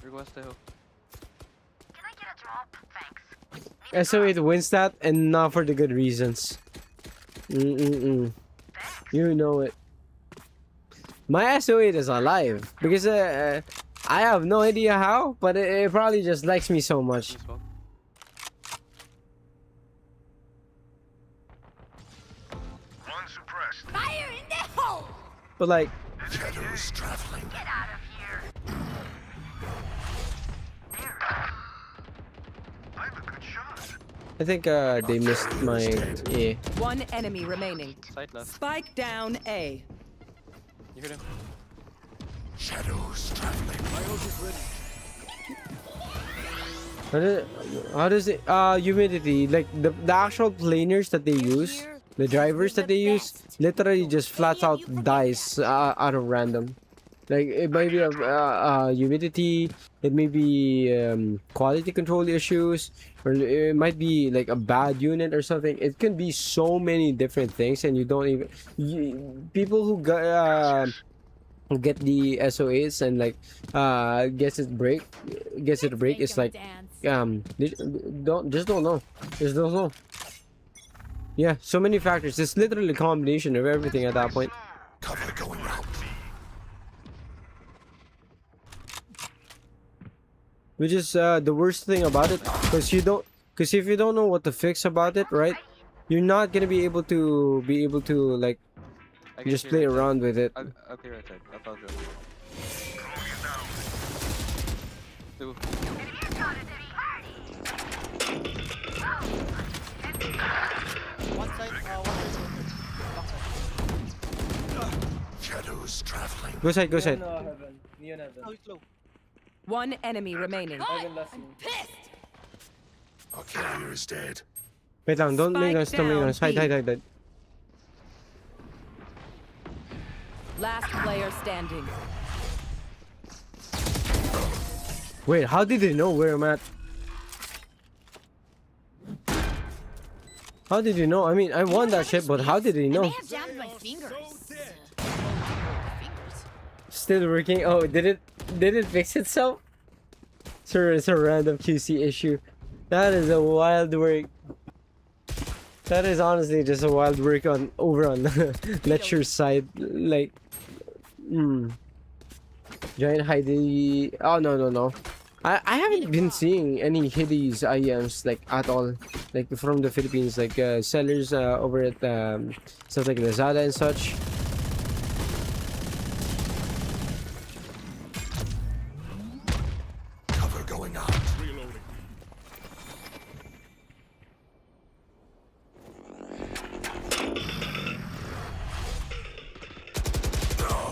Request the help. Can I get a drop? Thanks. SO8 wins that and not for the good reasons. You know it. My SO8 is alive because I have no idea how, but it probably just likes me so much. One suppressed. Fire in the hole! But like, Shadows traveling. Get out of here. I'm a good shot. I think they missed my yeah. One enemy remaining. Side left. Spike down A. You heard him? Shadows traveling. My ult is ready. How does it humidity, like the actual planers that they use, the drivers that they use, literally just flat out dies out of random. Like it might be humidity, it may be quality control issues, or it might be like a bad unit or something. It can be so many different things, and you don't even people who get the SOAs and like gets it break it's like they don't know. Just don't know. Yeah, so many factors. It's literally a combination of everything at that point. Cover going out. Which is the worst thing about it, because if you don't know what to fix about it, right? You're not gonna be able to like just play around with it. I'll clear right side. I'll drop. Two. One side, Shadows traveling. Go side, go side. heaven. Neon heaven. Oh, one enemy remaining. Heaven last me. Our carrier is dead. Wait lang, don't make us, don't make down, us. Hide. Last player standing. Wait, how did they know where I'm at? How did you know? I mean, I won that shit, but how did they know? jammed my fingers. Still working? Oh, did it fix itself? Sir, it's a random QC issue. That is a wild work. That is honestly just a wild work on over on the lecture side. Like, giant Heidi. Oh no. I haven't been seeing any Hidis IEMs like at all, like from the Philippines, like sellers over at stuff like Lazada and such. Cover going out. Reloading.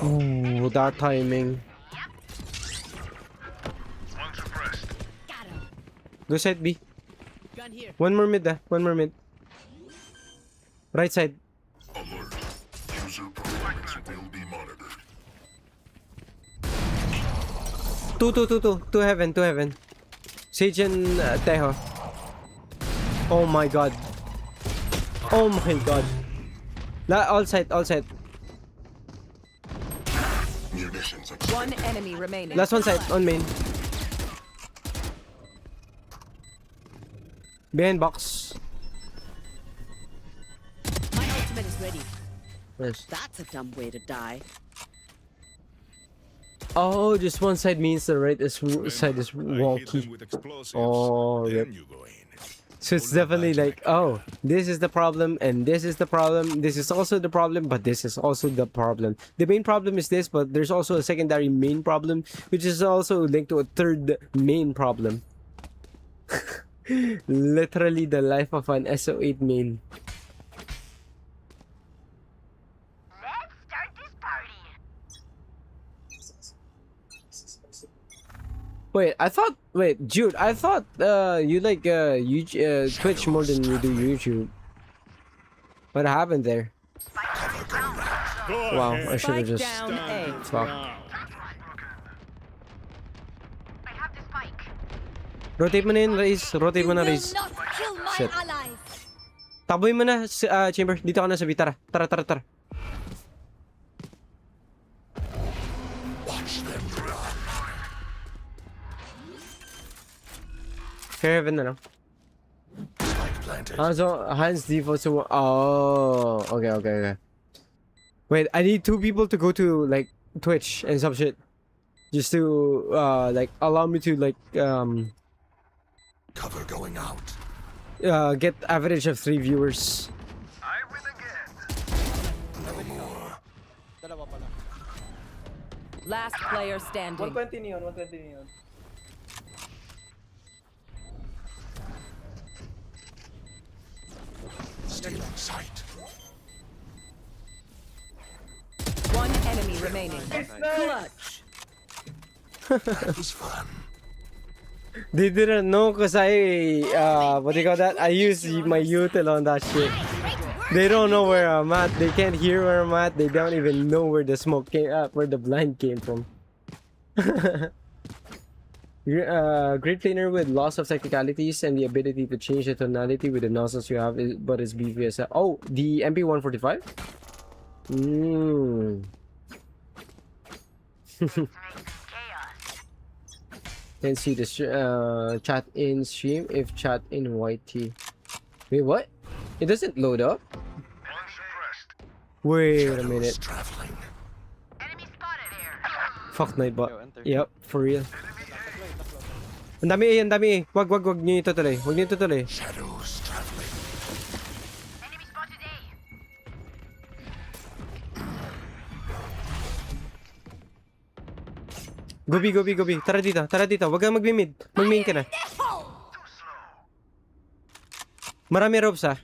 Ooh, that timing. Go side B. Gun here. One more mid, One more mid. Right side. Alert. User performance will be monitored. Two heaven. Sage and Teho. Oh my god. Oh my god. All side. Munitions One enemy remaining. Last one side, on main. Behind box. My ultimate is ready. Yes. That's a dumb way to die. Oh, just one side means the right side is I hit them wonky. with explosives. Oh, Then yep. you go in. So it's definitely like, oh, this is the problem, and this is the problem. This is also the problem, but this is also the problem. The main problem is this, but there's also a secondary main problem, which is also linked to a third main problem. Literally the life of an SO8 main. Let's start this party. Wait, Jude, I thought you like Twitch more than you do YouTube. What happened there? Go Wow, ahead. I should have just Down A. fuck. Now. I have the spike. Rotate mo na yun, Raiz. Rotate mo na, Raiz. not kill my Shit. allies. Taboy mo na, Chamber. Dito ka na sa B. Tara. Watch them run. Fair heaven na lang. Spike planted. So, Hans default to... Oh, okay. Wait, I need 2 people to go to, like, Twitch and some shit. Just to, like, allow me to, like, Cover going out. get average of 3 viewers. I win again. No more. Dalawa pala. Last player standing. 120 neon, 120 neon. Stealing sight. One enemy remaining. Clutch. That was fun. They didn't know because I, what do you call that? I use my util on that shit. They don't know where I'm at. They can't hear where I'm at. They don't even know where the smoke came where the blind came from. Great cleaner with loss of technicalities and the ability to change the tonality with the nozzles you have, but it's beefy as hell. Oh, the MP145? Can see the chat in stream if chat in YT. Wait, what? It doesn't load up? Wait a minute. Traveling. Enemy spotted here. Fuck Nightbot. Yo, enter. Yep, for real. Ang dami. Wag niyo itutuloy. Wag niyo itutuloy. Shadows traveling. Enemy spotted A. Gobi. Tara dito. Wag kang mag-mid. Mag-main ka na. Marami ropes ah.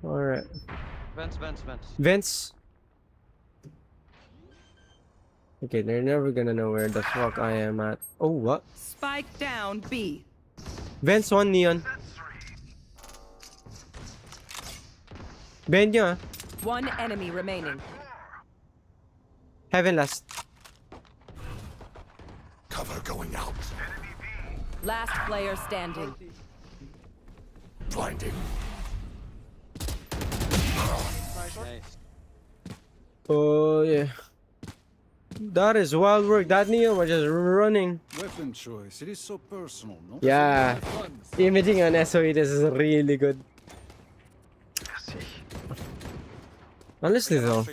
Alright. Vents. Okay, they're never gonna know where the fuck I am at. Oh, what? Spike down B. Vents 1 neon. Bend nyo ah. One enemy remaining. Heaven last. Cover going out. Last player standing. Blinding. Nice. Oh yeah. That is wild work. That Neo was just running. Weapon choice. It is so personal, no? Yeah. Imaging on SO8 is really good. Honestly though.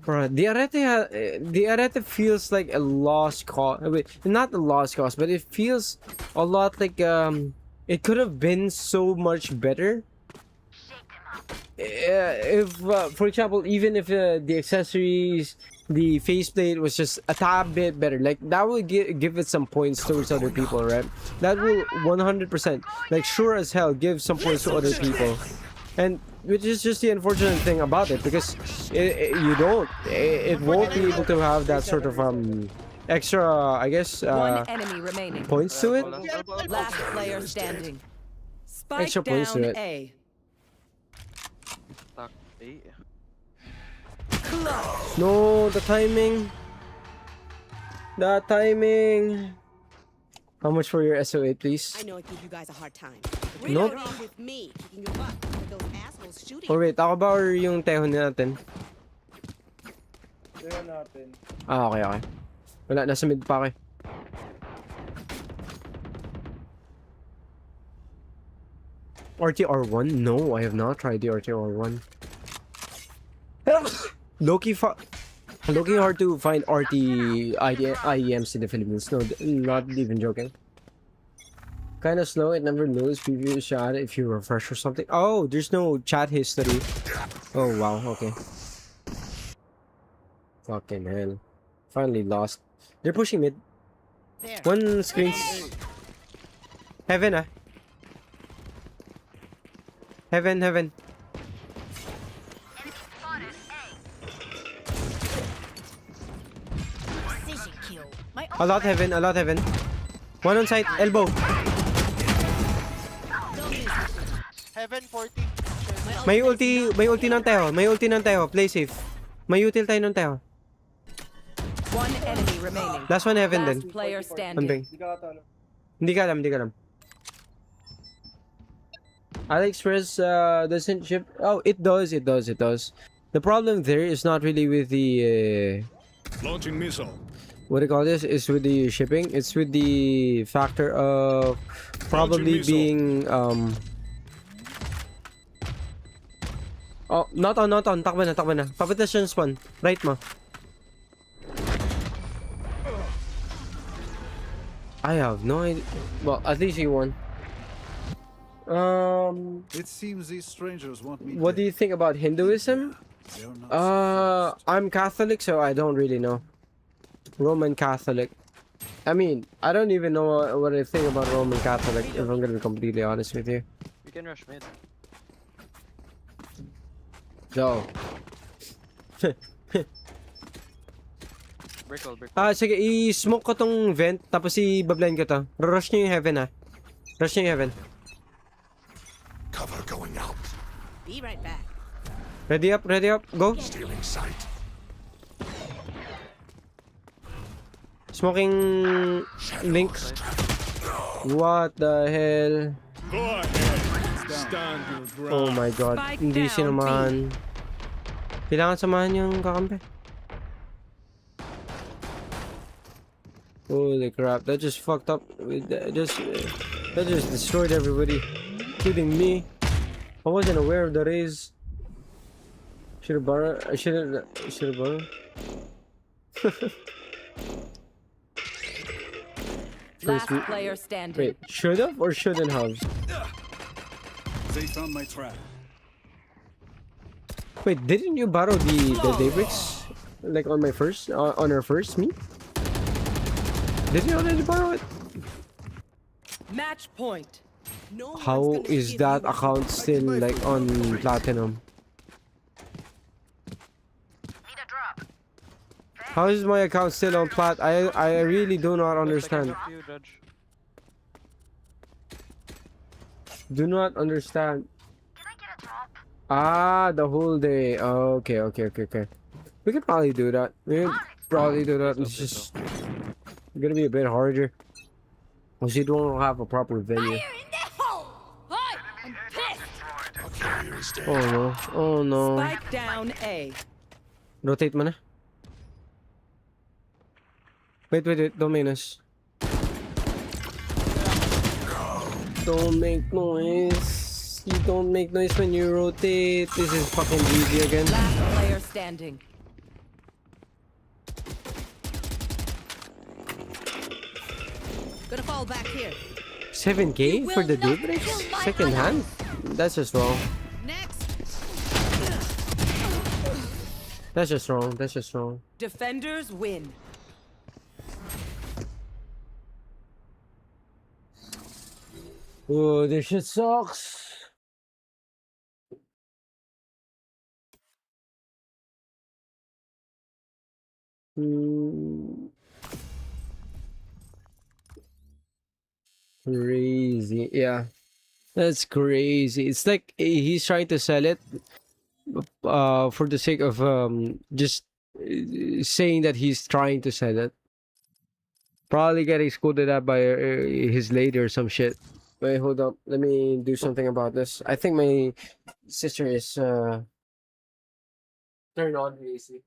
Bro, the Arete feels like a lost cause. Wait, not a lost cause, but it feels a lot like it could have been so much better. If, for example, even if the accessories, the faceplate was just a tad bit better, like that would give it some points towards other people, right? That will 100%, like sure as hell, give some points to other people. And which is just the unfortunate thing about it, because it won't be able to have that sort of extra, I guess, One enemy remaining. points to it. Last player standing. Spike Extra points to down it. A. No, the timing. The timing. How much for your SO8, please? I know I give you guys a hard time. Nope. With me, kicking your butt. With those assholes shooting. Oh wait, ako ba or yung tehon natin? Tehon natin. Ah, okay, okay. Wala, nasa mid pa ako eh. RTR1? No, I have not tried the RTR1. Low-key hard to find IEMs in the Philippines. No, not even joking. Kind of slow. It never knows previous shot if you refresh or something. Oh, there's no chat history. Oh, wow. Okay. Fucking hell. Finally lost. They're pushing mid. There. One screen. Heaven, ah. Heaven, heaven. A lot heaven, a lot heaven. One on site, elbow. Heaven 40. May ulti ng Teo. May ulti ng Teo. Play safe. May util tayo ng Teo. One enemy remaining. Last one heaven din. Last player standing. Ambing. Hindi ka alam, hindi ka alam. AliExpress doesn't ship. Oh, it does. The problem there is not really with the Launching missile. what do you call this? It's with the shipping. It's with the factor of probably being oh, not on. Takbo na. Papitas yung spawn. Right mo. I have no idea. Well, at least he won. It seems these strangers want me. What do you think about Hinduism? I'm Catholic, so I don't really know. Roman Catholic. I mean, I don't even know what I think about Roman Catholic, if I'm gonna be completely honest with you. You can rush mid. Go. Brickle. Sige, i-smoke ko tong vent, tapos i-bablind ko to. Rush nyo yung heaven, ha. Rush nyo yung heaven. Cover going out. Be right back. Ready up, go. Stealing sight. Smoking link. What the hell? Go ahead. Stand your ground. Oh my god. Spike Hindi down, sinamahan. Kailangan samahan yung kakampi. Holy crap, that just fucked up. That just destroyed everybody, including me. I wasn't aware of the raise. Should have borrowed. I should have borrowed. Last player standing. Wait, should have or shouldn't have? They found my trap. Wait, didn't you borrow the Daybreaks? Like on my first, on our first meet? Did you already borrow it? Match point. No How one's gonna is give that you account still like on platinum? Need a drop. How is my account still on plat? I really do not understand. Do not understand. Can I get a drop? Ah, the whole day. Okay. We could probably do that. It's just gonna be a bit harder. Because you don't have a proper venue. Fire in the hole! Hi! I'm pissed! A carrier is stay. Oh no. Oh no. Spike down A. Rotate mo na. Wait, wait, wait. Don't make noise. Don't make noise. You don't make noise when you rotate. This is fucking easy again. Last player standing. Gonna fall back here. 7K for the daybreaks? Second hand? That's just wrong. Next. That's just wrong. That's just wrong. Defenders win. Oh, this shit sucks. Crazy. Yeah. That's crazy. It's like he's trying to sell it for the sake of just saying that he's trying to sell it. Probably getting scolded at by his lady or some shit. Wait, hold up. Let me do something about this. I think my sister is turned on the AC.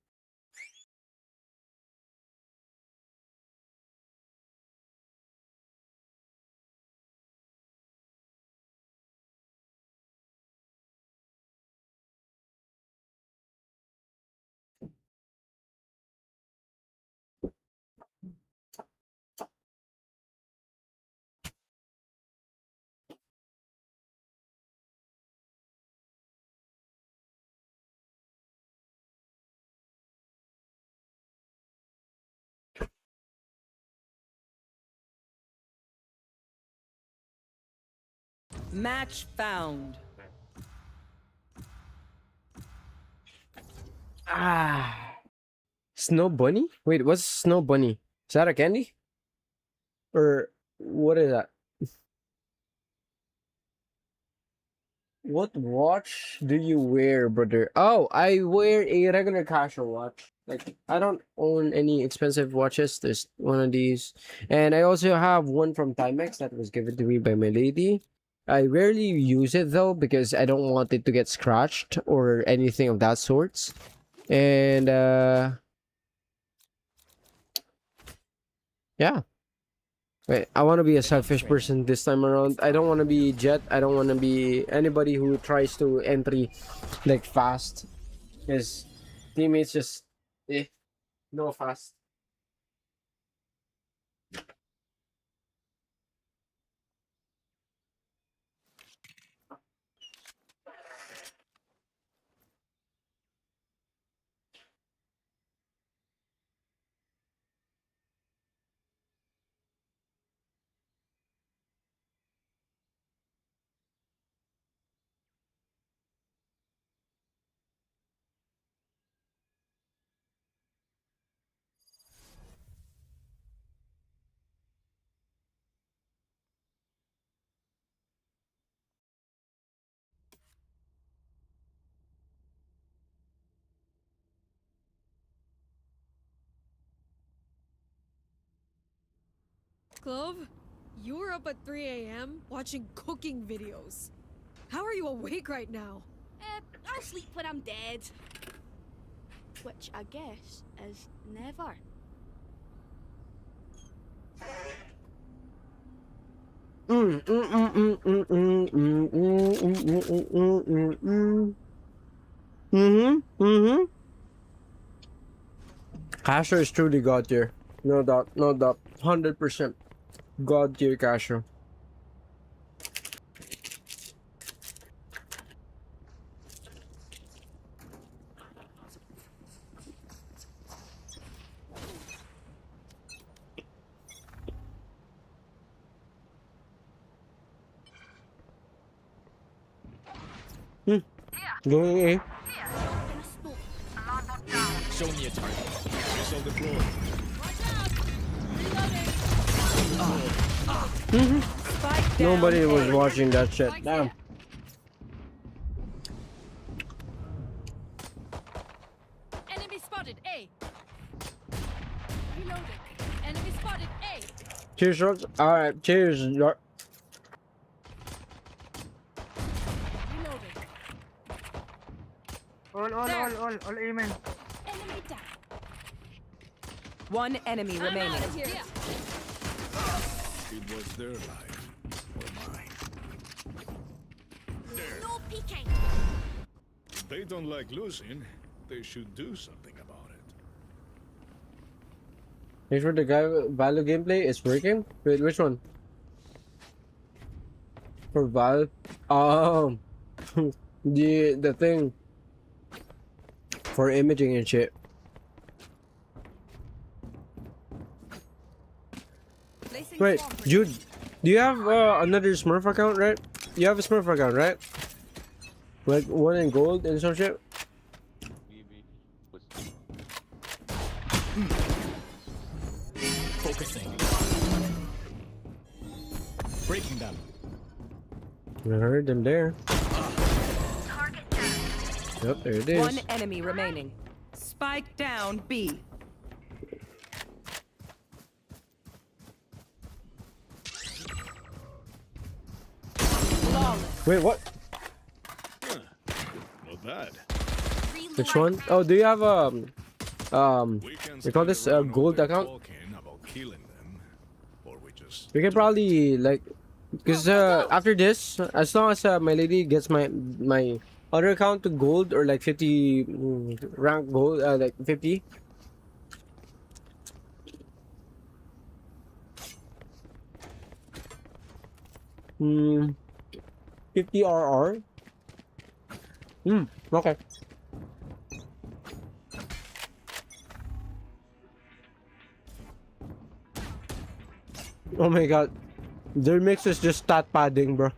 Match found. Snow bunny? Wait, what's snow bunny? Is that a candy? Or what is that? What watch do you wear, brother? Oh, I wear a regular casual watch. Like, I don't own any expensive watches. There's one of these. And I also have one from Timex that was given to me by my lady. I rarely use it though because I don't want it to get scratched or anything of that sorts. And yeah. Wait, I want to be a selfish person this time around. I don't want to be Jet. I don't want to be anybody who tries to entry like fast. Because teammates just no fast. Clove, you were up at 3 a.m. watching cooking videos. How are you awake right now? I'll sleep when I'm dead. Which I guess is never. Casher is truly god tier. No doubt, no doubt. 100% god tier Casher. Going A. Show me a target. Missile deployed. Nobody was watching that shit. Damn. Enemy spotted A. Reloading. Enemy spotted A. Cheers, shots. Alright, cheers. All amen. Enemy down. One enemy remaining. Out of here. It was their life or mine. No peeking. If they don't like losing, they should do something about it. Make sure the guy Valve gameplay is working. Wait, which one? For Valve? Oh, the thing for imaging and shit. Wait, Jude, do you have another Smurf account, right? You have a Smurf account, right? Like one in gold and some shit? Focusing. Breaking them. I heard them there. Yep, there it is. One enemy remaining. Spike down B. Wait, what? Not bad. Which one? Oh, do you have we call this a gold account? We can probably like, because after this, as long as my lady gets my other account to gold or like 50 rank gold, like 50. Hmm. 50 RR. Okay. Oh my god. Their mix is just stat padding, bro.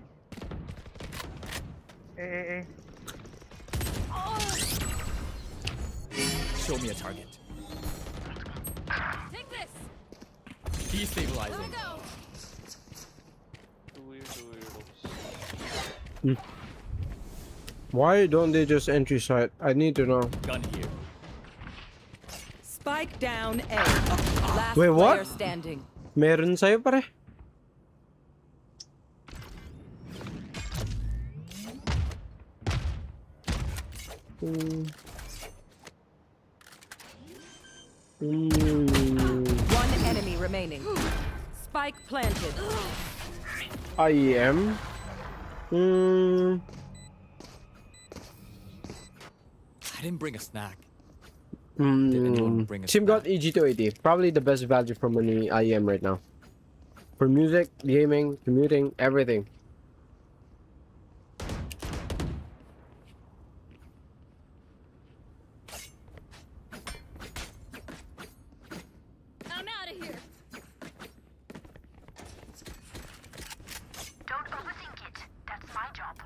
Show me a target. Take this. Destabilizing. Why don't they just entry site? I need to know. Gun here. Spike down A. Last Wait, what? player standing. Meron sa'yo pare. One enemy remaining. Spike planted. IEM. I didn't bring a snack. Did anyone bring a snack? Ziigaat EG280. Probably the best value for money IEM right now. For music, gaming, commuting, everything. I'm out of here. Don't overthink it. That's my job.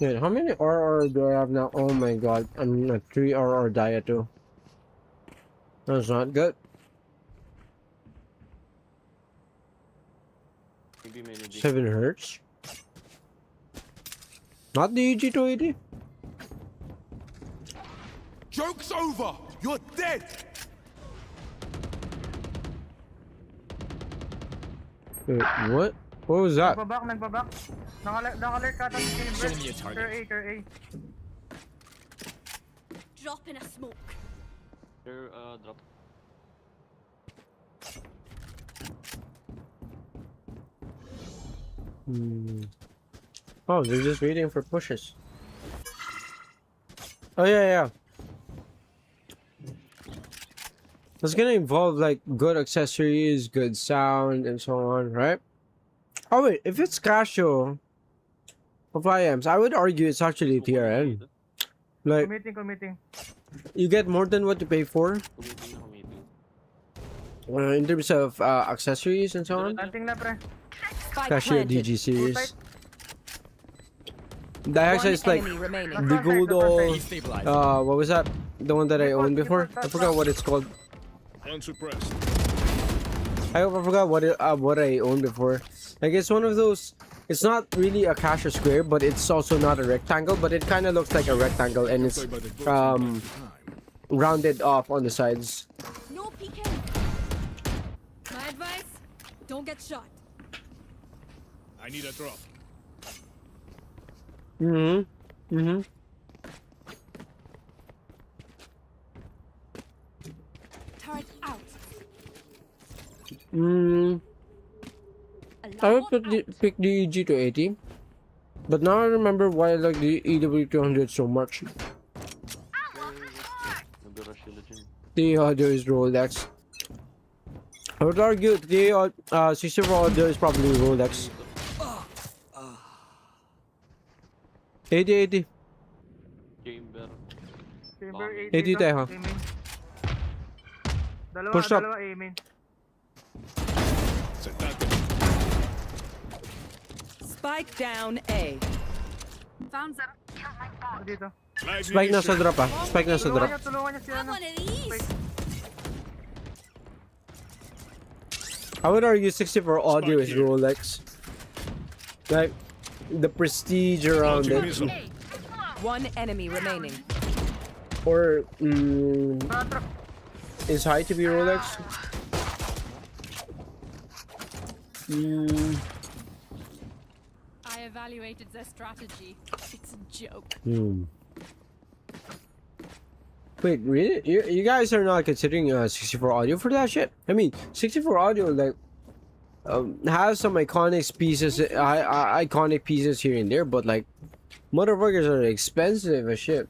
Wait, how many RR do I have now? Oh my god, I'm a 3 RR diet too. That's not good. Maybe 7 hertz. Not the EG280. Joke's over! You're dead! Wait, what? What was that? Nagbabak. Naka-alert ka si Chamber. Show me a target. Clear A. Drop in a smoke. There, drop. Oh, they're just waiting for pushes. Oh yeah. It's gonna involve like good accessories, good sound, and so on, right? Oh wait, if it's Casio of IEMs, I would argue it's actually TRN. Like, Committing. you get more than what you pay for in terms of accessories and so on. Planting na, pre. Spike Casio planted. DG series. The actually is like Enemy remaining. the good old. Destabilizing. What was that? The one that I owned before? I forgot what it's called. Unsuppressed. I forgot what I owned before. Like it's one of those. It's not really a Casio square, but it's also not a rectangle. But it kind of looks like a rectangle, and it's rounded off on the sides. No peeking. My advice: don't get shot. I need a drop. I would pick the G280, but now I remember why I like the EW200 so much. The audio is Rolex. I would argue the 64 audio is probably Rolex. 80. Chamber. Chamber 80 tayo, ha? Aiming. Push up. Dalawa aiming. Spike down A. Found them. Dito. Spike nasa drop, ah. Spike nasa drop. Tulungan niya si Have ano. one of these. I would argue 64 audio is Rolex. Like, the prestige around it. One enemy remaining. Or, is high to be Rolex? I evaluated their strategy. It's a joke. Wait, really? You guys are not considering 64 audio for that shit? I mean, 64 audio like has some iconic pieces, iconic pieces here and there, but like motherfuckers are expensive as shit.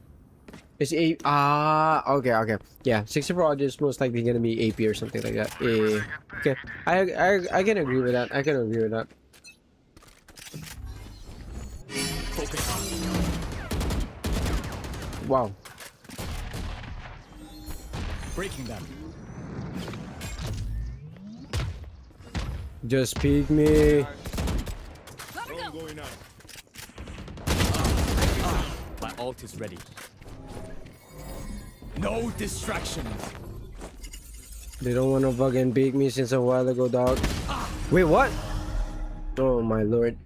It's okay, yeah. 64 audio is most likely gonna be AP or something like that. Okay, I can agree with that. I can agree with that. Wow. Breaking them. Just peek me. My ult is ready. No distractions. They don't want to fucking peek me since a while ago, dog. Wait, what? Oh my lord.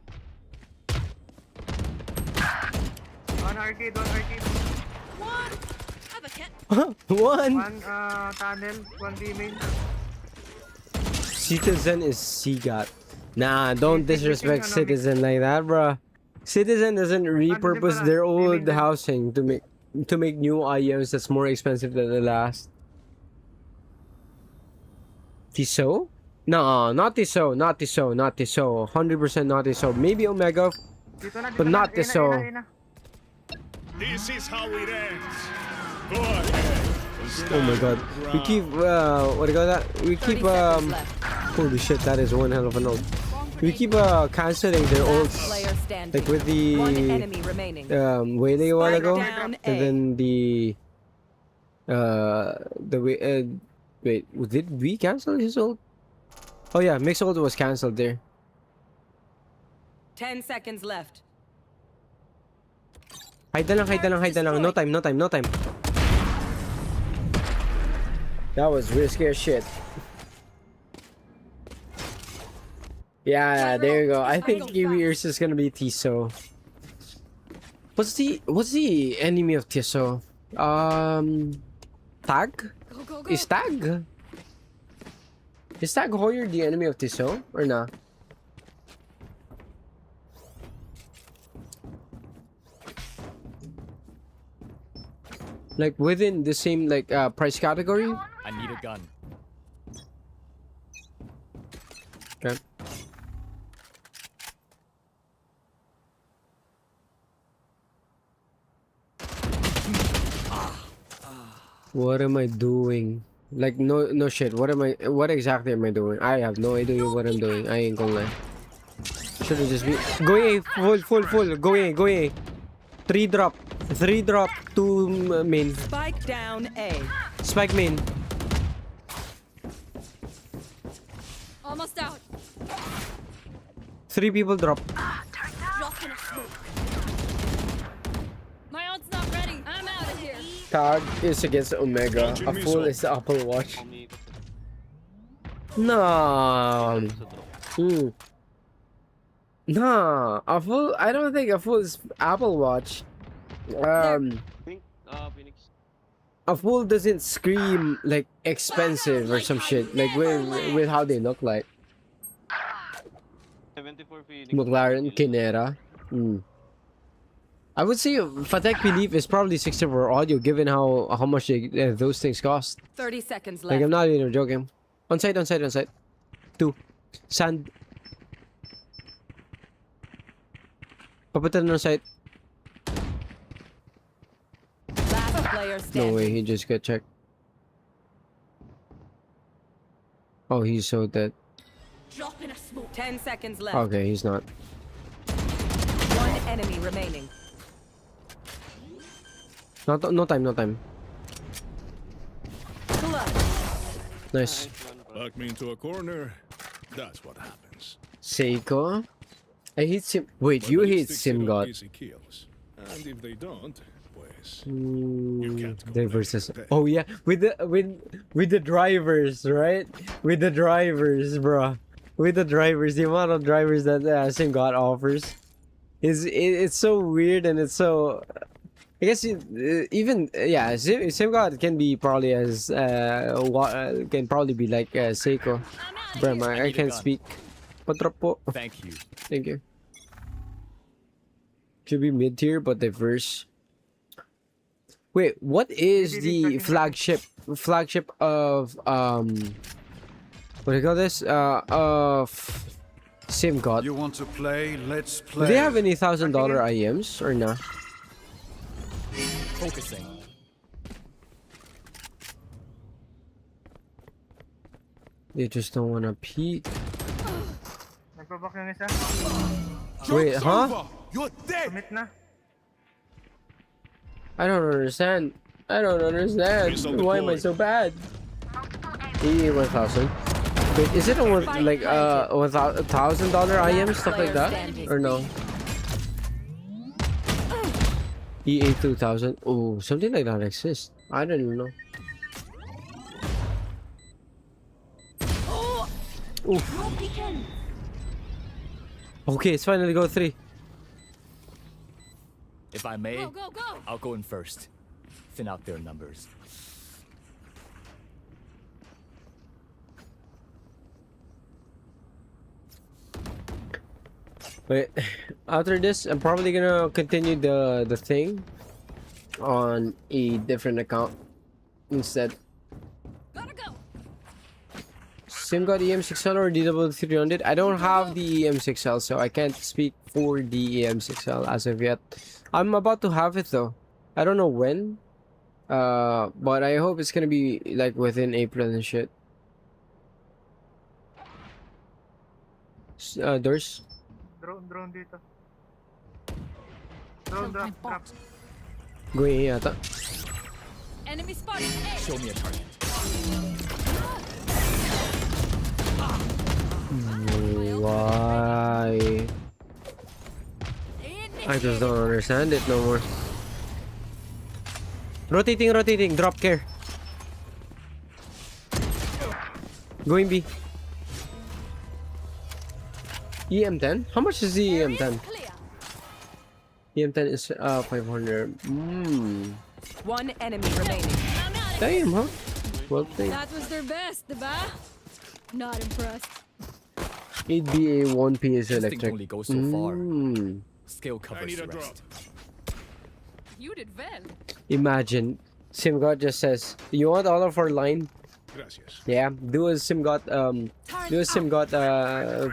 One arcade. One. Have a kit. One. One tunnel. One B main. Citizen is Ziigat. Nah, don't disrespect Citizen like that, bruh. Citizen doesn't repurpose their old housing to make new IEMs that's more expensive than the last. Tissot? No, not Tissot, not Tissot, not Tissot. 100% not Tissot. Maybe Omega, but not Tissot. This is how it ends. Go ahead. Oh my god. We keep, what do you call that? We keep, holy shit, that is one hell of a note. We keep, canceling their old, like with the, Waylay a while ago, and then wait, did we cancel his old? Oh yeah, Mix Old was cancelled there. 10 seconds left. Hide na lang. No time. That was risky as shit. Yeah, there you go. I think Kiwi Ears is gonna be Tissot. What's the enemy of Tissot? Tag? Is Tag? Is Tag Hoyer the enemy of Tissot or not? Like within the same like price category? I need a gun. Okay. What am I doing? Like no shit. What exactly am I doing? I have no idea what I'm doing. I ain't gonna lie. Should've just be going A, full. Going A. 3 drop, 2 main. Spike down A. Spike main. Almost out. 3 people drop. Dropping a smoke. My ult's not ready. I'm out of here. Tag is against Omega. A fool is the Apple Watch. No. Nah, a fool. I don't think a fool is Apple Watch. A fool doesn't scream like expensive or some shit. Like with how they look like. McLaren, Kinera. I would say Patek Philippe is probably 64 audio given how much those things cost. 30 seconds left. Like I'm not even joking. On site. 2. Sand. Papunta na ng site. Last player standing. No way, he just got checked. Oh, he's so dead. Drop in a smoke. 10 seconds left. Okay, he's not. One enemy remaining. No time. Nice. Back me into a corner. That's what happens. Seiko? I hate Sim. Wait, you hate Ziigaat. Easy kills. And if they don't, pues, They versus. Oh yeah, with the drivers, right? With the drivers, bro. With the drivers, the amount of drivers that Ziigaat offers it's so weird, and it's so. I guess Ziigaat can be probably as can probably be like Seiko. Bro, I can't speak. Patrap po. Thank you. Thank you. Should be mid tier but diverse. Wait, what is the flagship of what do you call this? Of Ziigaat. You want to play? Let's play. Do they have any $1,000 IEMs or not? Focusing. They just don't want to peek. Nagpabak yung isa. Wait, huh? You're dead. Commit na. I don't understand. Why am I so bad? E1000. Wait, is it like $1,000 IM stuff like that, or no? E82,000. Oh, something like that exists. I don't even know. Oof. Okay, it's finally go 3. If I may, Go, go, go. I'll go in first. Thin out their numbers. Wait, after this, I'm probably gonna continue the thing on a different account instead. Gotta go. Ziigaat EM6L or DW300? I don't have the EM6L, so I can't speak for the EM6L as of yet. I'm about to have it though. I don't know when, but I hope it's gonna be like within April and shit. Doors. Drone dito. Drone drop. Going yata. Enemy spotted. Show me a target. Why? I just don't understand it no more. Rotating. Drop care. Going B. EM10? How much is the EM10? EM10 is 500. One enemy remaining. Damn, huh? Well played. That was their best, diba? Not impressed. 8BA 1P is This thing electric. only goes so far. Skill covers the rest. You did well. Imagine Ziigaat just says, "You want all of our line?" Gracias. Yeah, do a Ziigaat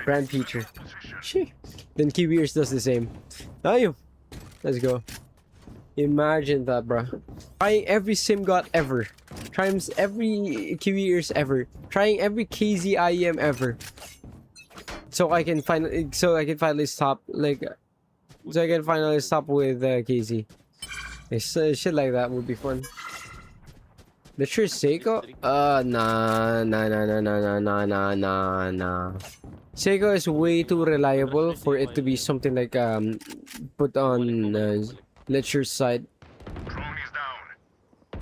brand feature. Shit. Then Kiwiers does the same. Ayun. Let's go. Imagine that, bro. Trying every Ziigaat ever. Trying every Kiwiers ever. Trying every KZ IEM ever. So I can finally stop with KZ. Shit like that would be fun. The sure Seiko? Nah. Seiko is way too reliable for it to be something like put on Lecture's side.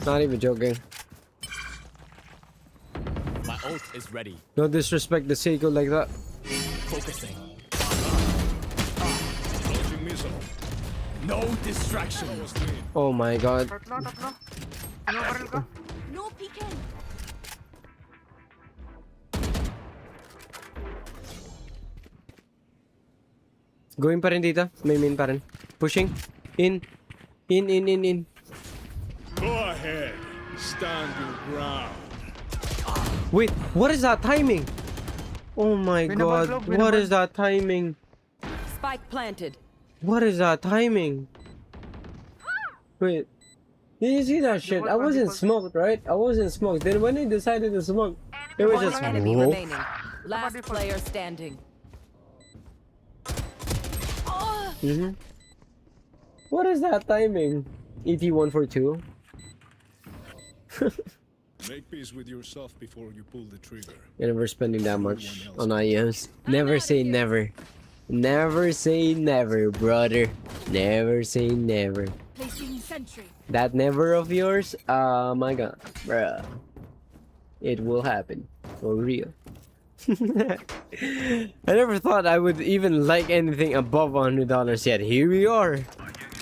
Not even joking. My ult is ready. No disrespect the Seiko like that. Focusing. Launching missile. No distractions. Oh my god. Tatlo. Ano baril ka? No peeking. Going pa rin dito. May main pa rin. Pushing. In. Go ahead. Stand your ground. Wait, what is that timing? Oh my god, what is that timing? Spike planted. What is that timing? Wait, did you see that shit? I wasn't smoked, right? I wasn't smoked. Then when they decided to smoke, it was just Enemy whoa. remaining. Last player standing. What is that timing? ET142. Make peace with yourself before you pull the trigger. You're never spending that much on IEMs. Never say never. Never say never, brother. Never say never. Placing sentry. That never of yours? Oh my god, bruh. It will happen. For real. I never thought I would even like anything above $100 yet. Here we are.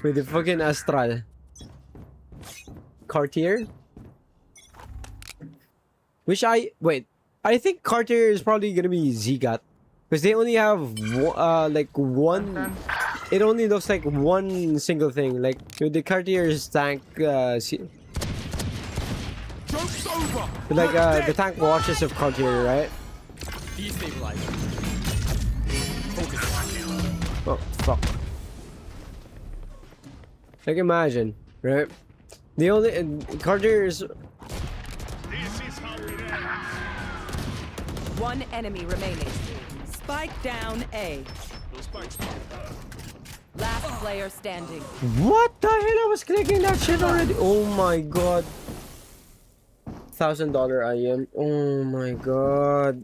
With the fucking Astral. Cartier? Wait. I think Cartier is probably gonna be Ziigat. Because they only have like one. It only looks like one single thing. Like with the Cartier's tank. Joke's over. Like the tank watches of Cartier, right? Destabilize. Focus. Oh fuck. Like imagine, right? The only Cartier's. One enemy remaining. Spike down A. Last player standing. What the hell? I was clicking that shit already. Oh my god. $1,000 IEM. Oh my god.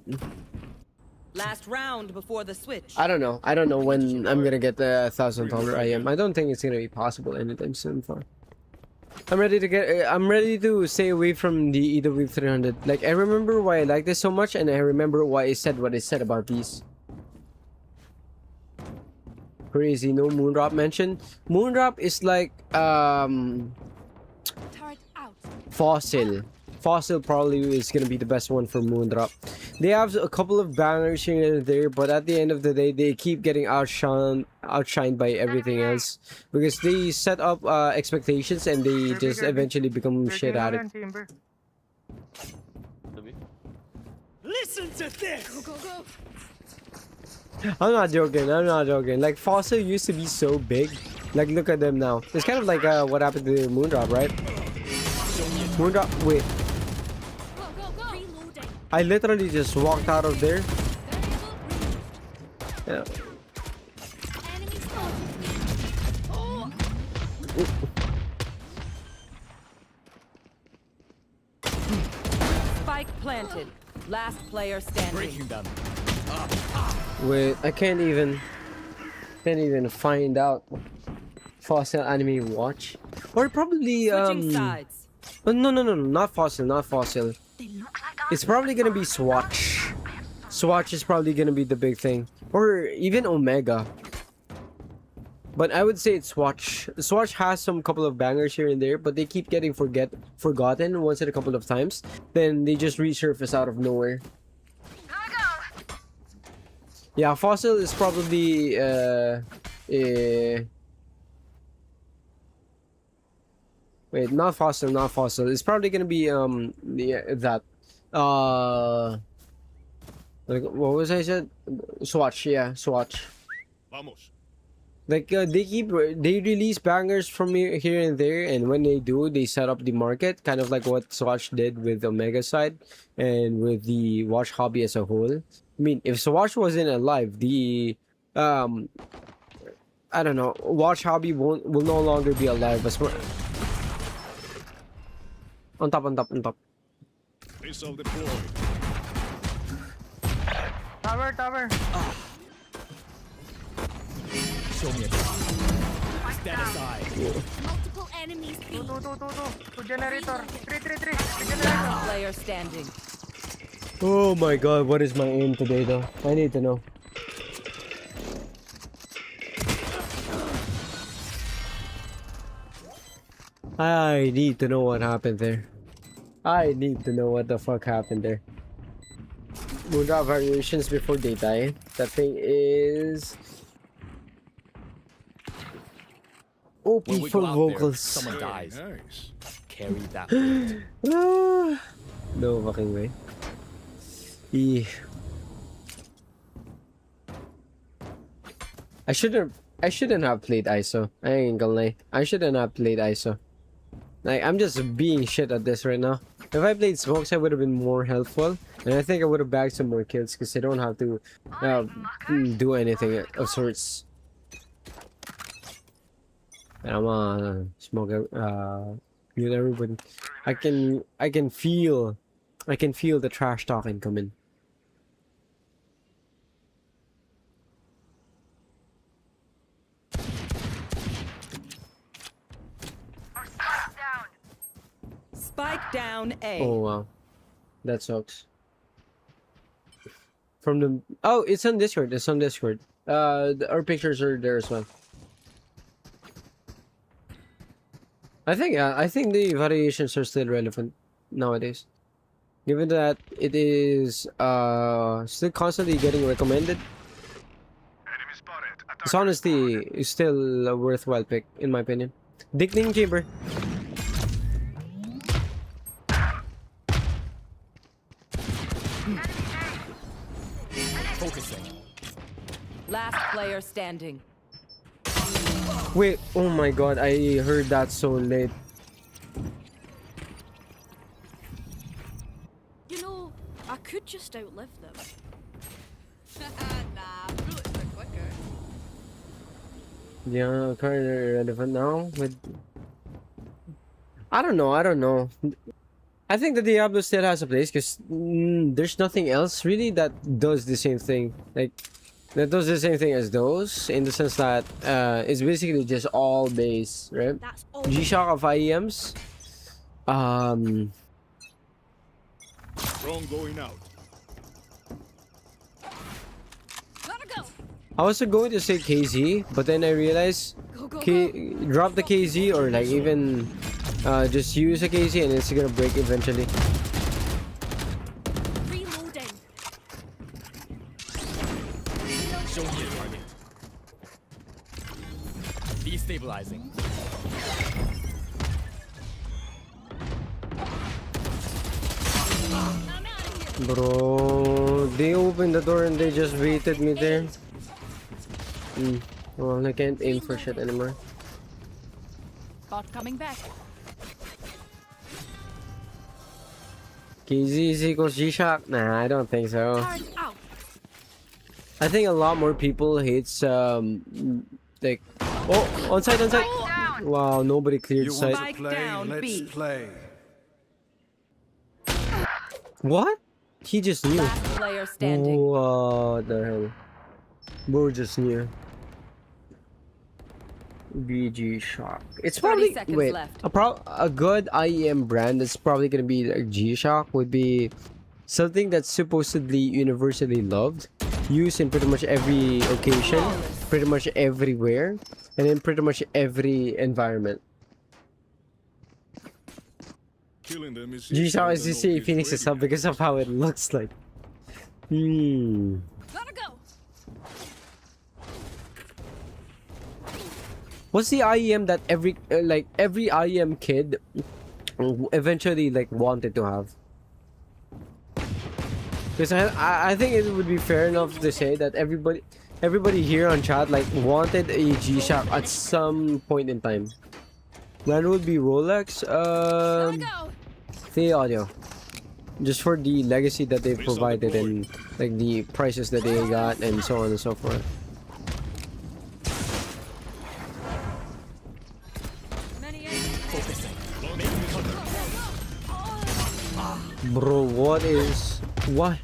Last round before the switch. I don't know. I don't know when I'm gonna get the $1,000 IEM. I don't think it's gonna be possible anytime soon. I'm ready to stay away from the EW 300. Like I remember why I like this so much, and I remember why I said what I said about these. Crazy, no Moondrop mention. Moondrop is like Fossil. Fossil probably is gonna be the best one for Moondrop. They have a couple of bangers here and there, but at the end of the day, they keep getting outshined by everything else because they set up expectations and they just eventually become shit at it. Listen to this. Go, go, go. I'm not joking. I'm not joking. Like Fossil used to be so big. Like look at them now. It's kind of like what happened to Moondrop, right? Moondrop. Wait. I literally just walked out of there. Yeah. Spike planted. Last player standing. Breaking them. Wait, I can't even find out. Fossil anime watch, or probably Switching sides. Oh, no, not Fossil, not Fossil. It's probably gonna be Swatch. Swatch is probably gonna be the big thing, or even Omega. But I would say it's Swatch. Swatch has some couple of bangers here and there, but they keep getting forgotten once in a couple of times. Then they just resurface out of nowhere. Yeah, Fossil is probably wait, not Fossil, not Fossil. It's probably gonna be that like what was I said? Swatch, yeah, Swatch. Vamos. Like they release bangers from here and there, and when they do, they set up the market, kind of like what Swatch did with Omega side and with the watch hobby as a whole. I mean, if Swatch wasn't alive, the I don't know, watch hobby will no longer be alive. As on top. Missile deployed. Tower. Show me a stand aside. Multiple enemies. Two generator. Three generator. Player standing. Oh my god, what is my aim today though? I need to know. I need to know what happened there. I need to know what the fuck happened there. Moondrop variations before they die. That thing is OP When we for go out vocals. There, someone dies. Nice. Carry that. No fucking way. I shouldn't have played ISO. I ain't gonna lie. I shouldn't have played ISO. Like, I'm just being shit at this right now. If I played smokes, I would have been more helpful, and I think I would have bagged some more kills because I don't have to do anything of sorts. And I'm smoke mute everybody. I can feel the trash talking coming. Spike down A. Oh wow, that sucks. From the it's on Discord. It's on Discord. Our pictures are there as well. I think the variations are still relevant nowadays, given that it is still constantly getting recommended. It's honestly still a worthwhile pick in my opinion. Dickning Chamber. Focusing. Last player standing. Wait, oh my god, I heard that so late. You know, I could just outlive them. Nah, bullets are quicker. Yeah, kind of irrelevant now. With I don't know. I think the Diablo still has a place because there's nothing else really that does the same thing. Like, that does the same thing as those, in the sense that it's basically just all base, right? G-Shock of IEMs. Drone going out. Gotta go. I was going to say KZ, but then I realized drop the KZ or like even just use a KZ and it's gonna break eventually. Reloading. Show me a target. Destabilizing. Bro, they opened the door and they just waited me there. Well, I can't aim for shit anymore. Bot coming back. KZ is equals G-Shock? Nah, I don't think so. I think a lot more people hates like on site. Wow, nobody cleared site. Want to play? Let's play. What? He just knew. Last player standing. What the hell? Bro just knew. BG Shock. It's probably wait left. a good IEM brand that's probably gonna be like G-Shock would be something that's supposedly universally loved, used in pretty much every occasion, pretty much everywhere, and in pretty much every environment. G-Shock is the CA Phoenix is up because of how it looks like. Gotta go. What's the IEM that every IEM kid eventually like wanted to have? Because I think it would be fair enough to say that everybody here on chat like wanted a G-Shock at some point in time. That would be Rolex, the audio, just for the legacy that they provided and like the prices that they got and so on and so forth. Bro, what?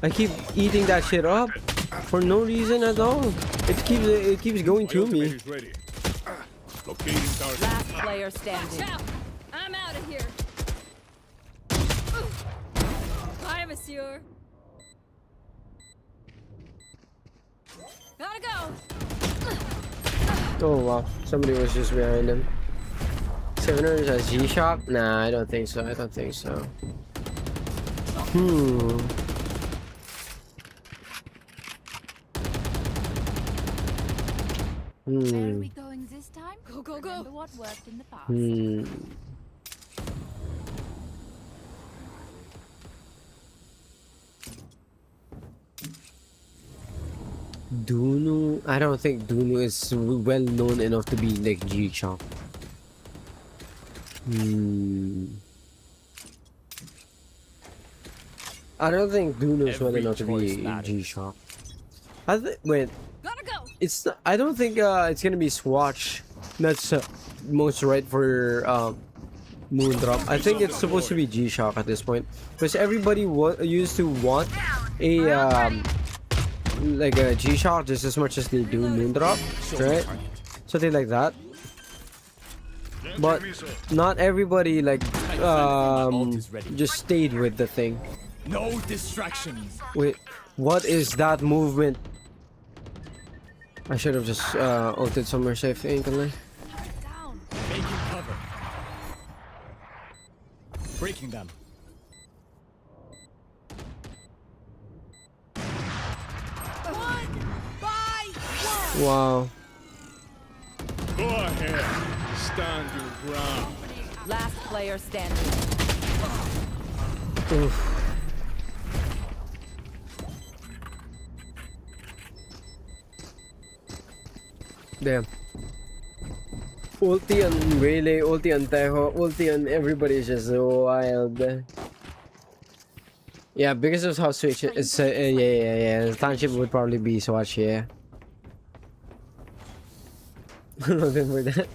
I keep eating that shit up for no reason at all. It keeps going through me. Last player standing. I'm out of here. Bye, monsieur. Gotta go. Oh wow, somebody was just behind him. 700 as G-Shock? Nah, I don't think so. Where are we going this time? Go. Remember what worked in the past. Dunu, I don't think Dunu is well known enough to be like G-Shock. I don't think Dunu is well enough to be G-Shock. Wait. It's. I don't think it's gonna be Swatch. That's most right for Moondrop. I think it's supposed to be G-Shock at this point because everybody used to want a like a G-Shock just as much as they do Moondrop, right? Something like that. But not everybody like just stayed with the thing. No distractions. Wait, what is that movement? I should have just ulted somewhere safe, instantly. Making cover. Breaking them. Wow. Go ahead. Stand your ground. Last player standing. Oof. Damn. Ulti on Rayleigh, ulti on Tejo, ulti on everybody is just so wild. Yeah, because of how Switch is. Yeah. Township would probably be Swatch, yeah. Looking for that.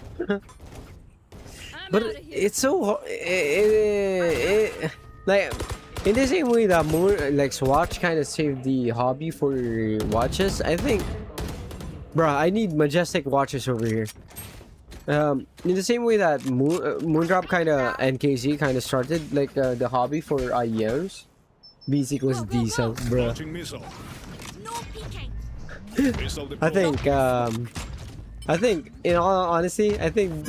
But it's so like in the same way that more like Swatch kind of saved the hobby for watches. I think, bruh, I need majestic watches over here. In the same way that Moondrop kind of NKZ kind of started like the hobby for IEMs. B equals diesel, bruh. I think, in all honesty, I think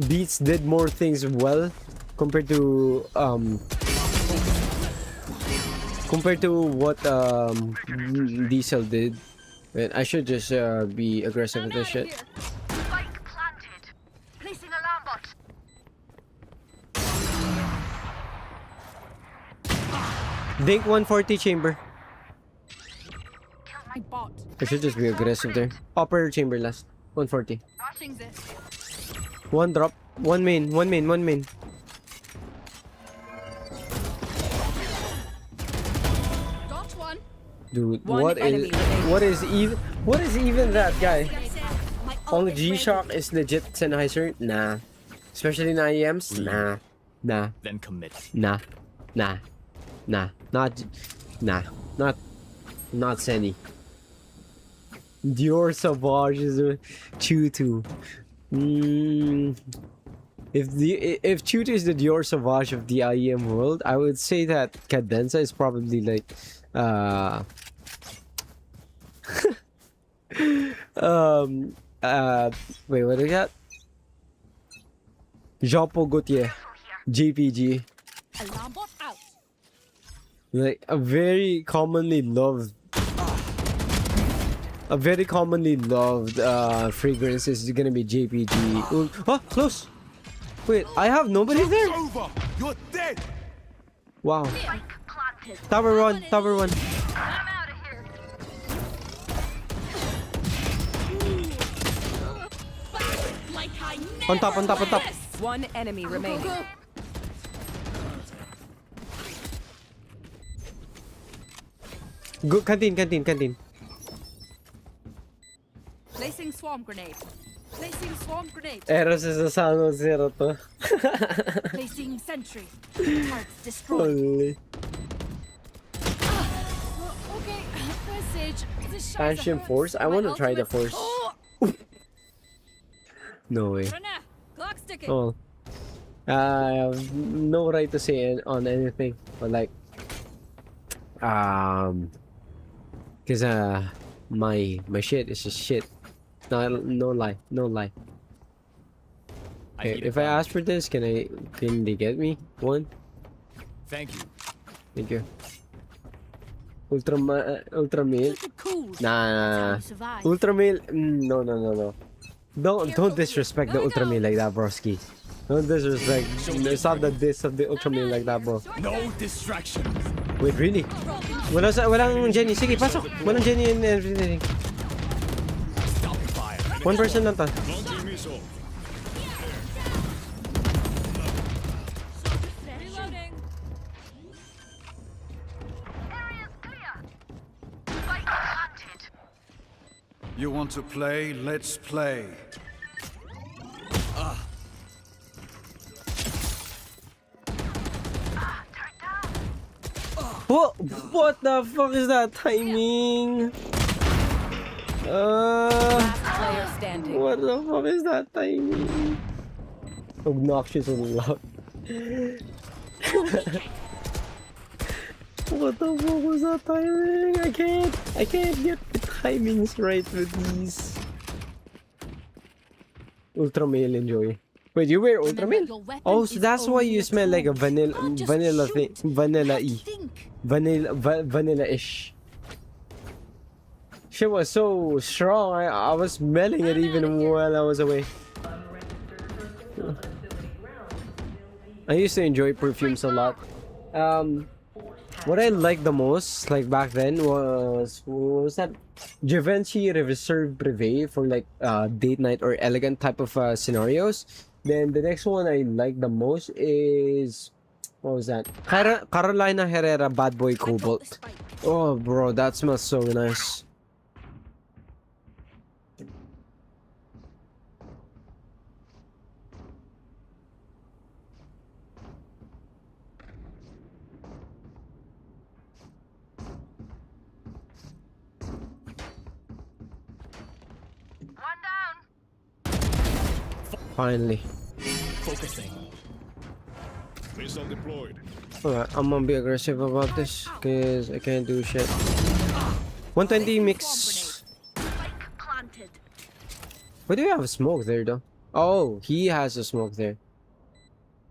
Beats did more things well compared to what Diesel did. But I should just be aggressive with this shit. Spike planted. Placing alarm bot. Dink 140 chamber. My bot. I should just be aggressive there. Upper chamber last. 140. Watching this. One drop. One main. One main. One main. Got one. Dude, One what is even that guy? Only G-Shock is legit Sennheiser? Nah. Especially in IEMs? Nah. Nah. Then commit. Nah. Nah. Nah. Not Senny. Dior Sauvage is a Chutu. If Chutu is the Dior Sauvage of the IEM world, I would say that Cadenza is probably like wait, what do we got? Jean-Paul Gaultier, JPG. Alarm bot out. Like a very commonly loved fragrance is gonna be JPG. Oh, close. Wait, I have nobody there. Over. You're dead. Wow. Tower one. I'm out of here. Like I On top. One enemy remaining. Go canteen. Placing swarm grenade. Placing swarm grenade. Eros is a Sano Zero to. Placing sentry. Targets destroyed. Holy. Okay, message. Ancient Force? I want to try the Force. No way. Clock sticking. Oh. I have no right to say on anything. But like cause my shit is just shit. No lie. Okay, if I ask for this, can they get me one? Thank you. Thank you. Ultra mail. Nah. Ultra mail. No. Don't disrespect the ultra mail like that, broski. Don't disrespect. Stop the diss of the ultra mail like that, bro. No distractions. Wait, really? Walang Jenny. Sige, pasok. Walang Jenny and everything. One person lang to. Launching missile. Reloading. Area's clear. Spike planted. You want to play? Let's play. What the fuck is that timing? Player standing. What the fuck is that timing? Obnoxious and loud. What the fuck was that timing? I can't get the timings right with these. Ultra male enjoy. Wait, you wear ultra male? Oh, so that's why you smell like a vanilla-ish. Shit was so strong. I was smelling it even while I was away. I used to enjoy perfumes a lot. What I liked the most, like back then, was what was that? Givenchy Reserve Privé for like date night or elegant type of scenarios. Then the next one I like the most is, what was that? Carolina Herrera Bad Boy Cobalt. Oh, bro, that smells so nice. One down. Finally. Focusing. Missile deployed. Alright, I'm gonna be aggressive about this because I can't do shit. 120 mix. Spike planted. Why do you have a smoke there though? Oh, he has a smoke there.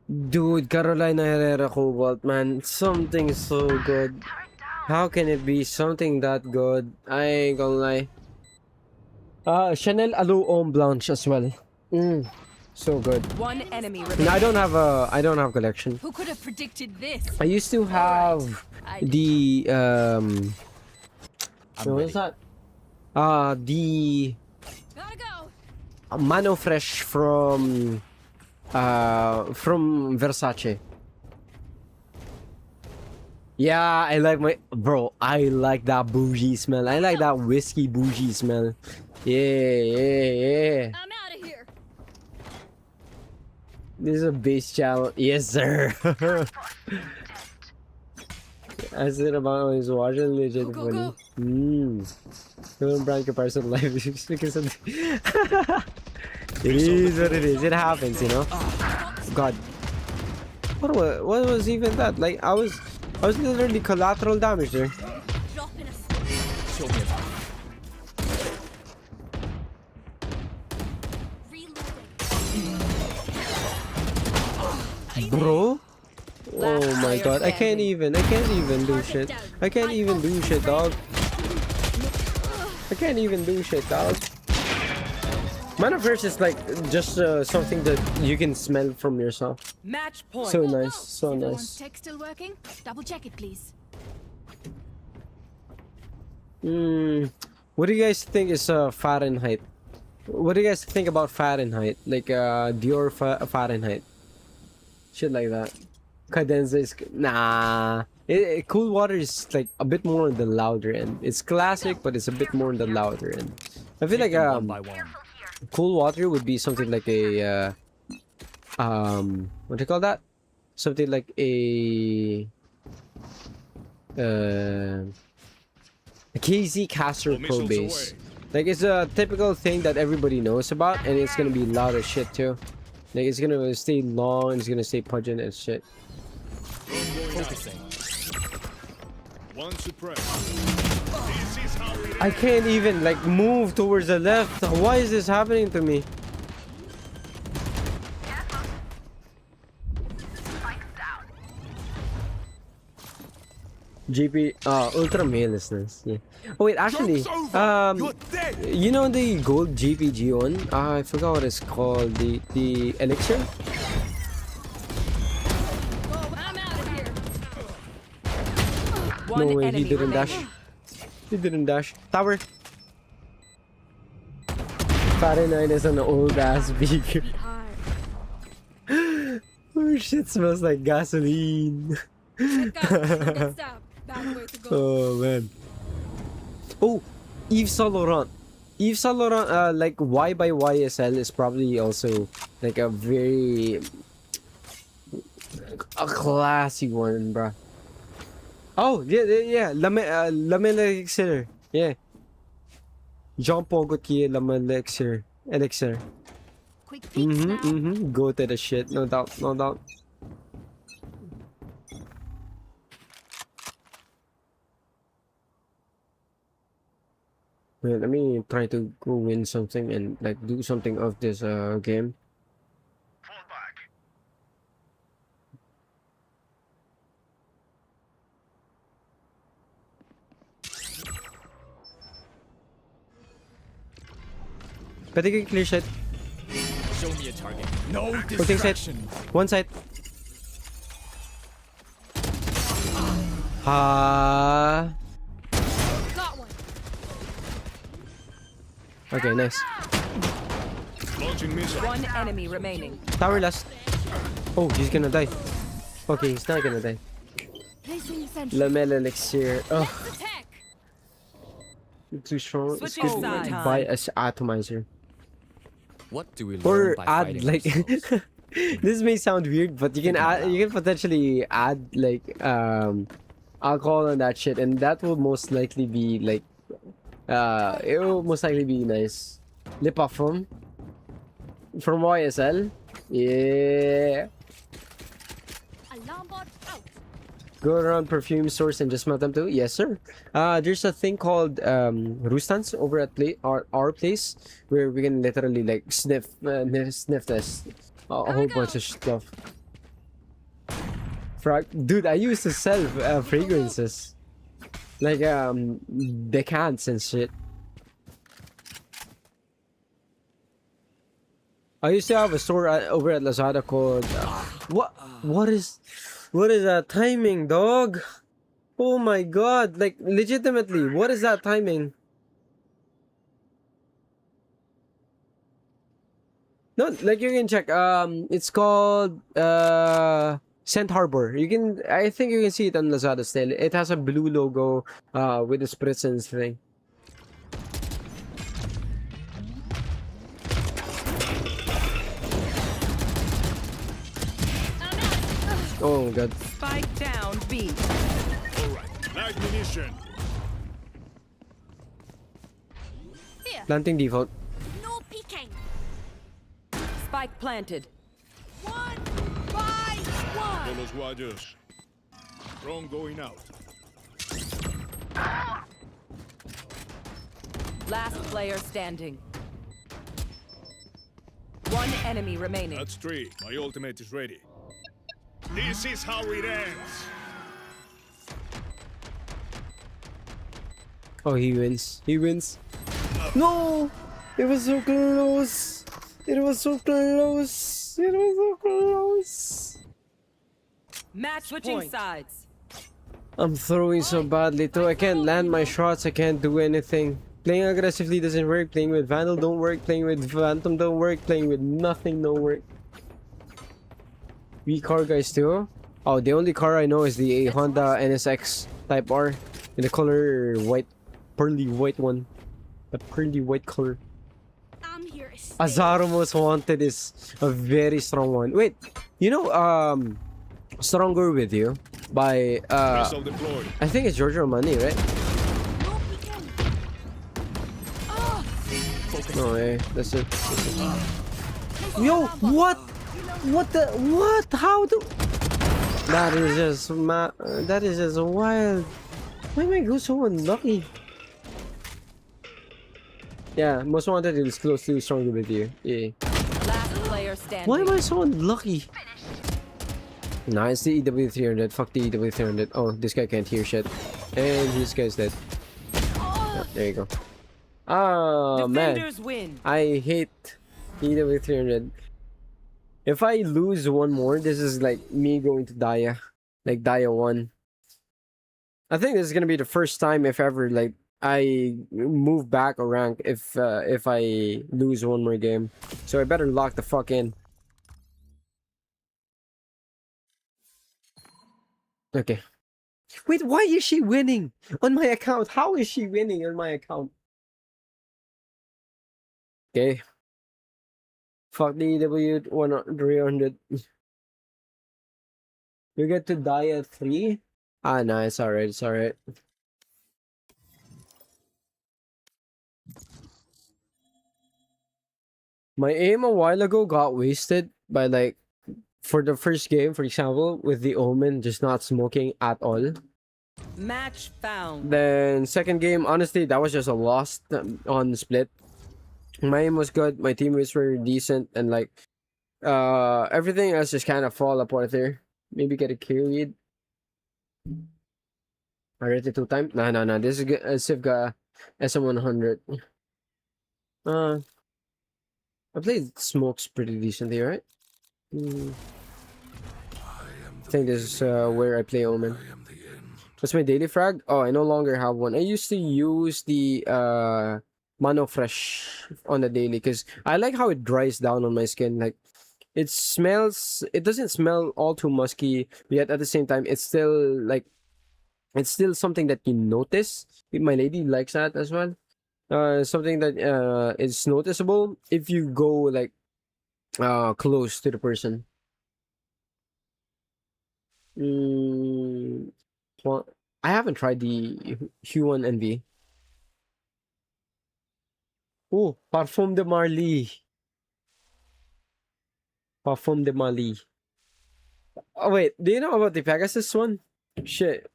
Dude, Carolina Herrera Cobalt, man. Something so good. How can it be something that good? I ain't gonna lie. Chanel Alou Homme Blanche as well. So good. One enemy remaining. No, I don't have collection. Who could have predicted this? I used to have the what was that? The Gotta go. Mano Fresh from Versace. Yeah, I like my bro. I like that bougie smell. I like that whiskey bougie smell. Yeah. I'm out of here. This is a base channel. Yes, sir. I said about his watching legit funny. Don't brand comparison live because of it is what it is. It happens, you know. God. What was even that? Like I was literally collateral damage there. Show me a Bro? Oh my god, I can't even do shit. I can't even do shit, dog. I can't even do shit, dog. MiniFuse is like just something that you can smell from yourself. Match point. So nice, so Everyone's nice. tech still working? Double check it, please. What do you guys think is Fahrenheit? What do you guys think about Fahrenheit? Like Dior Fahrenheit? Shit like that. Cadenza is nah. Cool water is like a bit more on the louder end. It's classic, but it's a bit more on the louder end. I feel like cool water would be something like a what do you call that? Something like a KZ Caster Pro Base. Like it's a typical thing that everybody knows about, and it's gonna be loud as shit too. Like it's gonna stay long, and it's gonna stay pungent and shit. focusing. One suppressed. This is how it I can't even like move towards the left. Why is this happening to me? GP ultra male is nice. Yeah. Oh wait, actually, you know the gold GPG one? I forgot what it's called. The elixir. One No way, he enemy didn't dash. remaining. He didn't dash. Tower. Fahrenheit is an old ass beaker. Oh shit, smells like gasoline. Oh man. Oh, Yves Saint Laurent. Yves Saint Laurent, like Y by YSL is probably also like a very classy one, bruh. Oh yeah. Lamella Elixir. Yeah. Jean Paul Gaultier Lamella Elixir. Quick peeks now. Go to the shit, no doubt, no doubt. Wait, let me try to go win something and like do something of this game. Pwede ko clear shot. Show me a target. No Putting set. distraction. One side. Ha. Got one. Okay, nice. Launching missile. One enemy remaining. Tower last. Oh, he's gonna die. Okay, he's not gonna die. Placing sentry. Lamella Elixir. Oh, Let's attack. too strong. Switching Excuse me. sides. Buy as atomizer. What do we learn Or by add fighting like ourselves? this may sound weird, but you can add, you can potentially add like alcohol and that shit, and that will most likely be like it will most likely be nice. Lip off from YSL. Yeah. Alarm bot out. Go around perfume stores and just smell them too. Yes, sir. There's a thing called Rustans over at our place where we can literally like sniff this a whole bunch of stuff. Dude, I used to sell fragrances like decants and shit. I used to have a store over at Lazada called what is that timing, dog? Oh my god, like legitimately, what is that timing? No, like you can check. It's called Scent Harbor. I think you can see it on Lazada still. It has a blue logo with the spritzens thing. Oh god. Spike down B. Alright, light munition. Here. Planting default. No peeking. Spike planted. 1 by 1. De los guayos. Drone going out. Last player standing. One enemy remaining. That's 3. My ultimate is ready. This is how it ends. Oh, he wins. He wins. No! It was so close. It was so close. It was so close. Match switching sides. I'm throwing so badly too. I can't land my shots. I can't do anything. Playing aggressively doesn't work. Playing with Vandal don't work. Playing with Phantom don't work. Playing with nothing don't work. We car guys too? Oh, the only car I know is the Honda NSX Type R in the color white, pearly white one. The pearly white color. I'm here to stay. Azaro Most Wanted is a very strong one. Wait, you know Stronger With You by Missile deployed. I think it's Giorgio Armani, right? No peeking. Oh. No way, that's it. Yo, what? What the? What? How do? That is just that is just wild. Why am I go so unlucky? Yeah, Most Wanted is close to Stronger With You. Yeah. Last player standing. Why am I so unlucky? Nah, it's the EW300. Fuck the EW300. Oh, this guy can't hear shit. And this guy's dead. Oh, there you go. Oh, man. Defenders win. I hate EW300. If I lose one more, this is like me going to Daya. Like Daya 1. I think this is gonna be the first time, if ever, like I move back a rank if I lose one more game. So I better lock the fuck in. Okay. Wait, why is she winning on my account? How is she winning on my account? Okay. Fuck the EW 300. You get to die at 3? Ah, no, it's alright, it's alright. My aim a while ago got wasted by like, for the first game, for example, with the Omen just not smoking at all. Match found. Then second game, honestly, that was just a loss on split. My aim was good, my teammates were decent, and like, everything else just kind of fall apart there. Maybe get a kill lead. Arete 2 time? No. This is good. Ziigaat SM100. I played smokes pretty decently, right? I think this is where I play Omen. What's my daily frag? Oh, I no longer have one. I used to use the Maono fresh on the daily because I like how it dries down on my skin. Like, it doesn't smell all too musky, yet at the same time, it's still like, it's still something that you notice. My lady likes that as well. Something that is noticeable if you go like close to the person. Well, I haven't tried the Huon NV. Oh, Parfum de Marly. Parfum de Marly. Oh wait, do you know about the Pegasus one? Shit.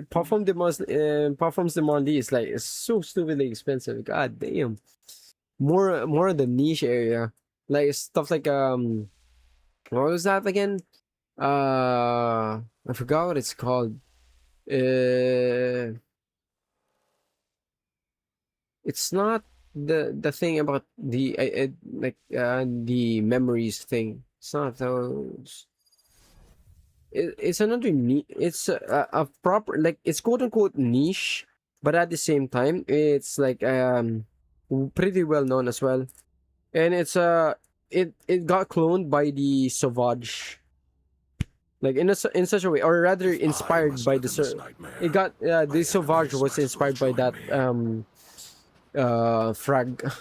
Parfums de Marly is like, it's so stupidly expensive. God damn. More of the niche area. Like stuff like what was that again? I forgot what it's called. It's not the thing about the the memories thing. It's not those. It's another niche. It's a proper, like, it's quote unquote niche, but at the same time it's like pretty well known as well, and it's it got cloned by the Sauvage, like in such a way, or rather inspired by the it got the Sauvage was inspired by that frag.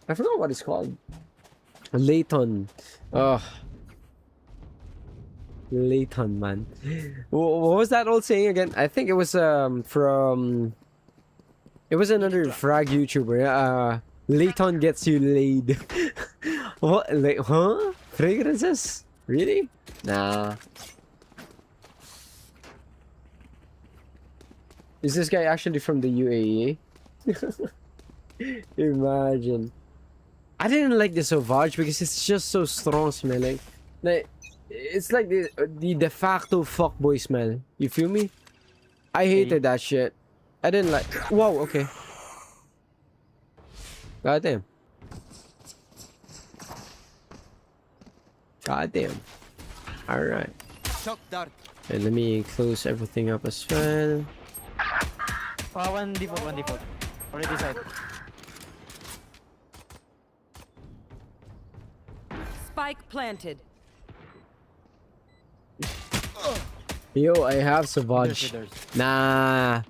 I forgot what it's called. Layton. Layton, man. What was that old saying again? I think it was from, it was another frag YouTuber. Layton gets you laid. What? Like, huh? Fragrances? Really? Nah. Is this guy actually from the UAE? Imagine. I didn't like the Sauvage because it's just so strong smelling. Like, it's like the de facto fuckboy smell. You feel me? I hated that shit. I didn't like. Whoa, okay. God damn. God damn. Alright. And let me close everything up as well. One default. Already side. Spike planted. Yo, I have Savage. Nah.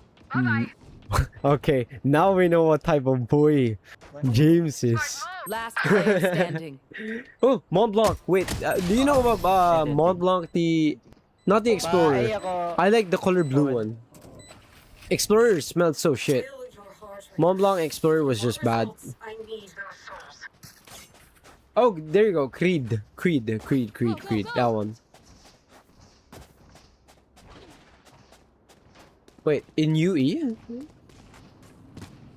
Okay, now we know what type of boy James is. Last player standing. Oh, Mont Blanc. Wait, do you know about Mont Blanc, not the Explorer? I like the color blue one. Explorer smelled so shit. Mont Blanc Explorer was just bad. Oh, there you go. Creed. That one. Wait, in UE?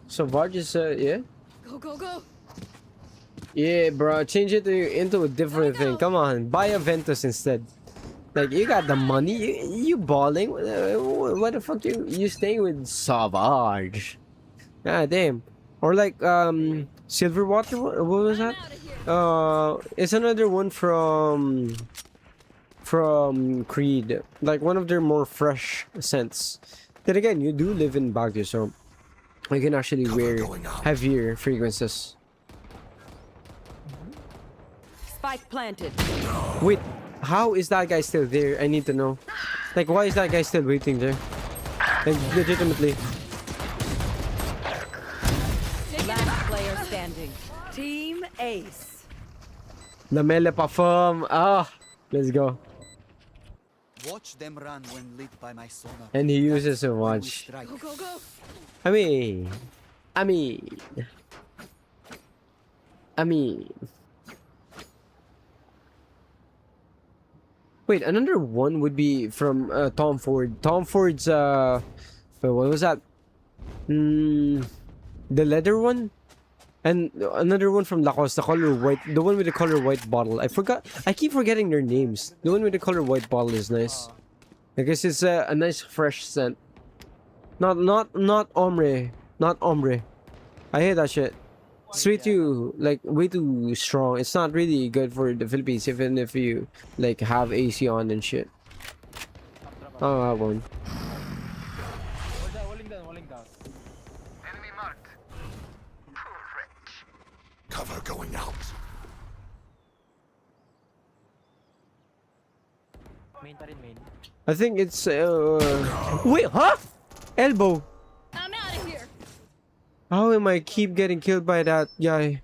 Sauvage is, yeah? Go. Yeah, bro. Change it into a different thing. Come on. Buy a Ventus instead. Like, you got the money. You balling. What the fuck you staying with Sauvage? Ah, damn. Or like, Silverwater. What was that? It's another one from Creed. Like, one of their more fresh scents. Then again, you do live in Baguio, so you can actually wear heavier fragrances. Spike planted. Wait, how is that guy still there? I need to know. Like, why is that guy still waiting there? Like, legitimately. Last player standing. Team Ace. Lamelle Parfum. Ah, let's go. Watch them run when lit by my sonar. And he uses a watch. Go, go, go. I mean. Wait, another one would be from Tom Ford. Tom Ford's what was that? The leather one, and another one from Lacoste, the color white, the one with the color white bottle. I forgot. I keep forgetting their names. The one with the color white bottle is nice. I guess it's a nice fresh scent. Not ombre, not ombre. I hate that shit. It's way too, like, way too strong. It's not really good for the Philippines, even if you, like, have AC on and shit. Oh, I have one. Enemy marked. Poor wretch. Cover going out. I think it's, wait, huh? Elbow. I'm out of here. How am I keep getting killed by that guy?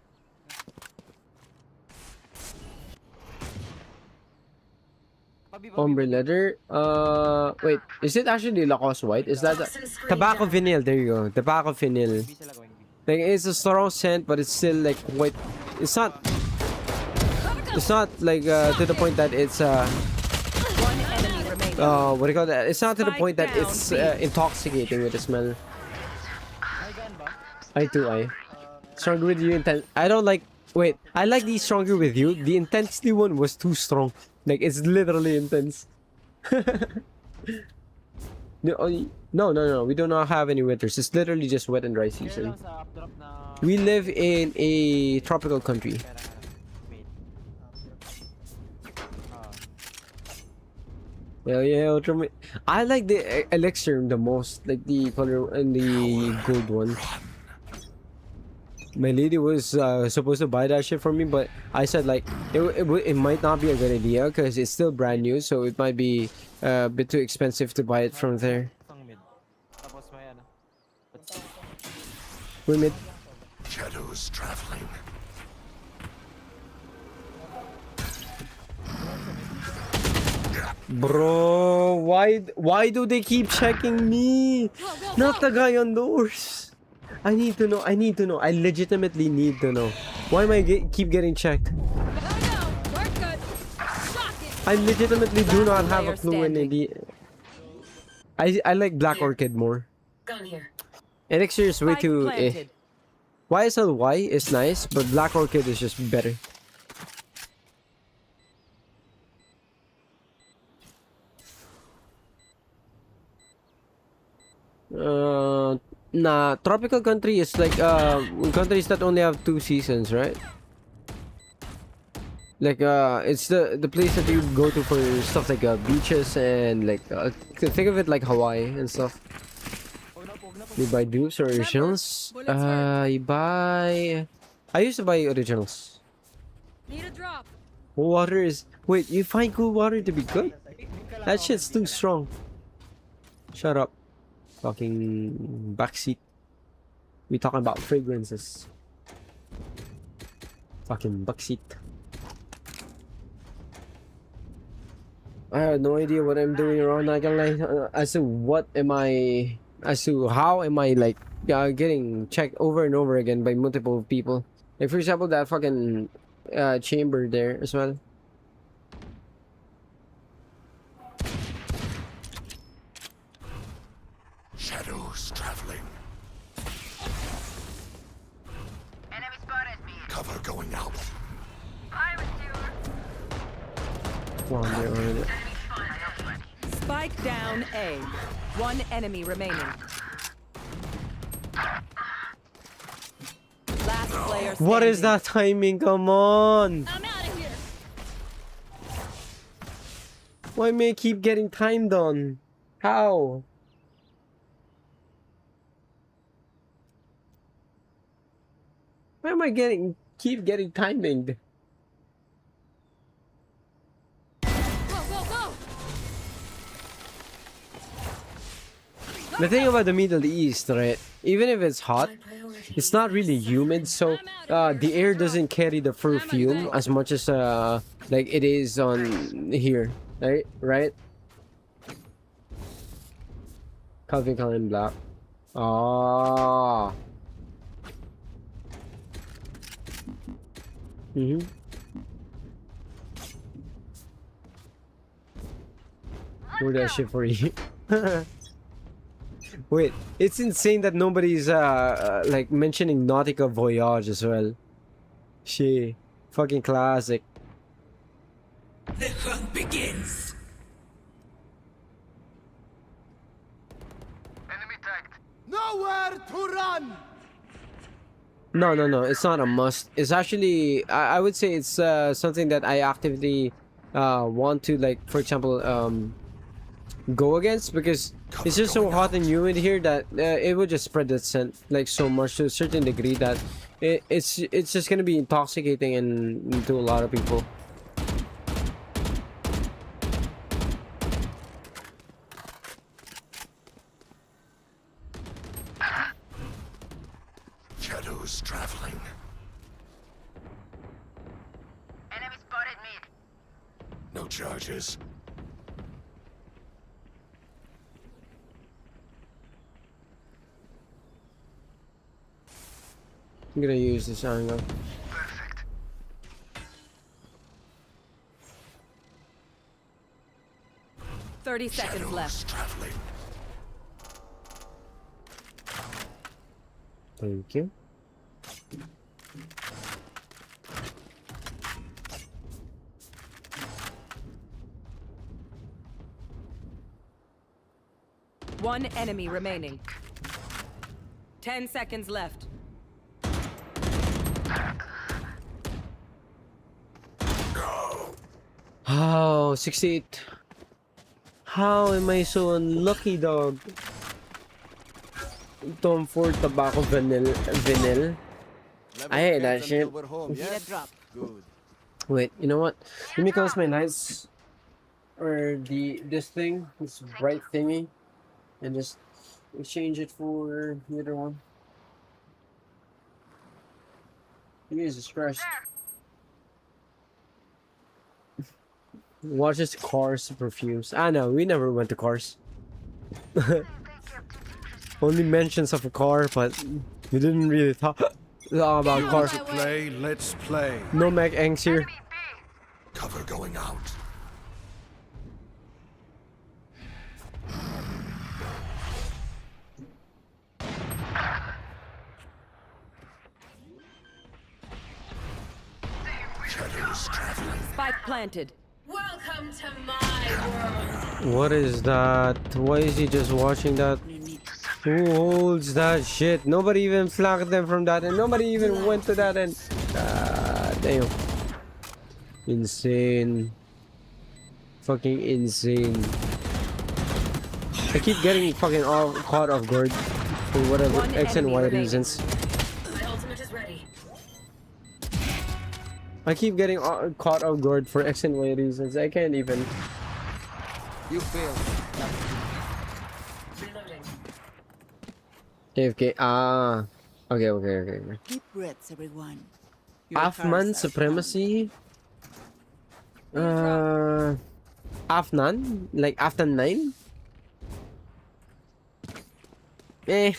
Ombre leather. Wait, is it actually Lacoste white? Is that tobacco vinyl? There you go, tobacco vinyl. Like, it's a strong scent, but it's still like white. It's not. It's not like to the point that it's One enemy remaining. what do you call that? It's not to the point that it's intoxicating with the smell. I too. Stronger with you intent. I don't like. Wait, I like the stronger with you. The intensity one was too strong. Like, it's literally intense. No. We do not have any winters. It's literally just wet and dry season. We live in a tropical country. Yeah. I like the elixir the most, like the color and the gold one. My lady was supposed to buy that shit for me, but I said like it might not be a good idea because it's still brand new, so it might be a bit too expensive to buy it from there. We mid. Shadows traveling. Bro, why do they keep checking me? Not the guy on doors. I need to know. I legitimately need to know. Why am I keep getting checked? I legitimately do not have a clue in the. I like Black Orchid more. Elixir is way too YSLY is nice, but Black Orchid is just better. Nah, tropical country is like countries that only have 2 seasons, right? Like it's the place that you go to for stuff like beaches and like think of it like Hawaii and stuff. You buy dupes or originals? You buy. I used to buy originals. Need a drop. Water is. Wait, you find cool water to be good? That shit's too strong. Shut up. Fucking backseat. We talking about fragrances. Fucking backseat. I have no idea what I'm doing wrong. Not gonna lie. As to what am I? As to how am I like getting checked over and over again by multiple people? Like for example, that fucking chamber there as well. Shadows traveling. Enemy spotted me. Cover going out. I was Come on, there. Spike down A. One enemy remaining. Last player standing. What is that timing? Come on! I'm out of here. Why may I keep getting timed on? How? Why am I keep getting timinged? The thing about the Middle East, right? Even if it's hot, it's not really humid, so the air doesn't carry the perfume as much as like it is on here, right? Right? Calvin Klein Black. Ah. Mm-hmm. Where'd that shit for you? Wait, it's insane that nobody's like mentioning Nautica Voyage as well. Shit, fucking classic. The hunt begins. Enemy tagged. Nowhere to run. No, it's not a must. It's actually, I would say it's something that I actively want to, like, for example, go against, because it's just so hot and humid here that it would just spread the scent like so much to a certain degree that it's just gonna be intoxicating and to a lot of people. Shadows traveling. Enemy spotted mid. No charges. I'm gonna use this angle. Perfect. 30 seconds left. Traveling. Thank you. One enemy remaining. 10 seconds left. Oh, 68. How am I so unlucky, dog? Tom Ford Tobacco Vinyl. I hate that shit. Good. Wait, you know what? Let me close my lights. Or this thing, this bright thingy. And just exchange it for the other one. Jesus Christ. Watch this Cars perfumes. Ah no, we never went to Cars. Only mentions of a car, but we didn't really talk about cars. Play, let's play. No Mac Angs here. Cover going out. Shadows traveling. Spike planted. Welcome to my world. What is that? Why is he just watching that? Who holds that shit? Nobody even flagged them from that, and nobody even went to that end. Damn. Insane. Fucking insane. I keep getting fucking caught off guard for whatever X and Y reasons. My ultimate is ready. I keep getting caught off guard for X and Y reasons. I can't even. You failed. Reloading. AFK. Ah. Okay. Deep breaths, everyone. Afman Supremacy. Afnan? Like Afnan 9?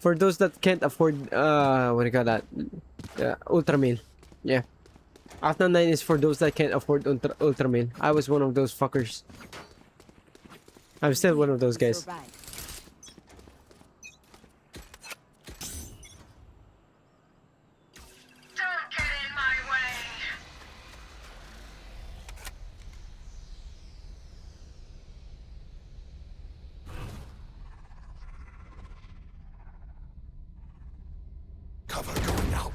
For those that can't afford what do you call that? Ultramail. Yeah. Afnan 9 is for those that can't afford Ultramail. I was one of those fuckers. I'm still one of those guys. Don't get in my way. Cover going out.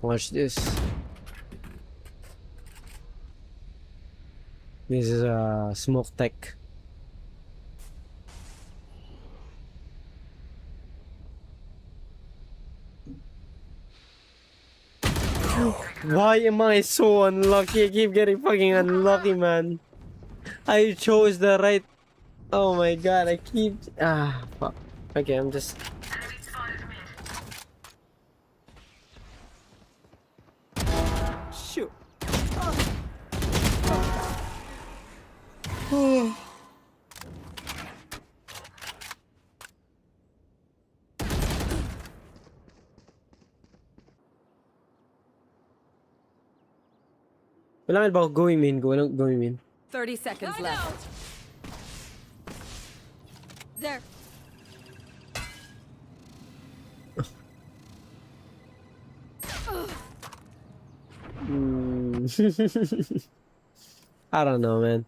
Watch this. This is a smoke tech. Why am I so unlucky? I keep getting fucking unlucky, man. I chose the right. Oh my god, I keep. Fuck. Okay, I'm just. Shoot. Wala ba going main? Going main. 30 seconds left. There. I don't know, man.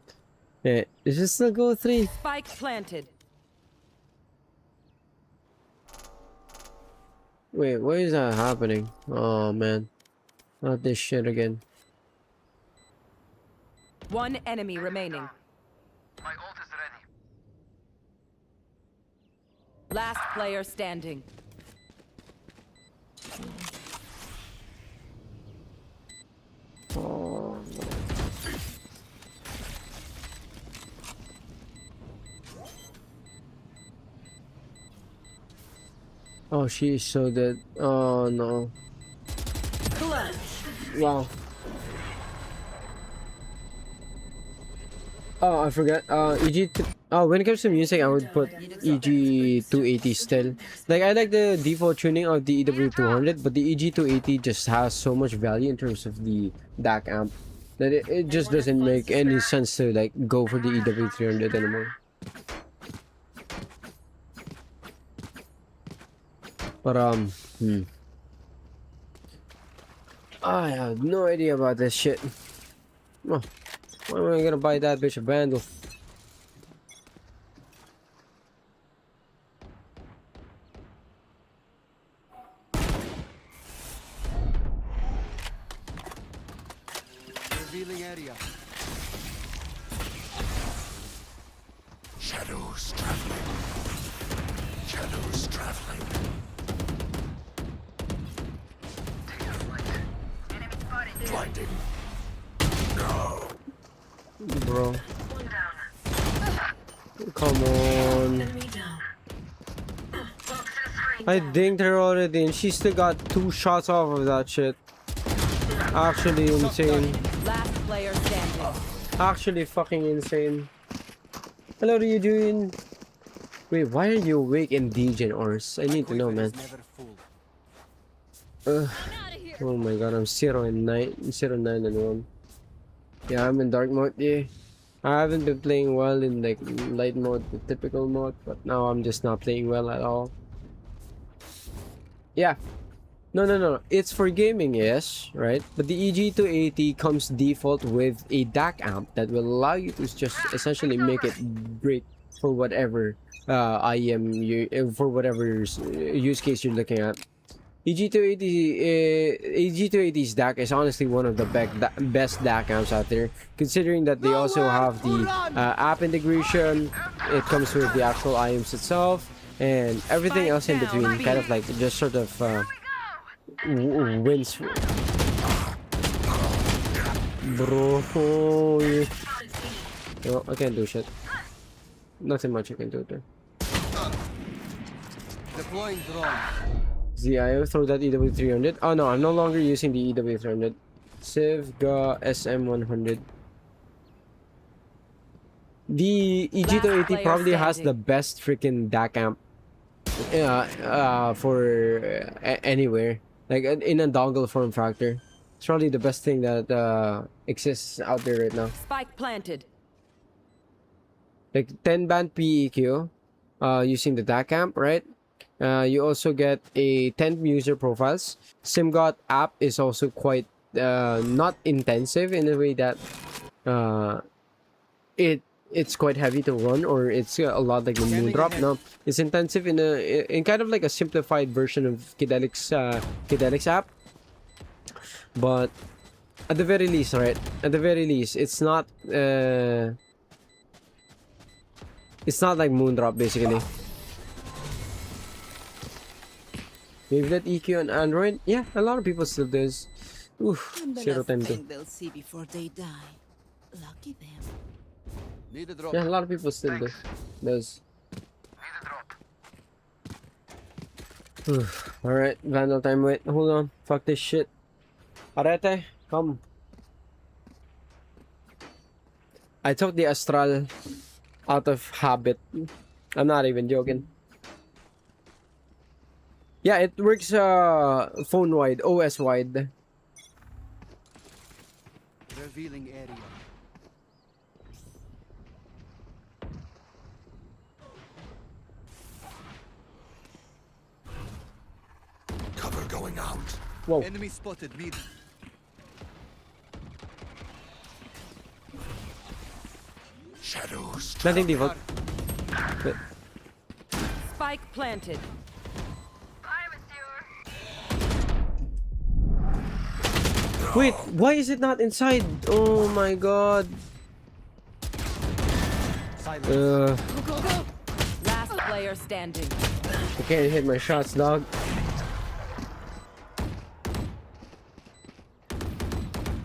Yeah, it's just a go 3. Spike planted. Wait, why is that happening? Oh man, not this shit again. One enemy remaining. My ult is ready. Last player standing. Oh, she is so dead. Oh no. Wow. Oh, I forgot. When it comes to music, I would put EG 280 still. Like, I like the default tuning of the EW 200, but the EG 280 just has so much value in terms of the DAC amp that it just doesn't make any sense to like go for the EW 300 anymore. But I have no idea about this shit. Oh, why am I gonna buy that bitch a bundle? Revealing area. Shadows traveling. Shadows traveling. Blinding. No. Bro. Come on. I dinged her already and she still got 2 shots off of that shit. Actually insane. Last player standing. Actually fucking insane. Hello, what are you doing? Wait, why are you awake in Degen Ors? I need to know, man. Oh my god, I'm 0 and 9, 0, 9 and 1. Yeah, I'm in dark mode. Yeah, I haven't been playing well in like light mode, the typical mode, but now I'm just not playing well at all. Yeah. No. It's for gaming, yes, right? But the EG280 comes default with a DAC amp that will allow you to just essentially make it great for whatever for whatever use case you're looking at. EG280's DAC is honestly one of the best DAC amps out there, considering that they also have the app integration. It comes with the actual IEMs itself and everything else in between, kind of like just sort of wins. Bro, no, I can't do shit. Nothing much I can do there. Deploying drone. ZIO, throw that EW300. Oh no, I'm no longer using the EW300. Ziigaat SM100. The EG280 probably has the best freaking DAC amp for anywhere. Like in a dongle form factor. It's probably the best thing that exists out there right now. Spike planted. Like 10 band PEQ using the DAC amp, right? You also get a 10 user profiles. Ziigaat app is also quite not intensive in a way that it's quite heavy to run, or it's a lot like the moon drop. No, it's intensive in kind of like a simplified version of Kidelic's app. But at the very least, right? At the very least, it's not like Moondrop basically. Maybe that EQ on Android? Yeah, a lot of people still does. Oof, And the 0 last 10 thing they'll see before they die. Lucky them. Need a drop. Yeah, a lot of people still do. Does. Alright, Vandal time. Wait, hold on. Fuck this shit. Arete, come. I took the Astral out of habit. I'm not even joking. Yeah, it works phone wide, OS wide. Revealing area. Cover going out. Whoa. Enemy spotted mid. Shadows. Nothing default. Spike planted. Wait, why is it not inside? Oh my god. Last player standing. I can't hit my shots, dog.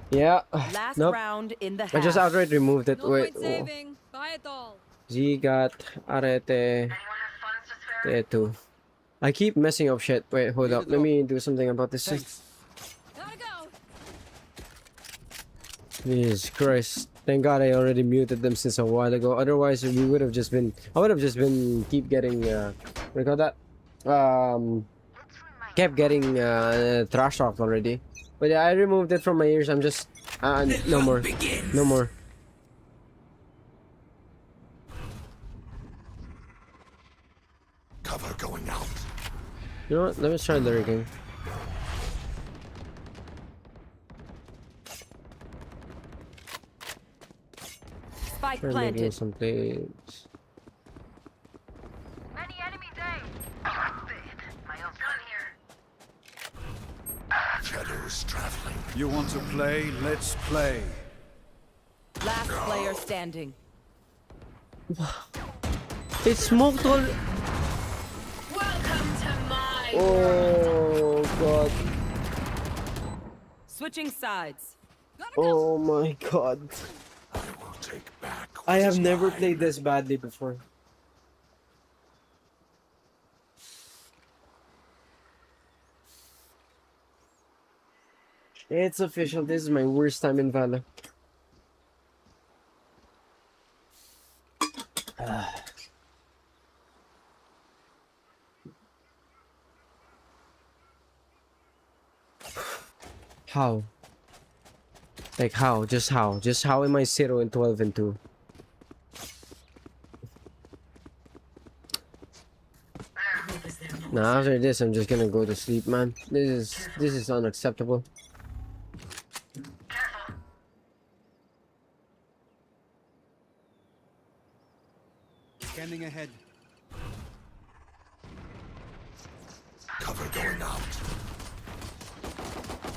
Yeah. Last Nope. round in the half. I just outright removed it. No Wait. point saving. Buy it all. Ziigat Arete. T2. I keep messing up shit. Wait, hold up. Let me do something about this. Gotta go. Jesus Christ. Thank God I already muted them since a while ago. Otherwise, we would have just been. I would have just been keep getting. What do you call that? Kept getting trash talked already. But yeah, I removed it from my ears. I'm just. No more. No more. Cover going out. You know what? Let me try lurking. Spike Try making planted. some plays. Many enemies A. My old gun here. Shadows traveling. You want to play? Let's play. Last player standing. It's smoked all. Welcome to my Oh god. Switching sides. Oh my god. I will take back. I have what's never mine. played this badly before. It's official. This is my worst time in Valor. How? Like how? Just how? Just how am I 0 and 12 and 2? Nah, after this I'm just gonna go to sleep, man. This is unacceptable. Scanning ahead. Cover going out.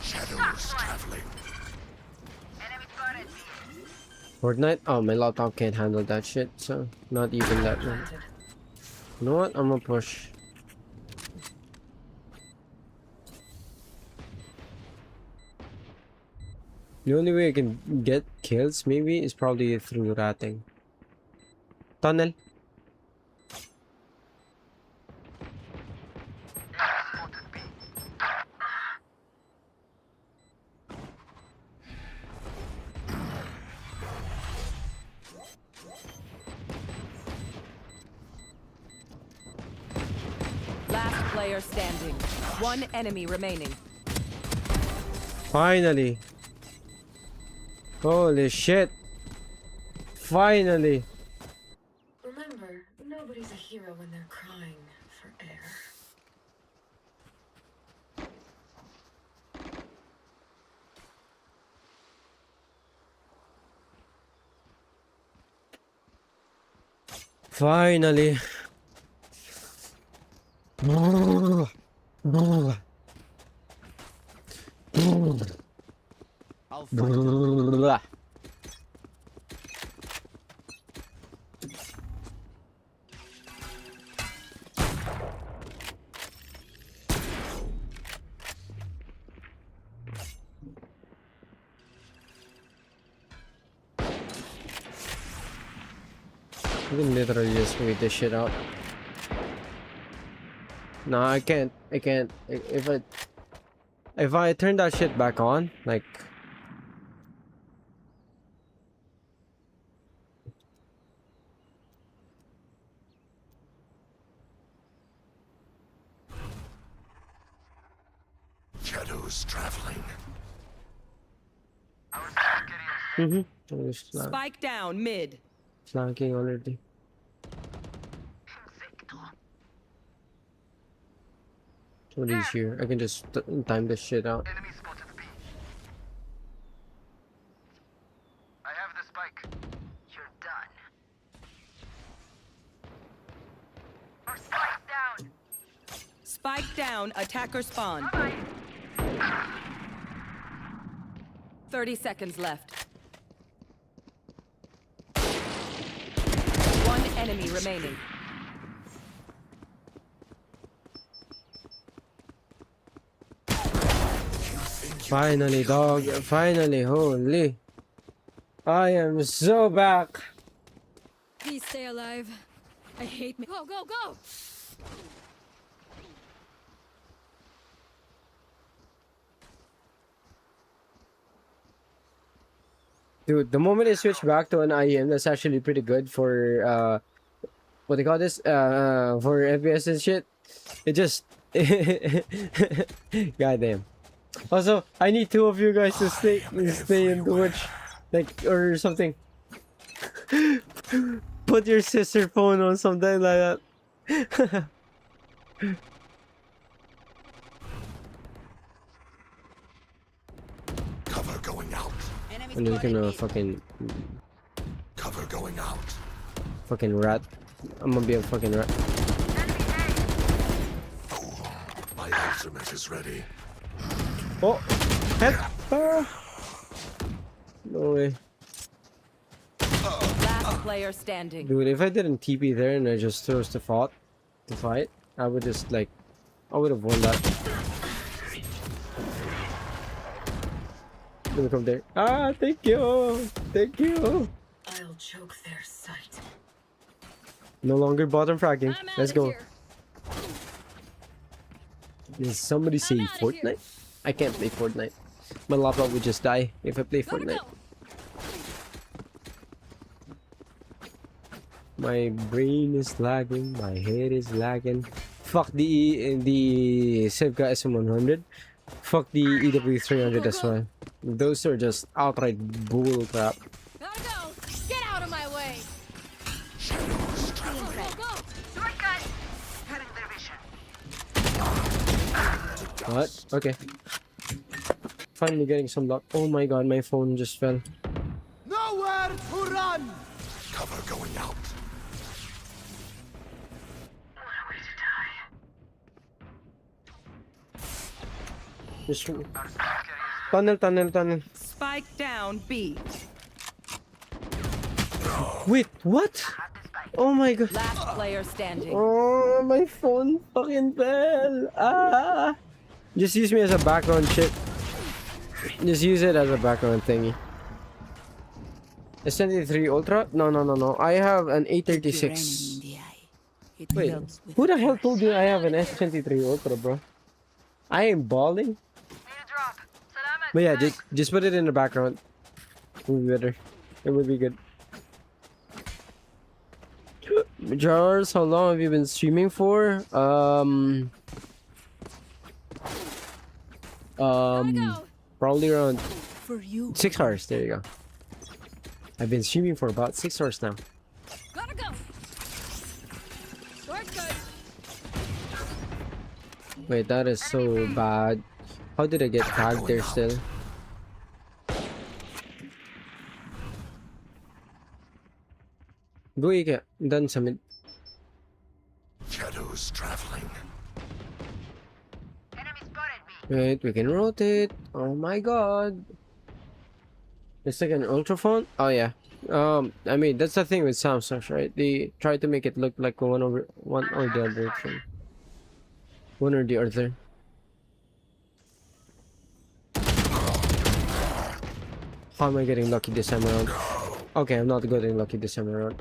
Shadows traveling. enemy spotted. Fortnite? Oh, my laptop can't handle that shit, so not even that one. You know what? I'm gonna push. The only way I can get kills, maybe, is probably through ratting. Tunnel. Last player standing. One enemy remaining. Finally. Holy shit. Finally. Remember, nobody's a hero when they're crying for air. Finally. I'll fight. You can literally just wait this shit out. No, I can't. I can't. If I turn that shit back on, like. Shadows traveling. Spike down mid. Flanking already. Somebody's here. I can just time this shit out. Enemy spotted B. I have the spike. You're done. Our spike down. Spike down. Attacker spawn. 30 seconds left. One enemy remaining. Finally, dog. Finally, holy. I am so back. Please stay alive. I hate me. Go, go, go! Dude, the moment I switch back to an IEM, that's actually pretty good for what they call this? For FPS and shit. It just goddamn. Also, I need two of you guys to stay in the watch, like, or something. Put your sister phone on something like that. Cover going out. I'm just gonna fucking Cover going out. fucking rat. I'm gonna be a fucking rat. My ultimate is ready. Oh, head. No way. Last player standing. Dude, if I didn't TP there and I just chose to fight, I would just like, I would have won that. Let me come there. Ah, thank you, thank you. I'll choke their sight. No longer bottom fragging. Let's go. Did somebody say Fortnite? I can't play Fortnite. My laptop would just die if I play Fortnite. My brain is lagging. My head is lagging. Fuck the Ziigat SM100. Fuck the EW300 as well. Those are just outright bull crap. Gotta go! Get out of my way! Shadows traveling. Go, go! Shortcut. Cutting their vision. What? Okay. Finally getting some luck. Oh my god, my phone just fell. Nowhere to run! Cover going out. What a way to die. Just tunnel. Spike down B. Wait, what? Oh my god. Last player standing. Oh, my phone fucking fell. Ah. Just use me as a background shit. Just use it as a background thingy. S23 Ultra? No. I have an A36. Wait, who the hell told you I have an S23 Ultra, bro? I am balling. But yeah, just put it in the background. It would be better. It would be good. Jars, how long have you been streaming for? Probably around 6 hours. There you go. I've been streaming for about 6 hours now. Gotta go! Shortcut! Wait, that is so bad. How did I get tagged there still? Go Ike, done summit. Shadows traveling. Wait, we can rotate. Oh my god. It's like an ultra phone? Oh yeah. I mean that's the thing with Samsung, right? They try to make it look like one or the other thing. One or the other. How am I getting lucky this time around? Okay, I'm not getting lucky this time around.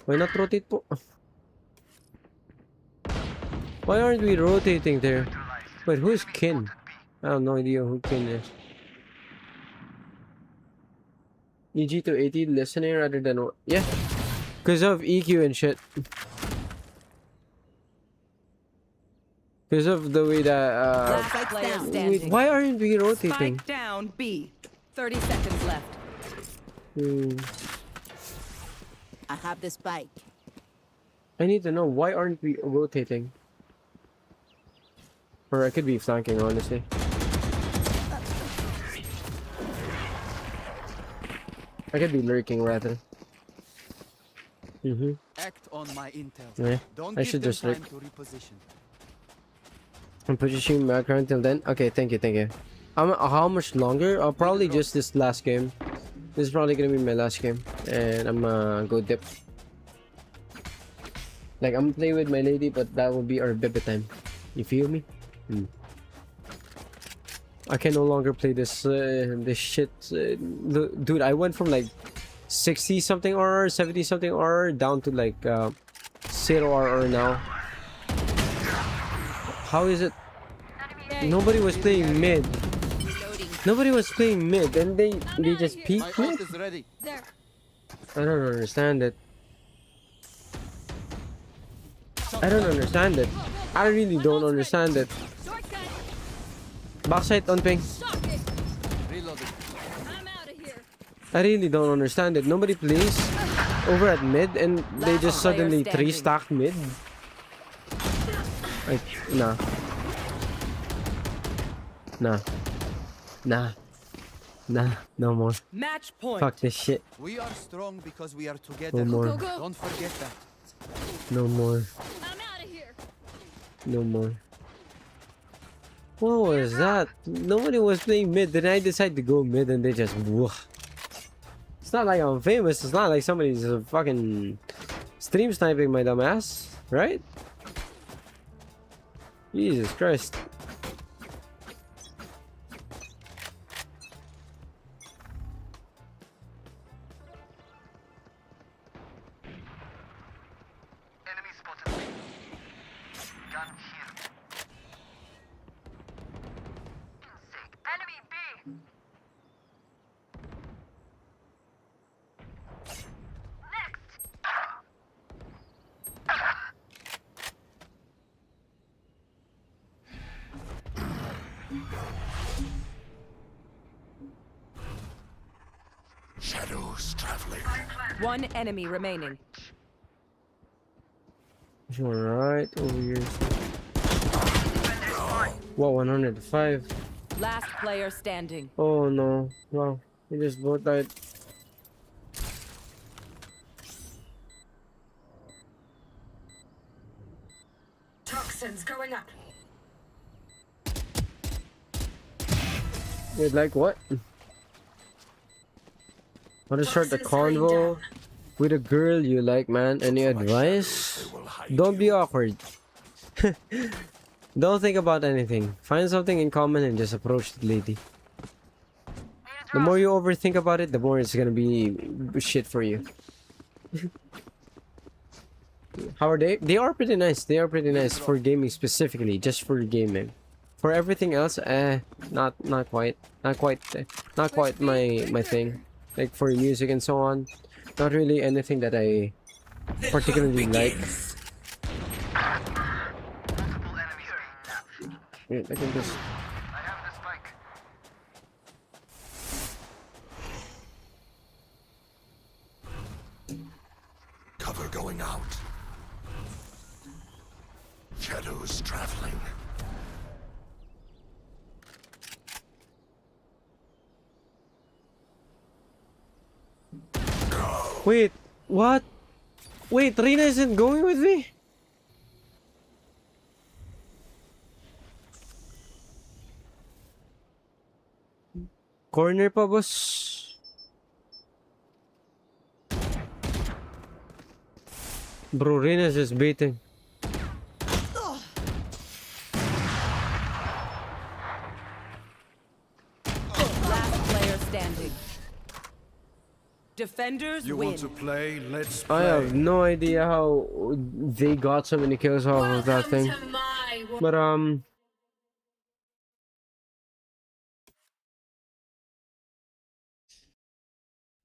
Why not rotate po? Why aren't we rotating there? Wait, who's Kin? I have no idea who Kin is. EG to 80 listening rather than... Yeah. Because of EQ and shit. Because of the way that... Last player standing. why aren't we rotating? Spike down B. 30 seconds left. I have the spike. I need to know, why aren't we rotating? Or I could be flanking, honestly. I could be lurking, rather. Act on my intel. Yeah, Don't I give should them just lurk. time to reposition. I'm positioning macro until then. Okay, thank you, thank you. How much longer? Probably just this last game. This is probably gonna be my last game, and I'm go dip. Like, I'm playing with my lady, but that will be our bebe time. You feel me? I can no longer play this this shit. Dude, I went from like 60 something RR, 70 something RR down to like 0 RR now. How is it? Nobody was playing mid. Nobody was playing mid, and they just peeked me. I don't understand it. I don't understand it. I really don't understand it. Backside on ping. I really don't understand it. Nobody plays over at mid, and they just suddenly 3-stacked mid. Like, nah. Nah. Nah. Nah. No more. Match point. Fuck this shit. We are strong because we are together. No more. Don't forget that. No more. I'm out of here. No more. What was that? Nobody was playing mid. Then I decided to go mid, and they just... Whoa. It's not like I'm famous. It's not like somebody's fucking stream sniping my dumb ass, right? Jesus Christ. Enemy spotted. Gun here. Enemy B. Shadows traveling. One enemy remaining. Alright, over here. Wow, 105. Last player standing. Oh no. Wow. We just both died. Toxins going up. Wait, like what? Want to start the convo with a girl you like, man? Any advice? Don't be awkward. Don't think about anything. Find something in common and just approach the lady. The more you overthink about it, the more it's gonna be shit for you. How are they? They are pretty nice. They are pretty nice for gaming specifically, just for gaming. For everything else, not quite my thing. Like for music and so on, not really anything that I particularly like. Wait, I can just. Cover going out. Shadows traveling. Wait, what? Wait, Rina isn't going with me? Corner pa, boss. Bro, Rina's just baiting. Last player standing. Defend. Defenders You win. want to play? Let's I play. have no idea how they got so many kills off of that thing. But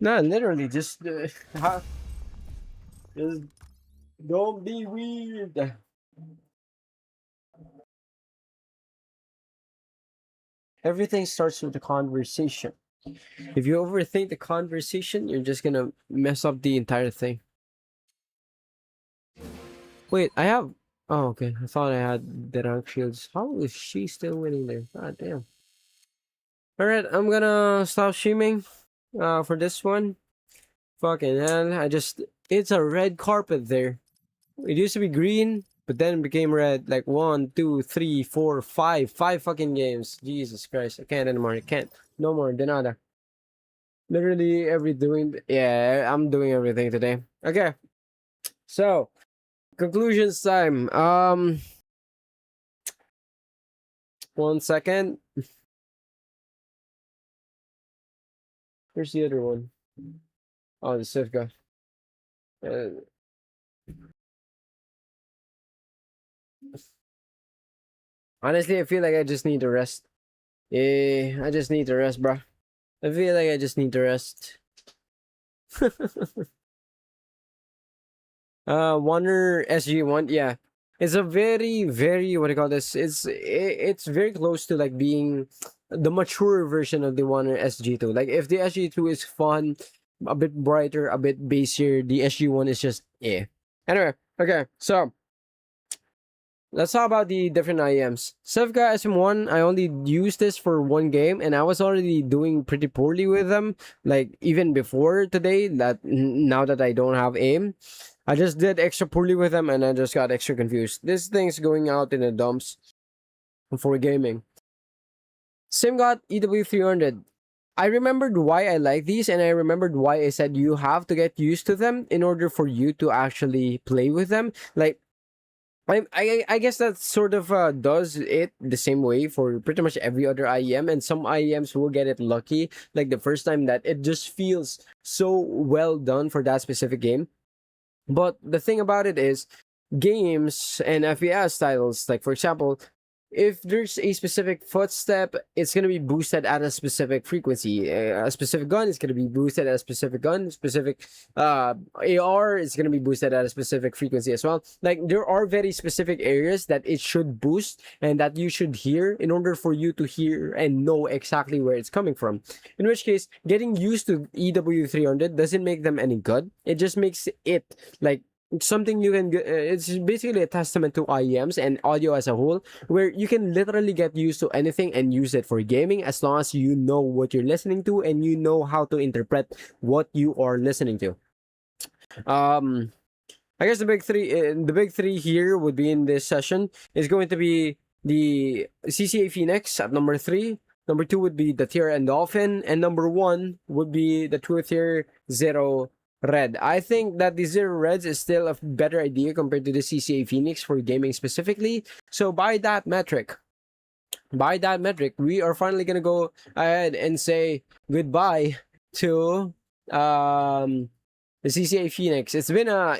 no, literally just just don't be weird. Everything starts with a conversation. If you overthink the conversation, you're just gonna mess up the entire thing. Wait, I have. Oh, okay. I thought I had the rank shields. How is she still winning there? God damn. Alright, I'm gonna stop streaming for this one. Fucking hell. It's a red carpet there. It used to be green, but then it became red. Like 1, 2, 3, 4, 5. 5 fucking games. Jesus Christ. I can't anymore. I can't. No more. De nada. Literally yeah, I'm doing everything today. Okay. So, conclusions time. 1 second. Where's the other one? Oh, the Silica. Honestly, I feel like I just need to rest. Yeah, I just need to rest, bro. I feel like I just need to rest. wan'er SG1, yeah. It's a very, very, what do you call this? It's very close to like being the mature version of the wan'er SG2. Like if the SG2 is fun, a bit brighter, a bit bassier, the SG1 is just Anyway, okay, so let's talk about the different IEMs. Ziigaat SM1, I only used this for one game, and I was already doing pretty poorly with them. Like even before today, now that I don't have aim, I just did extra poorly with them, and I just got extra confused. This thing's going out in the dumps for gaming. Ziigaat EW300. I remembered why I like these, and I remembered why I said you have to get used to them in order for you to actually play with them. Like, I guess that sort of does it the same way for pretty much every other IEM, and some IEMs will get it lucky, like the first time that it just feels so well done for that specific game. But the thing about it is, games and FPS titles, like for example, if there's a specific footstep, it's going to be boosted at a specific frequency. A specific gun is going to be boosted at a specific gun. Specific AR is going to be boosted at a specific frequency as well. Like, there are very specific areas that it should boost and that you should hear in order for you to hear and know exactly where it's coming from. In which case, getting used to EW300 doesn't make them any good. It just makes it like something you can it's basically a testament to IEMs and audio as a whole, where you can literally get used to anything and use it for gaming as long as you know what you're listening to and you know how to interpret what you are listening to. I guess the big three here would be in this session is going to be the CCA Phoenix at number 3. Number 2 would be the Tier and Dolphin, and number 1 would be the Truth Tier Zero Red. I think that the Zero Reds is still a better idea compared to the CCA Phoenix for gaming specifically. So by that metric, we are finally gonna go ahead and say goodbye to the CCA Phoenix. It's been a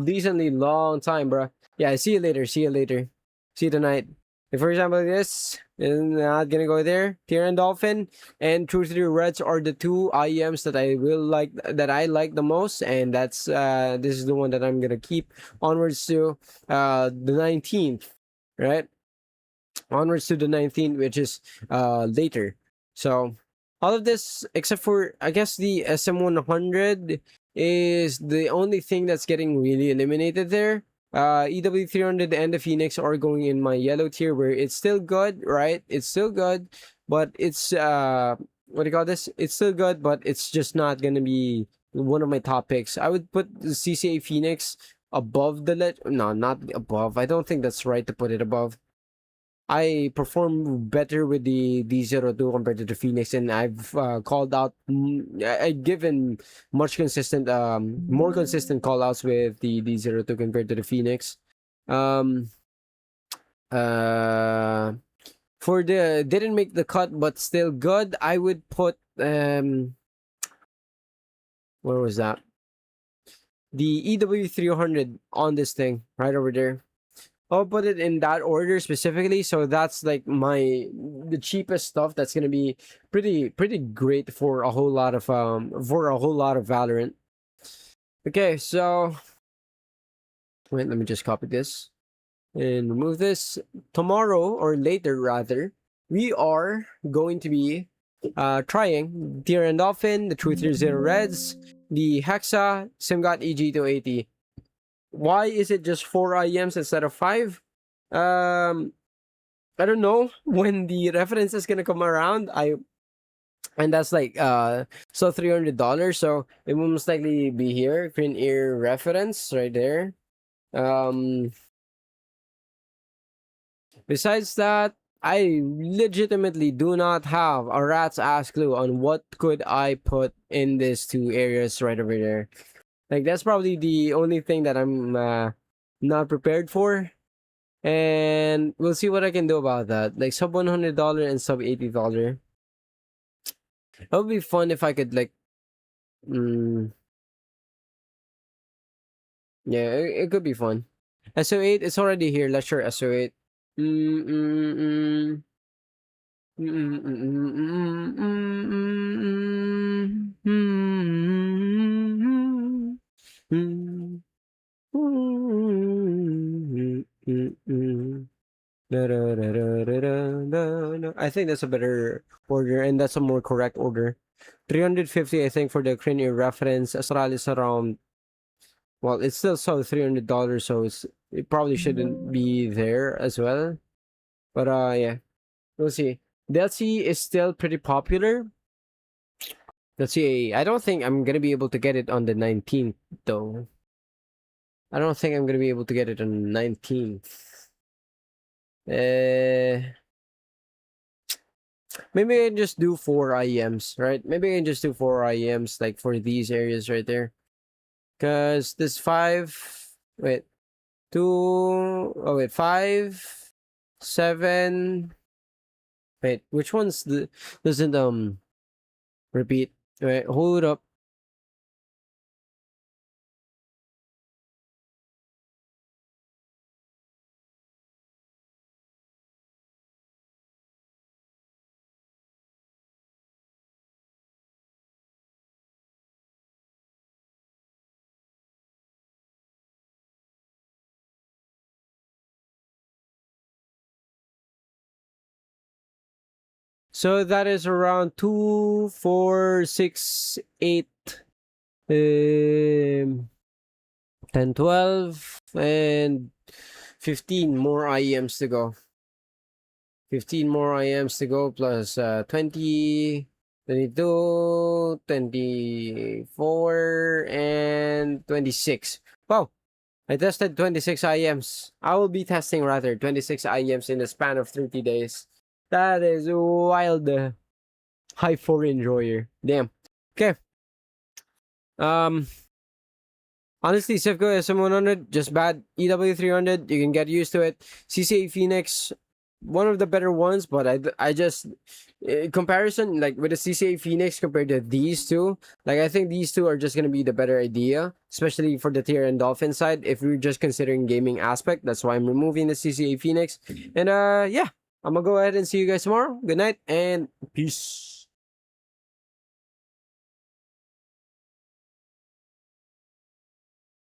decently long time, bro. Yeah, see you later. See you tonight. If, for example, this is not gonna go there. Tier and Dolphin and True 3 Reds are the two IEMs that I like the most, and that's this is the one that I'm gonna keep onwards to the 19th, right? Onwards to the 19th, which is later. So all of this except for, I guess, the SM100 is the only thing that's getting really eliminated there. EW300 and the Phoenix are going in my yellow tier, where it's still good, right? It's still good, but it's what do you call this? It's still good, but it's just not gonna be one of my top picks. I would put the CCA Phoenix above no, not above. I don't think that's right to put it above. I perform better with the D02 compared to the Phoenix, and I've called out. I've given much consistent, more consistent call outs with the D02 compared to the Phoenix. For the didn't make the cut but still good, I would put Where was that? The EW300 on this thing right over there. I'll put it in that order specifically, so that's like the cheapest stuff that's gonna be pretty great for a whole lot of Valorant. Okay, so wait, let me just copy this and remove this. Tomorrow, or later rather, we are going to be trying Tier and Dolphin, the 230 Reds, the Hexa, Ziigat EG280. Why is it just 4 IEMs instead of 5? I don't know when the reference is gonna come around. And that's like so $300, so it will most likely be here. Green ear reference right there. Besides that, I legitimately do not have a rat's ass clue on what could I put in these two areas right over there. Like, that's probably the only thing that I'm not prepared for. And we'll see what I can do about that. Like, sub $100 and sub $80. It would be fun if I could, like... yeah, it could be fun. SO8, it's already here. Let's share SO8. I think that's a better order, and that's a more correct order. 350, I think, for the crane ear reference. Astral is around, well, it's still so $300, so it probably shouldn't be there as well. But yeah, we'll see. DLC is still pretty popular. Let's see. I don't think I'm gonna be able to get it on the 19th though. I don't think I'm gonna be able to get it on the 19th. Maybe I can just do 4 IEMs, right? Maybe I can just do 4 IEMs, like for these areas right there. Because this 5, wait, 2, oh wait, 5, 7, wait, which ones doesn't repeat? Wait, hold up. So that is around 2, 4, 6, 8, 10, 12, and 15 more IEMs to go. 15 more IEMs to go, plus 20, 22, 24, and 26. Wow, I tested 26 IEMs. I will be testing rather 26 IEMs in the span of 30 days. That is wild. High for enjoyer. Damn. Okay. Honestly, Sifco SM100 just bad. EW300, you can get used to it. CCA Phoenix, one of the better ones, but I just comparison, like with the CCA Phoenix compared to these two, like I think these two are just gonna be the better idea, especially for the tier and dolphin side. If we're just considering gaming aspect, that's why I'm removing the CCA Phoenix. And yeah, I'm gonna go ahead and see you guys tomorrow. Good night and peace.